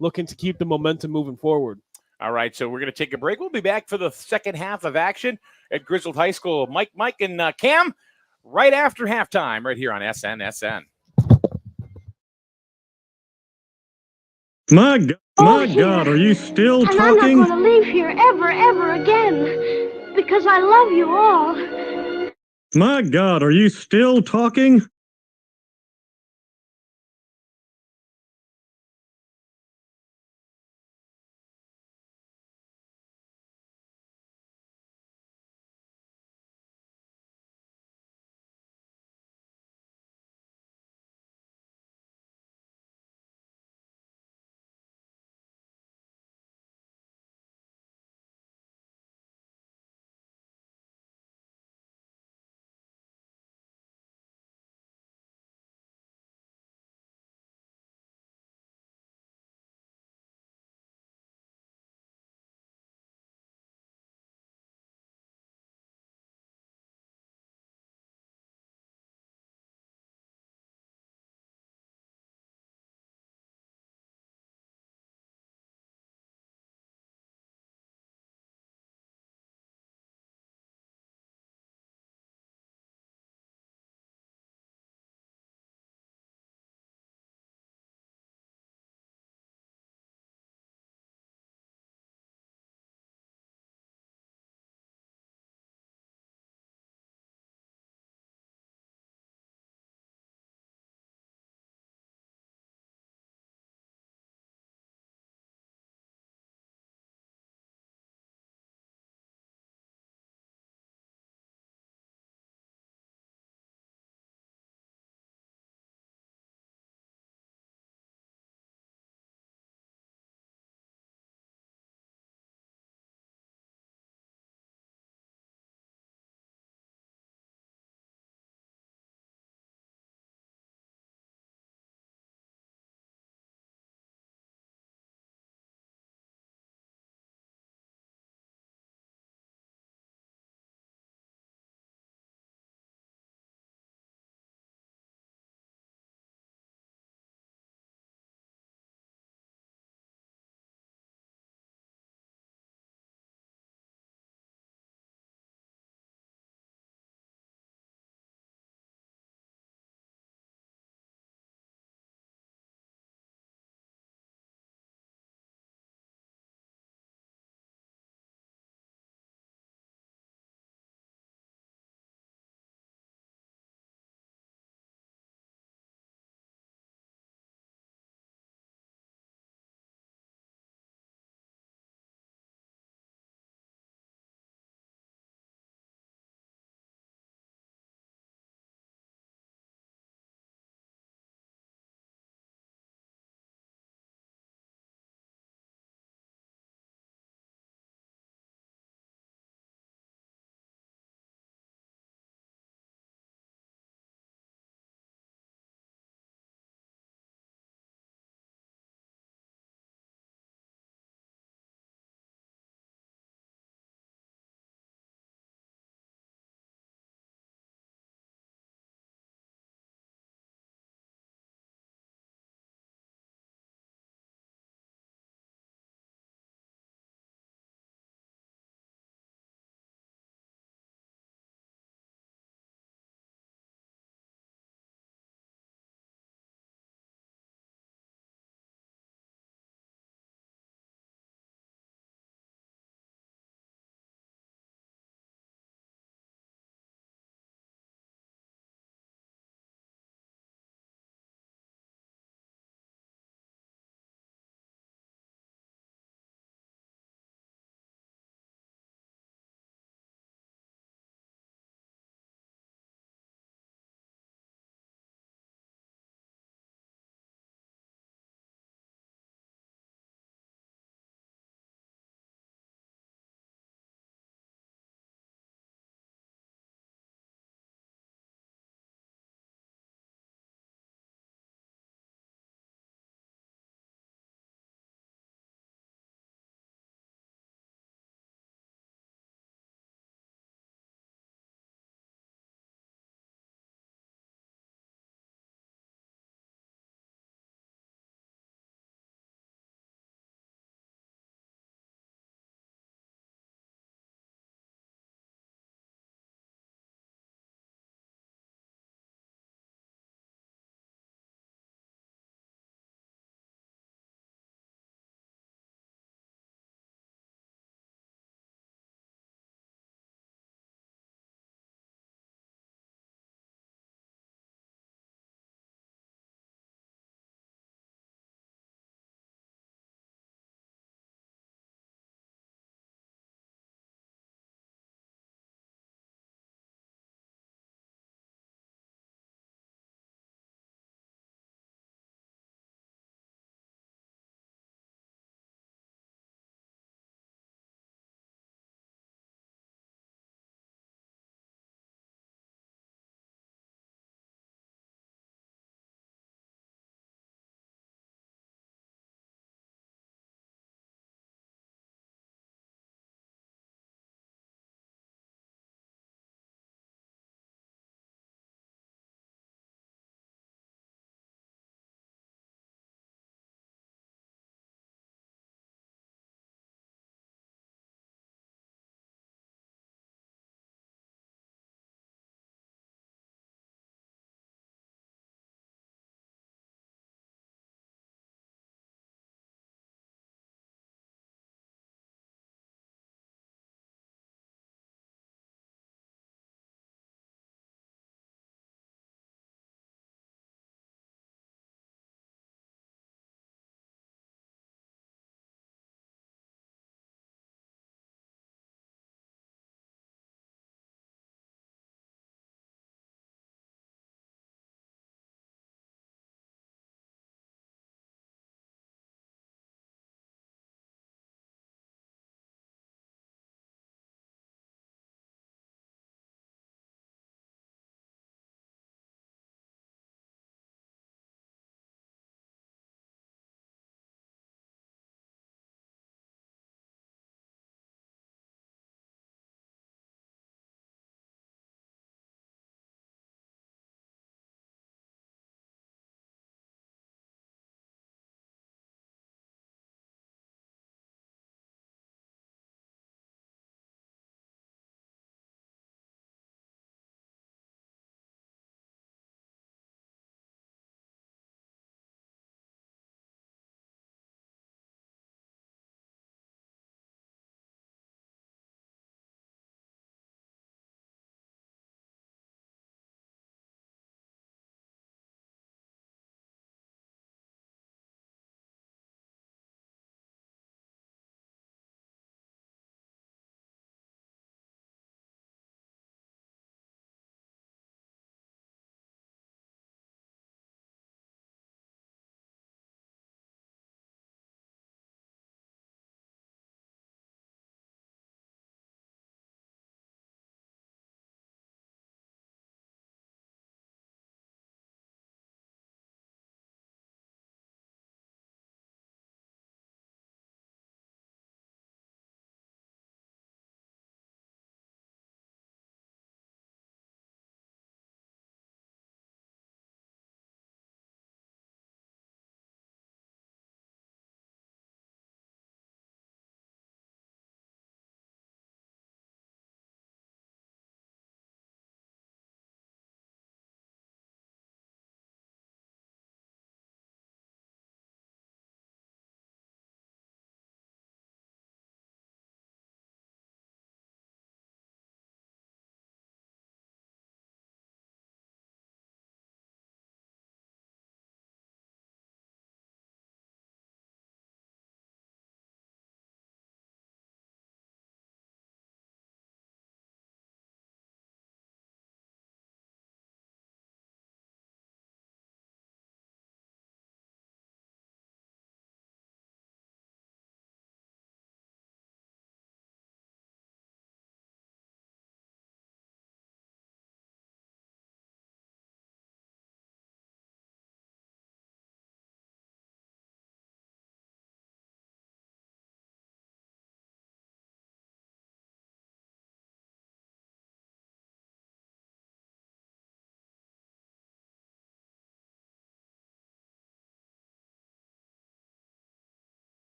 looking to keep the momentum moving forward. All right, so we're going to take a break. We'll be back for the second half of action at Griswold High School. Mike, and Cam, right after halftime, right here on SNSN. My God, are you still And talking? I'm not going to leave here ever again. Because I love you all. My God, are you still talking?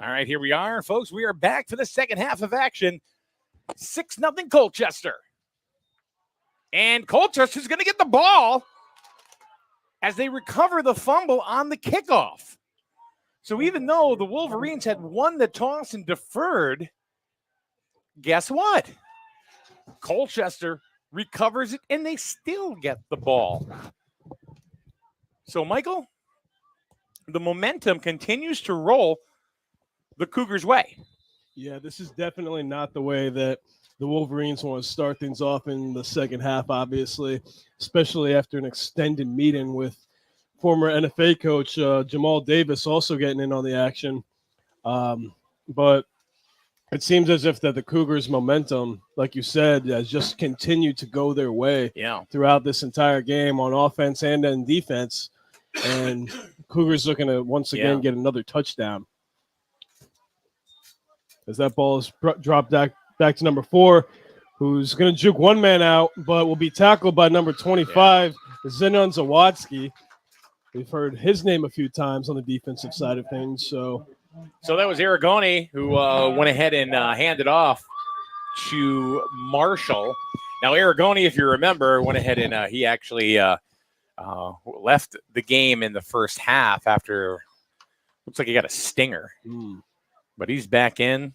All right, here we are, folks. We are back for the second half of action. 6-0 Colchester. And Colchester's going to get the ball as they recover the fumble on the kickoff. So even though the Wolverines had won the toss and deferred, guess what? Colchester recovers it, and they still get the ball. So, Michael, the momentum continues to roll the Cougars' way. Yeah, this is definitely not the way that the Wolverines want to start things off in the second half, obviously, especially after an extended meeting with former NFA coach Jamal Davis also getting in on the action. But it seems as if that the Cougars' momentum, like you said, has just continued to go their way throughout this entire game on offense and in defense. And Cougars looking to once again get another touchdown. As that ball is dropped back to number 4, who's going to juke one man out, but will be tackled by number 25, Zenon Zawatsky. We've heard his name a few times on the defensive side of things. So that was Aragoni who went ahead and handed off to Marshall. Now, Aragoni, if you remember, went ahead and he actually left the game in the first half after looks like he got a stinger. But he's back in.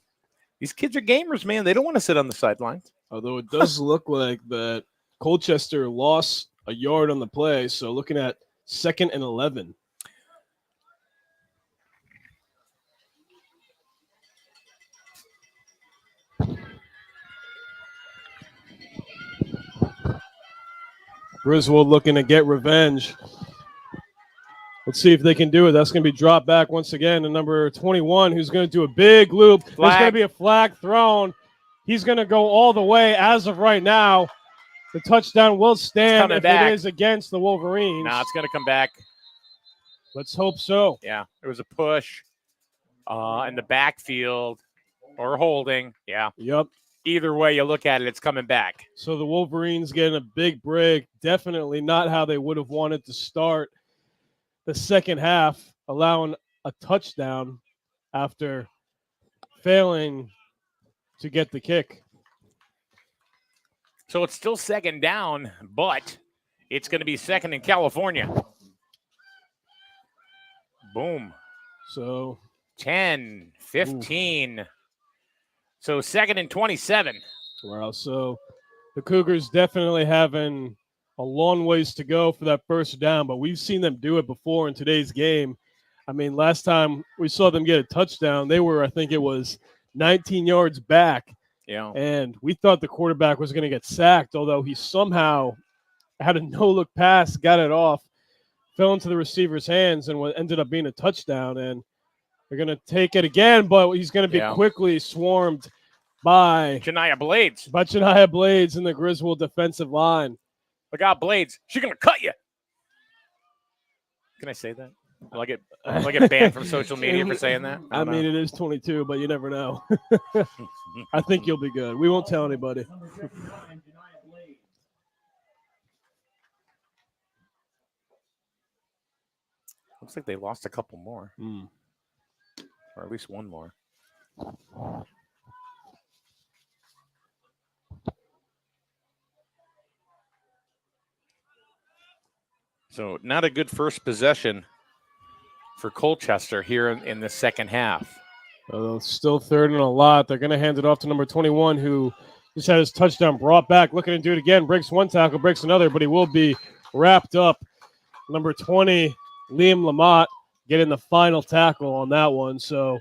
These kids are gamers, man. They don't want to sit on the sidelines. Although it does look like that Colchester lost a yard on the play. So looking at 2nd and 11. Griswold looking to get revenge. Let's see if they can do it. That's going to be dropped back once again to number 21, who's going to do a big loop. There's going to be a flag thrown. He's going to go all the way as of right now. The touchdown will stand if it is against the Wolverines. No, it's going to come back. Let's hope so. Yeah, it was a push in the backfield or holding. Yeah. Yep. Either way you look at it, it's coming back. So the Wolverines getting a big break. Definitely not how they would have wanted to start the second half, allowing a touchdown after failing to get the kick. So it's still second down, but it's going to be second in California. Boom. So 10, 15. Ooh. So 2nd and 27. Wow. So the Cougars definitely having a long ways to go for that first down, but we've seen them do it before in today's game. I mean, last time we saw them get a touchdown, they were, I think it was 19 yards back. Yeah. And we thought the quarterback was going to get sacked, although he somehow had a no-look pass, got it off, fell into the receiver's hands, and what ended up being a touchdown. And they're going to take it again, but he's going to be quickly swarmed by Shania Blades. By Shania Blades in the Griswold defensive line. Look out, Blades. She's going to cut you. Can I say that? Will I get banned from social media for saying that? I mean, it is 22, but you never know. I think you'll be good. We won't tell anybody. Looks like they lost a couple more. Or at least one more. So not a good first possession for Colchester here in the second half. Still 3rd and a lot. They're going to hand it off to number 21, who just had his touchdown brought back. Looking to do it again. Breaks one tackle, breaks another, but he will be wrapped up. Number 20, Liam Lamott, getting the final tackle on that one. So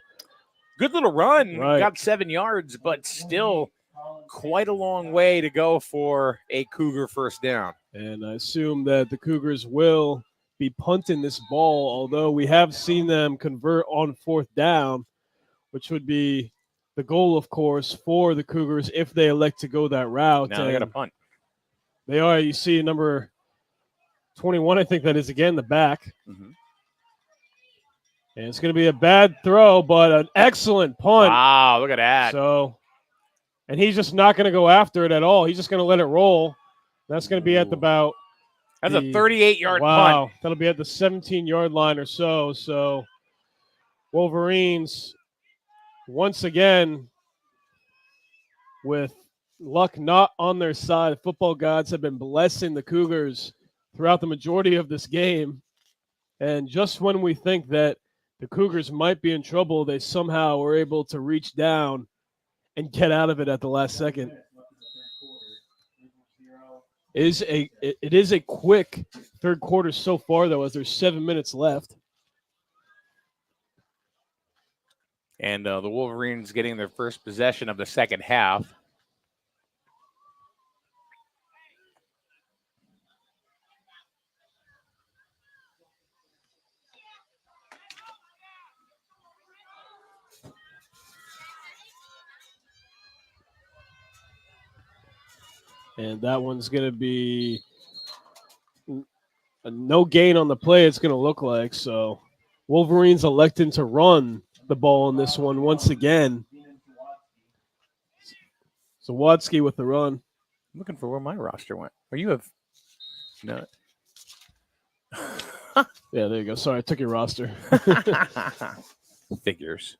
good little run. Right. Got 7 yards, but still quite a long way to go for a Cougar first down. And I assume that the Cougars will be punting this ball, although we have seen them convert on 4th down, which would be the goal, of course, for the Cougars if they elect to go that route. Now they got to punt. They are. You see number 21, I think that is, again, the back. Mm-hmm. And it's going to be a bad throw, but an excellent punt. Wow, look at that. So, and he's just not going to go after it at all. He's just going to let it roll. That's going to be at about That's a 38-yard wow, punt. That'll be at the 17-yard line or so. So Wolverines once again, with luck not on their side, football gods have been blessing the Cougars throughout the majority of this game. And just when we think that the Cougars might be in trouble, they somehow were able to reach down and get out of it at the last second. It is a quick third quarter so far, though, as there's 7 minutes left. And the Wolverines getting their first possession of the second half. And that one's going to be a no gain on the play, it's going to look like. So Wolverines electing to run the ball on this one once again. Zawadski with the run. I'm looking for where my roster went. Or you have no. Yeah, there you go. Sorry, I took your roster. Figures.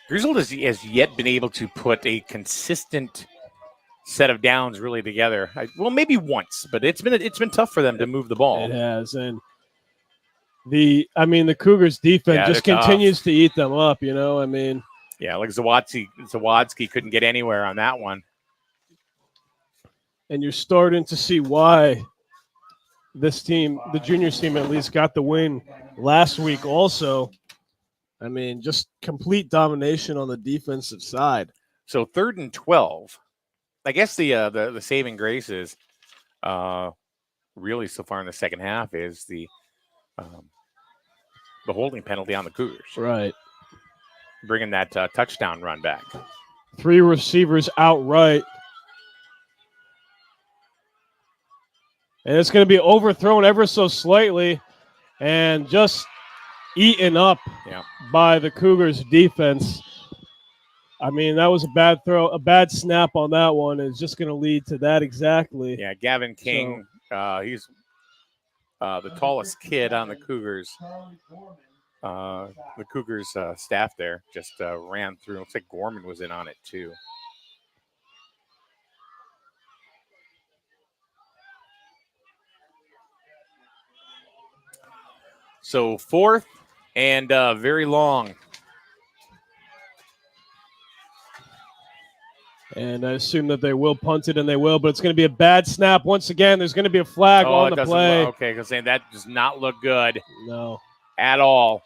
Griswold has yet been able to put a consistent set of downs really together. Well, maybe once, but it's been tough for them to move the ball. It has, and the Cougars defense just continues to eat them up. You know, I mean, yeah, like Zawadski couldn't get anywhere on that one, and you're starting to see why this team, the juniors team, at least got the win last week. Also, I mean, just complete domination on the defensive side. So 3rd and 12. I guess the saving grace is really so far in the second half is the holding penalty on the Cougars. Right. Bringing that touchdown run back. 3 receivers outright. And it's going to be overthrown ever so slightly and just eaten up by the Cougars defense. I mean, that was a bad throw, a bad snap on that one is just going to lead to that exactly. Yeah, Gavin King, he's the tallest kid on the Cougars. The Cougars staff there just ran through. Looks like Gorman was in on it too. So 4th and very long. And I assume that they will punt it, and they will, but it's going to be a bad snap. Once again, there's going to be a flag on the play. Okay, because that does not look good. No. At all.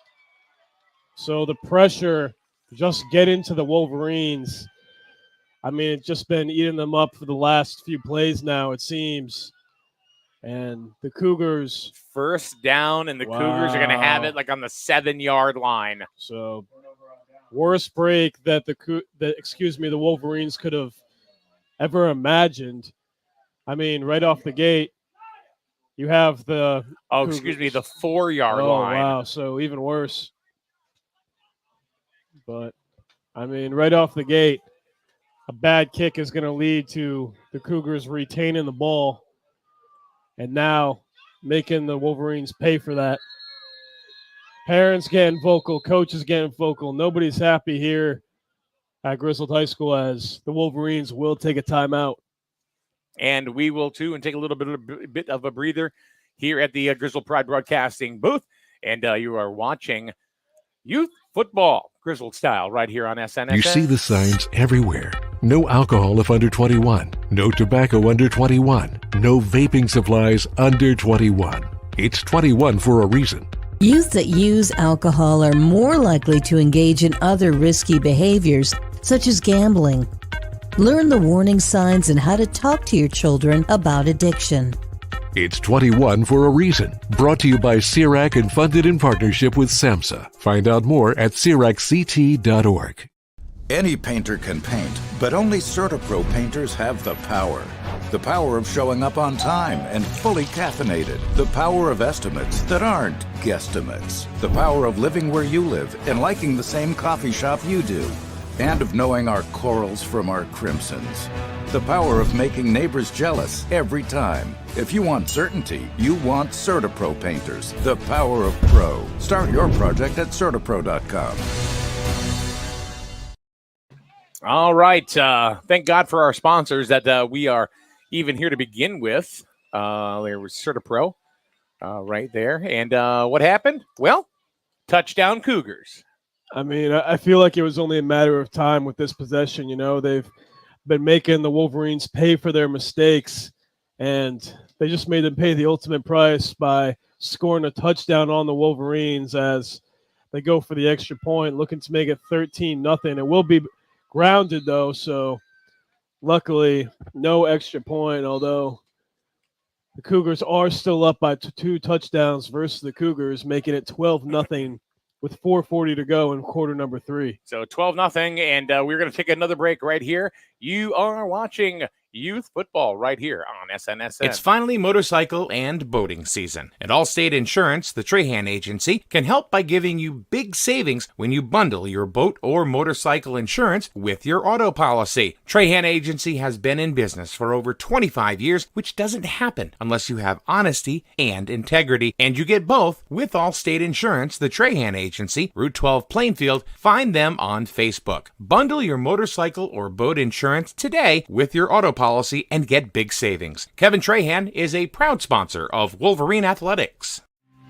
So the pressure just get into the Wolverines. I mean, it's just been eating them up for the last few plays now, it seems. And the Cougars. First down, and the Cougars are going to have it like on the 7-yard line. So worst break that the Wolverines could have ever imagined. I mean, right off the gate, you have the the 4-yard line. Oh, wow, so even worse. But, I mean, right off the gate, a bad kick is going to lead to the Cougars retaining the ball and now making the Wolverines pay for that. Parents getting vocal, coaches getting vocal. Nobody's happy here at Griswold High School as the Wolverines will take a timeout. And we will, too, and take a little bit of a breather here at the Griswold Pride Broadcasting booth. And you are watching youth football, Griswold style, right here on SNSN. You see the signs everywhere. No alcohol if under 21. No tobacco under 21. No vaping supplies under 21. It's 21 for a reason. Youth that use alcohol are more likely to engage in other risky behaviors, such as gambling. Learn the warning signs and how to talk to your children about addiction. It's 21 for a reason. Brought to you by CIRAC and funded in partnership with SAMHSA. Find out more at CIRACCT.org. Any painter can paint, but only CertaPro painters have the power. The power of showing up on time and fully caffeinated. The power of estimates that aren't guesstimates. The power of living where you live and liking the same coffee shop you do. And of knowing our corals from our crimsons. the power of making neighbors jealous every time. If you want certainty, you want CertaPro painters, the power of pro. Start your project at CertaPro.com. All right. Thank God for our sponsors that we are even here to begin with. There was CertaPro right there. And what happened? Well, touchdown Cougars. I mean, I feel like it was only a matter of time with this possession. They've been making the Wolverines pay for their mistakes, and they just made them pay the ultimate price by scoring a touchdown on the Wolverines as they go for the extra point, looking to make it 13-0. It will be grounded, though, so luckily no extra point, although the Cougars are still up by 2 touchdowns versus the Cougars, making it 12-0 with 4:40 to go in quarter number 3. So 12-0, and we're going to take another break right here. You are watching youth football right here on SNSN. It's finally motorcycle and boating season. At Allstate Insurance, the Trahan Agency can help by giving you big savings when you bundle your boat or motorcycle insurance with your auto policy. Trahan Agency has been in business for over 25 years, which doesn't happen unless you have honesty and integrity, and you get both with Allstate Insurance, the Trahan Agency, Route 12 Plainfield. Find them on Facebook. Bundle your motorcycle or boat insurance today with your auto policy and get big savings. Kevin Trahan is a proud sponsor of Wolverine Athletics.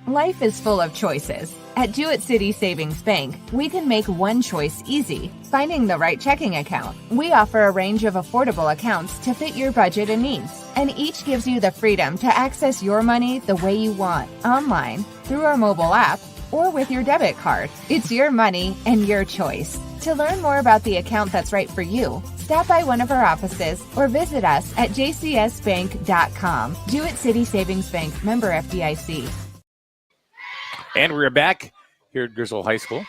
Life is full of choices. At Jewett City Savings Bank, we can make one choice easy, finding the right checking account. We offer a range of affordable accounts to fit your budget and needs, and each gives you the freedom to access your money the way you want, online, through our mobile app, or with your debit card. It's your money and your choice. To learn more about the account that's right for you, stop by one of our offices or visit us at jcsbank.com. Jewett City Savings Bank, member FDIC. And we're back here at Griswold High School.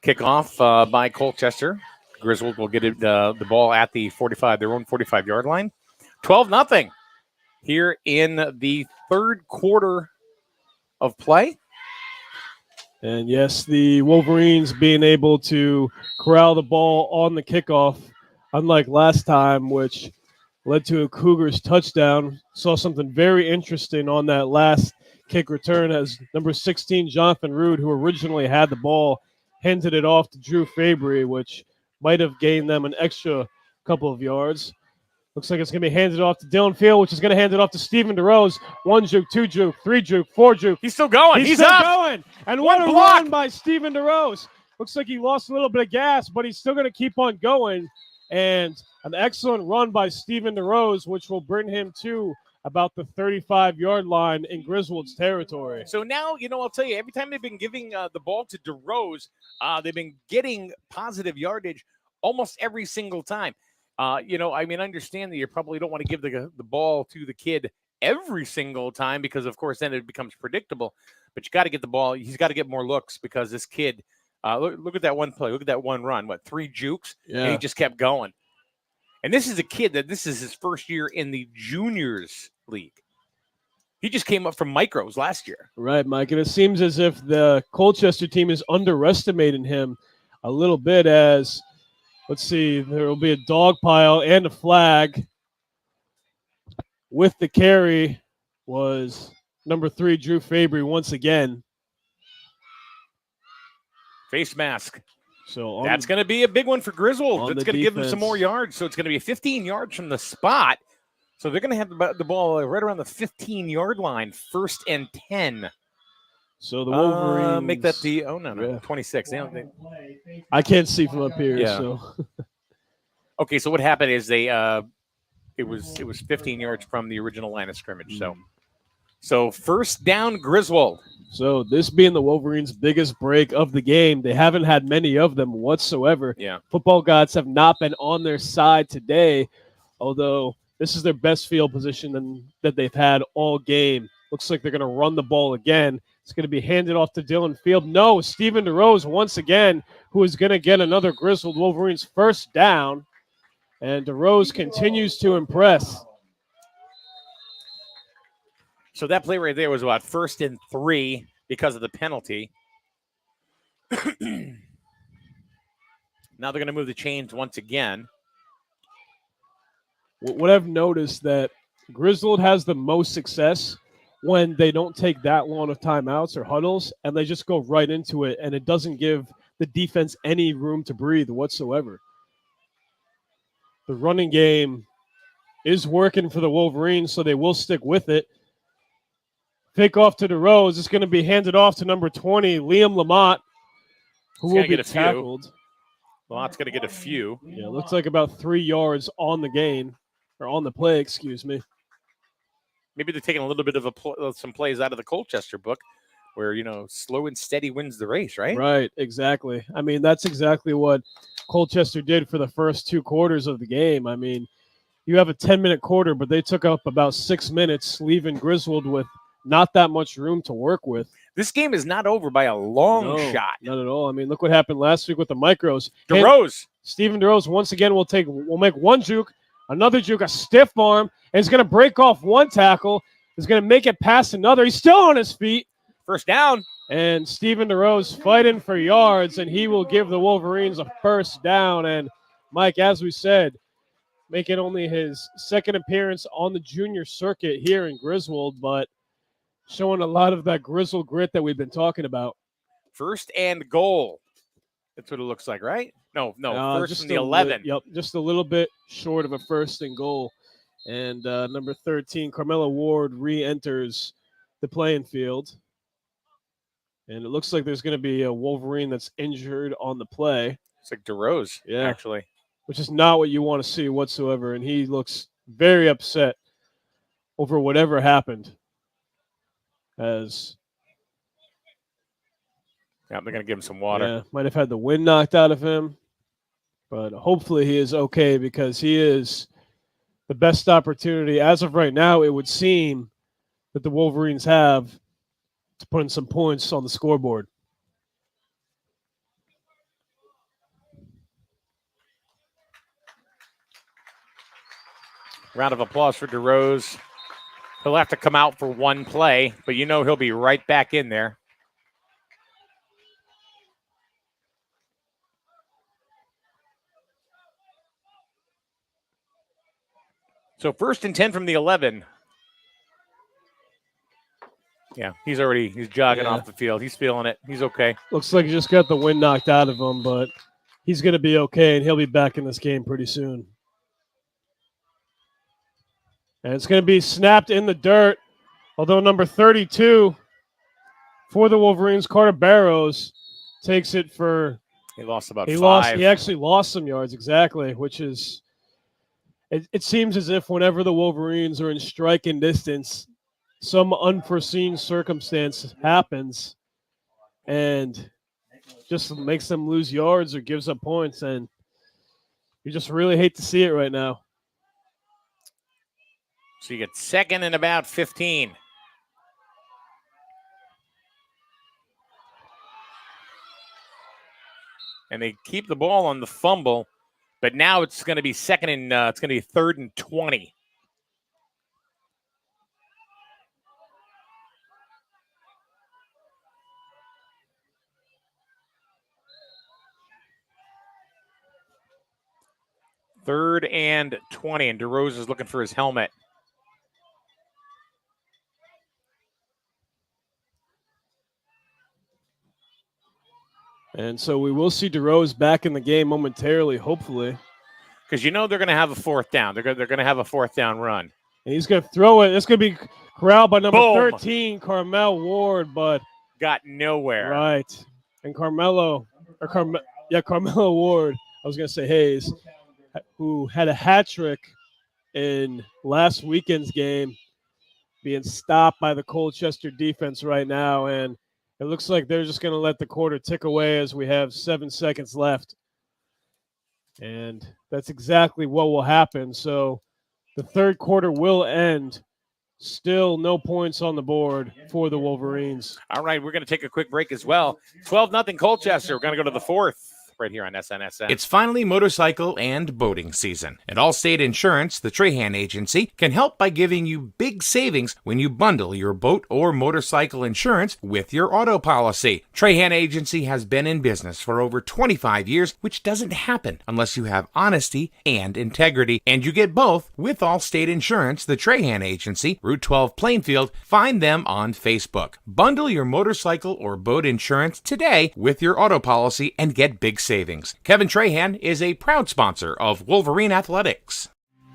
Kickoff by Colchester. Griswold will get the ball at the 45, their own 45-yard line. 12-0 here in the third quarter of play. And yes, the Wolverines being able to corral the ball on the kickoff, unlike last time, which led to a Cougars touchdown. Saw something very interesting on that last kick return as number 16, Jonathan Rude, who originally had the ball, handed it off to Drew Fabry, which might have gained them an extra couple of yards. Looks like it's going to be handed off to Dylan Field, which is going to hand it off to Stephen DeRose. 1 juke, 2 juke, 3 juke, 4 juke. He's still going. He's still up. going. And what a run by Stephen DeRose. Looks like he lost a little bit of gas, but he's still going to keep on going. And an excellent run by Stephen DeRose, which will bring him to about the 35-yard line in Griswold's territory. So now, I'll tell you, every time they've been giving the ball to DeRose, they've been getting positive yardage almost every single time. I understand that you probably don't want to give the ball to the kid every single time because, of course, then it becomes predictable. But you got to get the ball. He's got to get more looks because this kid, look at that one play. Look at that one run. 3 jukes? Yeah. And he just kept going. And this is a kid this is his first year in the juniors league. He just came up from micros last year. Right, Mike. And it seems as if the Colchester team is underestimating him a little bit as, let's see, there will be a dog pile and a flag. With the carry was number 3, Drew Fabry, once again. Face mask. So that's going to be a big one for Griswold. It's going to give them some defense. more yards. So it's going to be 15 yards from the spot. So they're going to have the ball right around the 15-yard line, 1st and 10. So the Wolverines make that the 26. I can't see from up here. Yeah. So okay, so what happened is they it was 15 yards from the original line of scrimmage. So first down Griswold. So this being the Wolverines' biggest break of the game, they haven't had many of them whatsoever. Yeah. Football gods have not been on their side today, although this is their best field position that they've had all game. Looks like they're going to run the ball again. It's going to be handed off to Dylan Field. No, Stephen DeRose once again, who is going to get another Griswold Wolverines first down. And DeRose continues to impress. So that play right there was about 1st and 3 because of the penalty. Now they're going to move the chains once again. what I've noticed that Griswold has the most success when they don't take that long of timeouts or huddles and they just go right into it, and it doesn't give the defense any room to breathe whatsoever. The running game is working for the Wolverines, so they will stick with it. Fake off to DeRose. It's going to be handed off to number 20, Liam Lamont, who will be tackled. Lamont's going to get a few. Yeah, it looks like about 3 yards on the gain, or on the play, excuse me. Maybe they're taking a little bit of some plays out of the Colchester book where, slow and steady wins the race, right? Right, exactly. I mean, that's exactly what Colchester did for the first 2 quarters of the game. I mean, you have a 10-minute quarter, but they took up about 6 minutes, leaving Griswold with not that much room to work with. This game is not over by a long shot. Not at all. I mean, look what happened last week with the micros. DeRose. Stephen DeRose once again will make one juke, another juke, a stiff arm, and he's going to break off one tackle. He's going to make it past another. He's still on his feet. First down. And Stephen DeRose fighting for yards, and he will give the Wolverines a first down. And, Mike, as we said, making only his second appearance on the junior circuit here in Griswold, but showing a lot of that Griswold grit that we've been talking about. First and goal. That's what it looks like, right? No, first and the 11. Yep, just a little bit short of a first and goal. And number 13, Carmelo Ward, re-enters the playing field. And it looks like there's going to be a Wolverine that's injured on the play. It's like DeRose, actually. Which is not what you want to see whatsoever. And he looks very upset over whatever happened. As they're going to give him some water. Yeah, might have had the wind knocked out of him. But hopefully he is okay, because he is the best opportunity. As of right now, it would seem that the Wolverines have to put in some points on the scoreboard. Round of applause for DeRose. He'll have to come out for one play, but he'll be right back in there. So 1st and 10 from the 11. Yeah, he's jogging off the field. He's feeling it. He's okay. Looks like he just got the wind knocked out of him, but he's going to be okay, and he'll be back in this game pretty soon. And it's going to be snapped in the dirt, although number 32 for the Wolverines, Carter Barrows, takes it for... He lost about 5. He actually lost some yards, exactly, which is... It seems as if whenever the Wolverines are in striking distance, some unforeseen circumstance happens and just makes them lose yards or gives up points, and you just really hate to see it right now. So you get 2nd and about 15. And they keep the ball on the fumble, but now it's going to be 3rd and 20. Third and 20, and DeRose is looking for his helmet. And so we will see DeRose back in the game momentarily, hopefully. Because they're going to have a 4th down. They're going to have a 4th down run. And he's going to throw it. It's going to be corralled by number 13, Carmel Ward, but got nowhere. Right. And Carmelo Ward, I was going to say Hayes, who had a hat trick in last weekend's game, being stopped by the Colchester defense right now. And it looks like they're just going to let the quarter tick away as we have 7 seconds left. And that's exactly what will happen. So the third quarter will end. Still no points on the board for the Wolverines. All right, we're going to take a quick break as well. 12-0 Colchester. We're going to go to the 4th. right here on SNSN. It's finally motorcycle and boating season. At Allstate Insurance, the Trahan Agency can help by giving you big savings when you bundle your boat or motorcycle insurance with your auto policy. Trahan Agency has been in business for over 25 years, which doesn't happen unless you have honesty and integrity. And you get both with Allstate Insurance, the Trahan Agency, Route 12 Plainfield. Find them on Facebook. Bundle your motorcycle or boat insurance today with your auto policy and get big savings. Kevin Trahan is a proud sponsor of Wolverine Athletics.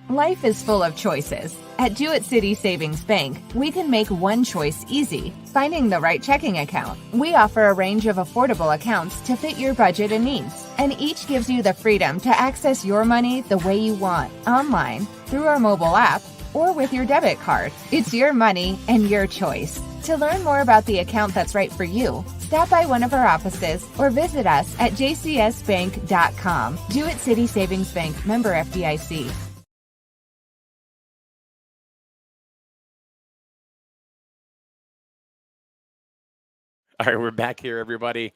Life is full of choices. At Jewett City Savings Bank, we can make one choice easy, finding the right checking account. We offer a range of affordable accounts to fit your budget and needs, and each gives you the freedom to access your money the way you want, online, through our mobile app, or with your debit card. It's your money and your choice. To learn more about the account that's right for you, stop by one of our offices or visit us at jcsbank.com. Jewett City Savings Bank, member FDIC. All right, we're back here, everybody.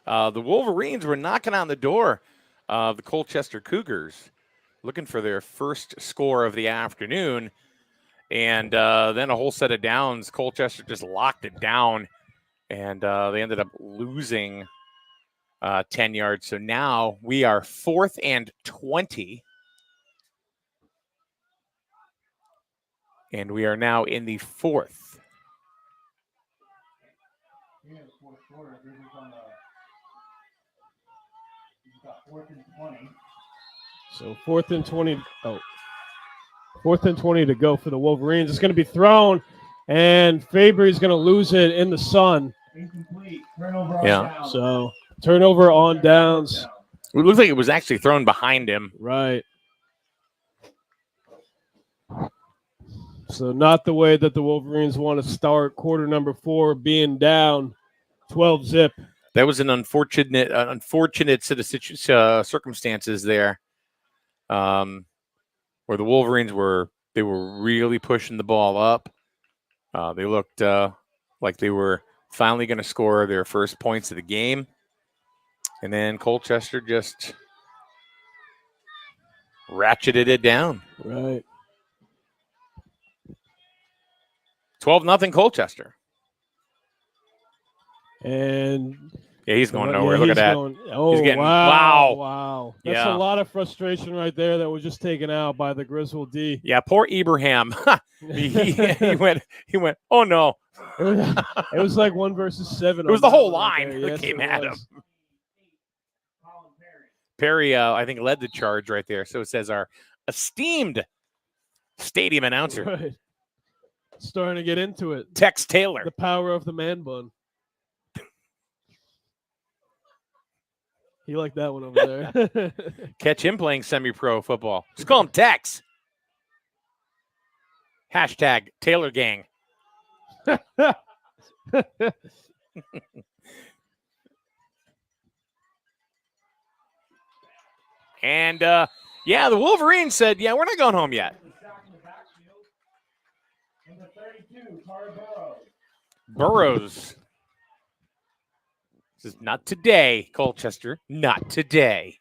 The Wolverines were knocking on the door of the Colchester Cougars, looking for their first score of the afternoon. And then a whole set of downs. Colchester just locked it down, and they ended up losing 10 yards. So now we are 4th and 20. And we are now in the 4th. So 4th and 20. Oh, 4th and 20 to go for the Wolverines. It's going to be thrown, and Fabry's going to lose it in the sun. Incomplete. Turnover on Yeah. downs. So turnover on downs. It looks like it was actually thrown behind him. Right. So not the way that the Wolverines want to start quarter number 4, being down 12-zip. That was an unfortunate set of circumstances there, where the Wolverines were really pushing the ball up. They looked like they were finally going to score their first points of the game, and then Colchester just ratcheted it down. Right. 12-0 Colchester. And yeah, he's going nowhere. Look at that. He's getting, wow. That's Yeah. a lot of frustration right there that was just taken out by the Griswold D. Yeah, poor Ibrahim. he went, oh no. It was like 1 versus 7. It was the whole right line there. that Yes, came it at him. was. Perry, I think, led the charge right there. So it says our esteemed stadium announcer, Right. Starting to get into it. Tex Taylor. The power of the man bun. He liked that one over there. Catch him playing semi-pro football. Just call him Tex. Hashtag Taylor Gang. And, yeah, the Wolverines said, yeah, we're not going home yet. Number 32, Carter Burrows. Burrows. This is not today, Colchester. Not today.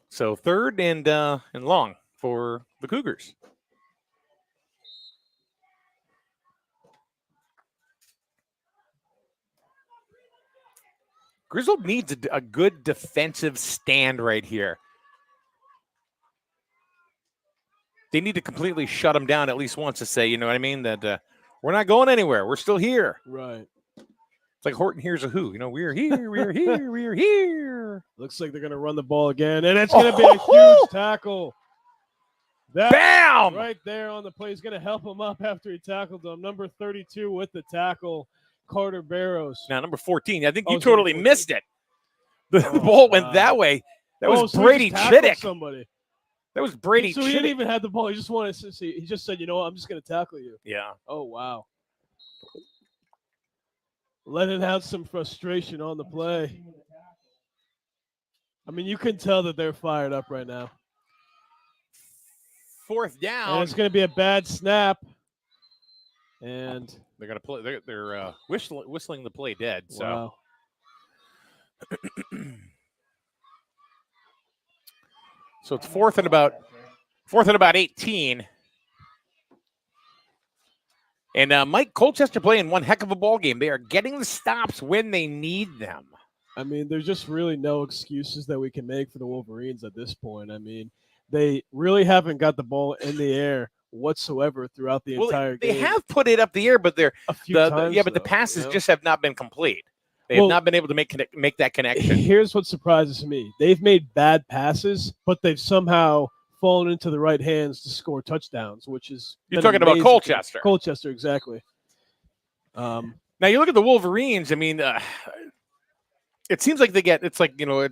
So 3rd and long for the Cougars. Griswold needs a good defensive stand right here. They need to completely shut them down at least once to say, you know what I mean, that we're not going anywhere. We're still here. Right. It's like Horton Hears a Who. You know, we're here, we're here, we're here. Looks like they're going to run the ball again, and it's going to be a huge tackle. That Bam! right there on the play is going to help him up after he tackled him. Number 32 with the tackle, Carter Barrows. Now, number 14. I think Oh, you it's totally number 14. missed it. The ball went that way. That was so he Brady just tackled Chittick. somebody. That was Brady So he didn't Chittick. even have the ball. He just wanted to see. He just said, you know what, I'm just going to tackle you. Yeah. Oh, wow. Letting out some frustration on the play. I mean, you can tell that they're fired up right now. 4th down. And it's going to be a bad snap. And they're going to play. They're whistling the play dead. So wow. So it's fourth and about 18. And Mike, Colchester playing one heck of a ball game. They are getting the stops when they need them. I mean, there's just really no excuses that we can make for the Wolverines at this point. I mean, they really haven't got the ball in the air whatsoever throughout the entire game. They have put it up the air, but they're a few times, but the passes just have not been complete. They have not been able to make that connection. Here's what surprises me. They've made bad passes, but they've somehow fallen into the right hands to score touchdowns, which is You're talking about Colchester. Colchester, exactly. Now you look at the Wolverines. I mean, it seems like it's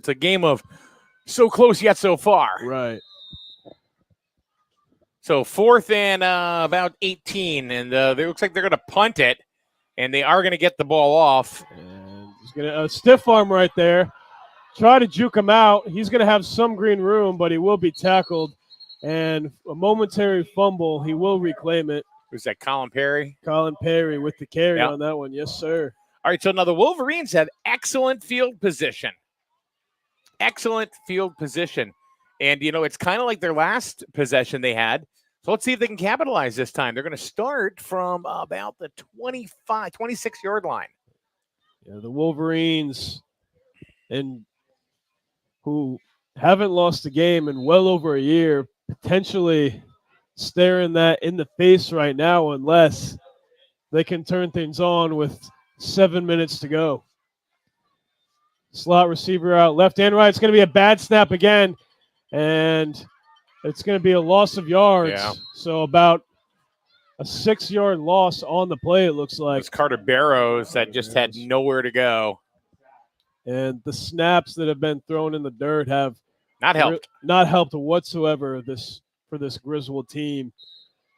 a game of so close yet so far. Right. So fourth and about 18, and it looks like they're going to punt it, and they are going to get the ball off. And he's going to stiff arm right there. Try to juke him out. He's going to have some green room, but he will be tackled. And a momentary fumble. He will reclaim it. Who's that, Colin Perry? Colin Perry with the carry on that one. Yes, sir. All right, so now the Wolverines have excellent field position. Excellent field position. And, it's kind of like their last possession they had. So let's see if they can capitalize this time. They're going to start from about the 26-yard line. Yeah, the Wolverines, and who haven't lost a game in well over a year, potentially staring that in the face right now unless they can turn things on with 7 minutes to go. Slot receiver out left and right. It's going to be a bad snap again, and it's going to be a loss of yards. Yeah. So about a 6-yard loss on the play, it looks like. It's Carter Barrows that just had nowhere to go. And the snaps that have been thrown in the dirt have not helped whatsoever for this Griswold team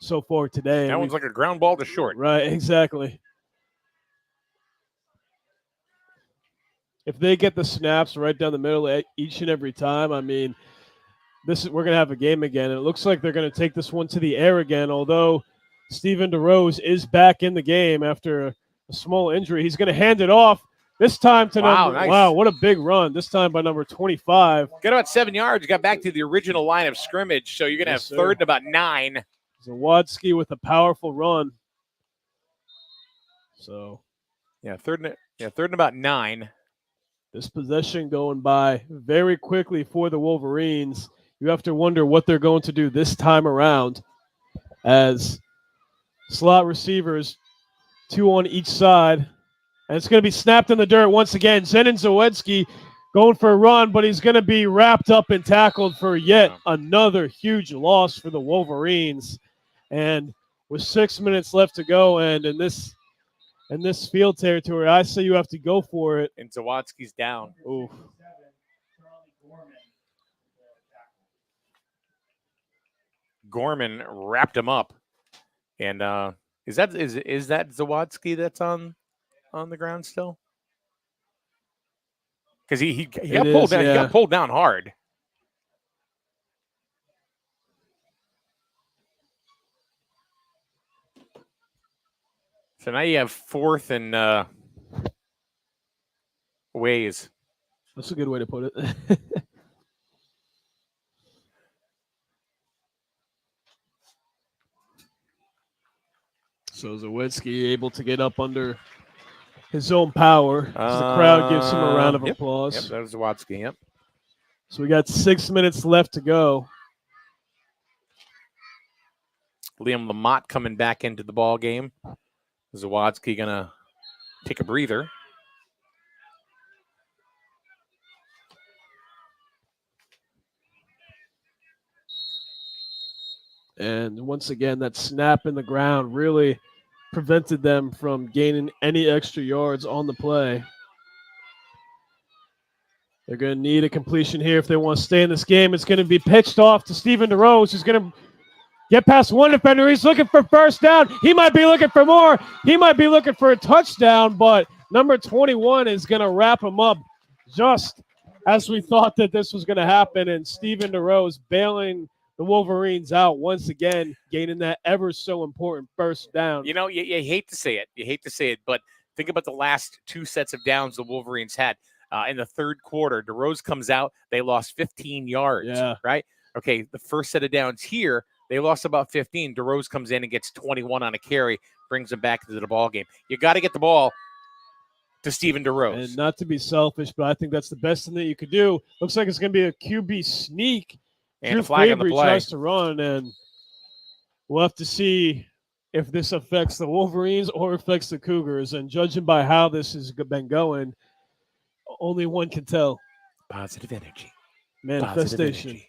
so far today. That one's like a ground ball to short. Right, exactly. If they get the snaps right down the middle each and every time, I mean, we're going to have a game again. And it looks like they're going to take this one to the air again, although Stephen DeRose is back in the game after a small injury. He's going to hand it off. This time to nice. Wow, what a big run. This time by number 25. Got about 7 yards. Got back to the original line of scrimmage. So you're going to have third and about 9. Zawadzki with a powerful run. So, third and about 9. This possession going by very quickly for the Wolverines. You have to wonder what they're going to do this time around as slot receivers, 2 on each side. And it's going to be snapped in the dirt once again. Zenon Zawadzki going for a run, but he's going to be wrapped up and tackled for yet another huge loss for the Wolverines. And with 6 minutes left to go, and in this field territory, I say you have to go for it. And Zawadzki's down. Ooh. Gorman wrapped him up. And is that Zawadzki that's on the ground still? Because he got pulled down. Yeah. He got pulled down hard. So now you have fourth and ways. That's a good way to put it. So Zawadzki able to get up under his own power. The crowd gives him a round of applause. Yep, that was Zawadzki, yep. So we got 6 minutes left to go. Liam Lamont coming back into the ball game. Zawadzki going to take a breather. And once again, that snap in the ground really prevented them from gaining any extra yards on the play. They're going to need a completion here if they want to stay in this game. It's going to be pitched off to Stephen DeRose, who's going to get past one defender. He's looking for first down. He might be looking for more. He might be looking for a touchdown, but number 21 is going to wrap him up just as we thought that this was going to happen. And Stephen DeRose bailing the Wolverines out once again, gaining that ever so important first down. You hate to say it. You hate to say it, but think about the last 2 sets of downs the Wolverines had. in the third quarter. DeRose comes out. They lost 15 yards, right? Okay, the first set of downs here, they lost about 15. DeRose comes in and gets 21 on a carry, brings them back into the ball game. You got to get the ball to Steven DeRose. And not to be selfish, but I think that's the best thing that you could do. Looks like it's going to be a QB sneak. And a flag on the play. Tries to run, and we'll have to see if this affects the Wolverines or affects the Cougars. And judging by how this has been going, only one can tell. Positive energy. Manifestation. Positive energy.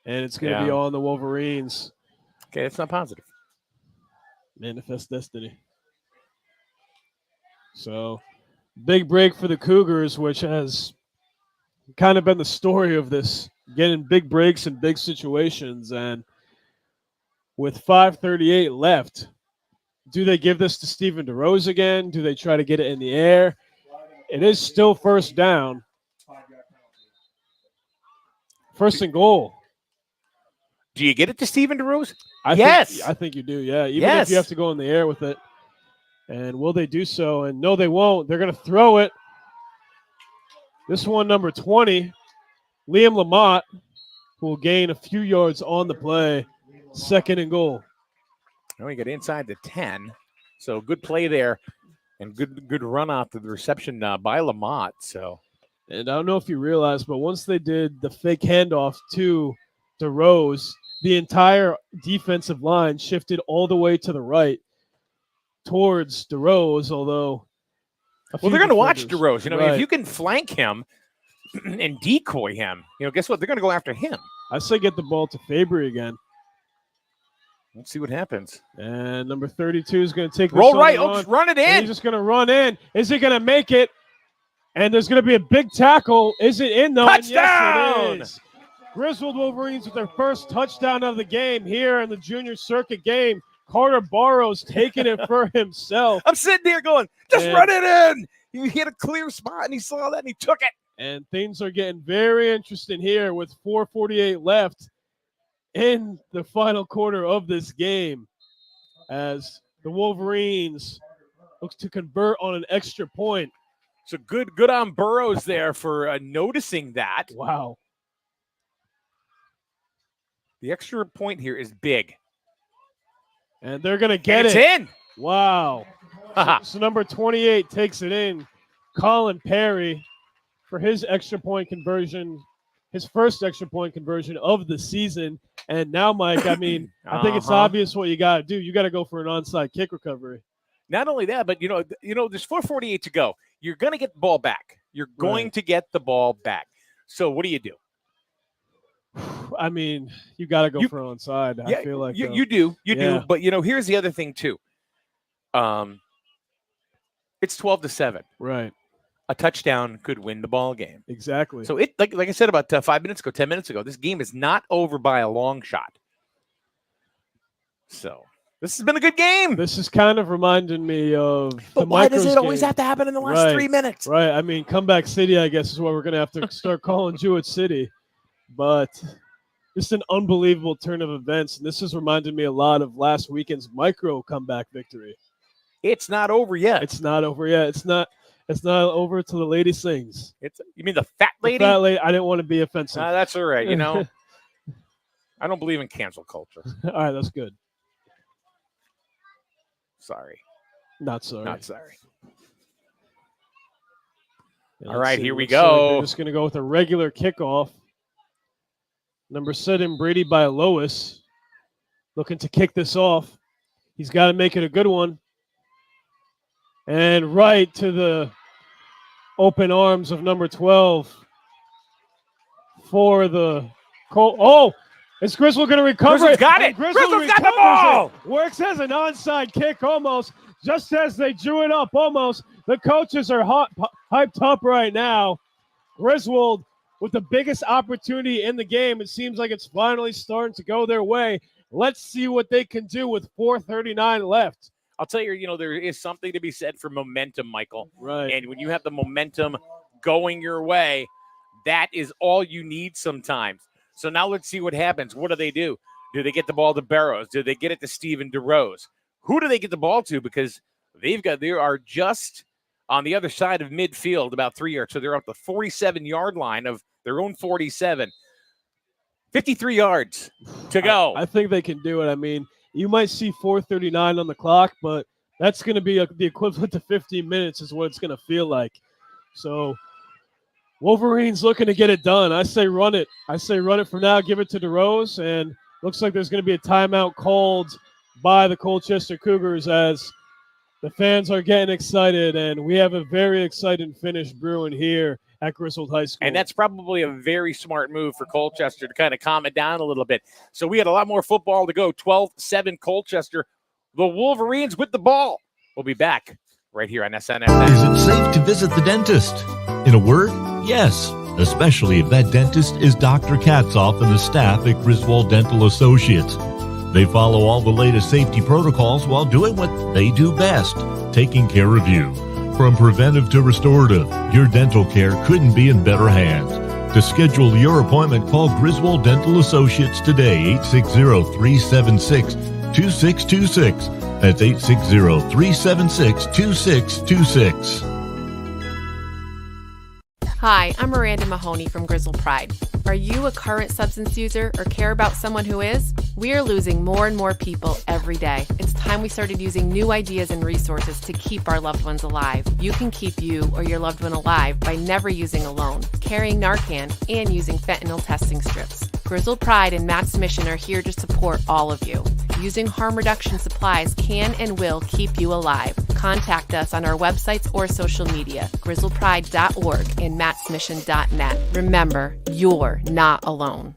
And it's going to be on the Wolverines. Okay, it's not positive. Manifest destiny. So, big break for the Cougars, which has kind of been the story of this, getting big breaks in big situations. And with 5:38 left, do they give this to Steven DeRose again? Do they try to get it in the air? It is still first down. First and goal. Do you get it to Steven DeRose? I think you do, yeah. Even if you have to go in the air with it. And will they do so? And no, they won't. They're going to throw it. This one, number 20, Liam Lamont, who will gain a few yards on the play. Second and goal. We get inside the 10. So good play there. And good run out to the reception by Lamont. So, and I don't know if you realize, but once they did the fake handoff to DeRose, the entire defensive line shifted all the way to the right towards DeRose, although they're going to watch DeRose. You know, right. If you can flank him and decoy him, guess what? They're going to go after him. I say get the ball to Fabry again. Let's see what happens. And number 32 is going to take roll right. Oh, run it in. He's just going to run in. Is he going to make it? And there's going to be a big tackle. Is it in, though? Touchdown! And yes, it is. Griswold Wolverines with their first touchdown of the game here in the junior circuit game. Carter Barrows taking it for himself. I'm sitting there going, just run it in. He hit a clear spot, and he saw that, and he took it. And things are getting very interesting here with 4:48 left in the final quarter of this game as the Wolverines looks to convert on an extra point. So good on Burrows there for noticing that. Wow. The extra point here is big. And they're going to get it. It's in. Wow. So number 28 takes it in. Colin Perry for his extra point conversion, his first extra point conversion of the season. And now, Mike, I mean, I think it's obvious what you got to do. You got to go for an onside kick recovery. Not only that, but, there's 4:48 to go. You're going to get the ball back. You're going to get the ball back. So what do you do? I mean, you got to go for onside. I feel like you do. But, here's the other thing, too. It's 12-7. Right. A touchdown could win the ball game. Exactly. So, like I said about 5 minutes ago, 10 minutes ago, this game is not over by a long shot. So, this has been a good game. This is kind of reminding me of But why does it always have to happen in the last 3 minutes? Right. I mean, Comeback City, I guess, is what we're going to have to start calling Jewett City. But just an unbelievable turn of events. And this has reminded me a lot of last weekend's micro comeback victory. It's not over yet. It's not over yet. It's not over till the lady sings. You mean the fat lady? The fat lady. I didn't want to be offensive. That's all right. I don't believe in cancel culture. All right, that's good. Sorry. Not sorry. Not sorry. Yeah, all right, here we Like go. we're just going to go with a regular kickoff. Number 7, Brady by Lois, looking to kick this off. He's got to make it a good one. And right to the open arms of number 12 for the Colt. Oh, is Griswold going to recover Griswold's it? got it. Griswold's got the ball. Works as an onside kick almost, just as they drew it up almost. The coaches are hyped up right now. Griswold with the biggest opportunity in the game. It seems like it's finally starting to go their way. Let's see what they can do with 4:39 left. I'll tell you, there is something to be said for momentum, Michael. Right. And when you have the momentum going your way, that is all you need sometimes. So now let's see what happens. What do? Do they get the ball to Barrows? Do they get it to Steven DeRose? Who do they get the ball to? Because they are just on the other side of midfield, about 3 yards. So they're up the 47-yard line of their own 47. 53 yards to go. I think they can do it. I mean, you might see 4:39 on the clock, but that's going to be the equivalent to 15 minutes is what it's going to feel like. So Wolverines looking to get it done. I say run it. I say run it for now, give it to DeRose, and looks like there's going to be a timeout called by the Colchester Cougars as the fans are getting excited, and we have a very exciting finish brewing here at Griswold High School. And that's probably a very smart move for Colchester to kind of calm it down a little bit. So we had a lot more football to go. 12-7 Colchester. The Wolverines with the ball. We'll be back right here on SNFM. Is it safe to visit the dentist? In a word, yes, especially if that dentist is Dr. Katzoff and the staff at Griswold Dental Associates. They follow all the latest safety protocols while doing what they do best, taking care of you. From preventive to restorative, your dental care couldn't be in better hands. To schedule your appointment, call Griswold Dental Associates today, 860-376-2626. That's 860-376-2626. Hi, I'm Miranda Mahoney from Griswold Pride. Are you a current substance user or care about someone who is? We are losing more and more people every day. It's time we started using new ideas and resources to keep our loved ones alive. You can keep you or your loved one alive by never using alone, carrying Narcan, and using fentanyl testing strips. Griswold Pride and Matt's Mission are here to support all of you. Using harm reduction supplies can and will keep you alive. Contact us on our websites or social media, griswoldpride.org and mattsmission.net. Remember, you're not alone.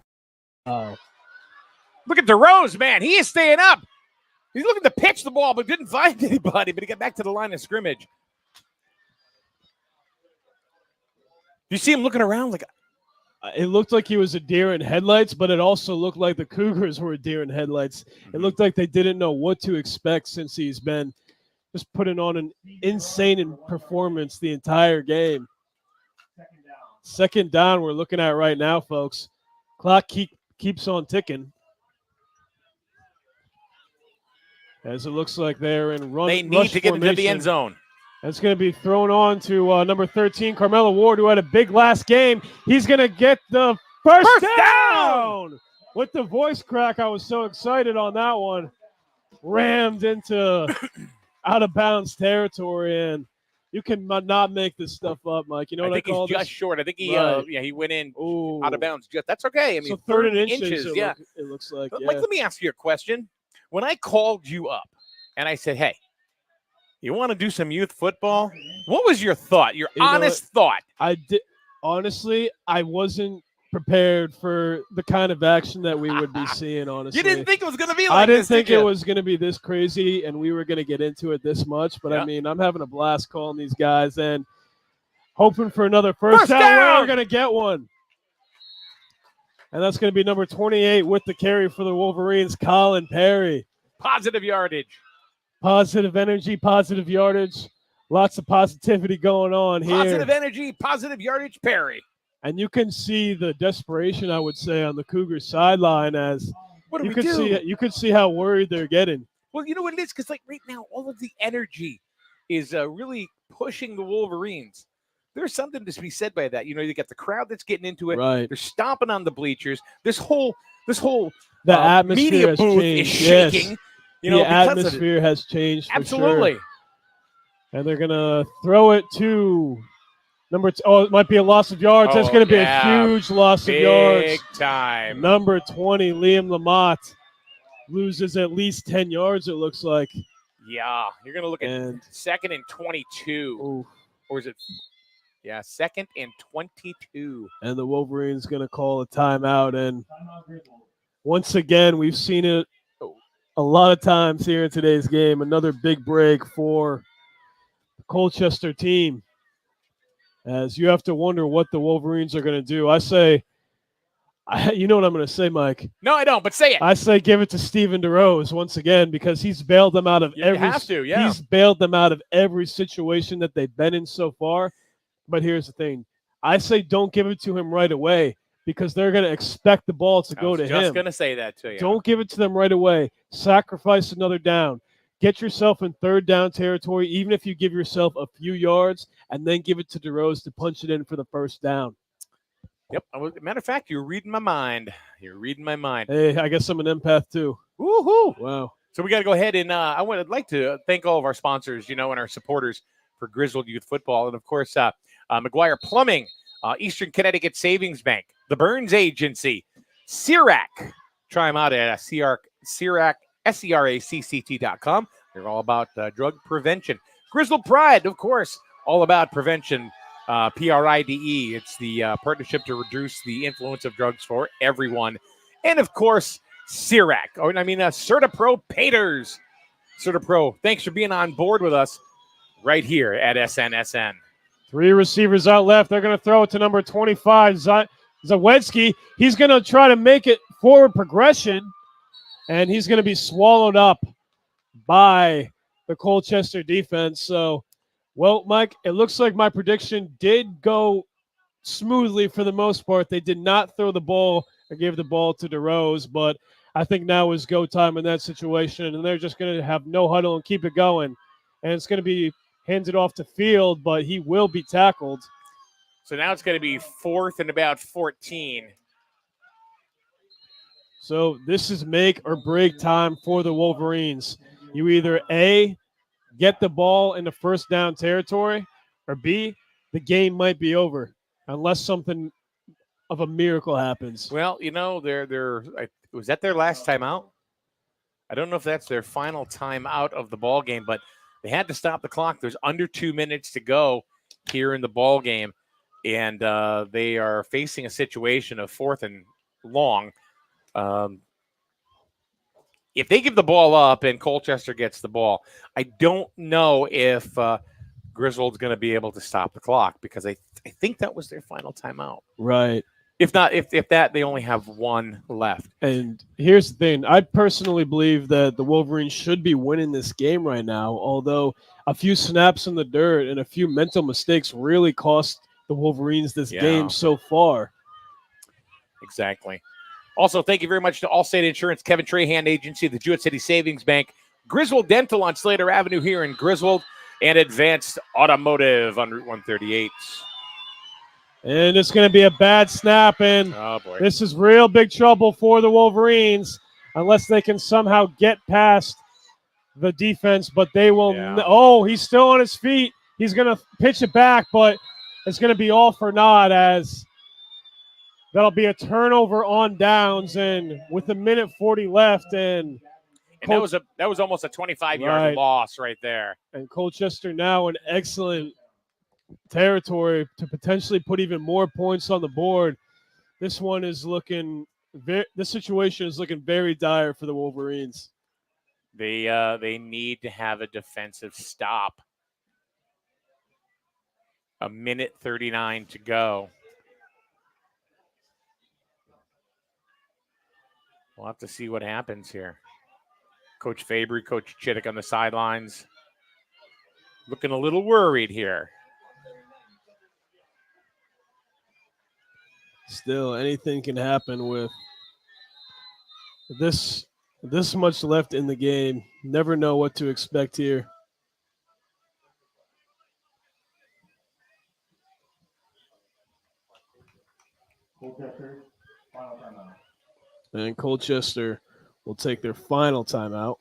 Look at DeRose, man. He is staying up. He's looking to pitch the ball, but didn't find anybody, but he got back to the line of scrimmage. You see him looking around like... It looked like he was a deer in headlights, but it also looked like the Cougars were a deer in headlights. It looked like they didn't know what to expect since he's been just putting on an insane performance the entire game. Second down we're looking at right now, folks. Clock keeps on ticking. As it looks like they're in run. They need to get into the end zone. That's going to be thrown on to number 13, Carmelo Ward, who had a big last game. He's going to get the first down! With the voice crack, I was so excited on that one. Rammed into out-of-bounds territory, and you can not make this stuff up, Mike. You know what I call this? I think he's just short. I think he went in out of bounds. That's okay. I mean, so third and inches it looks like. Mike, let me ask you a question. When I called you up and I said, hey, you want to do some youth football? What was your thought, your honest thought? I did. Honestly, I wasn't prepared for the kind of action that we would be seeing, honestly. You didn't think it was going to be like this, I didn't think it was going to be this crazy and we were going to get into it this much. But, I mean, I'm having a blast calling these guys and hoping for another first down. We're going to get one. And that's going to be number 28 with the carry for the Wolverines, Colin Perry. Positive yardage. Positive energy, positive yardage. Lots of positivity going on here. Positive energy, positive yardage, Perry. And you can see the desperation, I would say, on the Cougars sideline as what do you we could do? You could see how worried they're getting. Well, you know what it is? Because like right now, all of the energy is really pushing the Wolverines. There's something to be said by that. You know, you got the crowd that's getting into it. Right. They're stomping on the bleachers. This whole the atmosphere media has booth changed. is shaking. Yes. You know, the atmosphere has changed. Absolutely. For sure. And they're gonna throw it to it might be a loss of yards. That's gonna be a huge loss of yards. Big time. Number 20, Liam Lamott, loses at least 10 yards. It looks like. Yeah, you're gonna look at 2nd and 22, or is it? Yeah, 2nd and 22. And the Wolverines gonna call a timeout. And once again, we've seen it a lot of times here in today's game. Another big break for the Colchester team, as you have to wonder what the Wolverines are going to do. I say, you know what I'm going to say, Mike? No, I don't, but say it. I say give it to Stephen DeRose once again, because he's bailed them out of He's bailed them out of every situation that they've been in so far. But here's the thing. I say don't give it to him right away, because they're going to expect the ball to go to him. I was just going to say that to you. Don't give it to them right away. Sacrifice another down. get yourself in third down territory, even if you give yourself a few yards, and then give it to DeRose to punch it in for the first down. Yep. Matter of fact, you're reading my mind. You're reading my mind. Hey, I guess I'm an empath too. Woohoo! Wow. So we got to go ahead and I'd like to thank all of our sponsors, and our supporters for Griswold Youth Football. And, of course, McGuire Plumbing, Eastern Connecticut Savings Bank, the Burns Agency, CIRAC. Try them out at CIRAC, SERACCT.com. They're all about drug prevention. Griswold Pride, of course, all about prevention. PRIDE. It's the partnership to reduce the influence of drugs for everyone. And, of course, CIRAC. CertaPro Painters. CertaPro, thanks for being on board with us right here at SNSN. 3 receivers out left. They're going to throw it to number 25, Zawedzki. He's going to try to make it forward progression, and he's going to be swallowed up by the Colchester defense. So, well, Mike, it looks like my prediction did go smoothly for the most part. They did not throw the ball or give the ball to DeRose, but I think now is go time in that situation, and they're just going to have no huddle and keep it going. And it's going to be handed off to Field, but he will be tackled. So now it's going to be 4th and about 14. So this is make or break time for the Wolverines. You either A, get the ball in the first down territory, or B, the game might be over unless something of a miracle happens. Well, was that their last time out? I don't know if that's their final time out of the ball game, but they had to stop the clock. There's under 2 minutes to go here in the ball game, and they are facing a situation of 4th and long. If they give the ball up and Colchester gets the ball, I don't know if Griswold's going to be able to stop the clock, because I think that was their final timeout. Right. If not, if that, they only have 1 left. And here's the thing. I personally believe that the Wolverines should be winning this game right now, although a few snaps in the dirt and a few mental mistakes really cost the Wolverines this game so far. Exactly. Also, thank you very much to Allstate Insurance, Kevin Trahan Agency, the Jewett City Savings Bank, Griswold Dental on Slater Avenue here in Griswold, and Advanced Automotive on Route 138. And it's going to be a bad snap, and this is real big trouble for the Wolverines unless they can somehow get past the defense, but they will. Oh, he's still on his feet. He's going to pitch it back, but it's going to be all for naught, as that'll be a turnover on downs, and with a minute 40 left, and that was almost a 25-yard loss right there. And Colchester now in excellent territory to potentially put even more points on the board. This situation is looking very dire for the Wolverines. They need to have a defensive stop. A minute 39 to go. We'll have to see what happens here. Coach Fabry, Coach Chittick on the sidelines, looking a little worried here. Still, anything can happen with this much left in the game. Never know what to expect here. Colchester, final timeout. And Colchester will take their final timeout.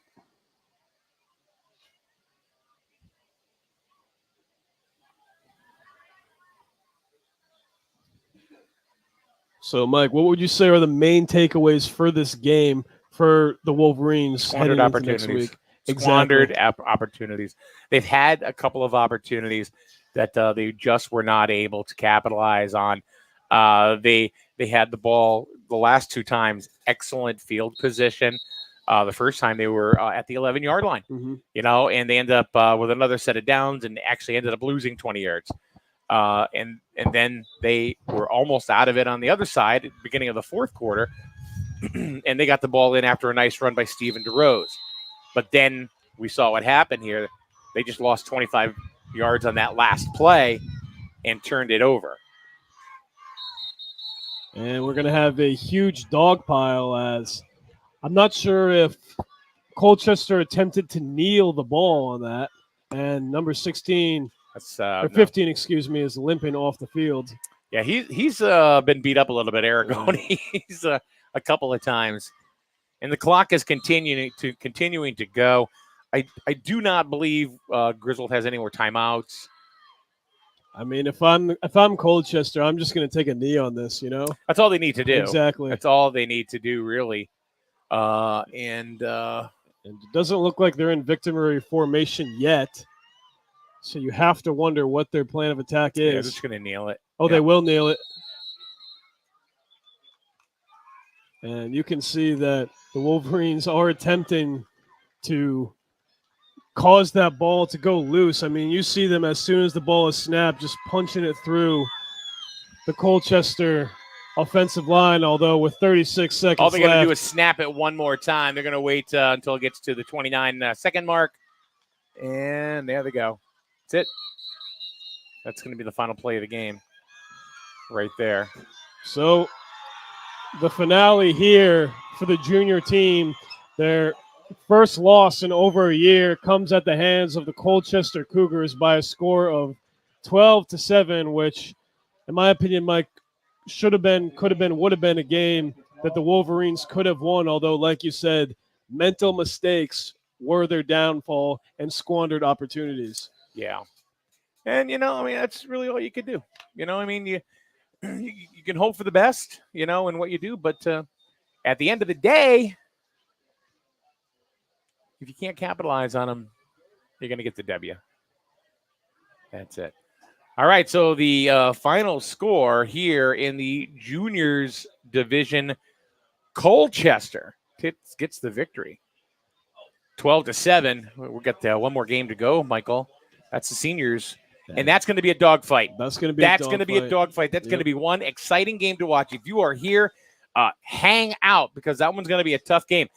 So, Mike, what would you say are the main takeaways for this game for the Wolverines? Squandered opportunities. Next week? Squandered Exactly. opportunities. They've had a couple of opportunities that they just were not able to capitalize on. They had the ball the last 2 times, excellent field position. The first time they were at the 11-yard line, and they ended up with another set of downs and actually ended up losing 20 yards. And then they were almost out of it on the other side at the beginning of the 4th quarter, and they got the ball in after a nice run by Steven DeRose. But then we saw what happened here. They just lost 25 yards on that last play and turned it over. And we're going to have a huge dog pile, as I'm not sure if Colchester attempted to kneel the ball on that, and number 16 or 15, excuse me, is limping off the field. Yeah, he's been beat up a little bit, Aragon. He's a couple of times, and the clock is continuing to go. I do not believe Griswold has any more timeouts. I mean, if I'm Colchester, I'm just going to take a knee on this. That's all they need to do. Exactly. That's all they need to do, really. And it doesn't look like they're in victory formation yet. So you have to wonder what their plan of attack is. Yeah, they're just going to nail it. Oh, they will nail it. And you can see that the Wolverines are attempting to cause that ball to go loose. I mean, you see them as soon as the ball is snapped, just punching it through the Colchester offensive line, although with 36 seconds all they're going to left, do is snap it one more time. They're going to wait until it gets to the 29-second mark. And there they go. That's it. That's going to be the final play of the game right there. So the finale here for the junior team, their first loss in over a year, comes at the hands of the Colchester Cougars by a score of 12-7, which, in my opinion, Mike, should have been, could have been, would have been a game that the Wolverines could have won, although, like you said, mental mistakes were their downfall and squandered opportunities. Yeah. And, that's really all you could do. You can hope for the best, in what you do. But at the end of the day, if you can't capitalize on them, you're going to get the W. That's it. All right, so the final score here in the juniors division, Colchester gets the victory. 12-7. We've got one more game to go, Michael. That's the seniors. And that's going to be a dogfight. That's going to be a dogfight. That's going to be one exciting game to watch. If you are here, hang out because that one's going to be a tough game.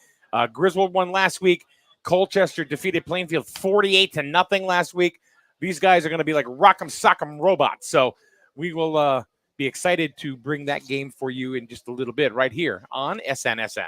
Griswold won last week. Colchester defeated Plainfield 48-0 last week. These guys are going to be like rock'em sock'em robots. So we will be excited to bring that game for you in just a little bit right here on SNSN.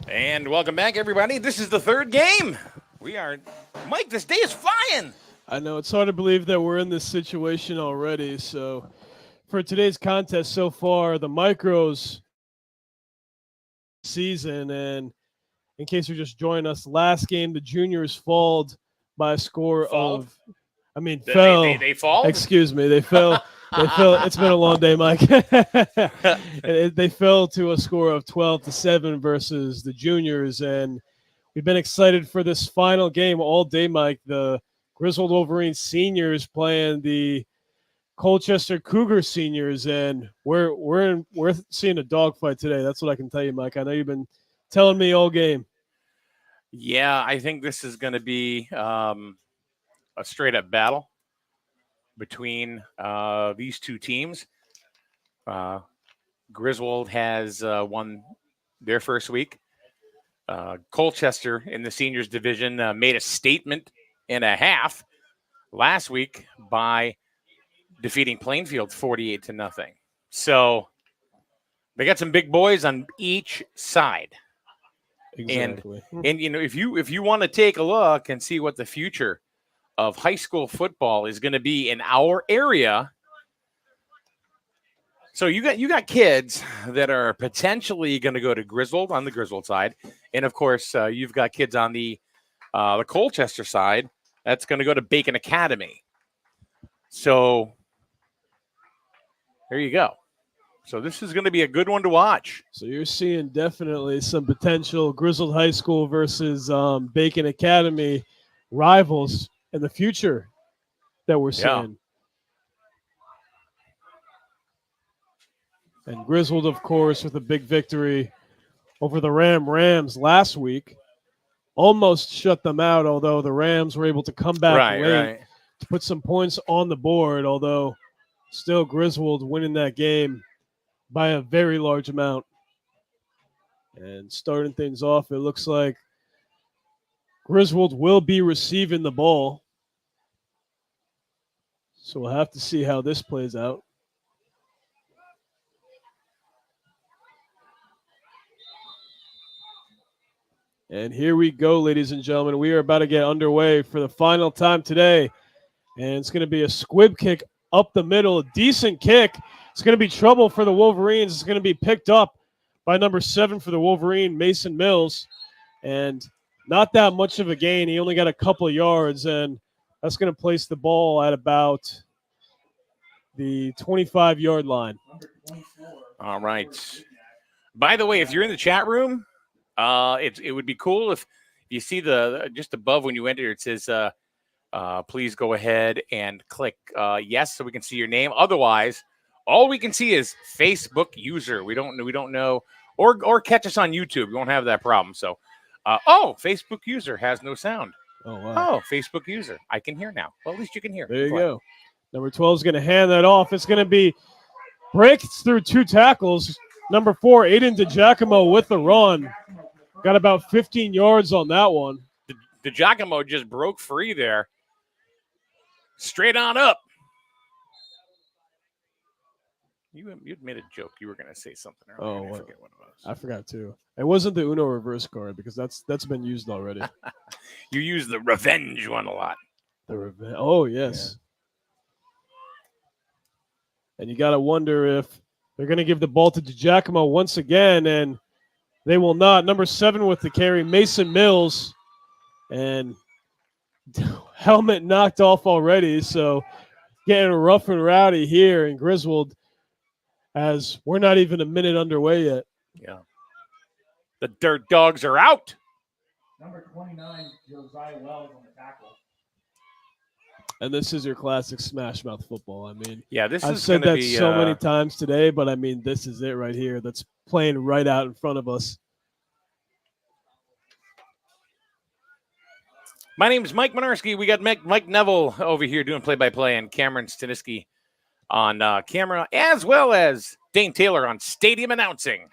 And welcome back, everybody. This is the third game. Mike, this day is flying. I know it's hard to believe that we're in this situation already. So for today's contest so far, the Micros season, and in case you're just joining us, last game, the juniors falled by a score Falled? fell. They fall? Excuse me. They fell. They fell. It's been a long day, Mike. They fell to a score of 12-7 versus the juniors, and we've been excited for this final game all day, Mike. The Griswold Wolverines seniors playing the Colchester Cougar seniors, and we're seeing a dogfight today. That's what I can tell you, Mike. I know you've been telling me all game. Yeah, I think this is going to be a straight-up battle between these two teams. Griswold has won their first week. Colchester in the seniors division made a statement and a half last week by defeating Plainfield 48-0. So they got some big boys on each side. Exactly. And you know, if you want to take a look and see what the future of high school football is going to be in our area. So you got kids that are potentially going to go to Griswold on the Griswold side, and of course you've got kids on the Colchester side that's going to go to Bacon Academy. So there you go. So this is going to be a good one to watch. So you're seeing definitely some potential Griswold High School versus Bacon Academy rivals in the future that we're seeing. And Griswold, of course, with a big victory over the Rams last week, almost shut them out, although the Rams were able to come back late to put some points on the board, although still Griswold winning that game by a very large amount. And starting things off, it looks like Griswold will be receiving the ball. So we'll have to see how this plays out. And here we go, ladies and gentlemen. We are about to get underway for the final time today. And it's going to be a squib kick up the middle, a decent kick. It's going to be trouble for the Wolverines. It's going to be picked up by number 7 for the Wolverine, Mason Mills. And not that much of a gain. He only got a couple of yards, and that's going to place the ball at about the 25-yard line. All right. By the way, if you're in the chat room, it would be cool if you see the just above when you enter, it says, please go ahead and click yes so we can see your name. Otherwise, all we can see is Facebook user. We don't know, or catch us on YouTube. We won't have that problem. So, Facebook user has no sound. Oh, wow. Oh, Facebook user. I can hear now. Well, at least you can hear. There you go. Number 12 is going to hand that off. It's going to be breaks through 2 tackles. Number 4, Aiden DiGiacomo with the run. Got about 15 yards on that one. DiGiacomo just broke free there. Straight on up. You made a joke. You were going to say something earlier. I forget what it was. I forgot too. It wasn't the Uno reverse card because that's been used already. You use the revenge one a lot. The revenge. Oh, yes. Yeah. And you got to wonder if they're going to give the ball to DiGiacomo once again, and they will not. Number 7 with the carry, Mason Mills, and helmet knocked off already. So getting rough and rowdy here in Griswold as we're not even a minute underway yet. Yeah. The Dirt Dogs are out. Number 29, Josiah Wells on the tackle. And this is your classic smash mouth football. I mean, yeah, I've said that so many times today, but I mean, this is it right here. That's playing right out in front of us. My name is Mike Minarski. We got Mike Neville over here doing play-by-play, and Cameron Staniski on camera, as well as Dane Taylor on stadium announcing.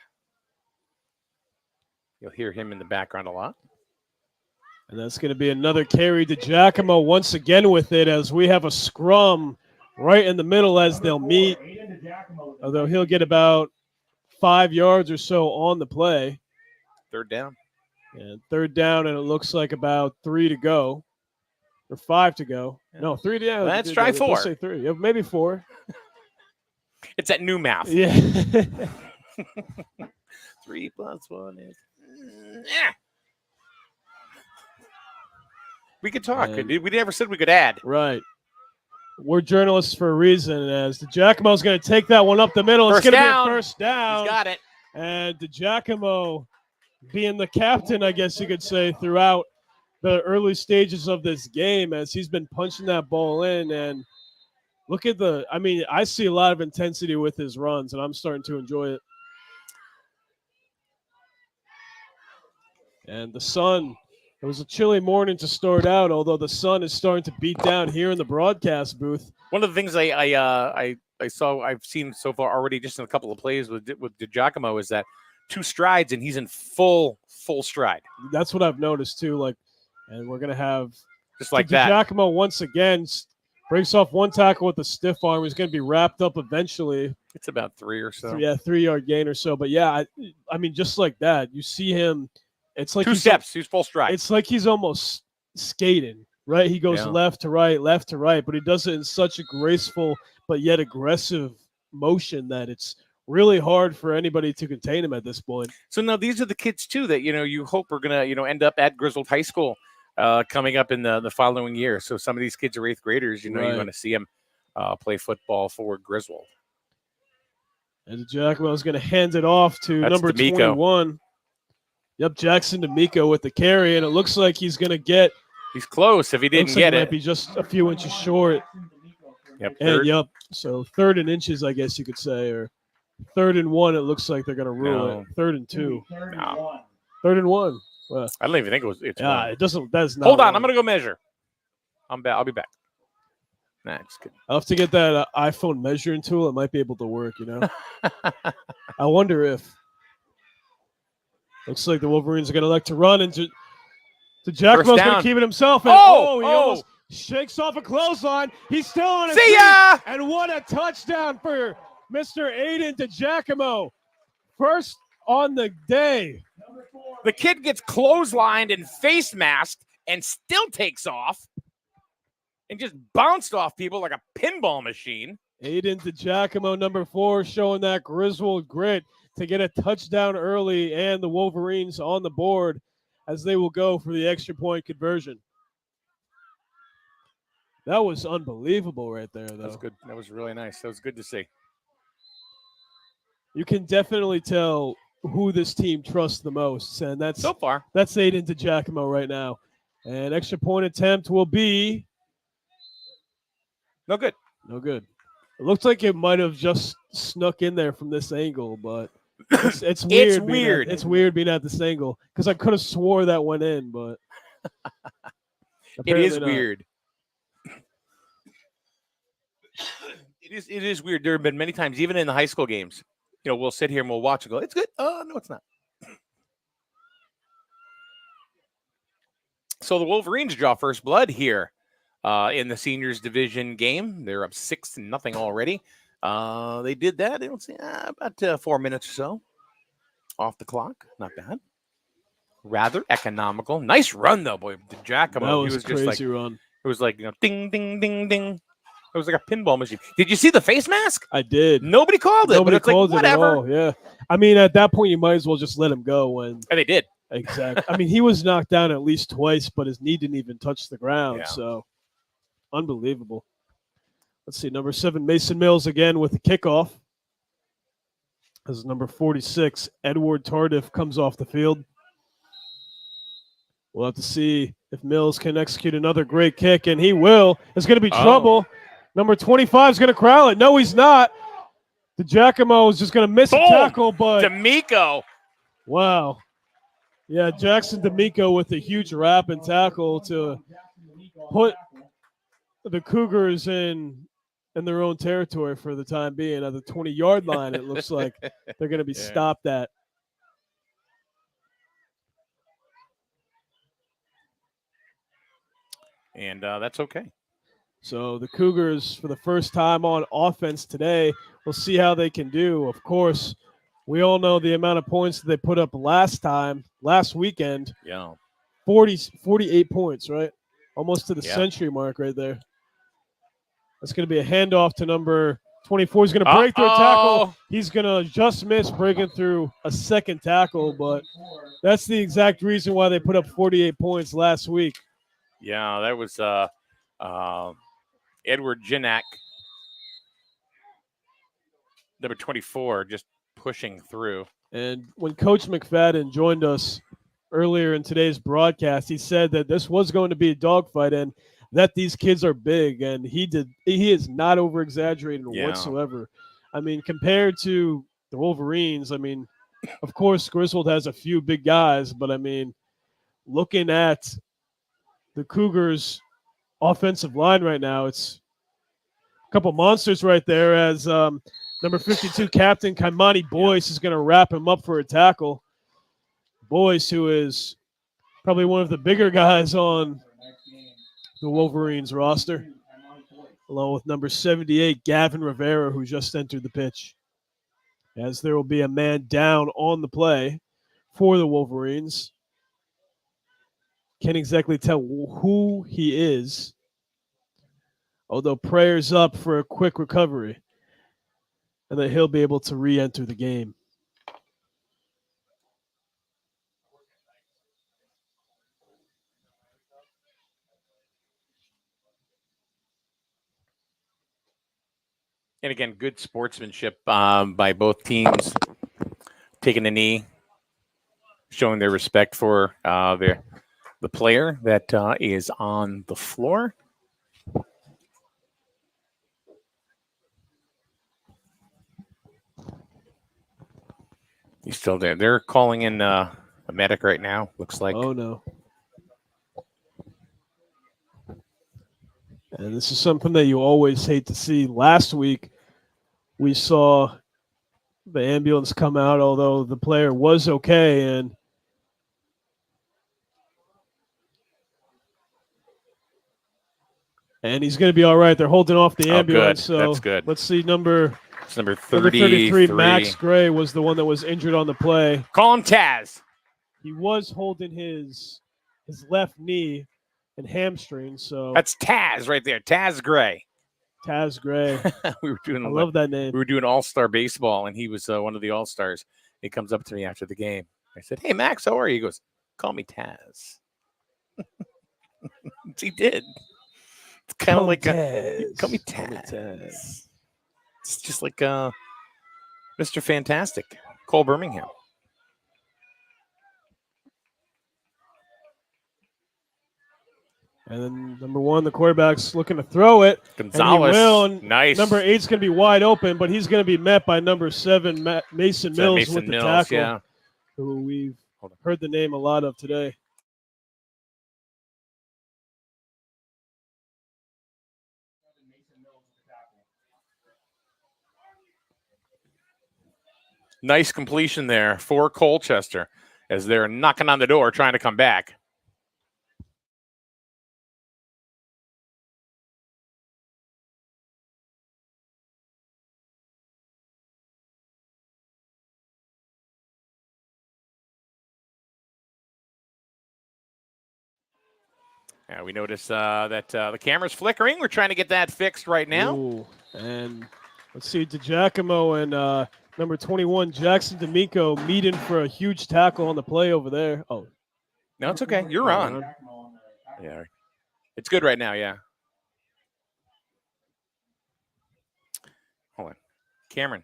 You'll hear him in the background a lot. And that's going to be another carry to Giacomo once again with it as we have a scrum right in the middle as they'll meet. Although he'll get about 5 yards or so on the play. Third down. And third down, and it looks like about 3 to go. Or 5 to go. No, 3 to go. Let's try 4. Say 3. Yeah, maybe 4. It's that new math. Yeah. 3 plus 1 is. Yeah. We could talk. We never said we could add. Right. We're journalists for a reason. As DeGiacomo's going to take that one up the middle. First it's going to down. be a first down. He's got it. And DeGiacomo being the captain, I guess you could say, throughout the early stages of this game, as he's been punching that ball in. And look at I see a lot of intensity with his runs, and I'm starting to enjoy it. And the sun, it was a chilly morning to start out, although the sun is starting to beat down here in the broadcast booth. One of the things I've seen so far already, just in a couple of plays with DeGiacomo, is that 2 strides and he's in full stride. That's what I've noticed too. And we're gonna have just like that. DeGiacomo once again breaks off 1 tackle with a stiff arm. He's gonna be wrapped up eventually. It's about 3 or so. 3-yard gain or so. But yeah, I mean, just like that, you see him. It's like 2 steps. He's full stride. It's like he's almost skating, right? He goes left to right, but he does it in such a graceful but yet aggressive motion that it's really hard for anybody to contain him at this point. So now these are the kids too that you hope are gonna end up at Griswold High School coming up in the following year. So some of these kids are 8th graders. You want to see them play football for Griswold. And DeGiacomo is going to hand it off to number D'Amico. 21. Yep, Jackson D'Amico with the carry, and it looks like he's going to get. He's close. If he didn't get it, might be just a few inches short. Yep. And so 3rd and inches, I guess you could say, or 3rd and 1. It looks like they're going to rule it. 3rd and 2. No. 3rd and 1. Well, I don't even think it's. Yeah, it doesn't. That's not. Hold on, I'm going to go measure. I'll be back. Nah, just kidding. I'll have to get that iPhone measuring tool. It might be able to work. I wonder if. Looks like the Wolverines are going to like to run into. DeGiacomo's going to keep it himself. And, he almost shakes off a clothesline. He's still on his feet. Ya! And what a touchdown for Mr. Aiden DeGiacomo. First on the day. The kid gets clotheslined and face masked and still takes off and just bounced off people like a pinball machine. Aiden DeGiacomo, number 4, showing that Griswold grit to get a touchdown early, and the Wolverines on the board as they will go for the extra point conversion. That was unbelievable right there, though. That's good. That was really nice. That was good to see. You can definitely tell who this team trusts the most, and that's so far. That's Aiden DeGiacomo right now. And extra point attempt will be no good. No good. It looks like it might have just snuck in there from this angle, but it's weird. It's weird. It's weird being at this angle because I could have swore that went in, but it is not. weird. It is weird. There have been many times, even in the high school games, we'll sit here and we'll watch and go, it's good. Oh, no, it's not. So the Wolverines draw first blood here in the seniors division game. They're up 6-0 already. They did that. I don't see about 4 minutes or so off the clock. Not bad. Rather economical. Nice run though, boy. Giacomo. That was he was crazy just like, run. It was like ding, ding, ding, ding. It was like a pinball machine. Did you see the face mask? I did. Nobody called it. Nobody but it's called like, it at whatever. all. Yeah. I mean, at that point, you might as well just let him go. And they did. Exactly. I mean, he was knocked down at least twice, but his knee didn't even touch the ground. Yeah. So, unbelievable. Let's see. Number 7, Mason Mills again with the kickoff. As number 46, Edward Tardif comes off the field. We'll have to see if Mills can execute another great kick, and he will. It's going to be trouble. Number 25 is going to corral it. No, he's not. DeGiacomo is just going to miss a tackle, but D'Amico. Wow. Yeah, Jackson D'Amico with a huge wrap and tackle to put the Cougars in their own territory for the time being. At the 20-yard line, it looks like they're going to be stopped at. And that's okay. So the Cougars, for the first time on offense today, we'll see how they can do. Of course, We all know the amount of points that they put up last weekend. Yeah. 48 points, right? Almost to the Yeah. century mark right there. That's going to be a handoff to number 24. He's going to break through a tackle. He's going to just miss breaking through a second tackle, but that's the exact reason why they put up 48 points last week. Yeah, that was Edward Jinak, number 24, just pushing through. And when Coach McFadden joined us earlier in today's broadcast, he said that this was going to be a dogfight and that these kids are big, and he is not over-exaggerating whatsoever. I mean, compared to the Wolverines, I mean, of course, Griswold has a few big guys, but I mean, looking at the Cougars' offensive line right now, it's a couple monsters right there as number 52 captain Kaimani Boyce is going to wrap him up for a tackle. Boyce, who is probably one of the bigger guys on the Wolverines roster, along with number 78, Gavin Rivera, who just entered the pitch. As there will be a man down on the play for the Wolverines. Can't exactly tell who he is, although prayers up for a quick recovery and that he'll be able to re-enter the game. And again, good sportsmanship by both teams, taking a knee, showing their respect for the player that is on the floor. He's still there. They're calling in a medic right now, looks like. Oh, no. And this is something that you always hate to see. Last week, we saw the ambulance come out, although the player was okay. And he's going to be all right. They're holding off the ambulance. Good. So that's good. Let's see number 33. Max Gray was the one that was injured on the play. Call him Taz. He was holding his left knee and hamstring. So that's Taz right there. Taz Gray. Taz Gray. I love that name. We were doing All-Star baseball, and he was one of the All-Stars. He comes up to me after the game. I said, "Hey, Max, how are you?" He goes, "Call me Taz." He did. It's kind of like call me Taz. It's just like Mr. Fantastic, Cole Birmingham. And then number 1, the quarterback's looking to throw it. Gonzalez, nice. Number 8's going to be wide open, but he's going to be met by number 7, Mason Mills, with the tackle, who we've heard the name a lot of today. Nice completion there for Colchester as they're knocking on the door trying to come back. Yeah, we notice that the camera's flickering. We're trying to get that fixed right now. Ooh, and let's see, DeGiacomo and number 21, Jackson D'Amico, meeting for a huge tackle on the play over there. Oh. No, it's okay. You're on. Yeah. It's good right now, yeah. Hold on. Cameron,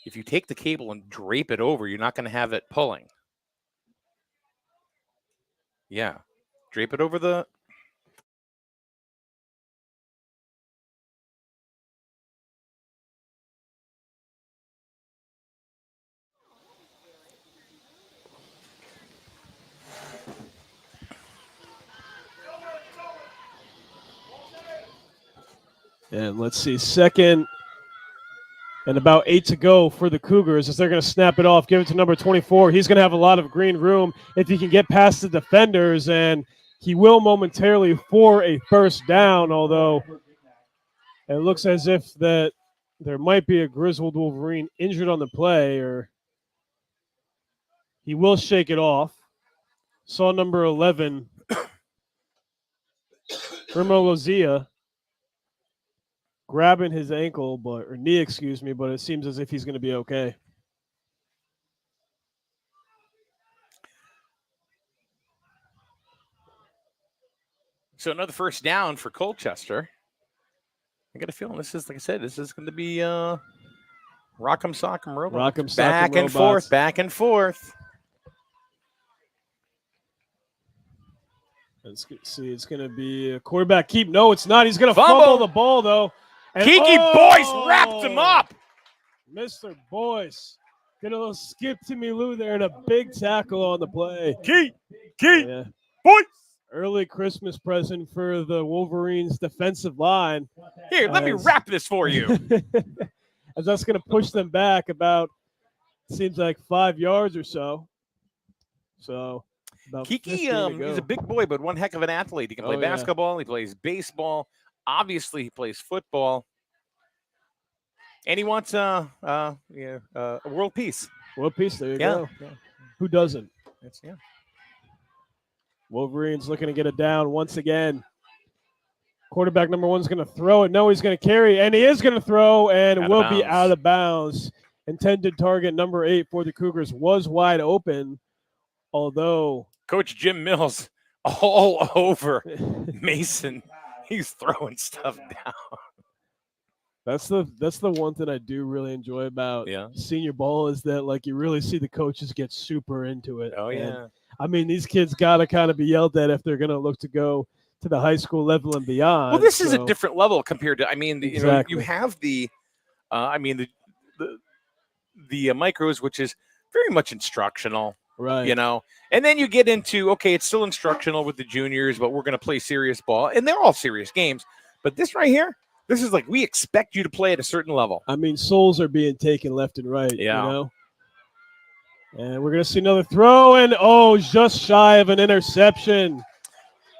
if you take the cable and drape it over, you're not going to have it pulling. Yeah. Drape it over the... And let's see, second and about 8 to go for the Cougars as they're going to snap it off, give it to number 24. He's going to have a lot of green room if he can get past the defenders, and he will momentarily for a first down, although it looks as if that there might be a Griswold Wolverine injured on the play, or He will shake it off. Saw number 11, Remo Lozia, grabbing his ankle, or knee, excuse me, but it seems as if he's going to be okay. So another first down for Colchester. I got a feeling this is, like I said, this is going to be Rock'em Sock'em Robots. Rock'em Sock'em back and Robots. forth, back and forth. Let's see, it's going to be a quarterback keep. No, it's not. He's going to fumble the ball, though. And Kiki Boyce wrapped him up. Mr. Boyce. Get a little skip to me, Lou, there, and a big tackle on the play. Key Boyce. Early Christmas present for the Wolverines defensive line. Here, let me wrap this for you. As that's going to push them back about, seems like 5 yards or so. So, about Kiki, 15 to go. he's a big boy, but one heck of an athlete. He can play basketball. He plays baseball. Obviously, he plays football. And he wants a world peace. World peace, there you go. Yeah. Who doesn't? Yeah. Wolverines looking to get it down once again. Quarterback number 1 is going to throw it. No, he's going to carry, and he is going to throw, and will be out of bounds. Intended target number 8 for the Cougars was wide open, although Coach Jim Mills all over Mason. He's throwing stuff down. That's the one thing I do really enjoy about senior ball is that, like, you really see the coaches get super into it. Oh, yeah. And, I mean, these kids got to kind of be yelled at if they're going to look to go to the high school level and beyond. Well, this is a different level compared to, Exactly. you have the micros, which is very much instructional. Right. And then you get into, okay, it's still instructional with the juniors, but we're going to play serious ball. And they're all serious games. But this right here, this is like we expect you to play at a certain level. I mean, souls are being taken left and right, And we're going to see another throw, and just shy of an interception.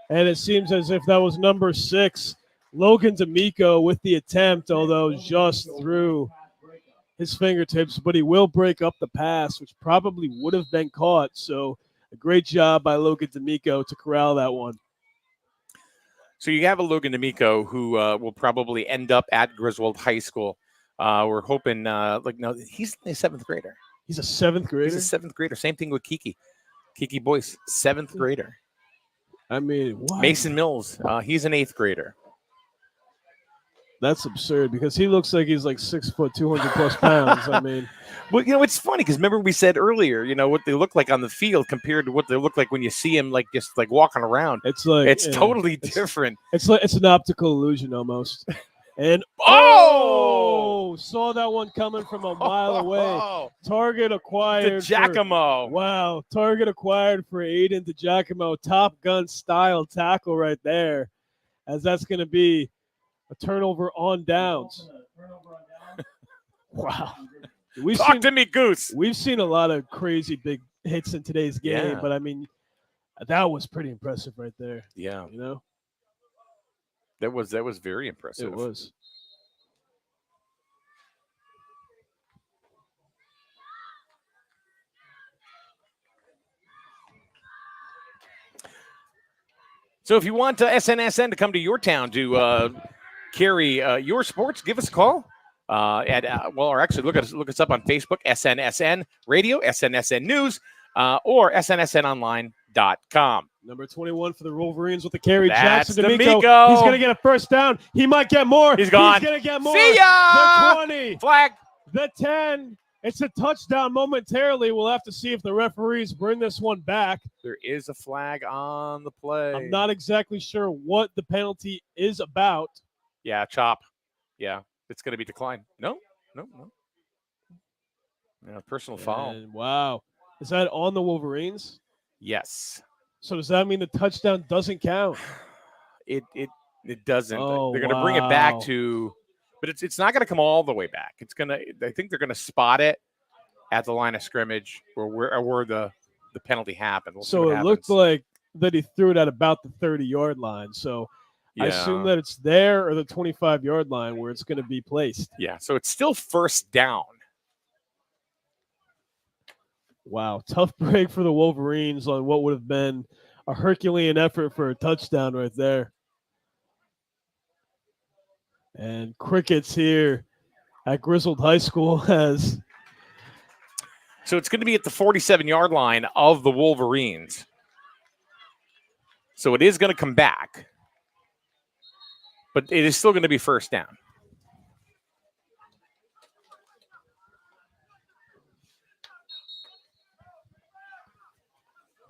And it seems as if that was number 6, Logan D'Amico, with the attempt, although just through his fingertips. But he will break up the pass, which probably would have been caught. So a great job by Logan D'Amico to corral that one. So you have a Logan D'Amico who will probably end up at Griswold High School. We're hoping, he's a 7th grader. He's a 7th grader? He's a 7th grader. Same thing with Kiki Boyce, 7th grader. I mean, what? Mason Mills, he's an 8th grader. That's absurd because he looks like he's like 6 foot, 200 plus pounds. I mean, well, it's funny because remember we said earlier, what they look like on the field compared to what they look like when you see them just walking around. It's like it's totally different. It's an optical illusion almost. And saw that one coming from a mile away. Target acquired. DeGiacomo. Target acquired for Aiden DeGiacomo. Top Gun style tackle right there, as that's going to be a turnover on downs. Wow. Talk to me, Goose. We've seen a lot of crazy big hits in today's game, but I mean, that was pretty impressive right there. Yeah. That was very impressive. It was. So if you want SNSN to come to your town to carry your sports, give us a call. Actually, look us up on Facebook, SNSN Radio, SNSN News, or SNSNonline.com. Number 21 for the Wolverines with the carry. That's Jackson D'Amico. D'Amico. He's going to get a first down. He might get more. He's gone. He's going to get more. See ya! The 20. Flag. The 10. It's a touchdown momentarily. We'll have to see if the referees bring this one back. There is a flag on the play. I'm not exactly sure what the penalty is about. Yeah, chop. Yeah, it's going to be declined. No. Yeah, personal foul. Wow. Is that on the Wolverines? Yes. So does that mean the touchdown doesn't count? It doesn't. Oh, they're going to bring it back to, but it's not going to come all the way back. I think they're going to spot it at the line of scrimmage where the penalty happened. So it looked like that he threw it at about the 30-yard line. So I assume that it's there or the 25-yard line where it's going to be placed. Yeah. So it's still first down. Wow, tough break for the Wolverines on what would have been a Herculean effort for a touchdown right there. And crickets here at Griswold High School has. So it's going to be at the 47-yard line of the Wolverines. So it is going to come back, but it is still going to be first down.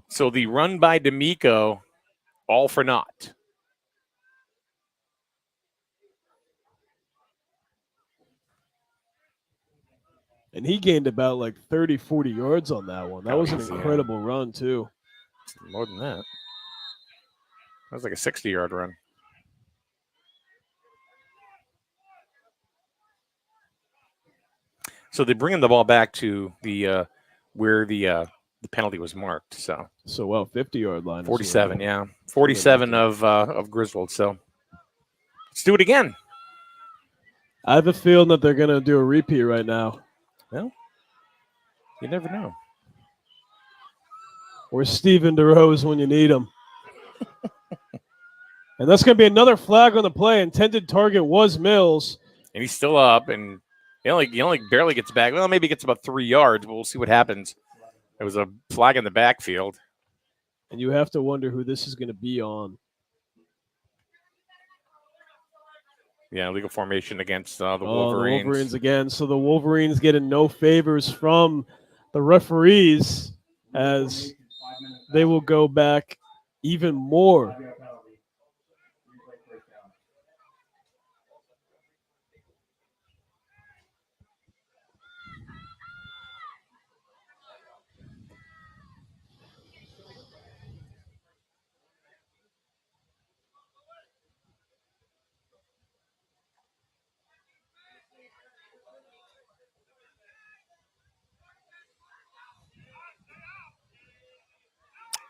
So the run by D'Amico, all for naught. And he gained about like 30, 40 yards on that one. That was an incredible run, too. More than that. That was like a 60-yard run. So they're bringing the ball back to the where the penalty was marked. So 50-yard line. 47, yeah. 47 of Griswold. So let's do it again. I have a feeling that they're going to do a repeat right now. Well, you never know. Or Steven DeRose when you need him. And that's going to be another flag on the play. Intended target was Mills. And he's still up, and he only barely gets back. Well, maybe he gets about 3 yards, but we'll see what happens. It was a flag in the backfield. And you have to wonder who this is going to be on. Yeah, legal formation against the Wolverines. The Wolverines again. So the Wolverines getting no favors from the referees as they will go back even more.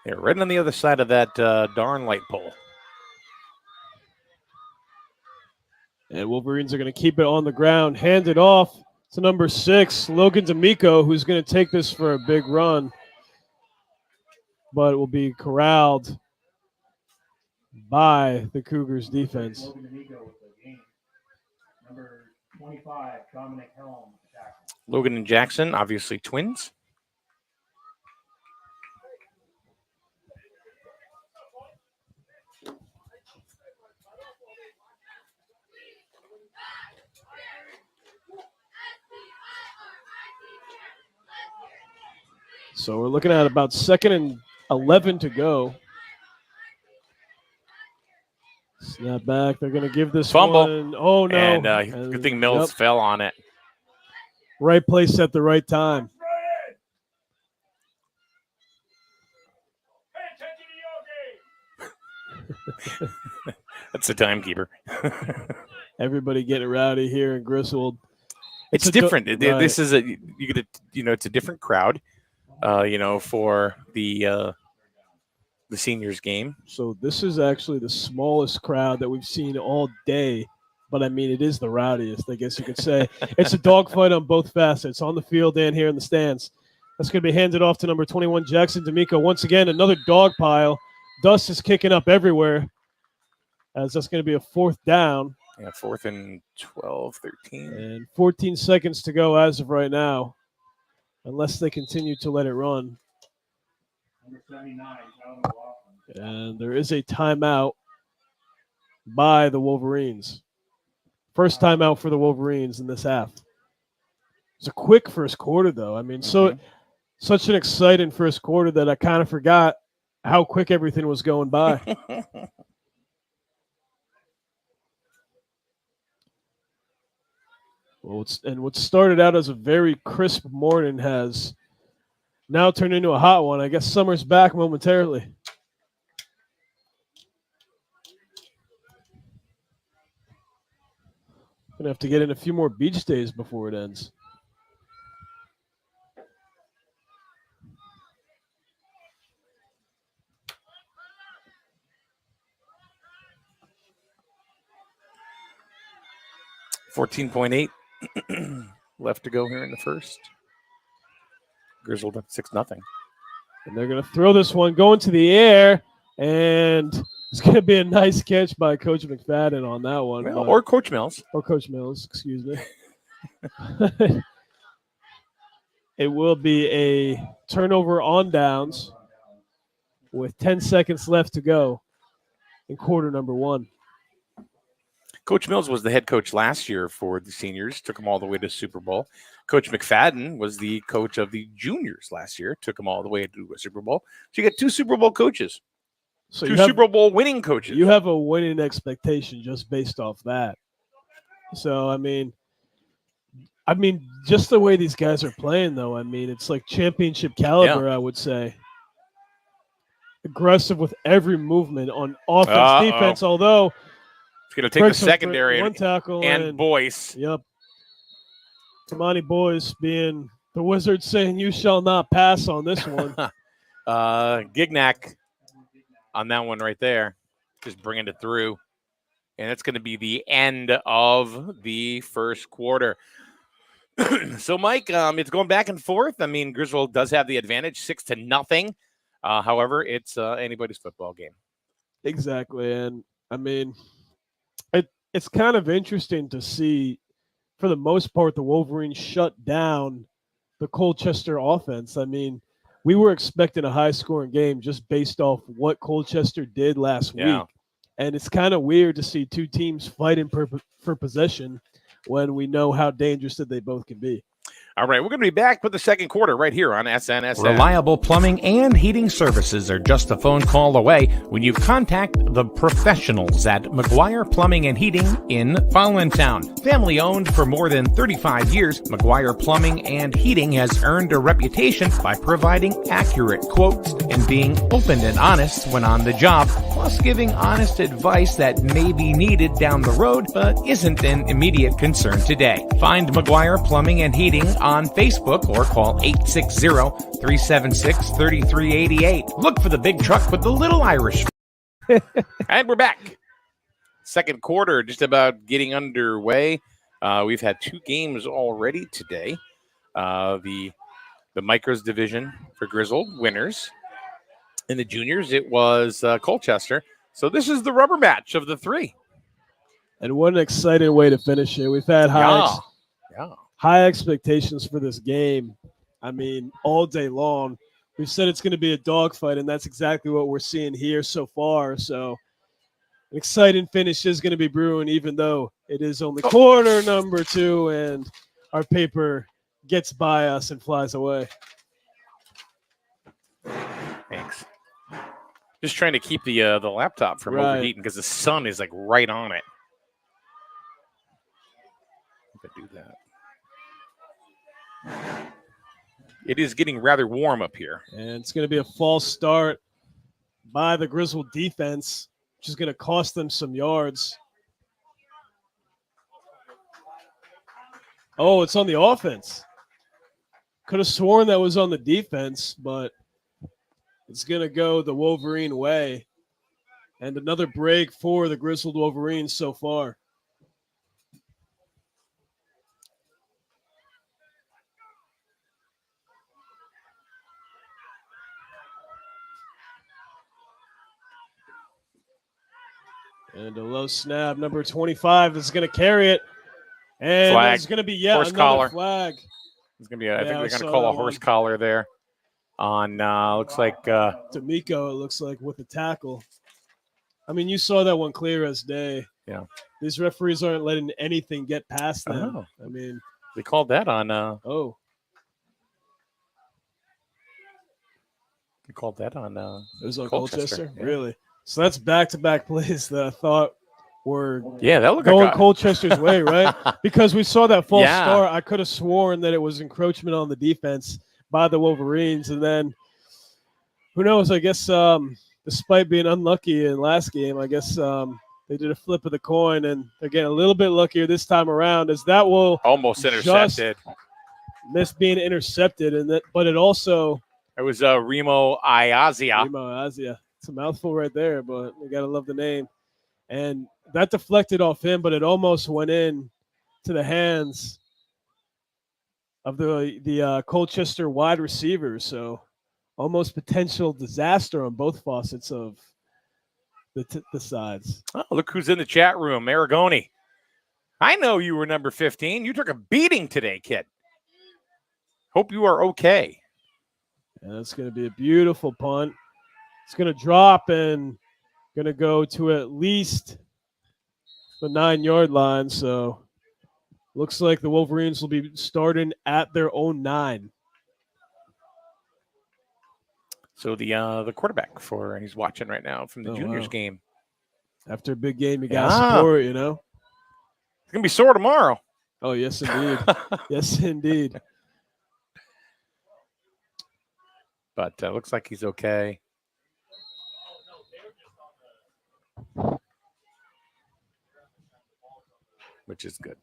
They're right on the other side of that darn light pole. And Wolverines are going to keep it on the ground, hand it off to number 6, Logan D'Amico, who's going to take this for a big run. But it will be corralled by the Cougars defense. Number 25, Dominic Helm. Logan and Jackson, obviously twins. So we're looking at about 2nd and 11 to go. Snap back. They're going to give this fumble. one. Oh, no. And good thing Mills fell on it. Right place at the right time. That's the timekeeper. Everybody getting rowdy here in Griswold. It's different. This is it's a different crowd. For the seniors game. So this is actually the smallest crowd that we've seen all day, but I mean, it is the rowdiest, I guess you could say. It's a dogfight on both facets, on the field and here in the stands. That's going to be handed off to number 21, Jackson D'Amico. Once again, another dog pile. Dust is kicking up everywhere, as that's going to be a 4th down. Yeah, 4th and 12, 13. And 14 seconds to go as of right now. Unless they continue to let it run. Number 79, and there is a timeout by the Wolverines. First timeout for the Wolverines in this half. It's a quick first quarter, though. I mean, such an exciting first quarter that I kind of forgot how quick everything was going by. Well, what started out as a very crisp morning has now turned into a hot one. I guess summer's back momentarily. Gonna have to get in a few more beach days before it ends. $14.8 left to go here in the first. Griswold up 6-0. And they're going to throw this one going to the air, and it's going to be a nice catch by Coach McFadden on that one. Well, or Coach Mills. Or Coach Mills, excuse me. It will be a turnover on downs with 10 seconds left to go in quarter number 1. Coach Mills was the head coach last year for the seniors, took them all the way to Super Bowl. Coach McFadden was the coach of the juniors last year, took them all the way to a Super Bowl. So you got 2 Super Bowl coaches, So 2 Super Bowl winning coaches. You have a winning expectation just based off that. So, I mean, just the way these guys are playing, though, it's like championship caliber, I would say. Aggressive with every movement on offense, defense, although it's going to take the secondary one tackle and Boyce. Yep. Tamani Boyce being the Wizards saying, "You shall not pass" on this one. Gignac on that one right there, just bringing it through. And it's going to be the end of the first quarter. So, Mike, it's going back and forth. Griswold does have the advantage, 6-0. However, it's anybody's football game. Exactly. And, it's kind of interesting to see, for the most part, the Wolverines shut down the Colchester offense. We were expecting a high-scoring game just based off what Colchester did last week. And it's kind of weird to see 2 teams fighting for possession when we know how dangerous that they both can be. All right, we're going to be back with the second quarter right here on SNSN. Reliable plumbing and heating services are just a phone call away when you contact the professionals at McGuire Plumbing and Heating in Fallontown. Family owned for more than 35 years, McGuire Plumbing and Heating has earned a reputation by providing accurate quotes and being open and honest when on the job, plus giving honest advice that may be needed down the road but isn't an immediate concern today. Find McGuire Plumbing and Heating on Facebook or call 860-376-3388. Look for the big truck with the little Irish. And we're back. Second quarter just about getting underway. We've had 2 games already today. The Micros division for Griswold winners. In the juniors, it was Colchester. So this is the rubber match of the 3. And what an exciting way to finish it. We've had high expectations for this game. All day long. We've said it's going to be a dogfight, and that's exactly what we're seeing here so far. So an exciting finish is going to be brewing, even though it is only quarter number 2, and our paper gets by us and flies away. Thanks. Just trying to keep the laptop from overheating because the sun is like right on it. I do that. It is getting rather warm up here. And it's going to be a false start by the Griswold defense, which is going to cost them some yards. Oh, it's on the offense. Could have sworn that was on the defense, but it's going to go the Wolverine way. And another break for the Griswold Wolverines so far. And a low snap. Number 25 is going to carry it. And flag. It's going to be, horse another collar. flag. It's going to be, I think they're going to call a horse collar there on, looks like. D'Amico, it looks like, with the tackle. You saw that one clear as day. Yeah. These referees aren't letting anything get past them. They called that on. They called that on. It was on Colchester. Yeah. Really? So that's back-to-back plays that I thought were that looked going like Colchester's way, right? Because we saw that false start. I could have sworn that it was encroachment on the defense by the Wolverines. And then, who knows, I guess despite being unlucky in last game, I guess they did a flip of the coin, and they're getting a little bit luckier this time around, as that will almost intercepted. Miss being intercepted, but it also – it was Remo Iazia. Remo Iazia. It's a mouthful right there, but you got to love the name. And that deflected off him, but it almost went in to the hands of the Colchester wide receivers. So almost potential disaster on both faucets of the sides. Oh, look who's in the chat room, Aragoni. I know you were number 15. You took a beating today, kid. Hope you are okay. And that's going to be a beautiful punt. It's going to drop and going to go to at least the 9-yard line. So looks like the Wolverines will be starting at their own 9. So the quarterback he's watching right now from the juniors game. After a big game, you got to support, you know. It's going to be sore tomorrow. Oh, yes, indeed. Yes, indeed. But looks like he's okay. Which is good.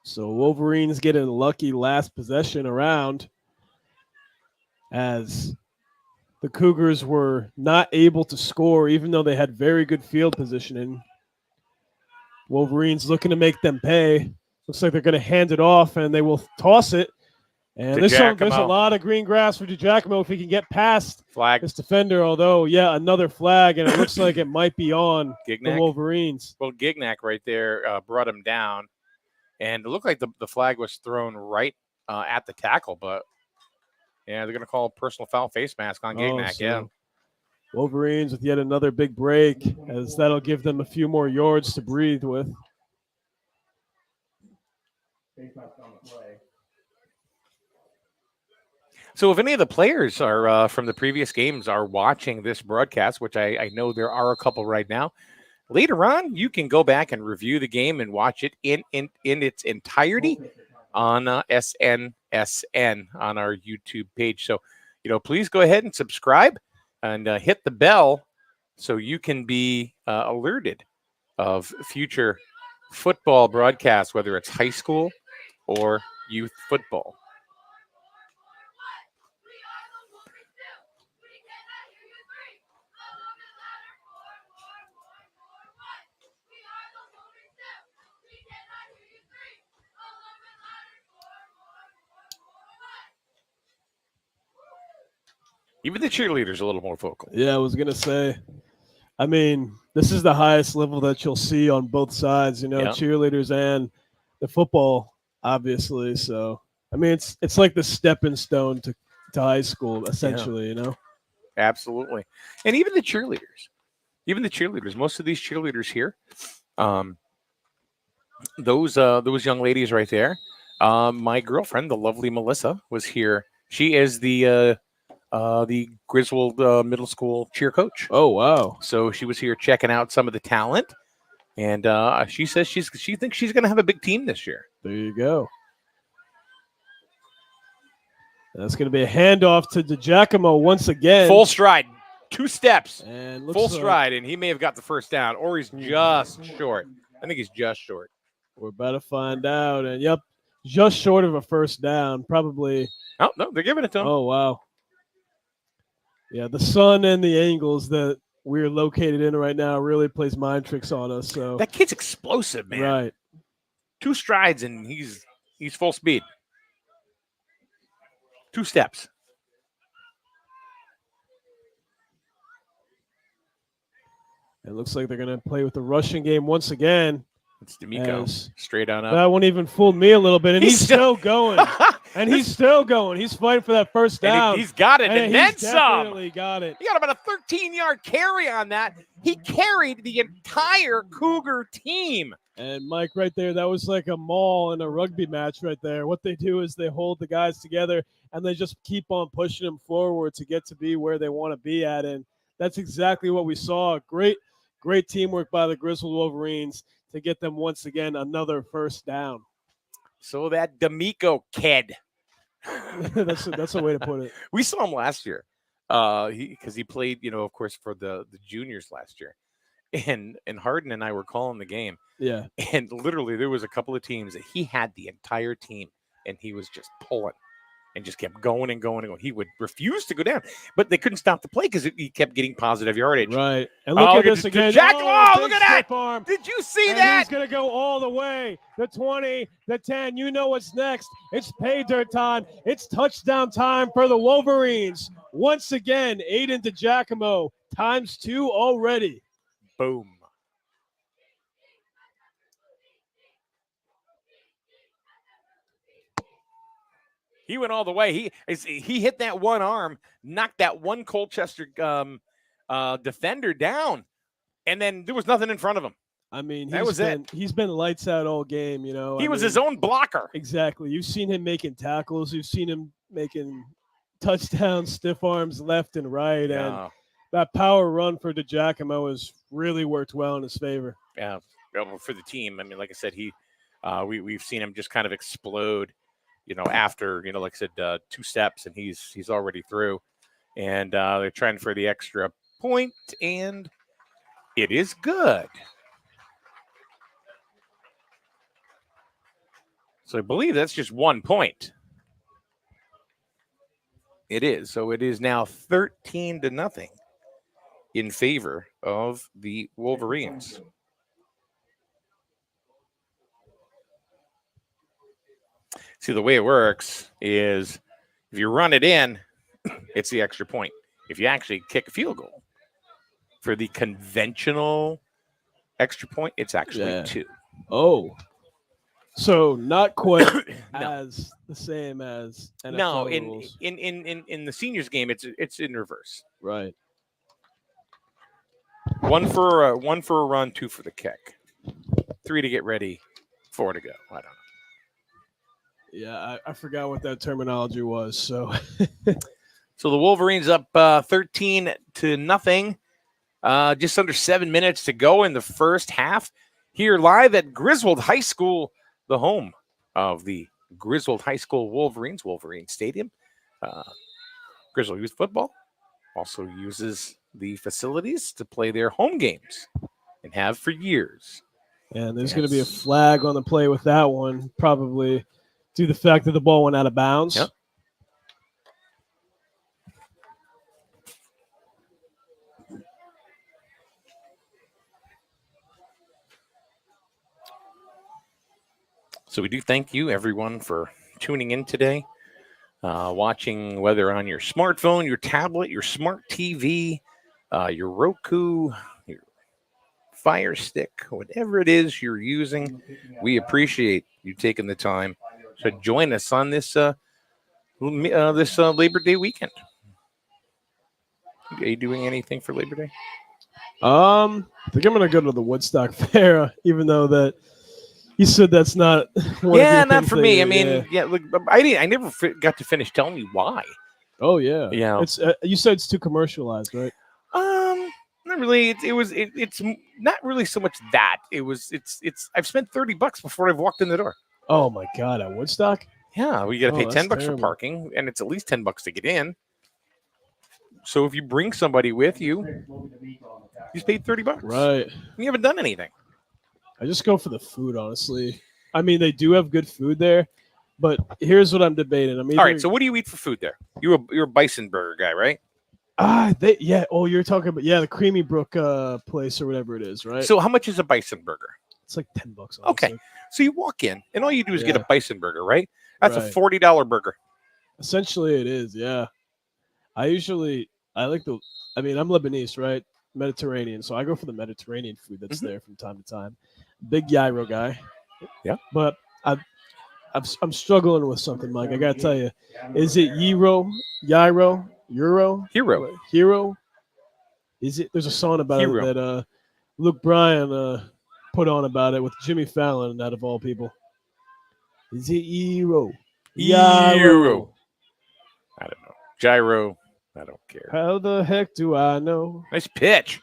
So Wolverines get a lucky last possession around as the Cougars were not able to score, even though they had very good field positioning. Wolverines looking to make them pay. Looks like they're going to hand it off, and they will toss it. And there's a lot of green grass for DiGiacomo if he can get past this defender, although, another flag, and it looks like it might be on the Wolverines. Well, Gignac right there brought him down, and it looked like the flag was thrown right at the tackle, but, they're going to call a personal foul face mask on Gignac, Wolverines with yet another big break, as that'll give them a few more yards to breathe with. So if any of the players are from the previous games are watching this broadcast, which I know there are a couple right now, later on you can go back and review the game and watch it in its entirety on SNSN on our YouTube page. So, please go ahead and subscribe and hit the bell so you can be alerted of future football broadcasts, whether it's high school or youth football. Even the cheerleaders are a little more vocal. Yeah, I was going to say, this is the highest level that you'll see on both sides, cheerleaders and the football, obviously. So, it's like the stepping stone to high school, essentially, Absolutely. And even the cheerleaders, most of these cheerleaders here, those young ladies right there, my girlfriend, the lovely Melissa, was here. She is the Griswold middle school cheer coach. Oh, wow. So she was here checking out some of the talent, and she says she thinks she's going to have a big team this year. There you go. That's going to be a handoff to DiGiacomo once again. Full stride, 2 steps, and full stride, and he may have got the first down, or he's just short. I think he's just short. We're about to find out, and just short of a first down, probably. Oh, no, they're giving it to him. Oh, wow. Yeah, the sun and the angles that we're located in right now really plays mind tricks on us. So that kid's explosive, man. Right. 2 strides and he's full speed. 2 steps. It looks like they're going to play with the rushing game once again. It's D'Amico straight on up. That one even fooled me a little bit, and he's still going. And he's still going. He's fighting for that first down. And he's got it, and then some. Definitely got it. He got about a 13-yard carry on that. He carried the entire Cougar team. And Mike, right there, that was like a mall in a rugby match right there. What they do is they hold the guys together, and they just keep on pushing them forward to get to be where they want to be at. And that's exactly what we saw. Great teamwork by the Griswold Wolverines to get them once again another first down. So that D'Amico kid. that's a way to put it. We saw him last year because he played, of course, for the juniors last year. And Harden and I were calling the game. Yeah. And literally there was a couple of teams that he had the entire team and he was just pulling. and just kept going and going and going. He would refuse to go down, but they couldn't stop the play because he kept getting positive yardage. Right. And look at this again. Jack, big look at that. arm. Did you see And that? He's going to go all the way. The 20, the 10. You know what's next. It's pay dirt time. It's touchdown time for the Wolverines. Once again, Aiden DeGiacomo, ×2 already. Boom. He went all the way. He hit that one arm, knocked that one Colchester defender down, and then there was nothing in front of him. I mean, he's been lights out all game, you know. He was his own blocker. Exactly. You've seen him making tackles. You've seen him making touchdowns, stiff arms left and right. Yeah. And that power run for DeGiacomo has really worked well in his favor. Yeah, for the team. I mean, like I said, we've seen him just kind of explode, after, like I said, 2 steps, and he's already through. And they're trying for the extra point, and it is good. So I believe that's just 1 point. It is. So it is now 13-0 in favor of the Wolverines. See, the way it works is if you run it in, it's the extra point. If you actually kick a field goal, for the conventional extra point, it's actually 2. Oh. So not quite as the same as NFL rules. in the seniors game, it's in reverse. Right. 1 for a run, 2 for the kick, 3 to get ready, 4 to go. I don't know. Yeah, I forgot what that terminology was. So, so the Wolverines up 13-0. Just under 7 minutes to go in the first half. Here live at Griswold High School, the home of the Griswold High School Wolverine Stadium. Griswold Youth Football also uses the facilities to play their home games and have for years. And there's going to be a flag on the play with that one, probably due to the fact that the ball went out of bounds. Yep. So we do thank you, everyone, for tuning in today, watching whether on your smartphone, your tablet, your smart TV, your Roku, your Fire Stick, whatever it is you're using. We appreciate you taking the time to join us on this Labor Day weekend. Are you doing anything for Labor Day? I think I'm going to go to the Woodstock Fair, even though that you said that's not. Not for me. I mean, look, I never got to finish telling you why. Oh yeah, yeah. It's you said it's too commercialized, right? Not really. It's not really so much that it's. I've spent $30 before I've walked in the door. Oh my God, at Woodstock? Yeah, we got to pay $10 terrible. for parking, and it's at least $10 to get in. So if you bring somebody with you, you paid $30. Right. You haven't done anything. I just go for the food, honestly. I mean, they do have good food there, but here's what I'm debating. All right, so what do you eat for food there? You're a bison burger guy, right? Oh, you're talking about the Creamy Brook place or whatever it is, right? So how much is a bison burger? It's like $10. Honestly. Okay, so you walk in, and all you do is get a bison burger, right? That's Right. a $40 burger. Essentially, it is. Yeah. I'm Lebanese, right? Mediterranean, so I go for the Mediterranean food that's there from time to time. Big gyro guy. Yeah. But I'm struggling with something, Mike. I gotta tell you. Is it Euro? Hero? Is it? There's a song about it that Luke Bryan put on about it with Jimmy Fallon, out of all people. Is it Euro? Gyro. I don't know. Gyro. I don't care. How the heck do I know? Nice pitch.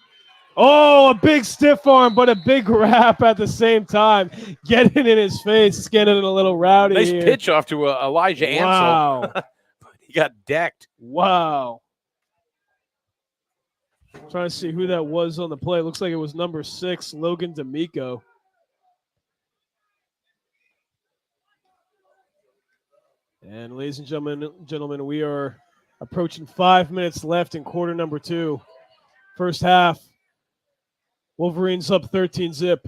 Oh, a big stiff arm, but a big wrap at the same time. Getting in his face. It's getting a little rowdy. Nice here. pitch off to Elijah Ansel. Wow. But he got decked. Wow. Trying to see who that was on the play. Looks like it was number 6, Logan D'Amico. And ladies and gentlemen, we are approaching 5 minutes left in quarter number 2. First half, Wolverines up 13-zip.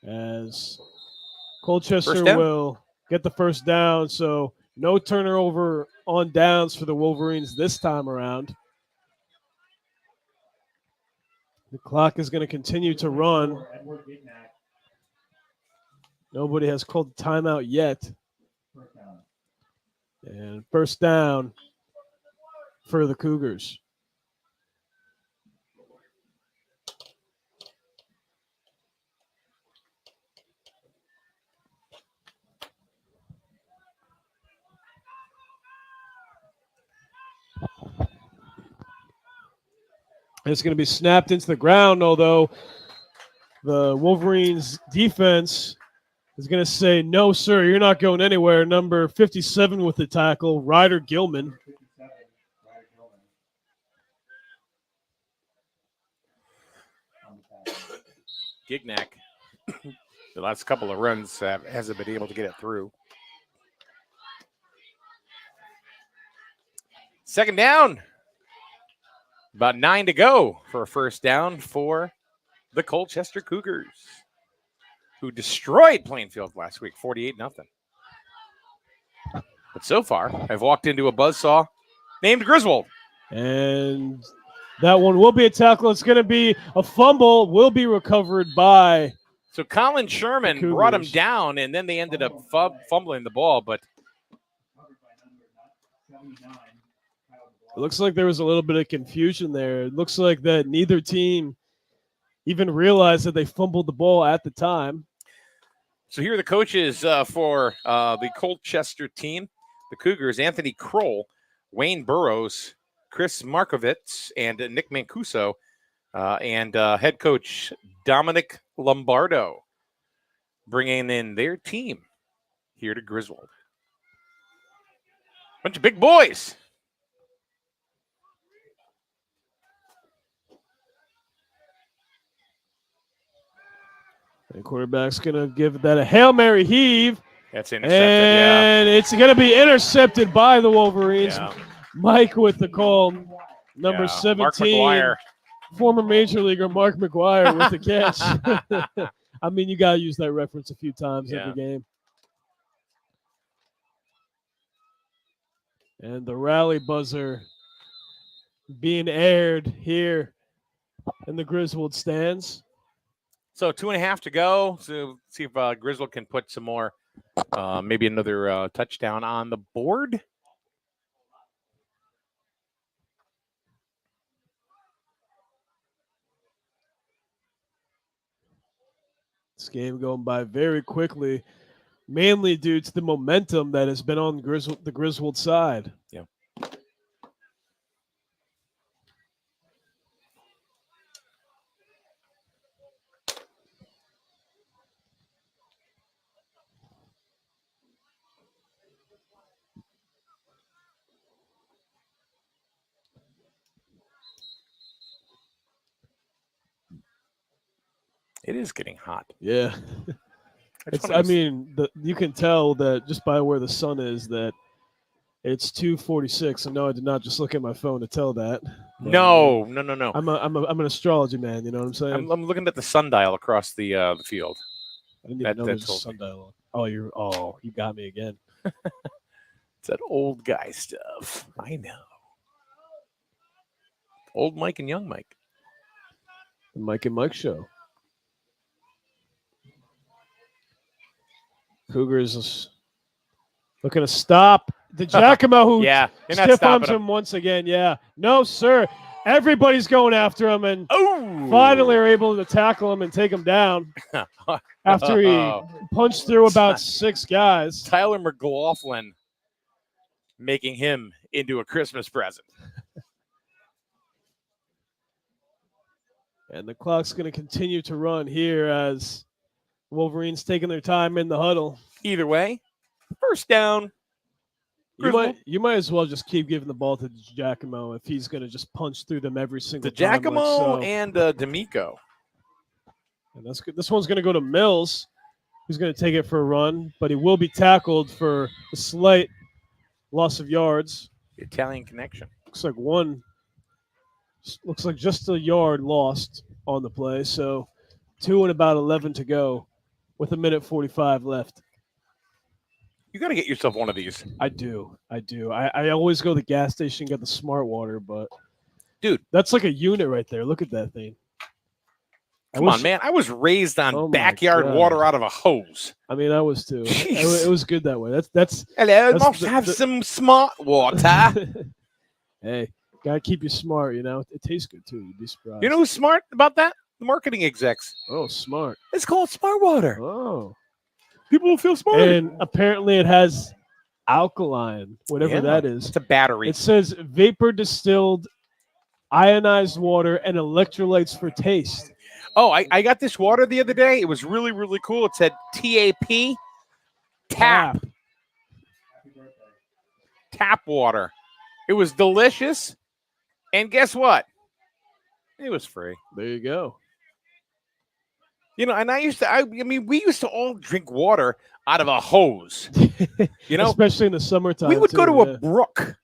As Colchester will get the first down, so no turnover on downs for the Wolverines this time around. The clock is going to continue to run. Nobody has called timeout yet. And first down for the Cougars. It's going to be snapped into the ground, although the Wolverines defense is going to say, no, sir, you're not going anywhere. Number 57 with the tackle, Ryder Gilman. Gignac, the last couple of runs, hasn't been able to get it through. Second down. About 9 to go for a first down for the Colchester Cougars, who destroyed Plainfield last week, 48-0. But so far, I've walked into a buzzsaw named Griswold. And that one will be a tackle. It's going to be a fumble, will be recovered by. So Colin Sherman brought him down, and then they ended up fumbling the ball, but it looks like there was a little bit of confusion there. It looks like that neither team even realized that they fumbled the ball at the time. So here are the coaches for the Colchester team. The Cougars, Anthony Kroll, Wayne Burrows, Chris Markovitz, and Nick Mancuso, and head coach Dominic Lombardo, bringing in their team here to Griswold. Bunch of big boys. The quarterback's going to give that a Hail Mary heave. That's intercepted, and it's going to be intercepted by the Wolverines. Yeah. Mike with the call. Number 17, former Major Leaguer Mark McGuire with the catch. I mean, you got to use that reference a few times every game. And the rally buzzer being aired here in the Griswold stands. So 2.5 to go. So see if Griswold can put some more, maybe another touchdown on the board. This game going by very quickly, mainly due to the momentum that has been on the Griswold side. Yeah. It is getting hot. Yeah. You can tell that just by where the sun is that it's 2:46. And no, I did not just look at my phone to tell that. But, No. I'm an astrology man. You know what I'm saying? I'm looking at the sundial across the field. I didn't even know there's a sundial. Oh, you got me again. It's that old guy stuff. I know. Old Mike and young Mike. The Mike and Mike show. Cougars is looking to stop the Giacomo who stiff arms him once again. Yeah. No, sir. Everybody's going after him and finally are able to tackle him and take him down after he punched through about 6 guys. Tyler McLaughlin making him into a Christmas present. And the clock's going to continue to run here as Wolverines taking their time in the huddle. Either way, first down. You might as well just keep giving the ball to Giacomo if he's going to just punch through them every single time. Giacomo and D'Amico. And that's good. This one's going to go to Mills. who's going to take it for a run, but he will be tackled for a slight loss of yards. Italian connection. Looks like just a yard lost on the play. So 2 and about 11 to go with 1:45 left. You got to get yourself one of these. I do. I always go to the gas station and get the Smart Water, but dude, that's like a unit right there. Look at that thing. Come on, man. I was raised on backyard water out of a hose. I mean, I was too. It was good that way. That's hello. Must have some Smart Water. Hey, gotta keep you smart. You know, it tastes good too. You'd be surprised. You know who's smart about that? The marketing execs. Oh, smart. It's called Smart Water. Oh. People will feel smart. And apparently it has alkaline, whatever that is. It's a battery. It says vapor distilled ionized water and electrolytes for taste. Oh, I got this water the other day. It was really, really cool. It said TAP, tap water. It was delicious. And guess what? It was free. There you go. You know, and we used to all drink water out of a hose. You know, especially in the summertime. We would go to a brook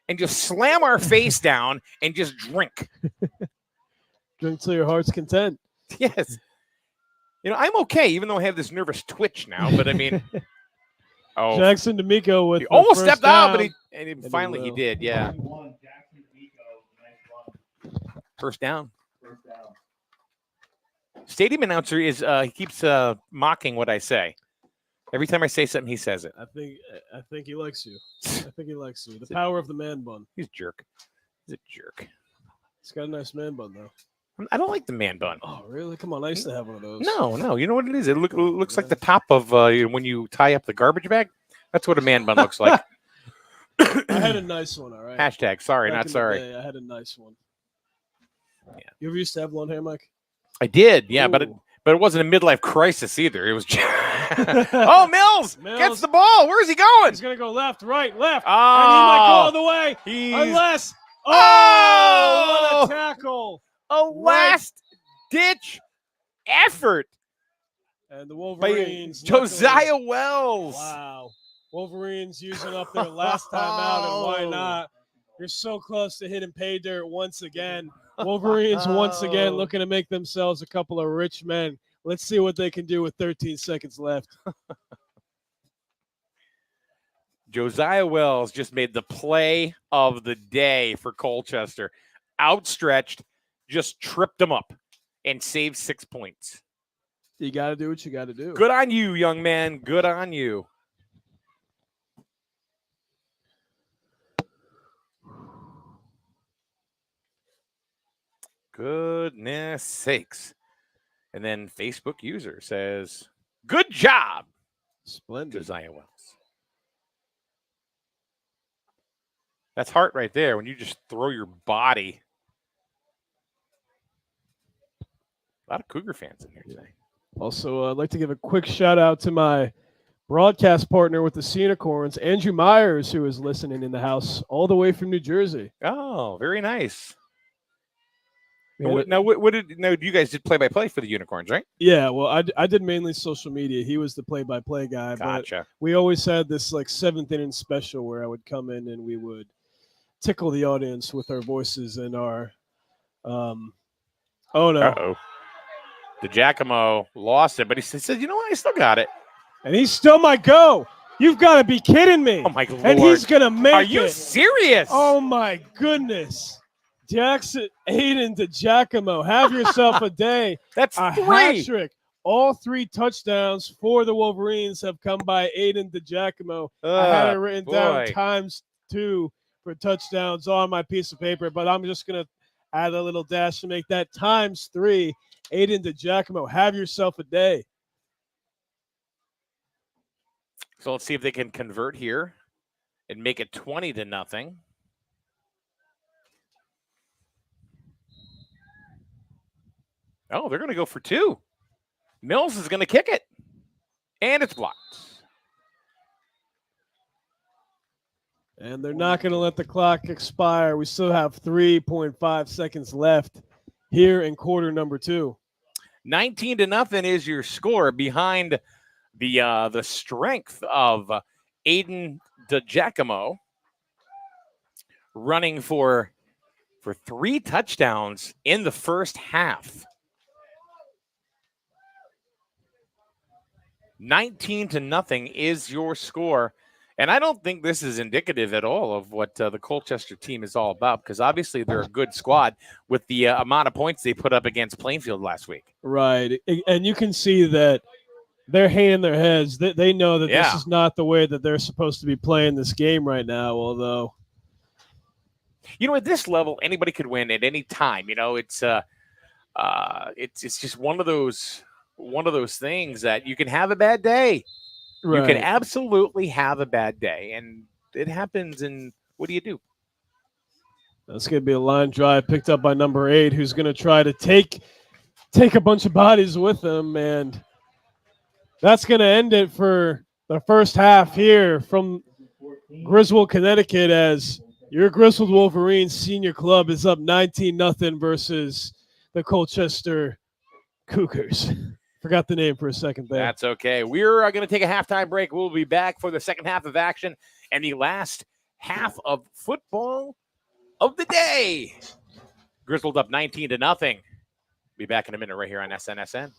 and just slam our face down and just drink. Drink till your heart's content. Yes. You know, I'm okay, even though I have this nervous twitch now. But I mean, Jackson D'Amico with he almost stepped down, out, but finally he did. Yeah. First down. Stadium announcer is he keeps mocking what I say. Every time I say something, he says it. I think he likes you. The power of the man bun. He's a jerk. He's a jerk. He's got a nice man bun though. I don't like the man bun. Oh, really? Come on, I used to have one of those. No. You know what it is? It looks like the top of when you tie up the garbage bag. That's what a man bun looks like. I had a nice one. All right. Hashtag sorry, Back not in sorry. the day, I had a nice one. Yeah. You ever used to have long hair, Mike? I did, yeah, Ooh. but it wasn't a midlife crisis either. It was oh, Mills gets the ball. Where's he going? He's gonna go left, right, left. Oh, and he might go all the way. Unless what a tackle. A last ditch effort. And the Wolverines. Josiah Wells. Wow. Wolverines using up their last time out, and why not? You're so close to hitting pay dirt once again. Wolverines once again looking to make themselves a couple of rich men. Let's see what they can do with 13 seconds left. Josiah Wells just made the play of the day for Colchester. Outstretched, just tripped them up and saved 6 points. You got to do what you got to do. Good on you, young man. Good on you. Goodness sakes. And then Facebook user says, good job. Splendid. Josiah Wells. That's heart right there when you just throw your body. A lot of Cougar fans in here today. Also, I'd like to give a quick shout out to my broadcast partner with the Unicorns, Andrew Myers, who is listening in the house all the way from New Jersey. Oh, very nice. Yeah, now, you guys did play-by-play for the Unicorns, right? Yeah, well, I did mainly social media. He was the play-by-play guy. Gotcha. But we always had this like 7th inning special where I would come in and we would tickle the audience with our voices and our oh no. Uh-oh. The Giacomo lost it, but he said, you know what? I still got it. And he still might go. You've got to be kidding me. Oh, my Lord. And he's going to make it. Are you serious? Oh, my goodness. Jackson, Aiden to Giacomo. Have yourself a day. That's a 3. hat trick. All 3 touchdowns for the Wolverines have come by Aiden to Giacomo. I had it written down ×2 for touchdowns on my piece of paper, but I'm just going to add a little dash to make that ×3. Aiden to Giacomo, have yourself a day. So let's see if they can convert here and make it 20-0. Oh, they're going to go for 2. Mills is going to kick it. And it's blocked. And they're not going to let the clock expire. We still have 3.5 seconds left here in quarter number 2. 19-0 is your score behind the strength of Aiden DeGiacomo running for 3 touchdowns in the first half. 19-0 is your score. And I don't think this is indicative at all of what the Colchester team is all about, because obviously they're a good squad with the amount of points they put up against Plainfield last week. Right. And you can see that they're hanging their heads. They know that this is not the way that they're supposed to be playing this game right now, although. At this level, anybody could win at any time. It's just one of those things that you can have a bad day. Right. You can absolutely have a bad day, and it happens, and what do you do? That's going to be a line drive picked up by number 8, who's going to try to take a bunch of bodies with him, and that's going to end it for the first half here from Griswold, Connecticut, as your Griswold Wolverines senior club is up 19-0 versus the Colchester Cougars. Forgot the name for a second there. That's okay. We're going to take a halftime break. We'll be back for the second half of action and the last half of football of the day. Griswold up 19-0. Be back in a minute right here on SNSN.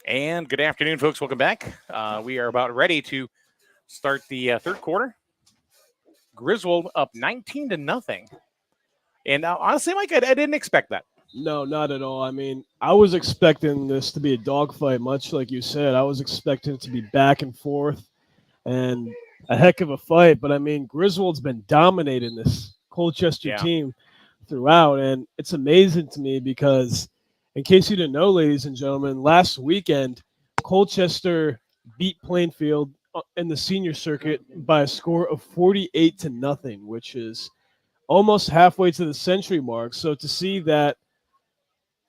And good afternoon, folks. Welcome back. We are about ready to start the third quarter. Griswold up 19-0. And honestly, Mike, I didn't expect that. No, not at all. I mean, I was expecting this to be a dogfight, much like you said. I was expecting it to be back and forth and a heck of a fight. But, I mean, Griswold's been dominating this Colchester team throughout. And it's amazing to me because, in case you didn't know, ladies and gentlemen, last weekend, Colchester beat Plainfield in the senior circuit by a score of 48-0, which is almost halfway to the century mark. So to see that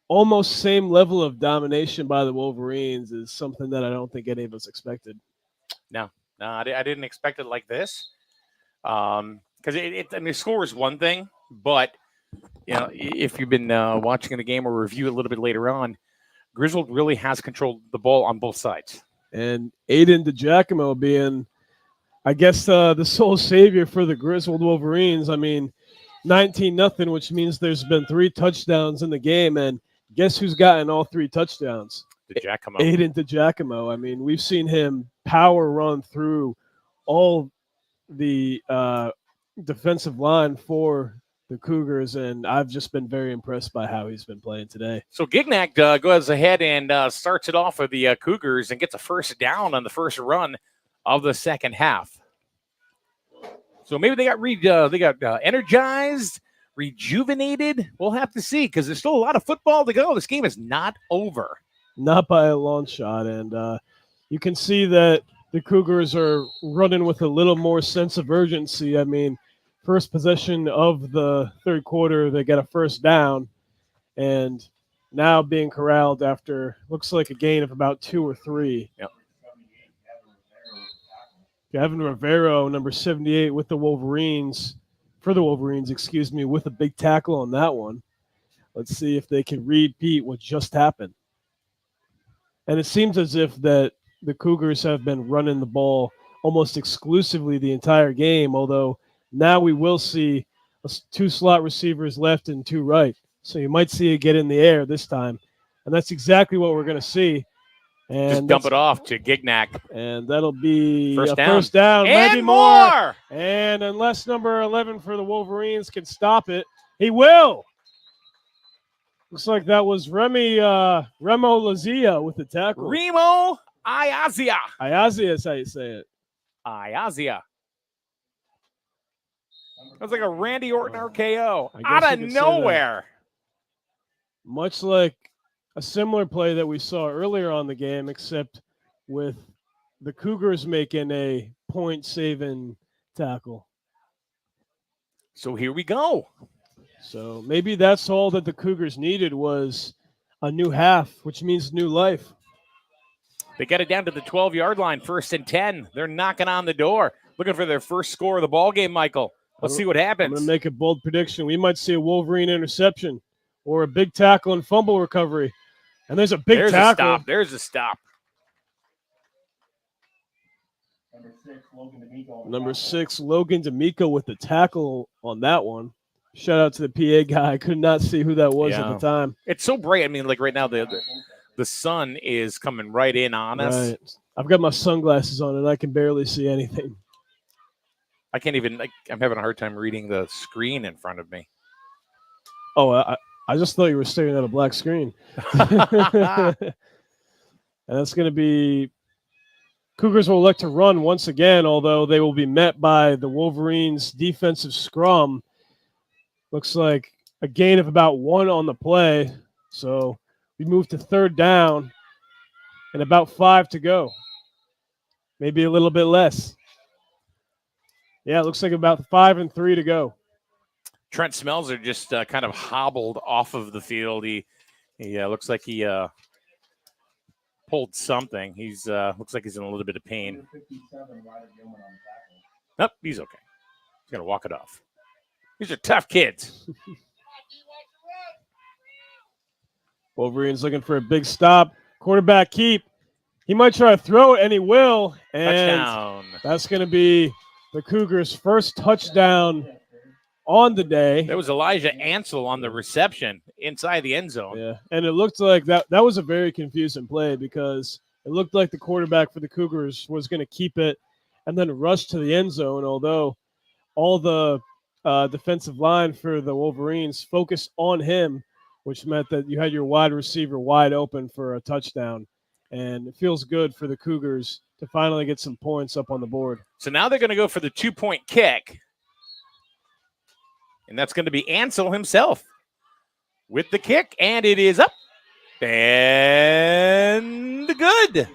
almost same level of domination by the Wolverines is something that I don't think any of us expected. No, I didn't expect it like this. Because the score is one thing, but if you've been watching the game or review it a little bit later on, Griswold really has controlled the ball on both sides. And Aiden DiGiacomo being, I guess, the sole savior for the Griswold Wolverines. I mean, 19-0, which means there's been 3 touchdowns in the game, and guess who's gotten all 3 touchdowns? DiGiacomo. Aiden DiGiacomo. I mean, we've seen him power run through all the defensive line for the Cougars, and I've just been very impressed by how he's been playing today. So Gignac goes ahead and starts it off for the Cougars and gets a first down on the first run of the second half. So maybe they got energized, rejuvenated. We'll have to see because there's still a lot of football to go. This game is not over. Not by a long shot. And you can see that the Cougars are running with a little more sense of urgency. I mean, first possession of the third quarter, they get a first down. And now being corralled after looks like a gain of about 2 or 3. Yep. Gavin Rivero, number 78 with the Wolverines, with a big tackle on that one. Let's see if they can repeat what just happened. And it seems as if that the Cougars have been running the ball almost exclusively the entire game, although now we will see 2 slot receivers left and 2 right. So you might see it get in the air this time. And that's exactly what we're going to see. And just dump it off to Gignac. And that'll be first down. First down. And maybe more. And unless number 11 for the Wolverines can stop it, he will. Looks like that was Remo Lazia with the tackle. Remo Iazia. Iazia is how you say it. Iazia. That's like a Randy Orton RKO out of nowhere. Much like a similar play that we saw earlier on the game, except with the Cougars making a point-saving tackle. So here we go. So maybe that's all that the Cougars needed was a new half, which means new life. They got it down to the 12-yard line, 1st and 10. They're knocking on the door, looking for their first score of the ball game, Michael. Let's see what happens. I'm going to make a bold prediction. We might see a Wolverine interception or a big tackle and fumble recovery. And there's a big tackle. There's a stop. Number 6, Logan D'Amico with the tackle on that one. Shout out to the PA guy. I could not see who that was at the time. It's so bright. I mean, like right now, the sun is coming right in on us. Right. I've got my sunglasses on and I can barely see anything. I can't even, I'm having a hard time reading the screen in front of me. Oh, I just thought you were staring at a black screen. And that's going to be Cougars will elect to run once again, although they will be met by the Wolverines' defensive scrum. Looks like a gain of about 1 on the play. So we move to 3rd down and about 5 to go. Maybe a little bit less. Yeah, it looks like about 5 and 3 to go. Trent Smelzer just kind of hobbled off of the field. He looks like he pulled something. He's looks like he's in a little bit of pain. Nope, he's okay. He's gonna walk it off. These are tough kids. Wolverines looking for a big stop. Quarterback keep. He might try to throw it, and he will. And touchdown. That's going to be the Cougars' first touchdown on the day. There was Elijah Ansel on the reception inside the end zone. Yeah, and it looked like that was a very confusing play because it looked like the quarterback for the Cougars was going to keep it and then rush to the end zone, although all the defensive line for the Wolverines focused on him, which meant that you had your wide receiver wide open for a touchdown. And it feels good for the Cougars to finally get some points up on the board. So now they're going to go for the 2-point kick. And that's going to be Ansel himself with the kick. And it is up. And good.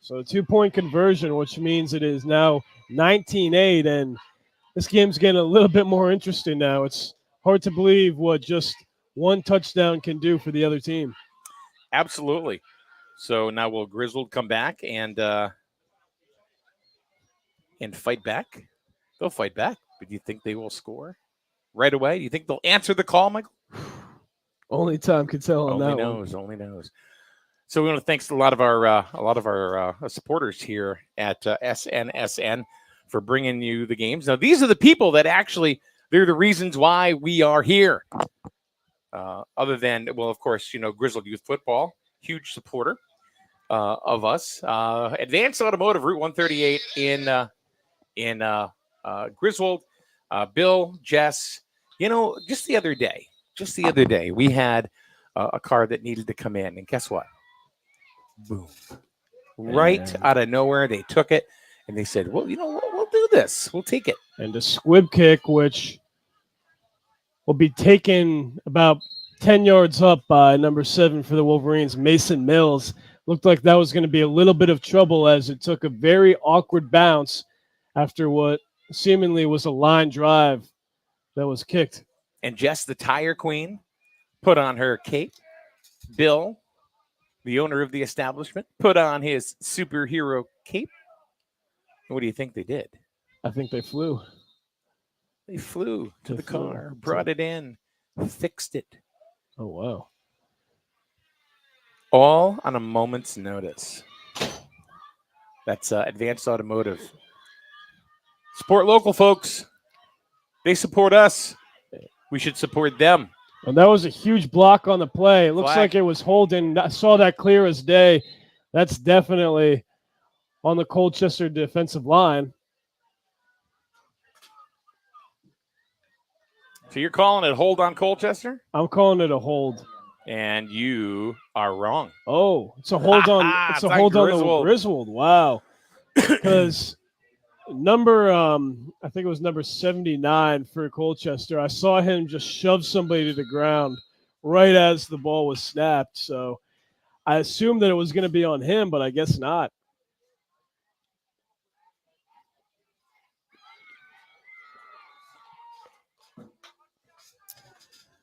So a 2-point conversion, which means it is now 19-8. And this game's getting a little bit more interesting now. It's hard to believe what just one touchdown can do for the other team. Absolutely. So now will Griswold come back and fight back? They'll fight back. But do you think they will score right away? Do you think they'll answer the call, Michael? Only time can tell on that one. Only knows. So we want to thank a lot of our supporters here at SNSN for bringing you the games. Now these are the people that actually they're the reasons why we are here. Other than, well, of course, Griswold Youth Football, huge supporter of us. Advanced Automotive, Route 138 in Griswold. Bill, Jess, just the other day, we had a car that needed to come in, and guess what? Boom! Right out of nowhere, they took it, and they said, "Well, we'll do this. We'll take it." And the squib kick, which will be taken about 10 yards up by number 7 for the Wolverines, Mason Mills. Looked like that was going to be a little bit of trouble as it took a very awkward bounce after what seemingly was a line drive that was kicked. And Jess, the tire queen, put on her cape. Bill, the owner of the establishment, put on his superhero cape. What do you think they did? I think they flew. They flew to the car, brought it in, fixed it. Oh, wow. All on a moment's notice. That's Advanced Automotive. Support local, folks. They support us. We should support them. And that was a huge block on the play. It looks like it was holding. I saw that clear as day. That's definitely on the Colchester defensive line. So you're calling it hold on Colchester? I'm calling it a hold. And you are wrong. Oh, it's a hold on. It's a hold on the Griswold. Wow. Because number, I think it was number 79 for Colchester. I saw him just shove somebody to the ground right as the ball was snapped. So I assumed that it was going to be on him, but I guess not.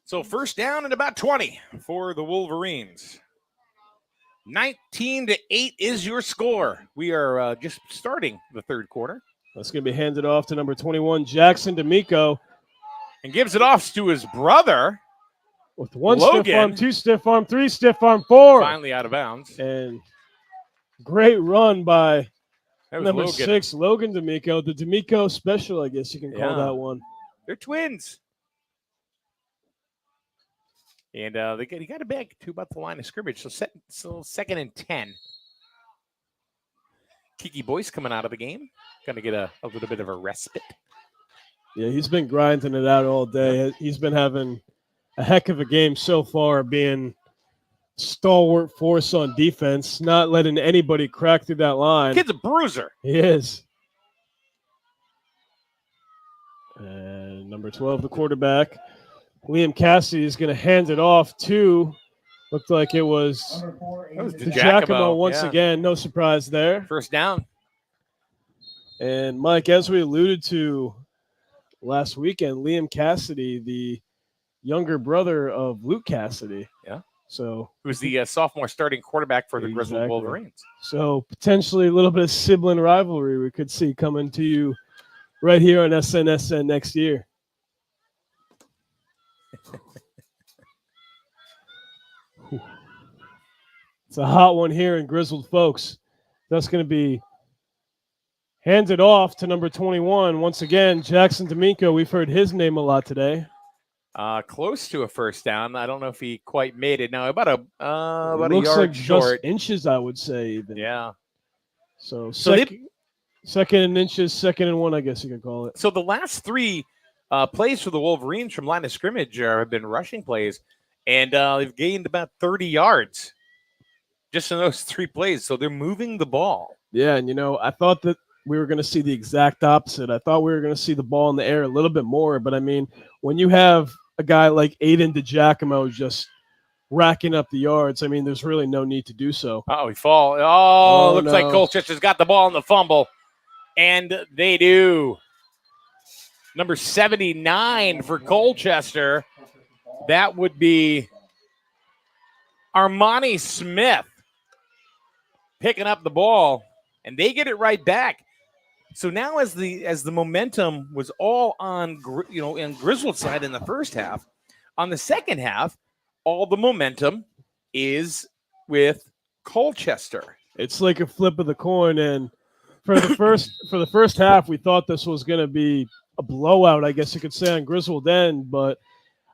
So first down and about 20 for the Wolverines. 19-8 is your score. We are just starting the third quarter. That's going to be handed off to number 21, Jackson D'Amico. And gives it off to his brother. With one Logan. stiff arm, 2 stiff arm, 3 stiff arm, 4. Finally out of bounds. And great run by number Logan. 6, Logan D'Amico. The D'Amico special, I guess you can call that one. They're twins. And he got it back to about the line of scrimmage. So second and 10. Kiki Boyce coming out of the game. Going to get a little bit of a respite. Yeah, he's been grinding it out all day. He's been having a heck of a game so far, being stalwart force on defense, not letting anybody crack through that line. Kid's a bruiser. He is. And number 12, the quarterback, Liam Cassidy, is going to hand it off to, looked like it was DiGiacomo once again. No surprise there. First down. And, Mike, as we alluded to last weekend, Liam Cassidy, the younger brother of Luke Cassidy. Yeah. So who's the sophomore starting quarterback for the Griswold Wolverines. So potentially a little bit of sibling rivalry we could see coming to you right here on SNSN next year. It's a hot one here in Griswold, folks. That's going to be Hands it off to number 21. Once again, Jackson D'Amico. We've heard his name a lot today. Close to a first down. I don't know if he quite made it. Now about a looks yard like short. Just inches, I would say. Even. Yeah. So second and inches, 2nd and 1, I guess you could call it. So the last 3 plays for the Wolverines from line of scrimmage have been rushing plays, and they've gained about 30 yards just in those 3 plays. So they're moving the ball. Yeah, and I thought that we were going to see the exact opposite. I thought we were going to see the ball in the air a little bit more, but I mean, when you have a guy like Aiden DiGiacomo just racking up the yards, I mean, there's really no need to do so. Oh, he fall. Oh, looks like Colchester's got the ball in the fumble, and they do. Number 79 for Colchester. That would be Armani Smith picking up the ball, and they get it right back. So now, as the momentum was all on in Griswold's side in the first half, on the second half, all the momentum is with Colchester. It's like a flip of the coin, and for the first half, we thought this was going to be a blowout, I guess you could say, on Griswold end, but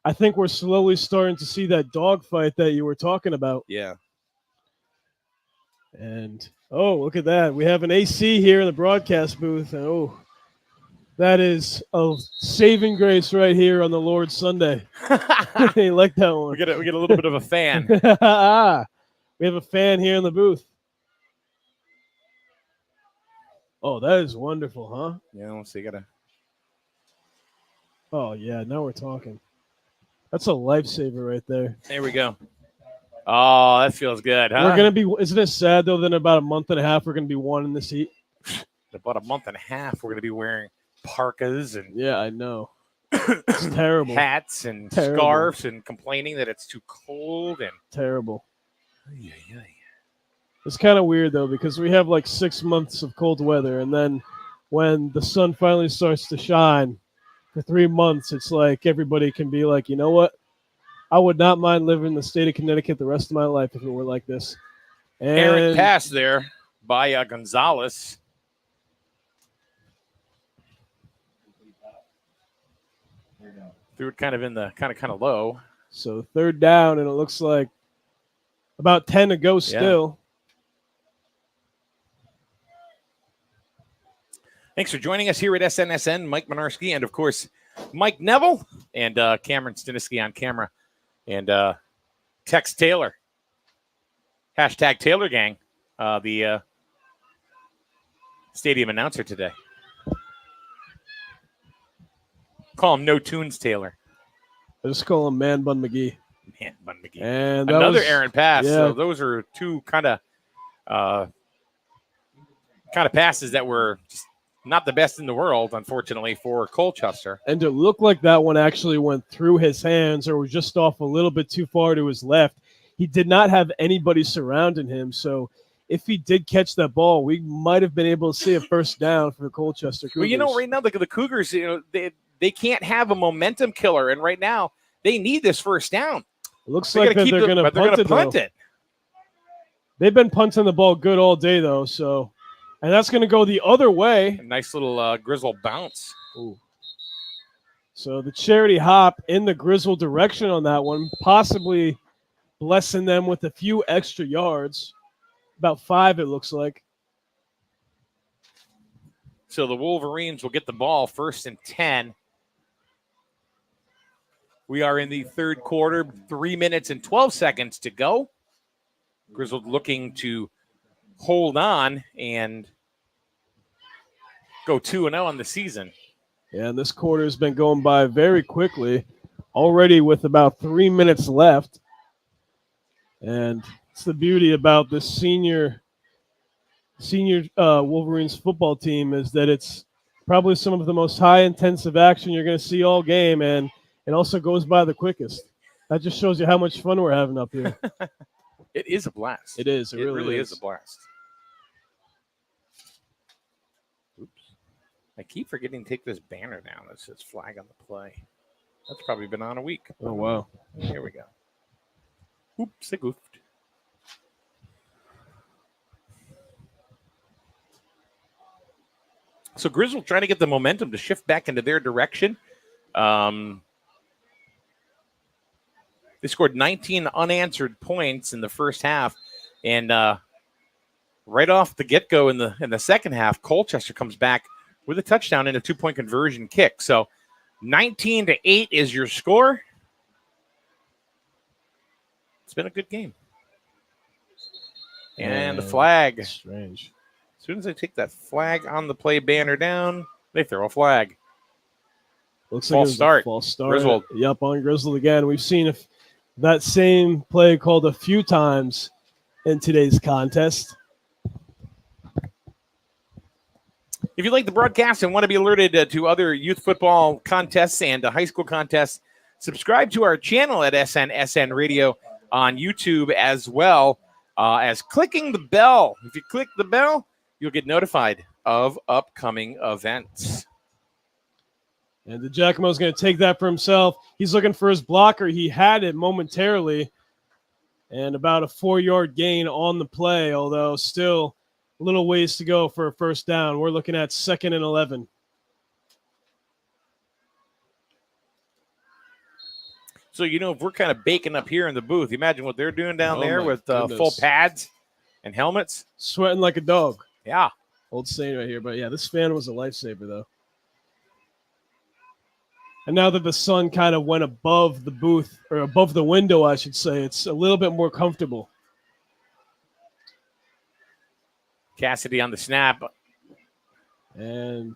I think we're slowly starting to see that dogfight that you were talking about. Yeah. And look at that. We have an AC here in the broadcast booth. And that is a saving grace right here on the Lord's Sunday. They like that one. We get a little bit of a fan. We have a fan here in the booth. Oh, that is wonderful, huh? Yeah, let's see. Oh, yeah, now we're talking. That's a lifesaver right there. There we go. Oh, that feels good, huh? We're going to be, isn't it sad, though, that in about a month and a half, we're going to be one in this heat? In about a month and a half, we're going to be wearing parkas and yeah, I know. It's terrible. Hats and scarves and complaining that it's too cold and terrible. Yeah. It's kind of weird, though, because we have like 6 months of cold weather, and then when the sun finally starts to shine for 3 months, it's like everybody can be like, you know what? I would not mind living in the state of Connecticut the rest of my life if it were like this. And errant pass there by Gonzalez. Threw it kind of in the kind of low. So 3rd down, and it looks like about 10 to go still. Thanks for joining us here at SNSN. Mike Minarski and, of course, Mike Neville and Cameron Staniski on camera. And Tex Taylor. Hashtag Taylor Gang, the stadium announcer today. Call him No Tunes Taylor. I just call him Man Bun McGee. Man Bun McGee. And another errant pass. Yeah. So those are 2 kind of passes that were just not the best in the world, unfortunately, for Colchester. And it looked like that one actually went through his hands or was just off a little bit too far to his left. He did not have anybody surrounding him. So if he did catch that ball, we might have been able to see a first down for the Colchester Cougars. Well, right now, the Cougars, they can't have a momentum killer. And right now, they need this first down. It looks like they're going to punt it. They've been punting the ball good all day, though, so... And that's going to go the other way. A nice little Griswold bounce. Ooh. So the charity hop in the Griswold direction on that one, possibly blessing them with a few extra yards. About 5, it looks like. So the Wolverines will get the ball 1st and 10. We are in the 3rd quarter, 3 minutes and 12 seconds to go. Griswold looking to hold on and go 2-0 on the season. Yeah, and this quarter has been going by very quickly, already with about 3 minutes left. And it's the beauty about this senior Wolverines football team is that it's probably some of the most high-intensive action you're going to see all game, and it also goes by the quickest. That just shows you how much fun we're having up here. It is a blast. It is. It really is a blast. Oops. I keep forgetting to take this banner down that says flag on the play. That's probably been on a week. Oh, wow. Here we go. Oops, I goofed. So Griswold trying to get the momentum to shift back into their direction. They scored 19 unanswered points in the first half, and right off the get-go in the second half, Colchester comes back with a touchdown and a 2-point conversion kick. So 19-8 is your score. It's been a good game. And the flag. Strange. As soon as they take that flag on the play banner down, they throw a flag. Looks false like start. False start. Griswold. Yep, on Griswold again. We've seen that same play called a few times in today's contest. If you like the broadcast and want to be alerted to other youth football contests and high school contests, subscribe to our channel at SN Radio on YouTube as well as clicking the bell. If you click the bell, you'll get notified of upcoming events. And the Giacomo's going to take that for himself. He's looking for his blocker. He had it momentarily. And about a 4-yard gain on the play, although still a little ways to go for a first down. We're looking at 2nd and 11. So, if we're kind of baking up here in the booth, imagine what they're doing down there with goodness. full pads and helmets. Sweating like a dog. Yeah. Old saying right here. But, yeah, this fan was a lifesaver, though. And now that the sun kind of went above the booth, or above the window, I should say, it's a little bit more comfortable. Cassidy on the snap. And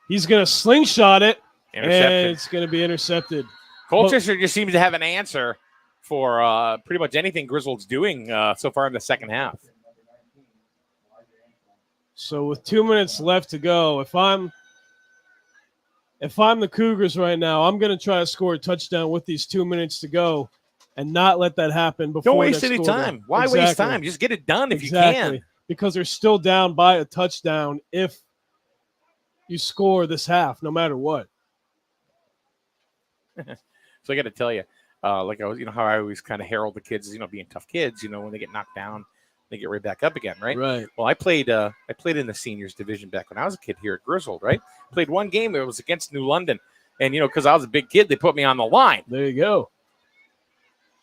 he's going to slingshot it. Intercepted. And it's going to be intercepted. Colchester just seems to have an answer for pretty much anything Griswold's doing so far in the second half. So with 2 minutes left to go, if I'm the Cougars right now, I'm going to try to score a touchdown with these 2 minutes to go and not let that happen before. Don't waste any time. Why waste time? Just get it done if you can. Because they're still down by a touchdown if you score this half, no matter what. So I got to tell you, like I was, how I always kind of herald the kids, being tough kids. When they get knocked down, they get right back up again, right? Right. Well, I played in the seniors division back when I was a kid here at Griswold, right? Played one game. It was against New London, and because I was a big kid, they put me on the line. There you go.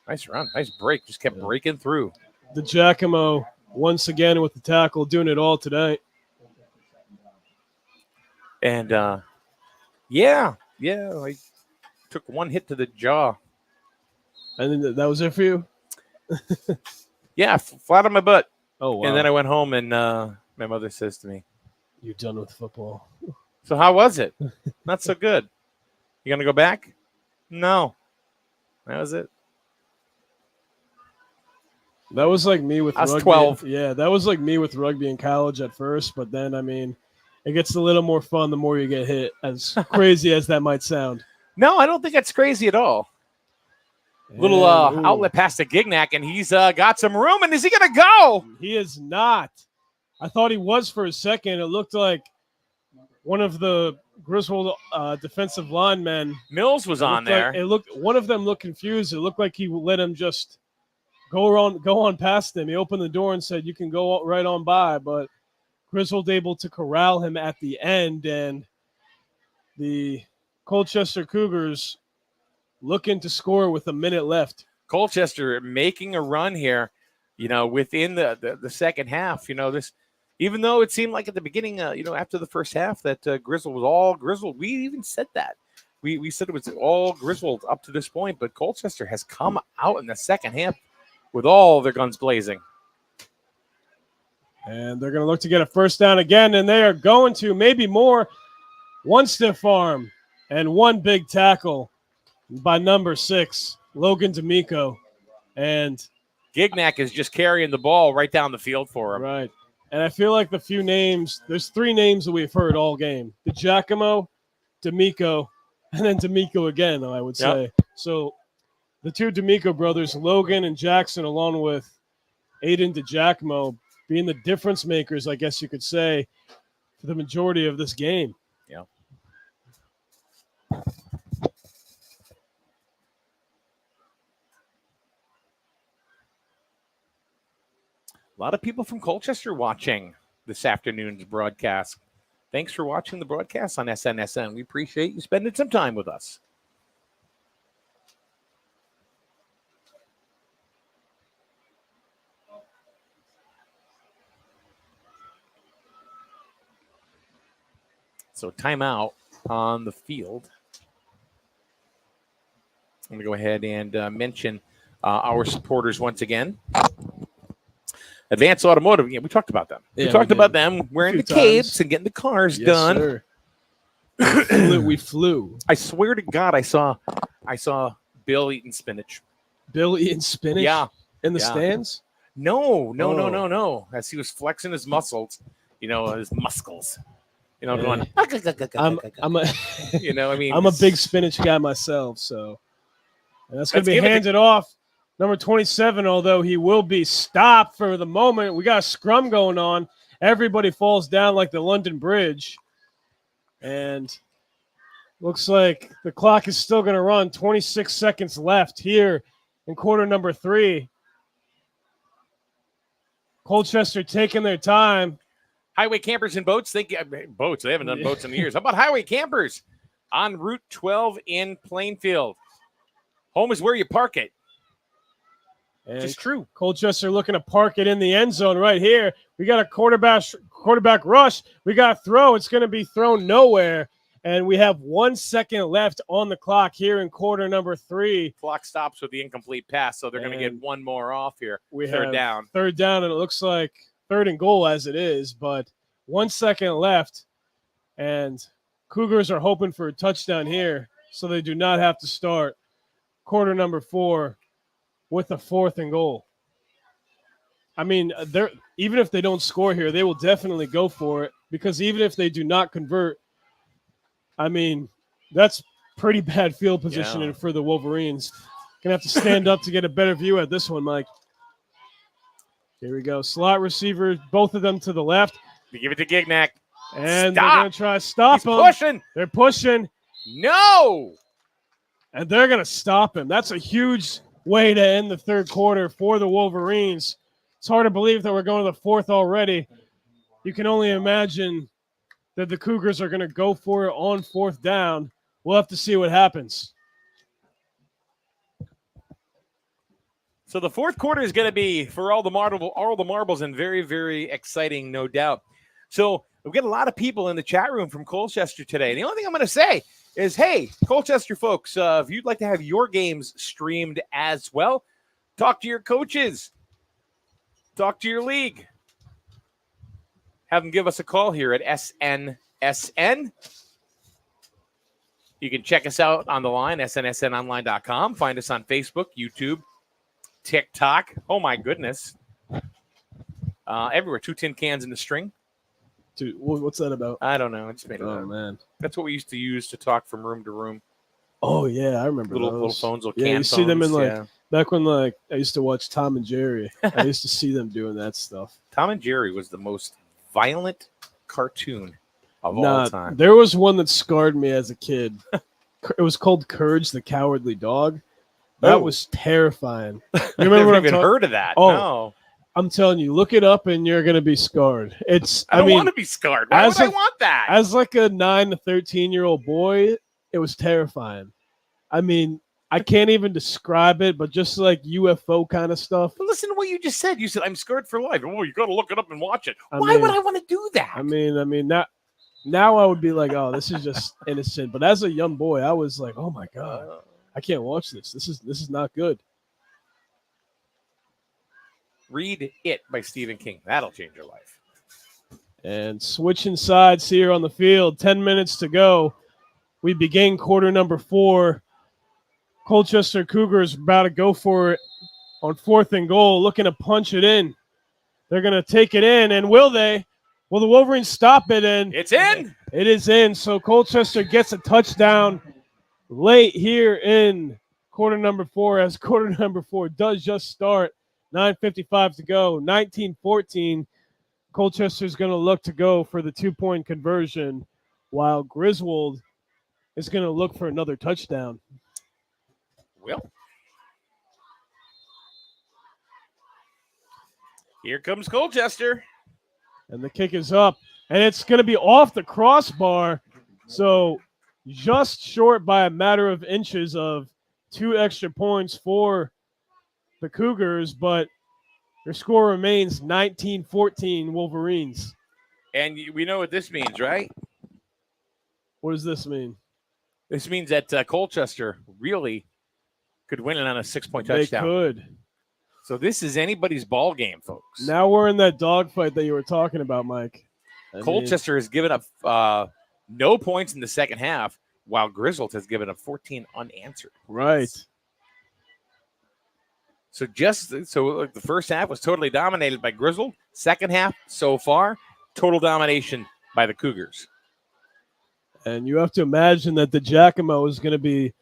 Nice run, nice break. Just kept breaking through. The Giacomo once again with the tackle, doing it all tonight. And I took one hit to the jaw. And then that was it for you? Yeah, flat on my butt. Oh, wow. And then I went home, and my mother says to me, "You're done with football." So how was it? Not so good. You going to go back? No. That was it. That was like me with rugby. I was 12. Yeah, that was like me with rugby in college at first, but then, it gets a little more fun the more you get hit, as crazy as that might sound. No, I don't think that's crazy at all. Little outlet pass to Gignac, and he's got some room, and is he going to go? He is not. I thought he was for a second. It looked like one of the Griswold defensive linemen. Mills was on there. One of them looked confused. It looked like he let him just go on past him. He opened the door and said, "You can go right on by," but Griswold able to corral him at the end, and the Colchester Cougars looking to score with a minute left. Colchester making a run here, within the second half. This, even though it seemed like at the beginning, after the first half that Griswold was all Griswold. We even said that. We said it was all Griswold up to this point, but Colchester has come out in the second half with all their guns blazing. And they're going to look to get a first down again, and they are going to, maybe more. One stiff arm and one big tackle by number 6, Logan D'Amico. And Gignac is just carrying the ball right down the field for him. Right. And I feel like the few names, there's 3 names that we've heard all game. The Giacomo, D'Amico, and then D'Amico again, I would say. Yep. So the 2 D'Amico brothers, Logan and Jackson, along with Aiden DiGiacomo, being the difference makers, I guess you could say, for the majority of this game. Yeah. A lot of people from Colchester watching this afternoon's broadcast. Thanks for watching the broadcast on SNSN. We appreciate you spending some time with us. So timeout on the field. I'm going to go ahead and mention our supporters once again. Advanced Automotive, we talked about them. Yeah, we talked about them wearing the capes and getting the cars done. Sir. We flew. I swear to God, I saw Bill eating spinach. Bill eating spinach? Yeah. In the stands? No. As he was flexing his muscles, his muscles. Going. I'm a, I'm I'm a big spinach guy myself, so that's going Let's to be give it handed off. Number 27, although he will be stopped for the moment. We got a scrum going on. Everybody falls down like the London Bridge. And looks like the clock is still going to run. 26 seconds left here in quarter number 3. Colchester taking their time. Highway campers and boats. Boats. They haven't done boats in years. How about highway campers on Route 12 in Plainfield? Home is where you park it. It's true. Colchester looking to park it in the end zone right here. We got a quarterback rush. We got a throw. It's going to be thrown nowhere. And we have 1 second left on the clock here in quarter number 3. Clock stops with the incomplete pass, so they're going to get one more off here. We third have down. Third down, and it looks like 3rd and goal as it is, but 1 second left. And Cougars are hoping for a touchdown here, so they do not have to start quarter number 4 with a 4th and goal. I mean, even if they don't score here, they will definitely go for it, because even if they do not convert, I mean, that's pretty bad field positioning for the Wolverines. Gonna have to stand up to get a better view at this one, Mike. Here we go. Slot receiver, both of them to the left. We give it to Gignac. And they're going to try to stop him. Pushing. They're pushing. No! And they're going to stop him. That's a huge way to end the third quarter for the Wolverines. It's hard to believe that we're going to the 4th already. You can only imagine that the Cougars are going to go for it on 4th down. We'll have to see what happens. So the fourth quarter is going to be for all the marbles and very, very exciting, no doubt. So we've got a lot of people in the chat room from Colchester today. The only thing I'm going to say is, hey, Colchester folks, if you'd like to have your games streamed as well, talk to your coaches, talk to your league, have them give us a call here at SNSN. You can check us out on the line, snsnonline.com. Find us on Facebook, YouTube, TikTok. Oh, my goodness. Everywhere. 2 tin cans in the string. Dude, what's that about? I don't know. I just made it up. Oh, man. That's what we used to use to talk from room to room. Oh, yeah. I remember little phones, little yeah, can you see them in, phones, back when, I used to watch Tom and Jerry. I used to see them doing that stuff. Tom and Jerry was the most violent cartoon of all time. There was one that scarred me as a kid. It was called Courage the Cowardly Dog. That was terrifying. You remember I've never even heard of that. Oh, no. I'm telling you, look it up and you're going to be scarred. I don't want to be scarred. Why would I want that? As like a 9 to 13-year-old boy, it was terrifying. I mean, I can't even describe it, but just like UFO kind of stuff. But listen to what you just said. You said, I'm scared for life. Oh, you got to look it up and watch it. Why would I want to do that? I mean, now I would be like, oh, this is just innocent. But as a young boy, I was like, oh, my God, I can't watch this. This is not good. Read It by Stephen King. That'll change your life. And switching sides here on the field. 10 minutes to go. We begin quarter number 4. Colchester Cougars about to go for it on 4th and goal, looking to punch it in. They're going to take it in, and will they? Will the Wolverines stop it? And it's in. It is in. So Colchester gets a touchdown late here in quarter number 4, as quarter number 4 does just start. 9:55 to go. 19-14. Colchester's going to look to go for the 2-point conversion, while Griswold is going to look for another touchdown. Well, here comes Colchester. And the kick is up. And it's going to be off the crossbar. So just short by a matter of inches of 2 extra points for the Cougars, but their score remains 19-14 Wolverines. And we know what this means, right? What does this mean? This means that Colchester really could win it on a 6-point touchdown. They could. So this is anybody's ball game, folks. Now we're in that dogfight that you were talking about, Mike. Colchester has given up no points in the second half, while Griswold has given up 14 unanswered. Right. So the first half was totally dominated by Griswold. Second half, so far, total domination by the Cougars. And you have to imagine that the Giacomo is going to be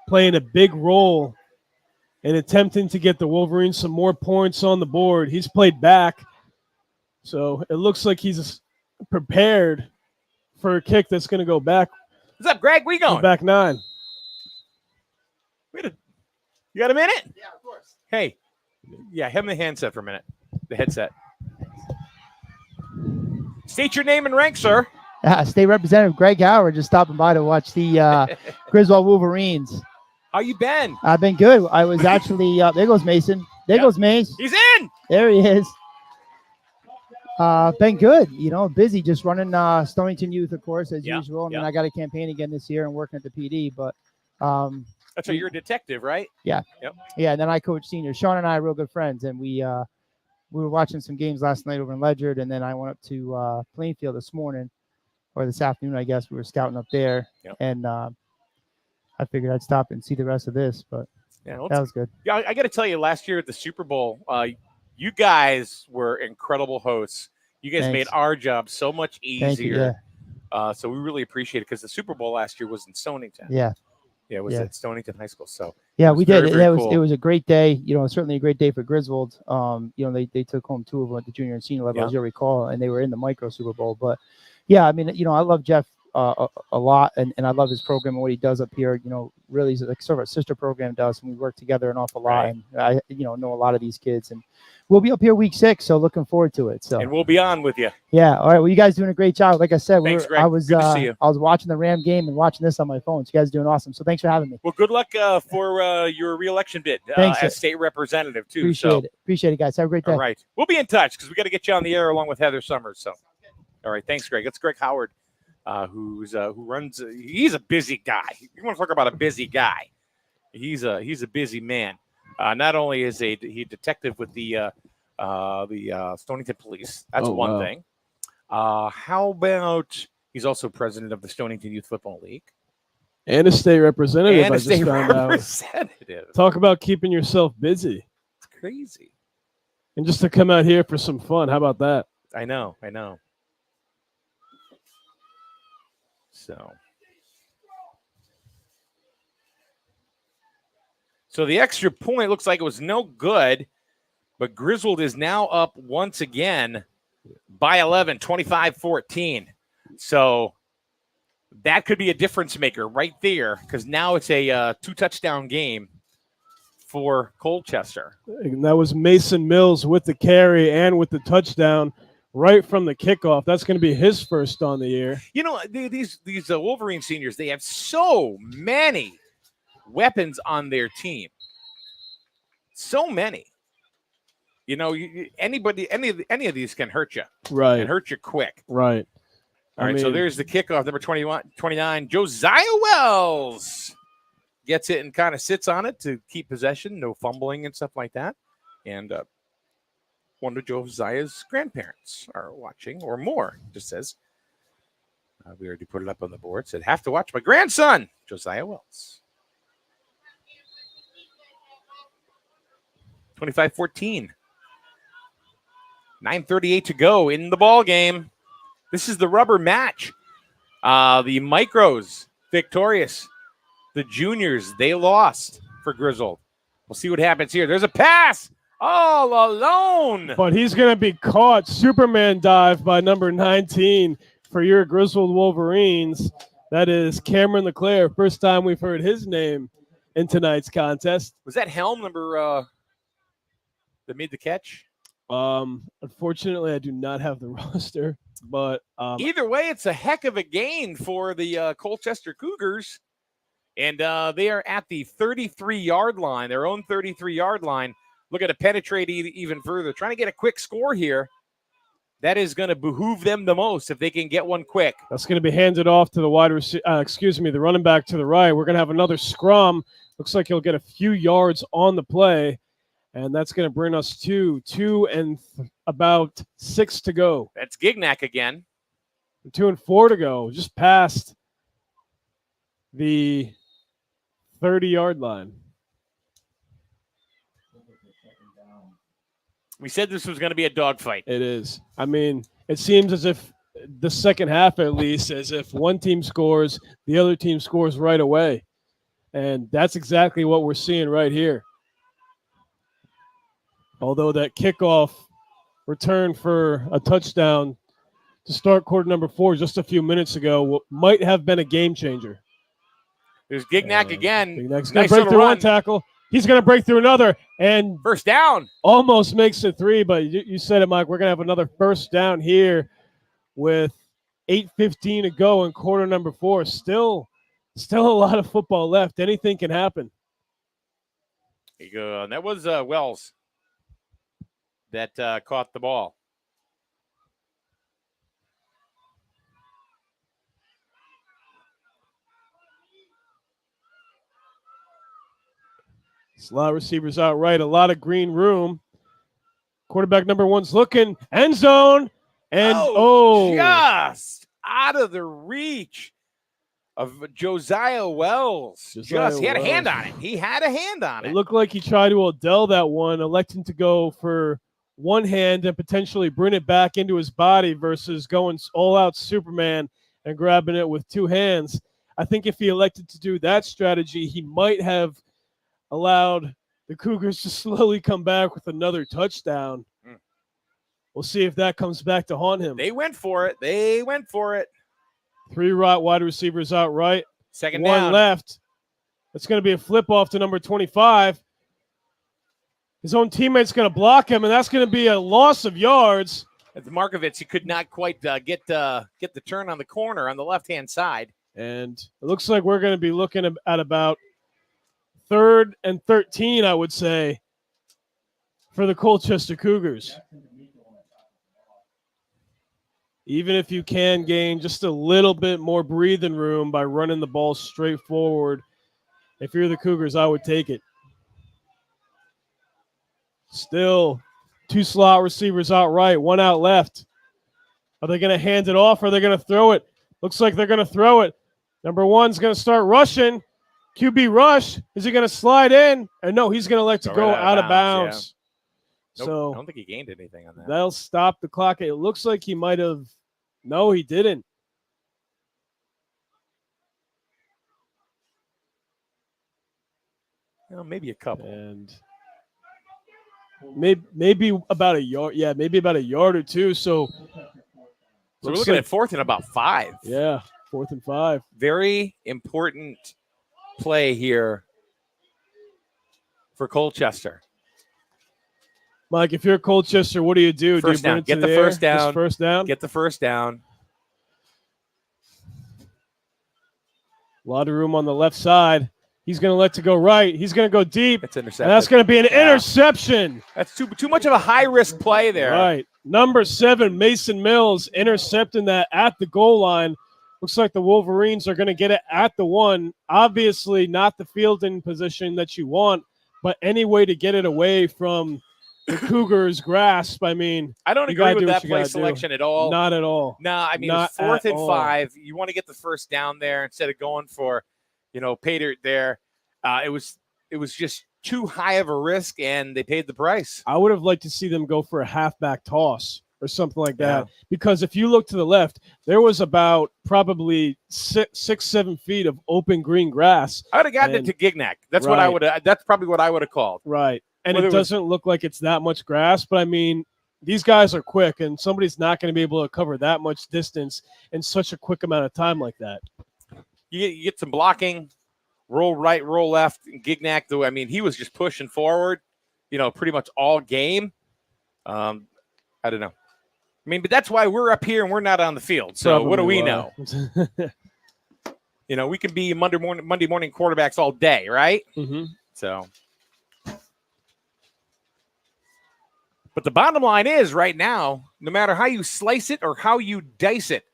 playing a big role in attempting to get the Wolverines some more points on the board. He's played back, so it looks like he's prepared for a kick that's going to go back. What's up, Greg? Where you going? Back 9. You got a minute? Yeah, of course. Hey, yeah, have him the handset for a minute. The headset. State your name and rank, sir. State Representative Greg Howard just stopping by to watch the Griswold Wolverines. How you been? I've been good. I was actually there goes Mason. There goes Mace. He's in. There he is. Been good. Busy just running Stonington Youth, of course, as usual. And then I got a campaign again this year and working at the PD. But that's why you're a detective, right? Yeah. Yep. Yeah. And then I coach seniors. Sean and I are real good friends, and we were watching some games last night over in Ledyard, and then I went up to Plainfield this morning. Or this afternoon, I guess. We were scouting up there, and I figured I'd stop and see the rest of this, but that was good. Yeah, I got to tell you, last year at the Super Bowl, you guys were incredible hosts. You guys made our job so much easier. So we really appreciate it because the Super Bowl last year was in Stonington. Yeah. Yeah, it was at Stonington High School. So yeah, we did. Very cool. It was a great day. Certainly a great day for Griswold. They took home 2 of them at the junior and senior level, as you'll recall, and they were in the micro Super Bowl. But yeah, I mean, I love Jeff a lot, and I love his program and what he does up here. Really, he's like sort of a sister program to us, and we work together an awful lot. Right. And I, know a lot of these kids, and we'll be up here week 6, so looking forward to it. So and we'll be on with you. Yeah. All right. Well, you guys doing a great job. Like I said, thanks, Greg. I was good to see you. I was watching the Ram game and watching this on my phone. So you guys are doing awesome. So thanks for having me. Well, good luck for your re-election bid as state representative too. Appreciate it, guys. Have a great day. All right. We'll be in touch because we got to get you on the air along with Heather Summers. So, all right. Thanks, Greg. That's Greg Howard. Who runs? He's a busy guy. You want to talk about a busy guy? He's a busy man. Not only is he detective with the Stonington Police. That's one thing. How about he's also president of the Stonington Youth Football League and a state representative. And a state representative. Talk about keeping yourself busy. It's crazy. And just to come out here for some fun. How about that? I know. So the extra point looks like it was no good, but Griswold is now up once again by 11, 25-14. So that could be a difference maker right there because now it's a 2-touchdown game for Colchester. And that was Mason Mills with the carry and with the touchdown. Right from the kickoff. That's going to be his first on the year. These Wolverine seniors, they have so many weapons on their team. So many. Any of these can hurt you. Right. And hurt you quick. Right. All right, so there's the kickoff, number 29. Josiah Wells gets it and kind of sits on it to keep possession. No fumbling and stuff like that. And one of Josiah's grandparents are watching, or more, just says. We already put it up on the board. Said, have to watch my grandson, Josiah Wells. 25-14. 9:38 to go in the ball game. This is the rubber match. The Micros victorious. The juniors, they lost for Griswold. We'll see what happens here. There's a pass. All alone. But he's going to be caught. Superman dive by number 19 for your Griswold Wolverines. That is Cameron LeClaire. First time we've heard his name in tonight's contest. Was that Helm number that made the catch? Unfortunately, I do not have the roster, but either way, it's a heck of a gain for the Colchester Cougars. And they are at the 33-yard line, their own 33-yard line, looking to penetrate even further, trying to get a quick score here. That is going to behoove them the most if they can get one quick. That's going to be handed off to the the running back to the right. We're going to have another scrum. Looks like he'll get a few yards on the play, and that's going to bring us to about 6 to go. That's Gignac again. 2 and 4 to go, just past the 30-yard line. We said this was going to be a dogfight. It is. I mean, it seems as if the second half, at least, as if one team scores, the other team scores right away. And that's exactly what we're seeing right here. Although that kickoff return for a touchdown to start quarter number 4 just a few minutes ago might have been a game changer. There's Gignac again. Gignac's going to break through one tackle. He's going to break through another. And first down. Almost makes it 3, but you said it, Mike. We're going to have another first down here with 8:15 to go in quarter number 4. Still a lot of football left. Anything can happen. There you go. And that was Wells that caught the ball. A lot of receivers out right, a lot of green room. Quarterback number 1's looking, end zone, and just out of the reach of Josiah Wells. He had a hand on it. He had a hand on it. It looked like he tried to Odell that one, electing to go for one hand and potentially bring it back into his body versus going all-out Superman and grabbing it with 2 hands. I think if he elected to do that strategy, he might have allowed the Cougars to slowly come back with another touchdown. We'll see if that comes back to haunt him. They went for it. 3 wide receivers out right. Second 1 down. left. It's going to be a flip off to number 25. His own teammate's going to block him, and that's going to be a loss of yards. At the Markovitz, he could not quite get the turn on the corner on the left-hand side. And it looks like we're going to be looking at about 3rd and 13, I would say, for the Colchester Cougars. Even if you can gain just a little bit more breathing room by running the ball straight forward, if you're the Cougars, I would take it. Still 2 slot receivers out right, 1 out left. Are they going to hand it off or are they going to throw it? Looks like they're going to throw it. Number 1's going to start rushing. QB rush. Is he going to slide in? And no, he's going to let it go out of bounds. Yeah. Nope, So I don't think he gained anything on that. That'll stop the clock. It looks like he might have. No, he didn't. Well, maybe a couple. And maybe about a yard. Yeah, maybe about a yard or 2. So we're looking at 4th and about 5. Yeah, 4th and 5. Very important play here for Colchester. Mike, if you're Colchester, what do you do? First do you down. Get the first down. Just first down. Get the first down. A lot of room on the left side. He's going to let it go right. He's going to go deep. It's intercepted. And that's going to be an interception. That's too much of a high-risk play there. Right. Number 7, Mason Mills, intercepting that at the goal line. Looks like the Wolverines are going to get it at the 1. Obviously not the fielding position that you want, but any way to get it away from the Cougars' grasp. I mean, I don't agree with that play selection at all. Not at all. No, I mean, it's 4th and 5. You want to get the first down there instead of going for, pay dirt there. It was just too high of a risk, and they paid the price. I would have liked to see them go for a halfback toss or something like that. Yeah. Because if you look to the left, there was about probably 6-7 feet of open green grass. I would have gotten it to Gignac. That's what I would have. That's probably what I would have called. Right. And it doesn't look like it's that much grass, but I mean, these guys are quick, and somebody's not going to be able to cover that much distance in such a quick amount of time like that. You get some blocking, roll right, roll left. Gignac, though, I mean, he was just pushing forward, pretty much all game. I don't know. I mean, but that's why we're up here and we're not on the field. So what do we know? We can be Monday morning quarterbacks all day, right? Mm-hmm. So, but the bottom line is right now, no matter how you slice it or how you dice it,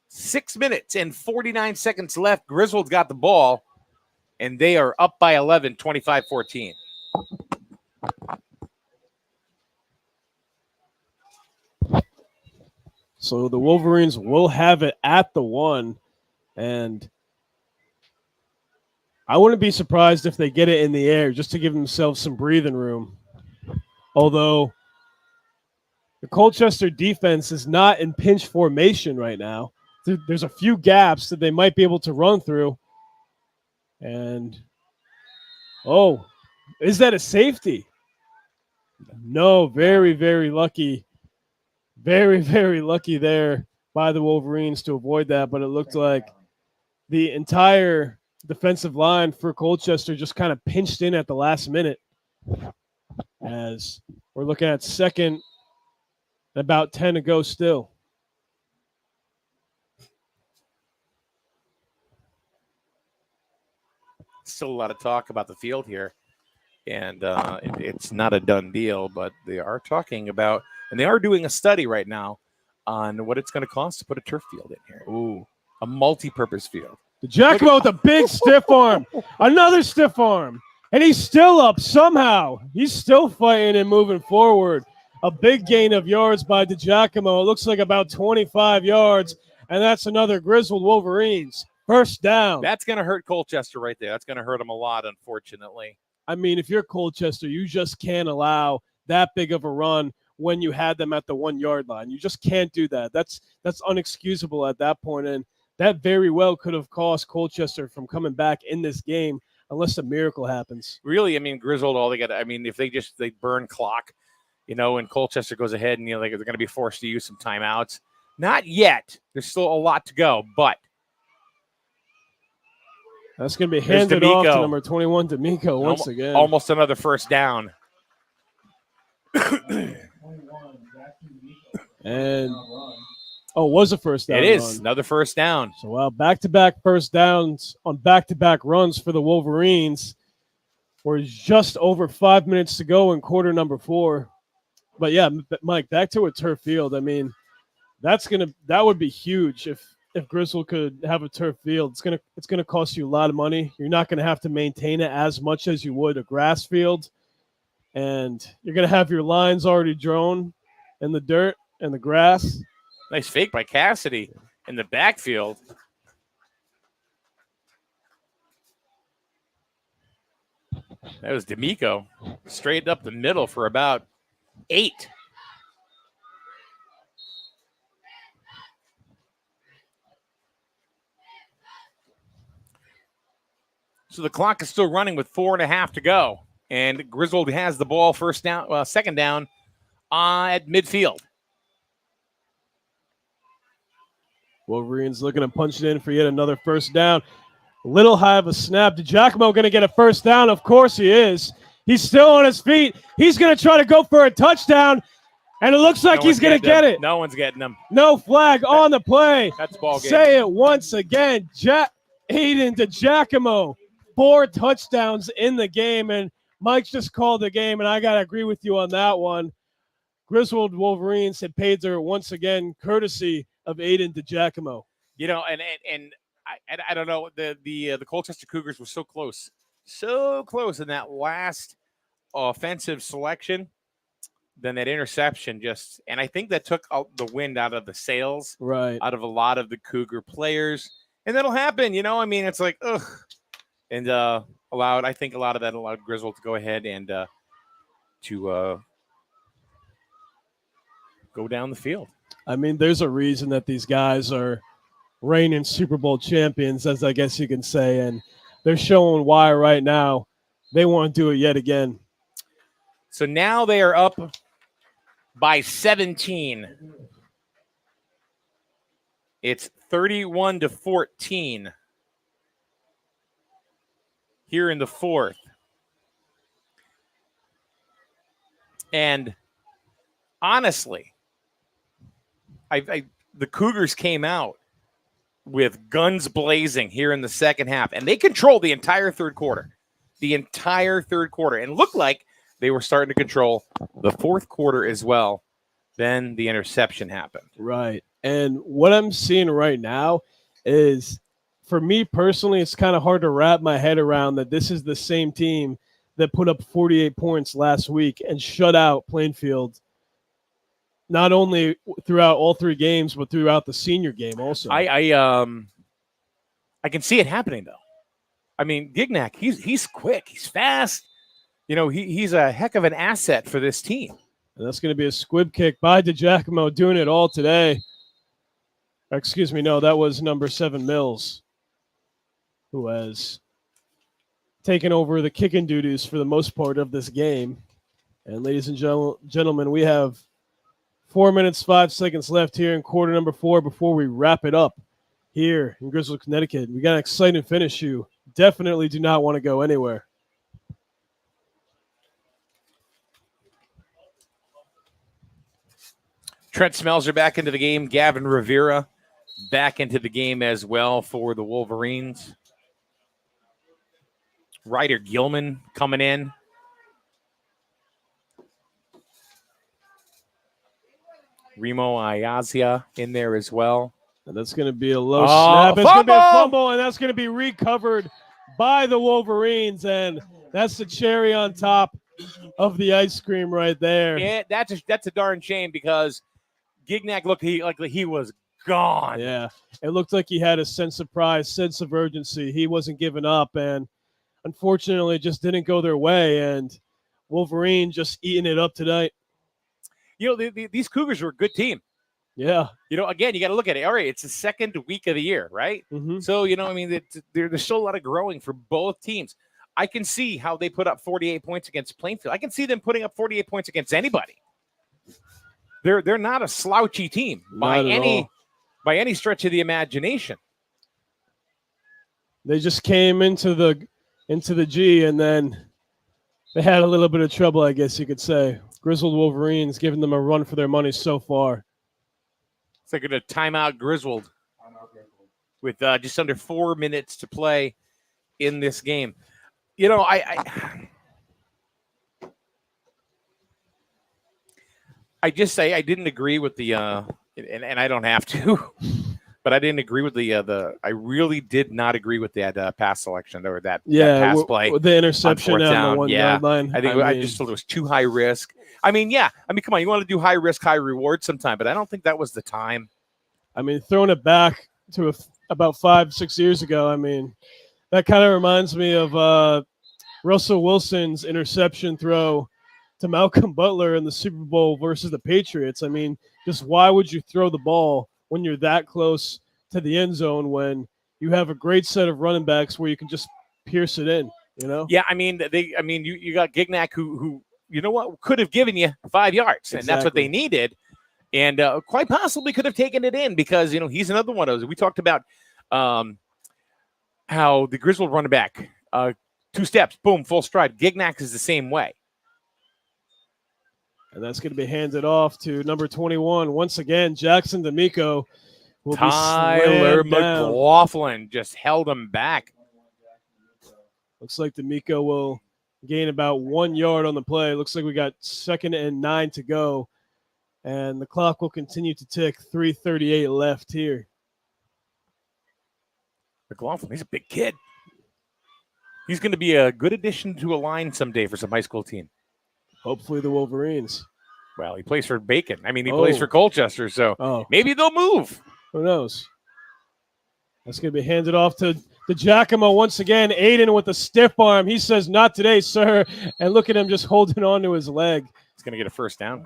6 minutes and 49 seconds left. Griswold's got the ball, and they are up by 11, 25-14. So the Wolverines will have it at the 1, and I wouldn't be surprised if they get it in the air just to give themselves some breathing room. Although the Colchester defense is not in pinch formation right now. There's a few gaps that they might be able to run through. And, is that a safety? No, very, very lucky. Very, very lucky there by the Wolverines to avoid that. But it looked like the entire defensive line for Colchester just kind of pinched in at the last minute. As we're looking at second, about 10 to go still. Still a lot of talk about the field here, and it's not a done deal, but they are talking about, and they are doing a study right now on what it's going to cost to put a turf field in here. Ooh, a multi-purpose field. The Giacomo with a big stiff arm, another stiff arm, and he's still up somehow. He's still fighting and moving forward. A big gain of yards by DiGiacomo. It looks like about 25 yards, and that's another Griswold Wolverines. First down. That's going to hurt Colchester right there. That's going to hurt them a lot, unfortunately. I mean, if you're Colchester, you just can't allow that big of a run when you had them at the 1 yard line. You just can't do that. That's unexcusable at that point, and that very well could have cost Colchester from coming back in this game unless a miracle happens. Really, I mean, Griswold, all they got. I mean, if they burn clock, and Colchester goes ahead and they're going to be forced to use some timeouts. Not yet. There's still a lot to go, but. That's going to be handed off to number 21, D'Amico, once again. Almost another first down. And, was a first down. It is another first down. So, back-to-back first downs on back-to-back runs for the Wolverines. We're just over 5 minutes to go in quarter number 4. But, yeah, Mike, back to a turf field. I mean, that would be huge if Griswold could have a turf field. It's gonna cost you a lot of money. You're not gonna have to maintain it as much as you would a grass field, and you're gonna have your lines already drawn in the dirt and the grass. Nice fake by Cassidy in the backfield. That was D'Amico, straight up the middle for about 8. So the clock is still running with 4.5 to go, and Griswold has the ball second down at midfield. Wolverines looking to punch it in for yet another first down. A little high of a snap. DiGiacomo going to get a first down? Of course he is. He's still on his feet. He's going to try to go for a touchdown, and it looks like he's going to get it. No one's getting him. No flag on the play. That's ball game. Say it once again. Aiden DiGiacomo. 4 touchdowns in the game, and Mike's just called the game, and I got to agree with you on that one. Griswold Wolverines had paid their once again courtesy of Aiden DiGiacomo. And I don't know, the Colchester Cougars were so close in that last offensive selection. Then that interception and I think that took the wind out of the sails, right, out of a lot of the Cougar players, and that'll happen. I mean, it's like ugh. And I think a lot of that allowed Griswold to go ahead and to go down the field. I mean, there's a reason that these guys are reigning Super Bowl champions, as I guess you can say, and they're showing why right now. They want to do it yet again. So now they are up by 17. It's 31-14. Here in the 4th. And honestly, the Cougars came out with guns blazing here in the second half, and they controlled the entire third quarter. And looked like they were starting to control the fourth quarter as well. Then the interception happened. Right. And what I'm seeing right now is, for me personally, it's kind of hard to wrap my head around that this is the same team that put up 48 points last week and shut out Plainfield, not only throughout all three games, but throughout the senior game also. I can see it happening, though. I mean, Gignac, he's quick. He's fast. He's a heck of an asset for this team. And that's going to be a squib kick by DiGiacomo, doing it all today. Excuse me, no, that was number 7, Mills, who has taken over the kicking duties for the most part of this game. And ladies and gentlemen, we have 4 minutes, 5 seconds left here in quarter number 4 before we wrap it up here in Griswold, Connecticut. We got an exciting finish. You definitely do not want to go anywhere. Trent Smelser back into the game. Gavin Rivera back into the game as well for the Wolverines. Ryder Gilman coming in. Remo Ayazia in there as well. And that's going to be a low snap. It's going to be a fumble, and that's going to be recovered by the Wolverines. And that's the cherry on top of the ice cream right there. Yeah, that's a darn shame, because Gignac looked like he was gone. Yeah, it looked like he had a sense of pride, sense of urgency. He wasn't giving up, and unfortunately, it just didn't go their way. And Wolverine just eating it up tonight. These Cougars are a good team. Yeah. Again, you got to look at it. All right, it's the second week of the year, right? Mm-hmm. So, there's still a lot of growing for both teams. I can see how they put up 48 points against Plainfield. I can see them putting up 48 points against anybody. They're not a slouchy team by any stretch of the imagination. They just came into the G, and then they had a little bit of trouble, I guess you could say. Griswold Wolverines giving them a run for their money so far. It's like a timeout Griswold with just under 4 minutes to play in this game. I just say I didn't agree with the and I don't have to, but I didn't agree with I really did not agree with that pass selection or that pass play. The interception on the 1 yard line. I just thought it was too high risk. Come on, you want to do high risk, high reward sometime, but I don't think that was the time. Throwing it back to about 5-6 years ago, that kind of reminds me of Russell Wilson's interception throw to Malcolm Butler in the Super Bowl versus the Patriots. Just why would you throw the ball when you're that close to the end zone when you have a great set of running backs where you can just pierce it in, Yeah, you got Gignac who could have given you 5 yards, and that's what they needed, and quite possibly could have taken it in, because he's another one of those. We talked about how the Griswold running back, 2 steps, boom, full stride. Gignac is the same way. And that's going to be handed off to number 21. Once again, Jackson D'Amico will Tyler McLaughlin just held him back. Looks like D'Amico will gain about 1 yard on the play. Looks like we got 2nd and 9 to go. And the clock will continue to tick. 3:38 left here. McLaughlin, he's a big kid. He's going to be a good addition to a line someday for some high school team. Hopefully the Wolverines. Well, he plays for Bacon. He plays for Colchester, so maybe they'll move. Who knows? That's going to be handed off to Giacomo once again. Aiden with a stiff arm. He says, "Not today, sir." And look at him just holding on to his leg. He's going to get a first down.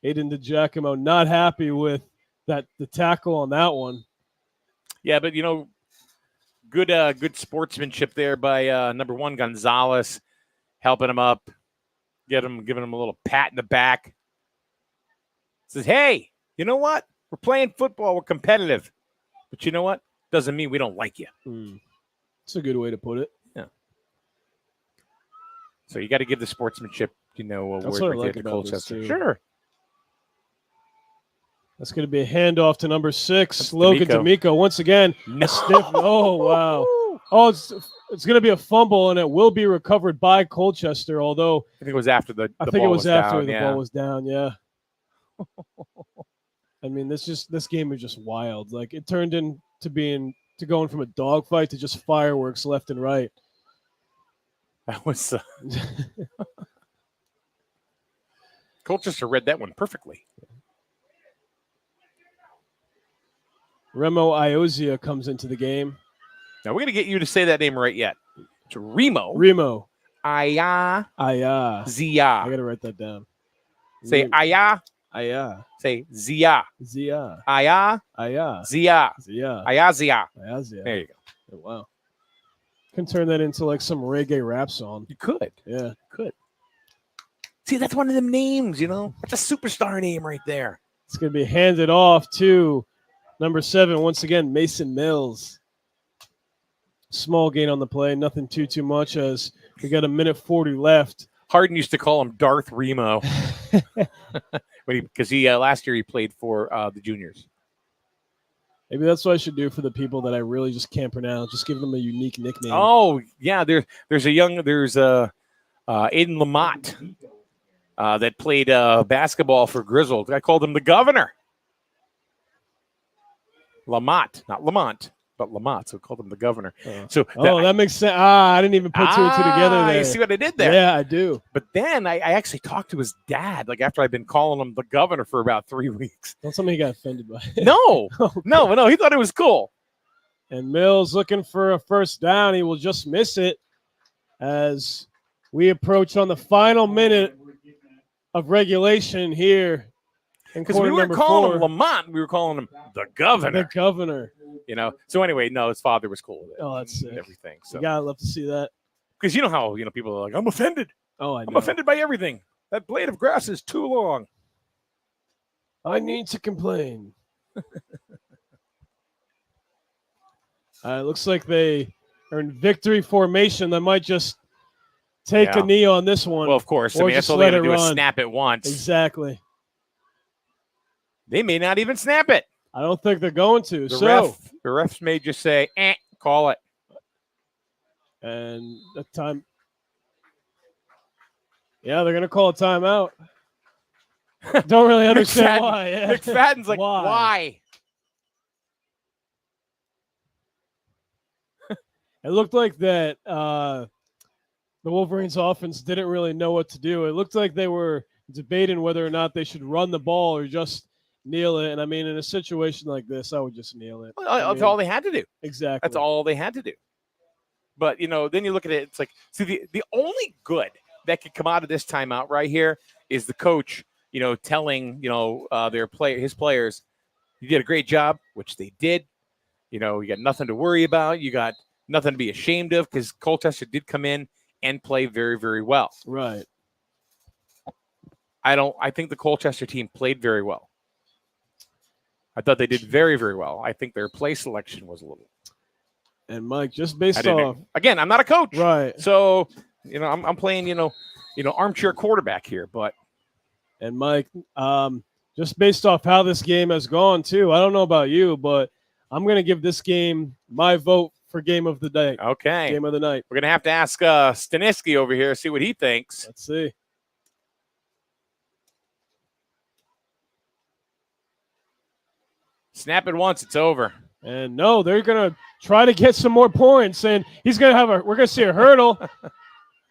Aiden DiGiacomo not happy with the tackle on that one. Yeah, but good sportsmanship there by number 1 Gonzalez, helping him up, giving him a little pat in the back. Says, "Hey, you know what? We're playing football. We're competitive, but you know what? Doesn't mean we don't like you." It's a good way to put it. Yeah. So you got to give the sportsmanship, That's award what I right like there to about this, Colchester. too. Sure. That's going to be a handoff to number 6, That's Logan D'Amico. Once again, No. a stiff. Oh, wow. Oh, it's going to be a fumble, and it will be recovered by Colchester, although I think it was after the I ball think it was after down, the yeah. ball was down, yeah. I mean, this game is just wild. Like, it turned into going from a dogfight to just fireworks left and right. That was Colchester read that one perfectly. Remo Iozia comes into the game. Now we're gonna get you to say that name right yet. It's Remo. Remo. Aya. Zia. I gotta write that down. Say Aya. Aya. Say Zia. Zia. Aya. Zia. Zia. Aya Zia. There you go. Oh, wow. Can turn that into like some reggae rap song. You could. Yeah. Could. See, that's one of them names, That's a superstar name right there. It's gonna be handed off to number 7, once again, Mason Mills. Small gain on the play, nothing too much as we got a minute 40 left. Harden used to call him Darth Remo because he last year he played for the juniors. Maybe that's what I should do for the people that I really just can't pronounce. Just give them a unique nickname. Oh yeah, there's Aiden Lamont that played basketball for Griswold. I called him the governor. Lamont, not Lamont, but Lamont. So I called him the governor. That makes sense. I didn't even put 2 and 2 together there. You see what I did there? Yeah, I do. But then I actually talked to his dad, like after I'd been calling him the governor for about 3 weeks. Don't tell me he got offended by it. No, no, he thought it was cool. And Mills looking for a first down. He will just miss it as we approach on the final minute of regulation here. Because we weren't calling him Lamont, we were calling him the governor. The governor. So anyway, no, his father was cool with it. Oh, that's sick. Everything. So You gotta love to see that. because you know how people are like, I'm offended. Oh, I know. I'm offended by everything. That blade of grass is too long. I need to complain. Looks like they are in victory formation. They might just take a knee on this one. Well, of course. I or mean, that's just all they let got to it do is run. snap it once. Exactly. They may not even snap it. I don't think they're going to. The refs may just say, call it. And that time, they're going to call a timeout. Don't really understand why. Yeah. McFadden's like, why? It looked like that the Wolverines offense didn't really know what to do. It looked like they were debating whether or not they should run the ball or just kneel it. And I mean, in a situation like this, I would just kneel it. Well, that's all they had to do. Exactly. That's all they had to do. But, then you look at it, it's like, see, the only good that could come out of this timeout right here is the coach, telling, his players, you did a great job, which they did. You got nothing to worry about. You got nothing to be ashamed of because Colchester did come in and play very, very well. Right. I think the Colchester team played very well. I thought they did very, very well. I think their play selection was a little. And Mike, just based off. Again, I'm not a coach. Right. So, I'm playing, armchair quarterback here, but. And Mike, just based off how this game has gone too, I don't know about you, but I'm going to give this game my vote for game of the day. Okay. Game of the night. We're going to have to ask Staniski over here, see what he thinks. Let's see. Snap it once, it's over. And no, they're going to try to get some more points. And he's going to we're going to see a hurdle.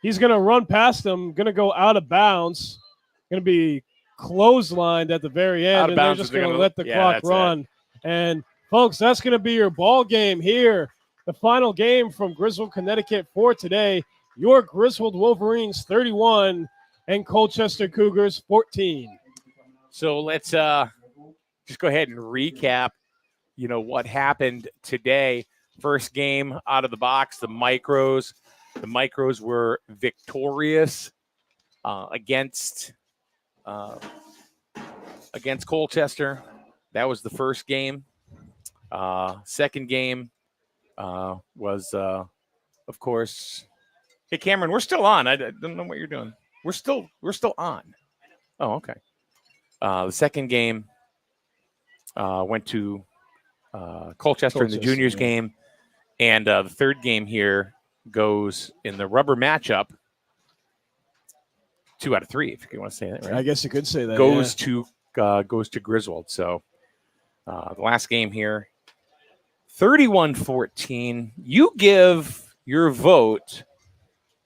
He's going to run past them, going to go out of bounds, going to be clotheslined at the very end. And they're just going to let the clock run. And folks, that's going to be your ball game here. The final game from Griswold, Connecticut for today. Your Griswold Wolverines 31 and Colchester Cougars 14. So let's just go ahead and recap, what happened today. First game out of the box, the Micros. The Micros were victorious against Colchester. That was the first game. Second game was, of course, Hey, Cameron, we're still on. I don't know what you're doing. We're still on. Oh, okay. The second game went to Colchester in the juniors game, and the third game here goes in the rubber matchup. 2 out of 3, if you want to say that, right? I guess you could say that. Goes to Griswold. So the last game here, 31-14. You give your vote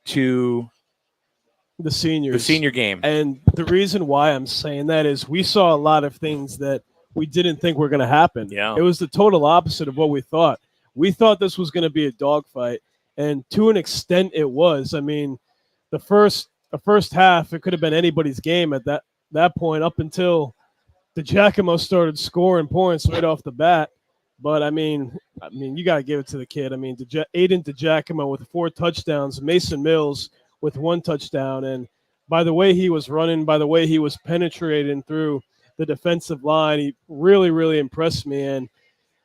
to the seniors, the senior game. And the reason why I'm saying that is we saw a lot of things that we didn't think were going to happen. Yeah. It was the total opposite of what we thought. We thought this was going to be a dogfight, and to an extent it was. I mean, the first half, it could have been anybody's game at that point up until DiGiacomo started scoring points right off the bat. But, I mean, you got to give it to the kid. I mean, Aiden DiGiacomo with 4 touchdowns, Mason Mills with 1 touchdown. And by the way he was running, by the way he was penetrating through the defensive line, he really, really impressed me. And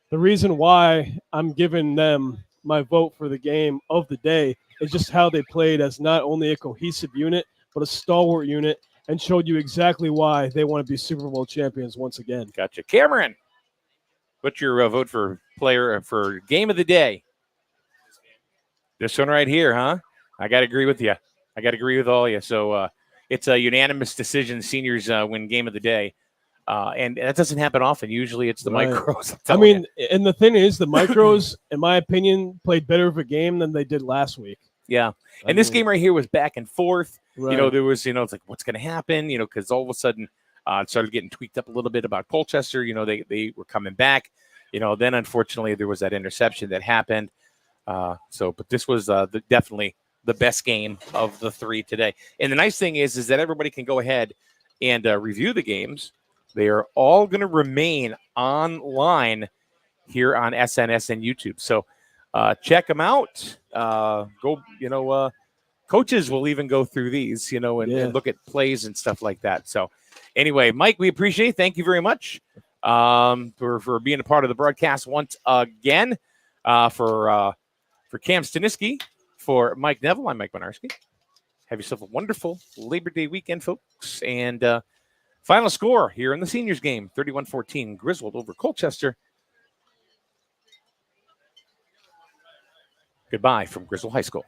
the reason why I'm giving them my vote for the game of the day is just how they played as not only a cohesive unit, but a stalwart unit, and showed you exactly why they want to be Super Bowl champions once again. Gotcha. Cameron, what's your vote for game of the day? This one right here, huh? I got to agree with you. I got to agree with all of you. So it's a unanimous decision. Seniors win game of the day. And that doesn't happen often. Usually it's the micros. I mean, and the thing is, the micros, in my opinion, played better of a game than they did last week. Yeah. And this game right here was back and forth. Right. You know, there was, it's like, what's going to happen? You know, because all of a sudden it started getting tweaked up a little bit about Colchester. You know, they were coming back. You know, then unfortunately there was that interception that happened. But this was definitely the best game of the 3 today. And the nice thing is that everybody can go ahead and review the games. They are all going to remain online here on SNS and YouTube. So check them out. Coaches will even go through these, and look at plays and stuff like that. So anyway, Mike, we appreciate it. Thank you very much for being a part of the broadcast once again. For Cam Staniski, for Mike Neville, I'm Mike Bonarski. Have yourself a wonderful Labor Day weekend, folks. And final score here in the seniors game, 31-14, Griswold over Colchester. Goodbye from Griswold High School.